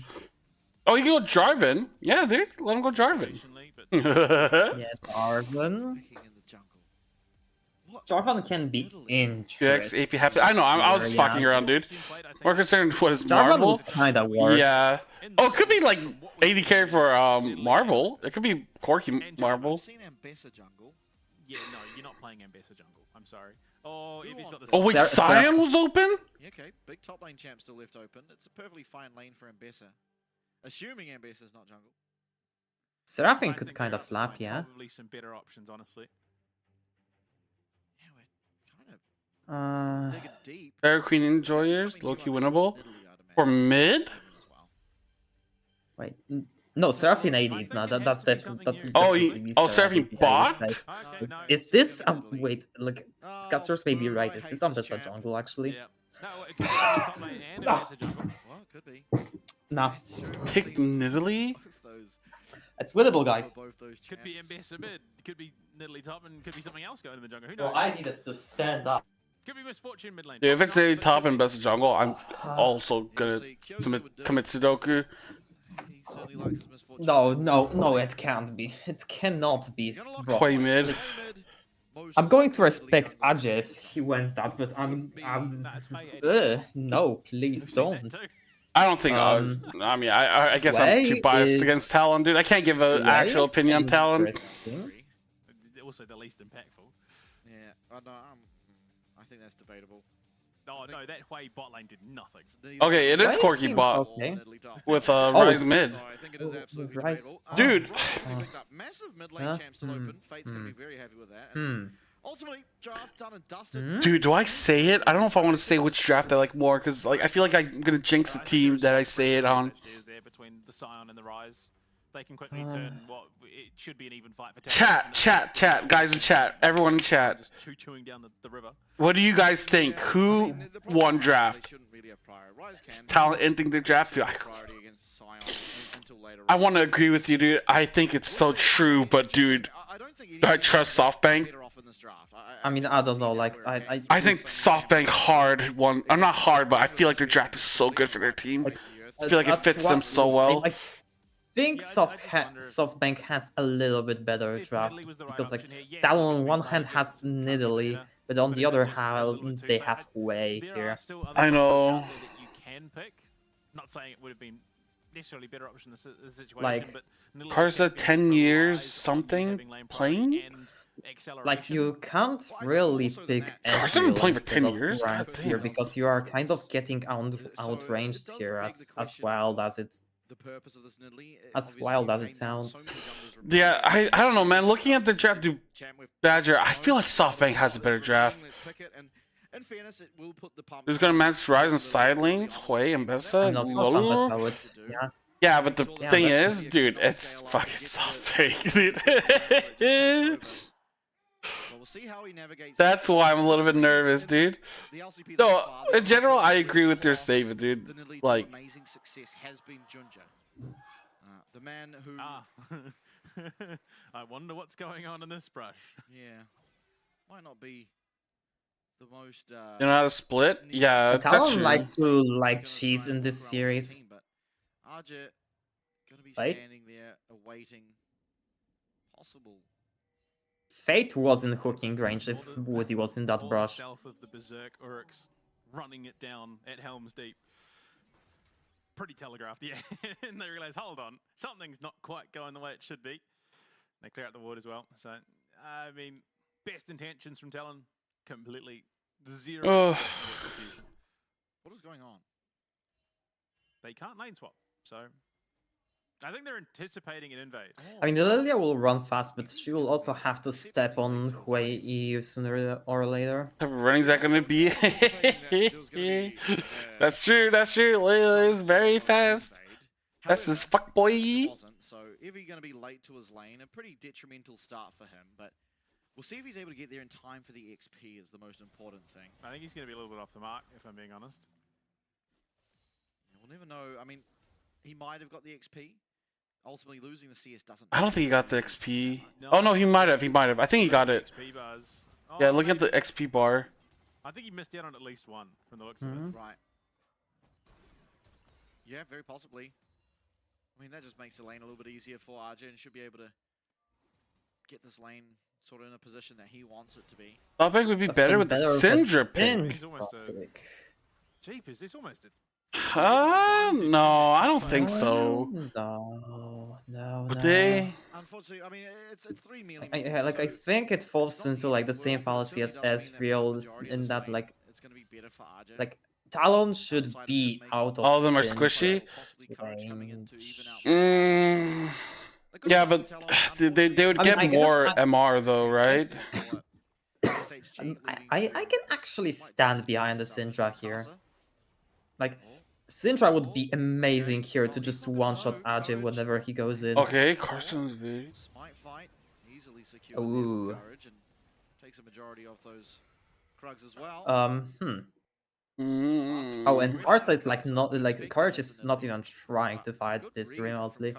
Oh, you can go Jarvan. Yeah, dude, let him go Jarvan. Yeah, Jarvan. Jarvan can be interesting. AP happy. I know. I was fucking around, dude. More concerned what is Jarvan Marvel? would kind of work. Yeah. Oh, it could be like 80 carry for Marvel. It could be Corky Marvel. Yeah, no, you're not playing Ambessa jungle. I'm sorry. Oh, if he's got the. Oh wait, Sion was open? Yeah, okay, big top lane champ still left open. It's a perfectly fine lane for Ambessa. Assuming Ambessa's not jungle. Seraphine could kind of slap, yeah. Probably some better options, honestly. Yeah, we're kind of digging deep. Fairy Queen Enjoyers, low-key winnable. For mid? Wait, no, Seraphine AD. No, that's definitely. Oh, Seraphine bot? Is this? Wait, look, Castors may be right. Is this Ambessa jungle actually? No, it could be top lane and Ambessa jungle. Well, it could be. Nah. Pick Nidalee? It's winnable, guys. Could be Ambessa mid, could be Nidalee top, and could be something else going in the jungle. Who knows? Well, I need us to stand up. Could be Misfortune mid lane. Yeah, if it's a top and best jungle, I'm also gonna commit Sudoku. No, it can't be. It cannot be. Play mid. I'm going to respect Ajay if he went that, but no, please don't. I don't think. I mean, I guess I'm too biased against Talon, dude. I can't give an actual opinion on Talon. Also, the least impactful. Yeah, I think that's debatable. Oh no, that Hui bot lane did nothing. Okay, it is Corky bot with Rise mid. So I think it is absolutely debatable. Dude. Massive mid lane champ still open. Fate's gonna be very happy with that. And ultimately, draft done and dusted. Dude, do I say it? I don't know if I want to say which draft I like more, because like I feel like I'm gonna jinx the team that I say it on. Is there between the Scion and the Rise? They can quickly turn what it should be an even fight for Chat, guys in chat, everyone in chat. Just chewing down the river. What do you guys think? Who won draft? Talent ending the draft? I want to agree with you, dude. I think it's so true, but dude, I trust SoftBank. I mean, I don't know. Like, I think SoftBank hard won. I'm not hard, but I feel like their draft is so good for their team. I feel like it fits them so well. I think SoftBank has a little bit better draft because, like, Talon on one hand has Nidalee, but on the other hand they have Hui here. I know. You can pick. Not saying it would have been necessarily better option in the situation, like, but Karsa 10 years something playing. Like, you can't really pick Karsa been playing for 10 years here because you are kind of getting outranged here, as wild as it's. As wild as it sounds. Yeah, I don't know, man. Looking at the draft, dude, Badger, I feel like SoftBank has a better draft. Who's gonna match Rise and side lanes? Hui and Bessa? Yeah, but the thing is, dude, it's fucking SoftBank, dude. That's why I'm a little bit nervous, dude. No, in general, I agree with your statement, dude. Like, amazing success has been Junja, the man who. I wonder what's going on in this brush. Yeah, might not be the most. You know how to split? Yeah, that's true. Likes to like cheese in this series. But Arja gonna be standing there awaiting possible. Fate was in hooking range if Woody was in that brush. South of the Berserk Uryx, running it down at Helm's Deep. Pretty telegraphed, yeah. And they realize, hold on, something's not quite going the way it should be. They clear out the ward as well. So, I mean, best intentions from Talon, completely zero execution. What is going on? They can't lane swap, so I think they're anticipating an invade. I mean, Lilia will run fast, but she will also have to step on Hui EU sooner or later. Running's that gonna be? That's true. Lilia is very fast. That's his fuck boy. Evie going to be late to his lane. A pretty detrimental start for him, but we'll see if he's able to get there in time for the XP is the most important thing. I think he's going to be a little bit off the mark, if I'm being honest. We'll never know. I mean, he might have got the XP. Ultimately, losing the CS doesn't... I don't think he got the XP. No. Oh, no, he might have. He might have. I think he got it. XP bars. Oh, yeah, look at the XP bar. I think he missed out on at least one from the looks of it. Right. Yeah, very possibly. I mean, that just makes the lane a little bit easier for RJ and should be able to get this lane sort of in a position that he wants it to be. I think it would be better with the Syndra pick. He's almost a... Jeep, is this almost a... No, I don't think so. No. They... Unfortunately, I mean, it's 3 melee. I think it falls into like the same fallacy as Ezreal in that like Talon should be out of. All of them are squishy. Yeah, but they would get more MR though, right? I can actually stand behind the Syndra here. Like, Syndra would be amazing here to just one-shot Ajay whenever he goes in. Okay, Carson's V. Ooh. Takes a majority of those Krugs as well. Oh, and Arsa is like not like Courage is not even trying to fight this remotely.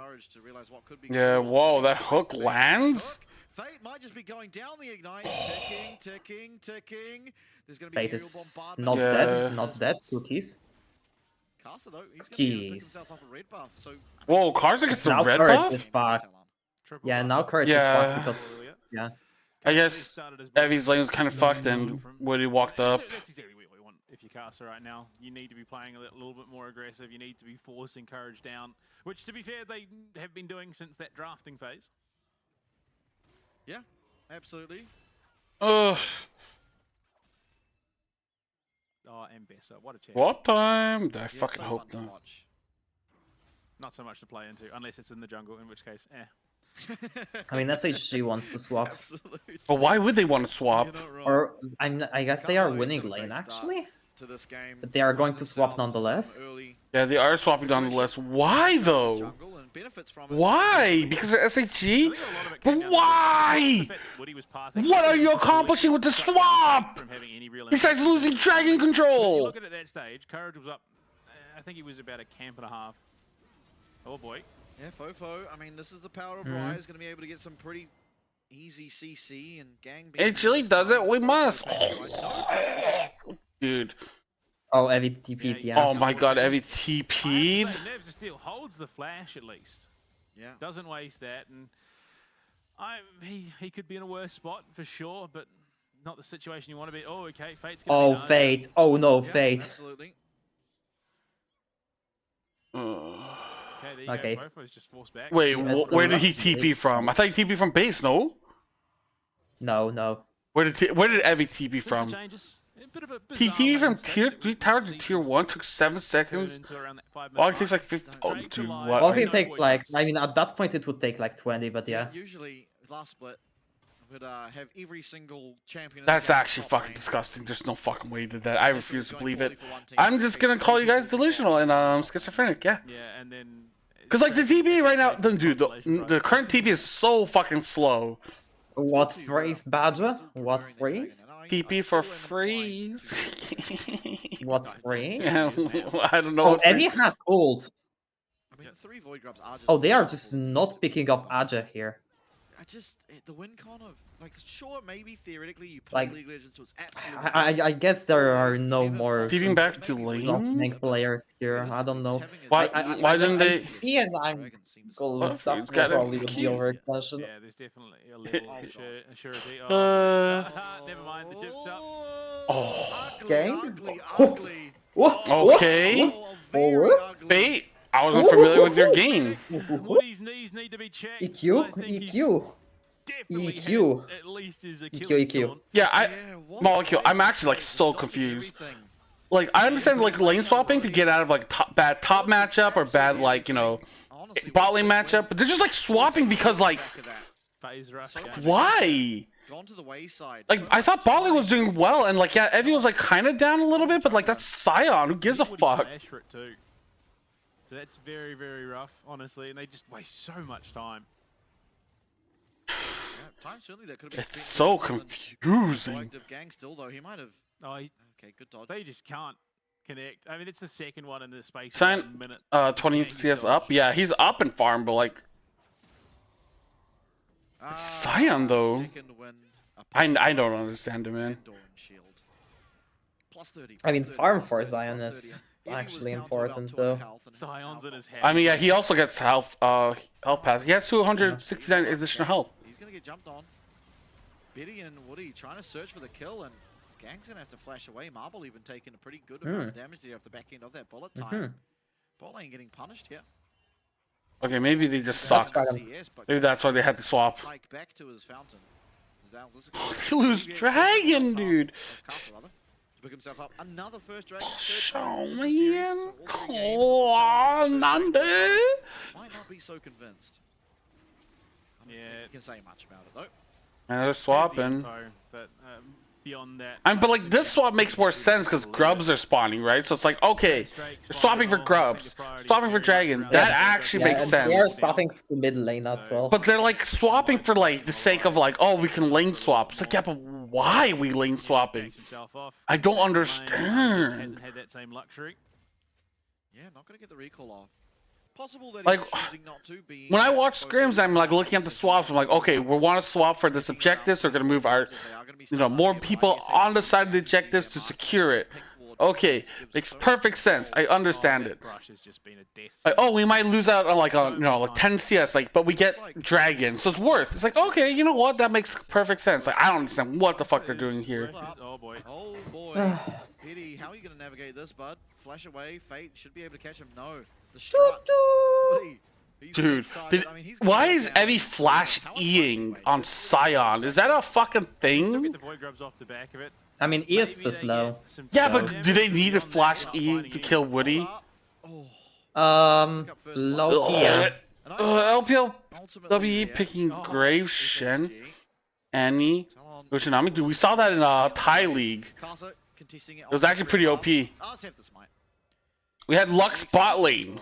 Yeah, whoa, that hook lands? Fate might just be going down the ignite. Ticking. There's gonna be Fate is not dead. Cookies. Carsa, though, he's gonna be able to pick himself up a red buff. So, whoa, Carsa gets a red Courage buff? is back. Yeah, now Courage is fucked because I guess Evie's lane was kind of fucked and when he walked up. That's exactly what we want if you're Carsa right now. You need to be playing a little bit more aggressive. You need to be forcing Courage down, which to be fair, they have been doing since that drafting phase. Yeah, absolutely. Oh, Ambessa, what a chance. What time? I fucking hope not. Not so much to play into, unless it's in the jungle, in which case, I mean, SHG wants to swap. But why would they want to swap? Or I guess they are winning lane actually. But they are going to swap nonetheless. Yeah, they are swapping nonetheless. Why though? Why? Because of SHG? But why? What are you accomplishing with the swap? Besides losing dragon control. Look at that stage. Courage was up. I think he was about a camp and a half. Oh boy. Yeah, Fofo. I mean, this is the power of Rye. Is going to be able to get some pretty easy CC and gang. It really does it. We must. Dude. Oh, Evie TP'd, yeah. Oh my god, Evie TP'd. Nevs still holds the flash at least. Yeah. Doesn't waste that, and he could be in a worse spot for sure, but not the situation you want to be. Oh, okay, Fate's gonna be Fate. Oh no, Fate. Absolutely. Okay, there you go. Just forced back. Wait, where did he TP from? I thought he TP from base, no? No. Where did Evie TP from? He TP from tier 3 tower to tier 1 took 7 seconds. All it takes like 50. Oh, dude, what? All it takes like, I mean, at that point it would take like 20, but yeah. Usually, last split would have every single champion. That's actually fucking disgusting. There's no fucking way he did that. I refuse to believe it. I'm just gonna call you guys delusional and schizophrenic. Yeah. Yeah, and then. Cause like the TP right now, dude, the current TP is so fucking slow. What phrase, Badger? What phrase? TP for freeze. What phrase? Yeah, I don't know. Oh, Evie has ult. I mean, 3 Void Grubs are just. Oh, they are just not picking up Aja here. The win con of like sure maybe theoretically you play League of Legends so it's absolutely. I guess there are no more TPing back to lane players here. I don't know. Why didn't they? See, and I'm that probably would be overextension. Yeah, there's definitely a little surety. Oh, never mind. The dip's up. Oh. Gang. Okay. Fate. I wasn't familiar with your game. Woody's knees need to be checked. EQ. At least his Achilles EQ. Yeah, Molecule. I'm actually like so confused. Like I understand like lane swapping to get out of like bad top matchup or bad like bot lane matchup, but they're just like swapping because like why? Like I thought bot lane was doing well and like yeah, Evie was like kind of down a little bit, but like that's Scion. Who gives a fuck? So that's very, very rough, honestly, and they just waste so much time. Yeah, time certainly that could have been It's so confusing. Collective Gang still though, he might have. Oh, okay, good dodge. They just can't connect. I mean, it's the second one in the space of Sign, a minute. 20 CS up. Yeah, he's up in farm, but like, Sion though. I don't understand him, man. Plus 30. I mean, farm for Zion is actually important though. Sion's in his head. I mean, yeah, he also gets health pass. He has 269 additional health. He's gonna get jumped on. Biddy and Woody trying to search for the kill, and Gang's gonna have to flash away. Marble even taking a pretty good amount of damage there off the back end of that bullet time. Bot lane getting punished here. Okay, maybe they just suck. Maybe that's why they had to swap. Like back to his fountain. Lose dragon, dude. Pick himself up. Another first dragon. Show me. Come on, Nande. Might not be so convinced. I don't think you can say much about it though. And they're swapping. But beyond that, but like this swap makes more sense because grubs are spawning, right? So it's like, okay, they're swapping for grubs, swapping for dragons. That actually makes sense. They are swapping for mid lane as well. But they're like swapping for like the sake of like, oh, we can lane swap. It's like, yeah, but why are we lane swapping? I don't understand. Hasn't had that same luxury. Yeah, not gonna get the recall off. Possible that like, he's choosing not to be. When I watch scrims, I'm like looking at the swaps. I'm like, okay, we want to swap for this objective. So we're gonna move our, more people on the side of the objectives to secure it. Okay, makes perfect sense. I understand it. Like, oh, we might lose out on like like 10 CS, like, but we get dragon, so it's worth. It's like, okay, you know what? That makes perfect sense. Like, I don't understand what the fuck they're doing here. Oh boy. Oh boy. Pity, how are you gonna navigate this, bud? Flash away. Fate should be able to catch him. No. The strut. Dude, why is Evie flash E-ing on Sion? Is that a fucking thing? I mean, E is so slow. Yeah, but do they need a flash E to kill Woody? Low key, yeah. LPLWE picking Grave Shen, Annie, Yoshinami. Dude, we saw that in Thai League. It was actually pretty OP. We had Lux bot lane.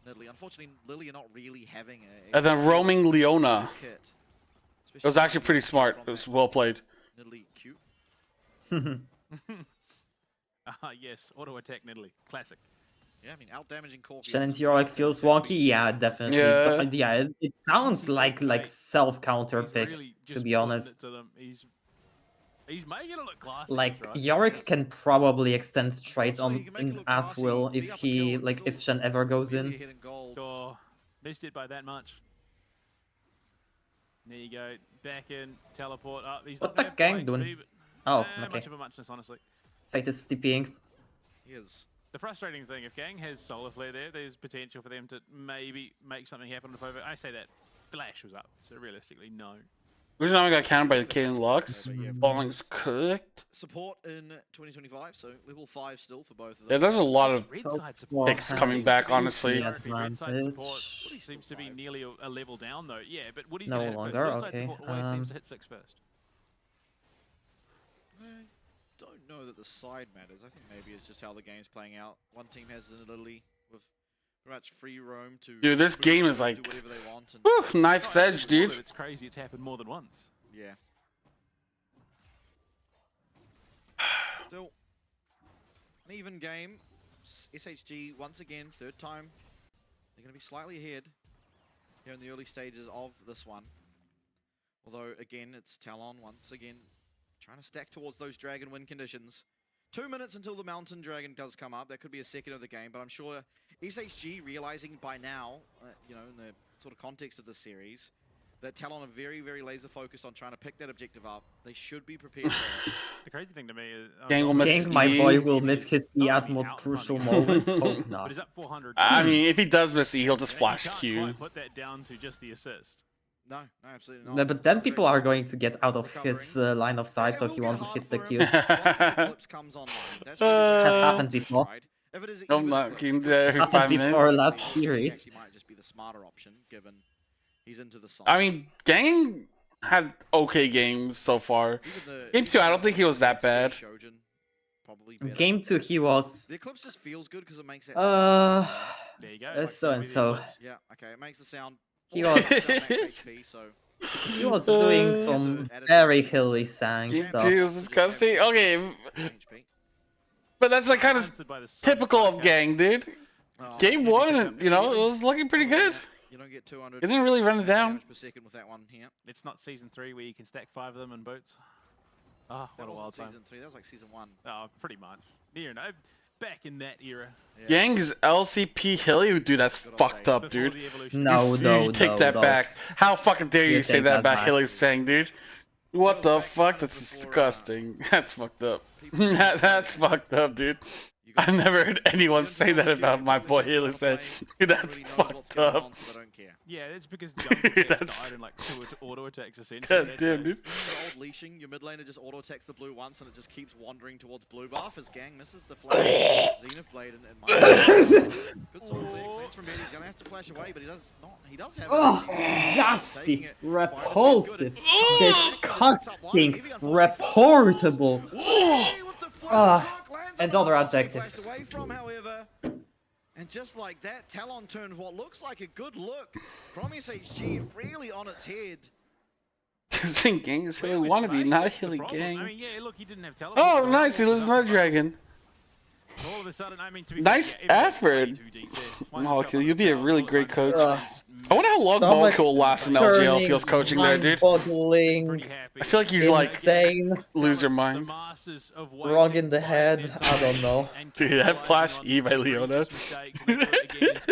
Unfortunately, Lily are not really having a and then roaming Leona. It was actually pretty smart. It was well played. Nidalee cute. Yes, auto attack Nidalee. Classic. Yeah, I mean, out damaging Corki. Shen and Heroic feels wonky. Yeah, definitely. Yeah, but yeah, it sounds like self counter pick. Really to be honest. He's making it look classic. Like right? Yorick can probably extend trades on at will if he if Shen ever goes in. Sure, missed it by that much. There you go, back in, teleport up. He's What the gang doing? Oh, okay. Much of a muchness, honestly. Fate is TPing. He is. The frustrating thing, if Gang has Solar Flare there, there's potential for them to maybe make something happen with over. I say that Flash was up, so realistically, no. Reason I got countered by the Kaden Lux. Balling's cooked. Support in 2025, so level 5 still for both of them. Yeah, there's a lot of picks coming back, honestly. Red side support seems to be nearly a level down, though. Yeah, but Woody's no going to hit longer. first. Side support always seems to hit 6 first. I don't know that the side matters. I think maybe it's just how the game's playing out. One team has Lily with pretty much free roam to. Dude, this game is like, whew, knife's edge, dude. It's crazy. It's happened more than once. Yeah. Still, an even game. SHG once again, third time. They're going to be slightly ahead here in the early stages of this one. Although again, it's Talon once again trying to stack towards those dragon win conditions. 2 minutes until the mountain dragon does come up. That could be a second of the game, but I'm sure SHG realizing by now, you know, in the sort of context of this series, that Talon are very, very laser focused on trying to pick that objective up. They should be prepared for it. The crazy thing to me is... Gang, my boy, will miss his E at most crucial moments. Hope not. But he's up 400. I mean, if he does miss E, he'll just flash Q. Put that down to just the assist. No, absolutely not. No, but then people are going to get out of his line of sight, so he won't hit the Q. Has happened before. No, not happened before last series. He might just be the smarter option, given he's into the side. I mean, Gang had okay games so far. Game 2, I don't think he was that bad. Game 2, he was. The Eclipse just feels good because it makes that. There you go. So and so. Yeah, okay, it makes the sound. He was HP, so. he was doing some very hilly sang stuff. Dude, this is disgusting. Okay, but that's like kind of typical of Gang, dude. Game 1, you know, it was looking pretty good. You don't get 200. It didn't really run it down. Per second with that one here. It's not season 3 where you can stack 5 of them in boots. Oh, what a wild time. Season 3, that was like season 1. Oh, pretty much. Near enough. Back in that era. Yeah. Gang's LCP hilly, dude, that's fucked up, dude. No, you take that back. How fucking dare you say that about Hilly's saying, dude? What the fuck? That's disgusting. That's fucked up. That's fucked up, dude. I've never heard anyone say that about my boy Hilly. Said, dude, that's fucked up. Yeah, it's because Jungle died in like 2 auto attacks essentially. God damn, dude. Old leashing, your mid laner just auto attacks the blue once and it just keeps wandering towards blue buff as Gang misses the flash. Zenith Blade and good sword there. Cleans from mid, he's gonna have to flash away, but he does not. He does have nasty, repulsive, disgusting, reportable. And other adjectives. Away from, however, and just like that, Talon turned what looks like a good look from SHG really on its head. Saying Gang is Hilly wannabe, not a Hilly Gang. I mean, yeah, look, he didn't have teleport. Oh, nice, he lives another dragon. All of a sudden, I mean, to be nice effort. Molecule, you'd be a really great coach. I wonder how long Molecule will last in LGL if he was coaching there, dude. I feel like you like lose your mind. Wrong in the head. I don't know. Dude, that flash E by Leona. Dude, it's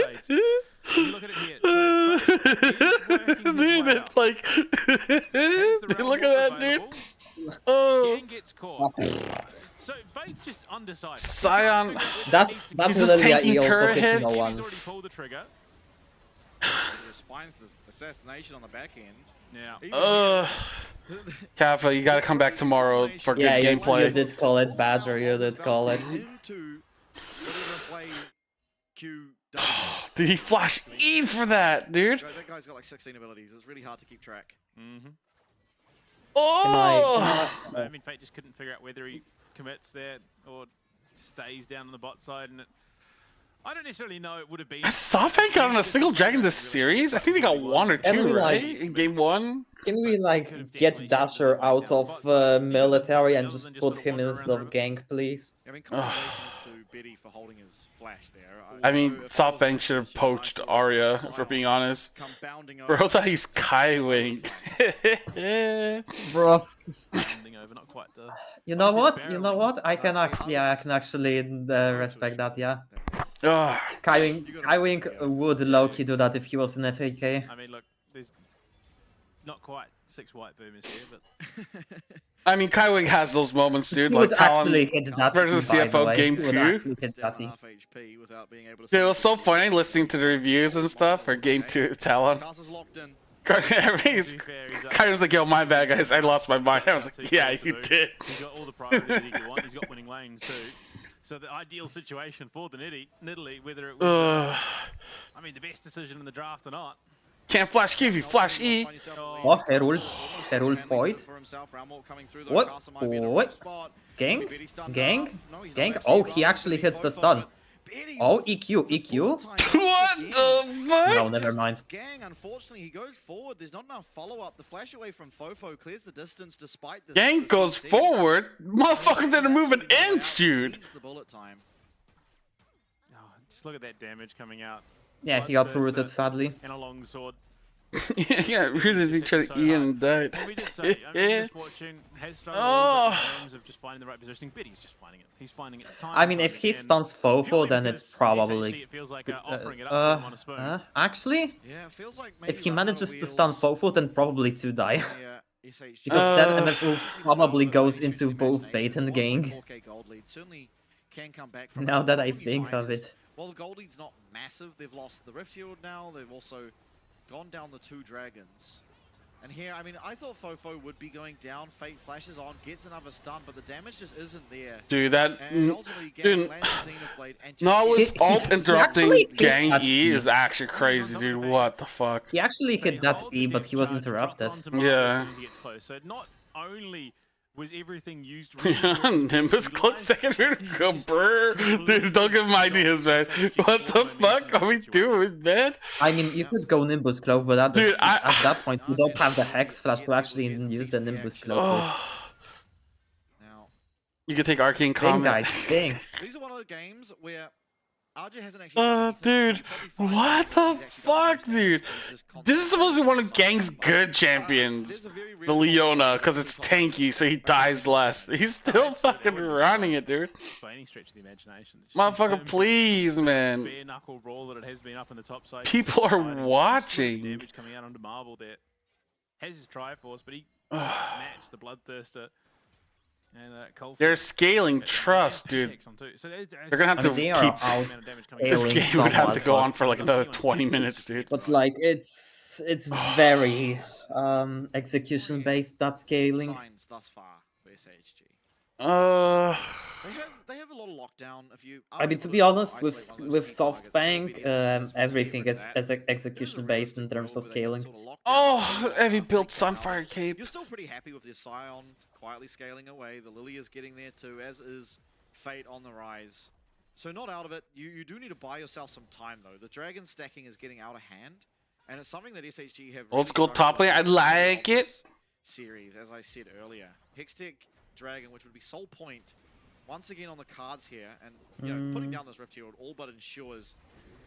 like, dude, look at that, dude. Oh. Gets caught. So Bait's just undecided. Scion. That's literally he also hits. No one. He's already pulled the trigger. Just finds the assassination on the back end. Yeah. Kappa, you gotta come back tomorrow for good gameplay. You did call it Badger, you did call it. Did he flash E for that, dude? That guy's got like 16 abilities. It's really hard to keep track. Oh! I mean, Fate just couldn't figure out whether he commits there or stays down on the bot side, and I don't necessarily know it would have been. Has SoftBank gotten a single dragon this series? I think they got 1 or 2, right? In game 1? Can we like get Dasher out of military and just put him instead of Gang, please? I mean, congratulations to Biddy for holding his flash there. I mean, SoftBank should have poached Arya, if we're being honest. Bro, thought he's Kaiwing. Bro. Not quite the you know what? You know what? I can actually respect that, yeah. Kaiwing would low-key do that if he was in FAK. I mean, look, there's not quite 6 white boomers here, but... I mean, Kaiwing has those moments, dude. Like Talon versus CFO game 2. It was so funny listening to the reviews and stuff for game 2 Talon. Kaiwing's like, yo, my bad, guys. I lost my mind. I was like, yeah, you did. He's got all the priority that he could want. He's got winning lanes, too. So the ideal situation for the Nidalee, whether it was, I mean, the best decision in the draft or not. Can't flash Q, you flash E. Oh, Herald Void. What? Gang? Oh, he actually hits the stun. Oh, EQ. What the fuck? No, never mind. Gang, unfortunately, he goes forward. There's not enough follow-up. The flash away from Fofo clears the distance despite the... Gang goes forward? Motherfucker didn't move an inch, dude. The bullet time. Oh, just look at that damage coming out. Yeah, he got rooted, sadly. And a long sword. Yeah, rooted each other E and died. And we did say, I mean, this fortune has struggled in terms of just finding the right positioning. Biddy's just finding it. He's finding it time. I mean, if he stuns Fofo, then it's probably... It feels like offering it up to him on a spoon. Actually, yeah, it feels like if he manages to stun Fofo, then probably 2 die. Because then MFO probably goes into both Fate and Gang. Now that I think of it. Well, the gold lead's not massive. They've lost the Rift Shield now. They've also gone down the 2 dragons. And here, I mean, I thought Fofo would be going down. Fate flashes on, gets another stun, but the damage just isn't there. Dude, that... Dude, Nala's ult interrupting Gang E is actually crazy, dude. What the fuck? He actually hit that E, but he was interrupted. Yeah. So not only Was everything used really well? Nimbus close second round. Dude, don't give him ideas, man. What the fuck are we doing, man? I mean, you could go Nimbus Cloak, but at that point, you don't have the Hex Flash to actually use the Nimbus Cloak with. You could take Arcane Comet. These are one of the games where RJ hasn't actually dude, what the fuck, dude? This is supposed to be one of Gang's good champions, the Leona, because it's tanky, so he dies less. He's still fucking running it, dude. By any stretch of the imagination. Motherfucker, please, man. Bare knuckle brawl that it has been up in the top side. People are watching. Damage coming out onto Marvel there. Has his Triforce, but he can't match the Bloodthirster. And they're scaling trust, dude. They're gonna have to keep. This game would have to go on for like another 20 minutes, dude. But like, it's very execution based, that scaling. Signs thus far for SHG. They have a lot of lockdown. I mean, to be honest, with SoftBank, everything is execution based in terms of scaling. Oh, heavy built Sunfire Cape. You're still pretty happy with this Scion quietly scaling away. The Lily is getting there too, as is Fate on the rise. So not out of it. You do need to buy yourself some time though. The Dragon stacking is getting out of hand, and it's something that SHG have. Let's go top lane. I like it. Series, as I said earlier, Hextech Dragon, which would be Soul Point, once again on the cards here, and you know, putting down this Rift Herald all but ensures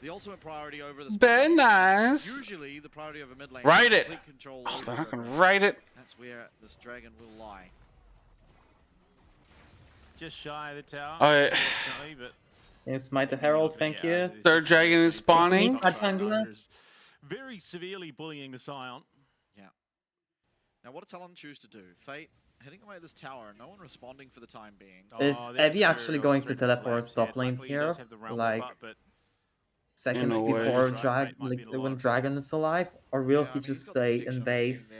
the ultimate priority over this. Very nice. Usually the priority over mid lane. Write it. Control oh, they're not gonna write it. That's where this dragon will lie. Just shy of the tower. Alright. Yes, Smite the Herald, thank you. Third dragon is spawning. Very severely bullying the Scion. Yeah. Now what do Talon choose to do? Fate hitting away at this tower, no one responding for the time being. Is Evie actually going to teleport top lane here? Like seconds before when Dragon is alive? Or will he just stay in base?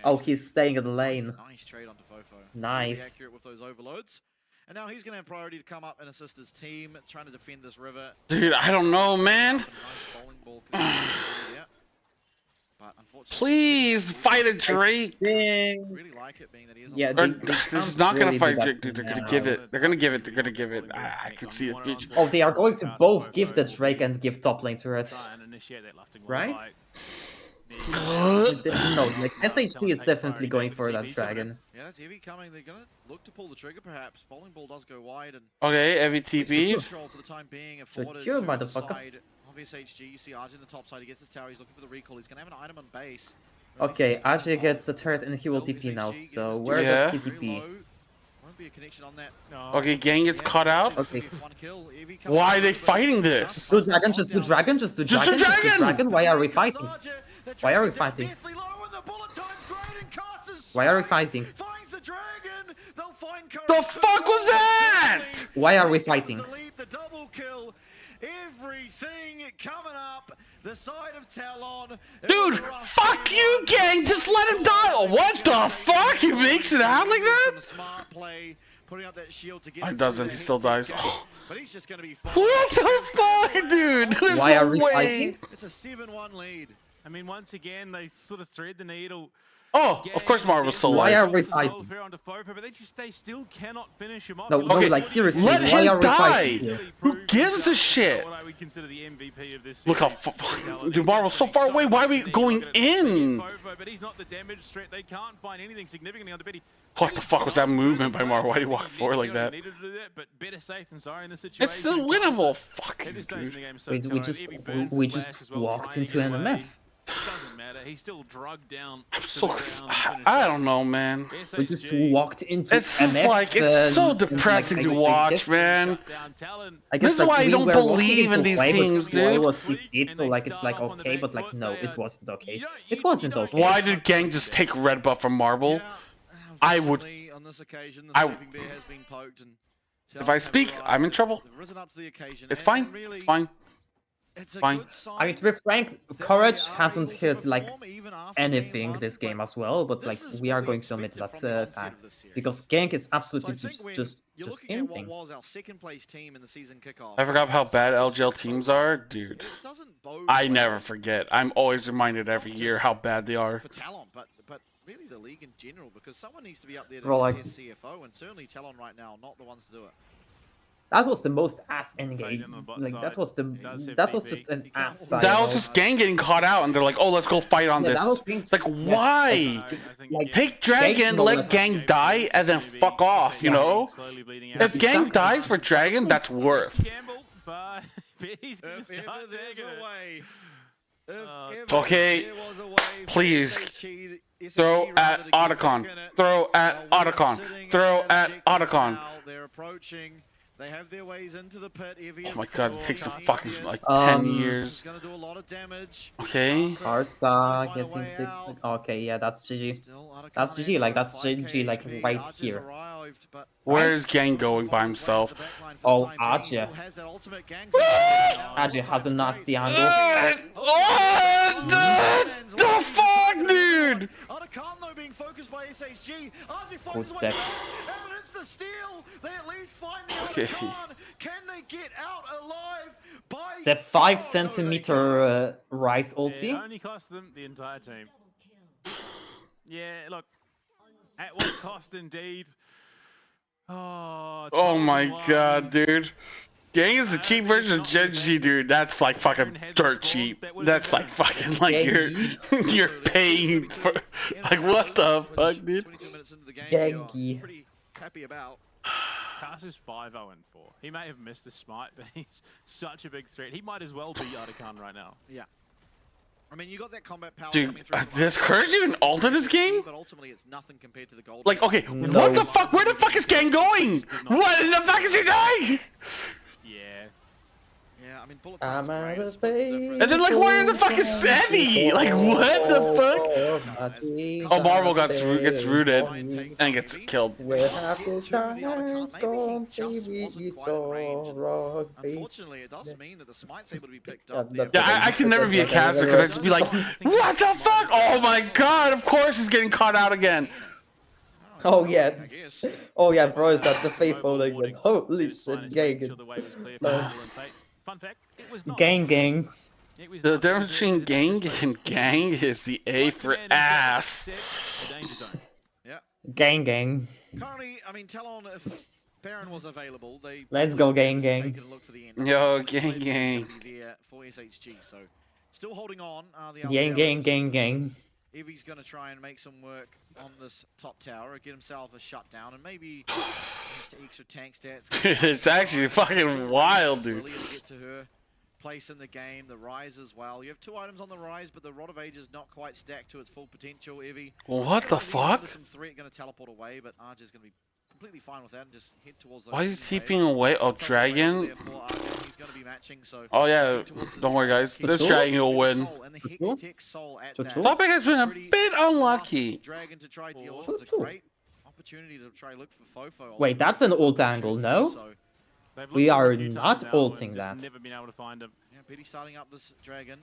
Oh, he's staying in the lane. Nice trade onto Fofo. Nice. Really accurate with those overloads. And now he's going to have priority to come up and assist his team, trying to defend this river. Dude, I don't know, man. Please fight a Drake. Really like it being that he is yeah, they're not gonna fight Drake, dude. They're gonna give it. They're gonna give it. They're gonna give it. I can see it, bitch. Oh, they are going to both give the Drake and give top lane turret. Right? No, like SHG is definitely going for that dragon. Yeah, that's Evie coming. They're gonna look to pull the trigger, perhaps. Bowling ball does go wide, and okay, Evie TP. Control for the time being. Secure, motherfucker. SHG, you see RJ in the top side, he gets his tower, he's looking for the recall, he's gonna have an item on base. Okay, RJ gets the turret and he will TP now, so where does he TP? Won't be a connection on that. Okay, Gang gets caught out. Okay. Why are they fighting this? Do dragon, just do dragon, just do dragon, just do dragon. Why are we fighting? Why are we fighting? Why are we fighting? The fuck was that? Why are we fighting? Everything coming up the side of Talon. Dude, fuck you, Gang. Just let him die. Oh, what the fuck? He makes it out like that? Smart play, putting up that shield to get he doesn't. He still dies. Oh. But he's just gonna be fine. What the fuck, dude? There's Why no are we way. fighting? It's a 7-1 lead. I mean, once again, they sort of thread the needle. Oh, of course Marvel's still alive. Why are we fighting? But they still cannot finish him off. No, okay. Like seriously, let why him are we die. fighting? Who gives a shit? What I would consider the MVP of this Look how dude, Marvel's so far away. Why are we going in? But he's not the damage threat. They can't find anything significantly on the Betty. What the fuck was that movement by Marvel? Why did he walk forward like that? But better safe than sorry in this situation. It's still winnable. Fucking dude. We just walked into an MF. It doesn't matter. He's still drugged down. I don't know, man. We just walked into it's MF. Like it's so depressing to watch, man. I guess, this is why I don't believe in these teams, dude. Was so like it's like okay, but like no, it wasn't okay. It wasn't okay. Why did Gang just take red buff from Marvel? I would. On this occasion, I. Sleeping Bear has been poked and If I speak, I'm in trouble. It's fine. It's fine. Fine. I mean, to be frank, Courage hasn't hit like anything this game as well, but like we are going to admit that's a fact because Gank is absolutely just anything. I forgot how bad LGL teams are, dude. I never forget. I'm always reminded every year how bad they are. For Talon, but really the league in general, because someone needs to be up there to Well, like, contest CFO, and certainly Talon right now not the ones to do it. That was the most ass endgame. Like that was just an ass side. That was just Gang getting caught out, and they're like, "Oh, let's go fight on this." It's like, why? Like, take Dragon, let Gang die, and then fuck off. You know? If Gang dies for Dragon, that's worth. Okay, please throw at Otacon. Throw at Otacon. Throw at Otacon. They're approaching. They have their ways into the pit. Oh my god, it takes a fucking like 10 years. Gonna do a lot of damage. Okay. Karsa getting okay, yeah, that's GG. That's GG, like that's GG, like right here. Where's Gang going by himself? Oh, Aja. Aja has a nasty angle. What the fuck, dude? Otacon though being focused by SHG. Aja Good finds a way step. out, and it's the steal. They at least find the Otacon. Can they get out alive by The 5 centimeter rise ulti. It only cost them the entire team. Yeah, look, at what cost indeed. Oh my god, dude. Gang is the cheap version of GG, dude. That's like fucking dirt cheap. That's like fucking like you're paying for like what the fuck, dude? Genki. Pretty happy about. Cast is 5-0-4. He may have missed the smite, but he's such a big threat. He might as well be Otacon right now. Yeah. I mean, you got that combat power Dude, coming through. does Courage even ult in this game? But ultimately, it's nothing compared to the gold. Like, okay, what the fuck? Where the fuck is Gang going? What in the fuck is he doing? Yeah. Yeah, I mean, bullet I'm out of space. And then, like, where the fuck is Sammy? Like, what the fuck? Oh, Marvel gets rooted and ggets killed. Where have the times gone, baby? So wrong. Unfortunately, it does mean that the smite's able to be picked up. There. Yeah, I can never be a caster because I'd just be like, what the fuck? Oh my god, of course he's getting caught out again. Oh yeah, oh yeah, bro, is that the faithful again? Holy shit, gang. Fun fact, it was not. Gang. The difference between gang and gang is the A for ass. Yeah. Gang. Currently, I mean, Talon, if Baron was available, they Let's go, gang. Yo, gang. For SHG, so still holding on. Gang. Evie's going to try and make some work on this top tower, get himself a shutdown, and maybe just extra tank stats. It's actually fucking wild, dude. To get to her place in the game, the Rise as well. You have 2 items on the Rise, but the Rod of Age is not quite stacked to its full potential, Evie. What the fuck? There's some threat going to teleport away, but Arja's going to be completely fine with that and just head towards. Why is he keeping away? Oh, Dragon. Oh yeah, don't worry guys, this Dragon will win. Topic has been a bit unlucky. Dragon to try deal is a great opportunity to try look for Fofo. Wait, that's an ult angle, no? We are not ulting that. Never been able to find him. Yeah, Petey starting up this Dragon.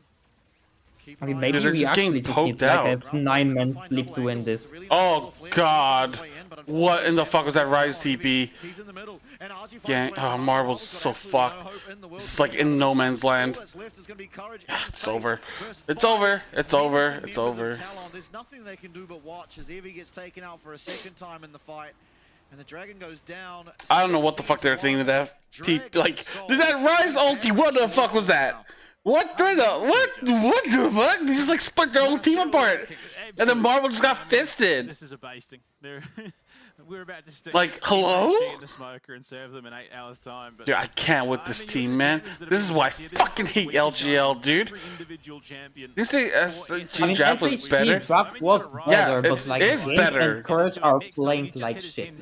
I mean, maybe we actually just need like a 9-man split to win this. Oh god. What in the fuck was that Rise TP? Gang, oh, Marvel's so fucked. It's like in no man's land. Yeah, it's over. It's over. It's over. It's over. There's nothing they can do but watch as Evie gets taken out for a second time in the fight. And the Dragon goes down. I don't know what the fuck they're thinking of that. Like, did that Rise ulti? What the fuck was that? What the fuck? They just like split their own team apart. And then Marvel just got fisted. This is a basting. We're about to stick like, hello? in the smoker and serve them in 8 hours time. But dude, I can't with this team, man. This is why I fucking hate LGL, dude. You say SHG draft was better? Draft was better, but like it's better. And Courage are playing like shit.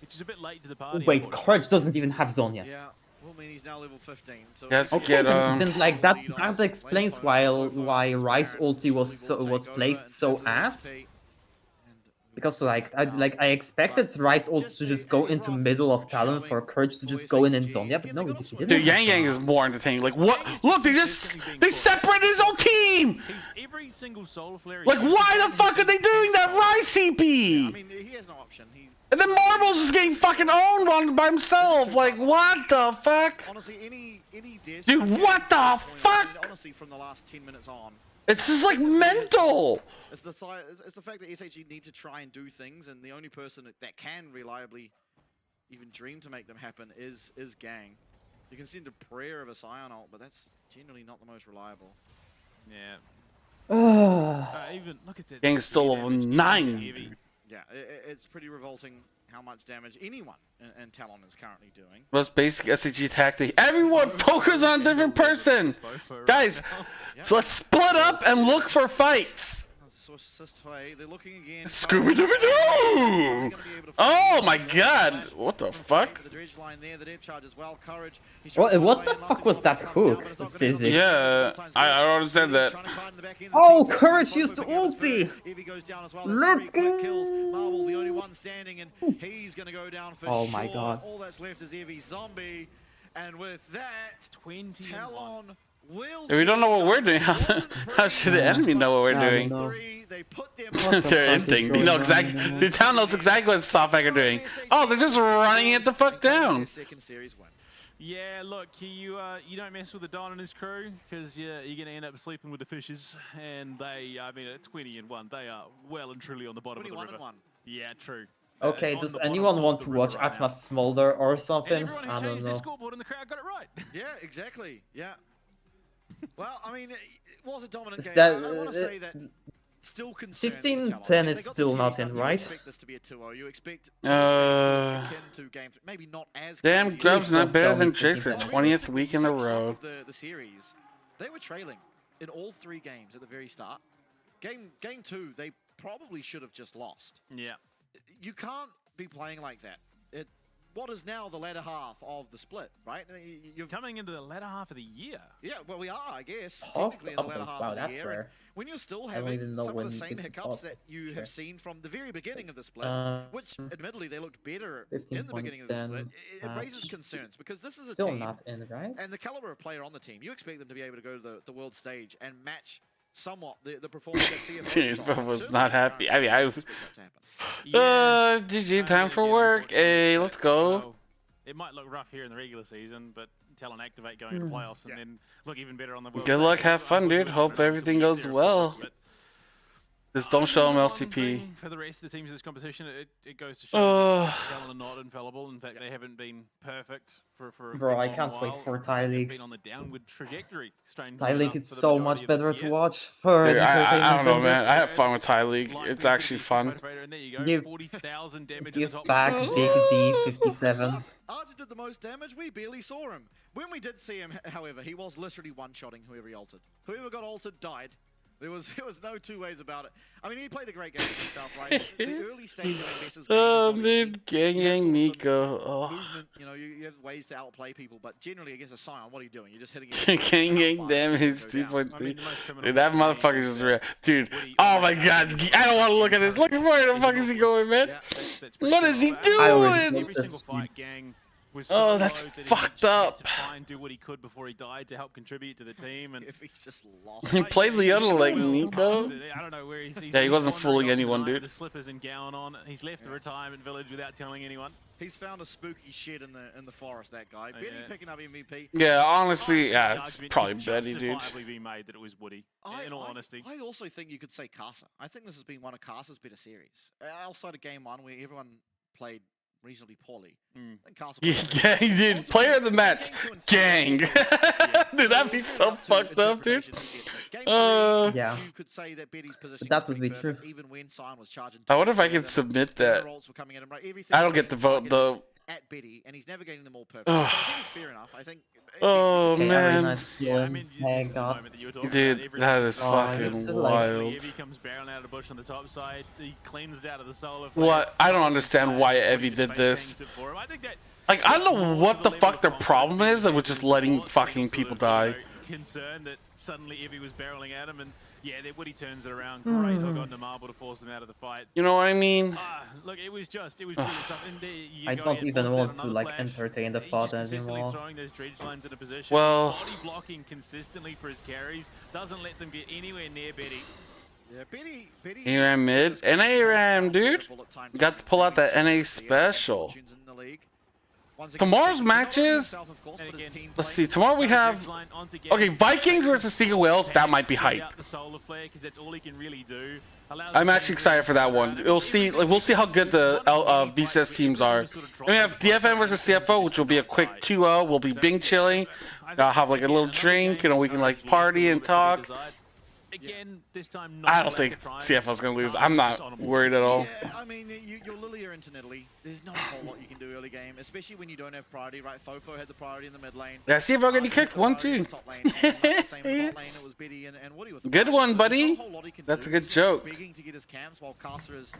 Which is a bit late to the party. Wait, Courage doesn't even have Zonya. Yeah. Will mean he's now level 15. So yes, okay, then like that explains why Rise ulti was placed so ass. Because like I expected Rise ult to just go into middle of Talon for Courage to just go in zone. Yeah, but no, he didn't. Dude, Yang Yang is more entertaining. Like what? Look, they separated his own team. Every single solar flare. Like why the fuck are they doing that Rise CP? I mean, he has no option. And then Marvel's just getting fucking owned on by himself. Like what the fuck? Honestly, any dude, what the fuck? Honestly, from the last 10 minutes on. It's just like mental. It's the fact that SHG need to try and do things, and the only person that can reliably even dream to make them happen is Gang. You can send a prayer of a Scion ult, but that's generally not the most reliable. Yeah. Even look at that. Gang's still level 9. Yeah, it's pretty revolting how much damage anyone in Talon is currently doing. Most basic SHG tactic. Everyone focus on a different person. Guys, so let's split up and look for fights. They're looking again. Scooby-Dooby-Doo! Oh my god, what the fuck? What the fuck was that hook? Physics. Yeah, I don't understand that. Oh, Courage used to ulti! Let's go! Marvel, the only one standing, and he's gonna go down for oh my god. All that's left is Evie Zombie, and with that, Talon will. We don't know what we're doing. How should the enemy know what we're doing? They're instinct. You know exactly. The town knows exactly what Softback are doing. Oh, they're just running it the fuck down. Yeah, look, you don't mess with the Don and his crew because you're gonna end up sleeping with the fishes, and they, I mean, at 20-1, they are well and truly on the bottom of the river. Yeah, true. Okay, does anyone want to watch Atma smolder or something? I don't know. Their scoreboard in the crowd got it right. Yeah, exactly. Yeah. Well, I mean, it was a dominant game. That, I want to say that. Still concerned. 15-10 is still not in, right? You expect this to be a 2-0. You expect akin to games, maybe not as. Damn, Grub's not better than Jake for 20th week in a row. The series, they were trailing in all 3 games at the very start. Game 2, they probably should have just lost. Yeah. You can't be playing like that. What is now the latter half of the split, right? You're coming into the latter half of the year. Yeah, well, we are, I guess. Technically in the latter half of the year. Rare. When you're still having some of the same hiccups that you have seen from the very beginning of the split, which admittedly they looked better in the beginning of the split, it raises concerns because this is a still team not in, right? And the caliber of player on the team, you expect them to be able to go to the world stage and match somewhat the performance that CFO was not happy. I mean, GG, time for work. Hey, let's go. Well, it might look rough here in the regular season, but Talon activate going into playoffs and then look even better on the world. Good luck, have fun, dude. Hope everything goes well. Just don't show them LCP. For the rest of the teams in this competition, it goes to show that Talon are not infallible. In fact, they haven't been perfect for Bro, I can't wait for Thai League. Been on the downward trajectory. Thai League is so much better to watch. For dude, I don't know, man. I have fun with Thai League. It's actually fun. Give back Big D 57. Archer did the most damage. We barely saw him. When we did see him, however, he was literally one-shotting whoever he ulted. Whoever got ulted died. There was no 2 ways about it. I mean, he played a great game for himself, right? The early stage of Ambassador's game. Oh, dude, Gang Nico. Oh. Movement, you know, you have ways to outplay people, but generally against a Scion, what are you doing? You're just hitting it. Gang damage 2.3. Dude, that motherfucker's just real. Dude, oh my god, I don't want to look at this. Look at where the fuck is he going, man? What is he doing? Every single fight, Gang was oh, that's fucked up. To try and do what he could before he died to help contribute to the team, and if he's just lost. He played Leona like Nico. I don't know where he's yeah, he wasn't fooling anyone, dude. The slippers and gown on. He's left the retirement village without telling anyone. He's found a spooky shed in the forest. That guy. Betty picking up MVP. Yeah, honestly, yeah, it's probably Betty, dude. Be made that it was Woody. In all honesty, I also think you could say Casa. I think this has been one of Casa's better series outside of Game 1, where everyone played reasonably poorly. Yeah, he did. Player of the match, Gang. Dude, that'd be so fucked up, dude. Yeah. You could say that Betty's position that would be true. Even when Scion was charging. I wonder if I can submit that. I don't get the vote though. At Betty, and he's never getting them all perfect. So I think it's fair enough. I think. Oh man. Nice dude, that is fucking wild. Evie comes barreling out of the bush on the top side. He cleansed out of the solar. What? I don't understand why Evie did this. Like, I don't know what the fuck their problem is with just letting fucking people die. Concerned that suddenly Evie was barreling at him, and Yeah, then Woody turns it around. Great hook on the marble to force him out of the fight. You know what I mean? Look, it was really something. I don't even want to like entertain the thought anymore. Throwing those dredge lines in a position. Well, He's body blocking consistently for his carries. Doesn't let them get anywhere near Betty. Yeah, Betty ARAM mid. NA ARAM, dude. Got to pull out that NA special. Tomorrow's matches, let's see, tomorrow we have, okay, Vikings versus Seagull Whales, that might be hype. I'm actually excited for that one. We'll see how good the VCS teams are. And we have DFM versus CFO, which will be a quick 2-0. We'll be Bing chilling. I'll have like a little drink, you know, we can like party and talk. Again, this time I don't think CFL's gonna lose. I'm not worried at all. Yeah, I mean, you're Lilia into Italy. There's not a whole lot you can do early game, especially when you don't have priority, right? Fofo had the priority in the mid lane. Yeah, CFL getting kicked 1-2. Good one, buddy. That's a good joke. Begging to get his camps while Casa is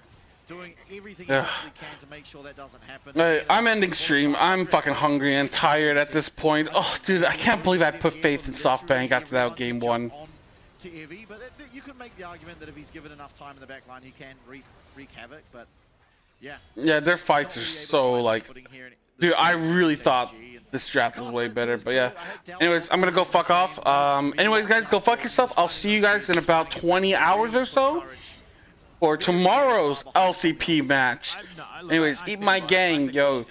doing everything he possibly can to make sure that doesn't happen. I'm ending stream. I'm fucking hungry and tired at this point. Oh, dude, I can't believe I put faith in SoftBank after that game 1. To Evie, but you could make the argument that if he's given enough time in the back line, he can wreak havoc, but yeah. Yeah, their fights are so like, dude, I really thought this draft was way better, but yeah. Anyways, I'm gonna go fuck off. Anyways, guys, go fuck yourself. I'll see you guys in about 20 hours or so for tomorrow's LCP match. Anyways, eat my gang, yo.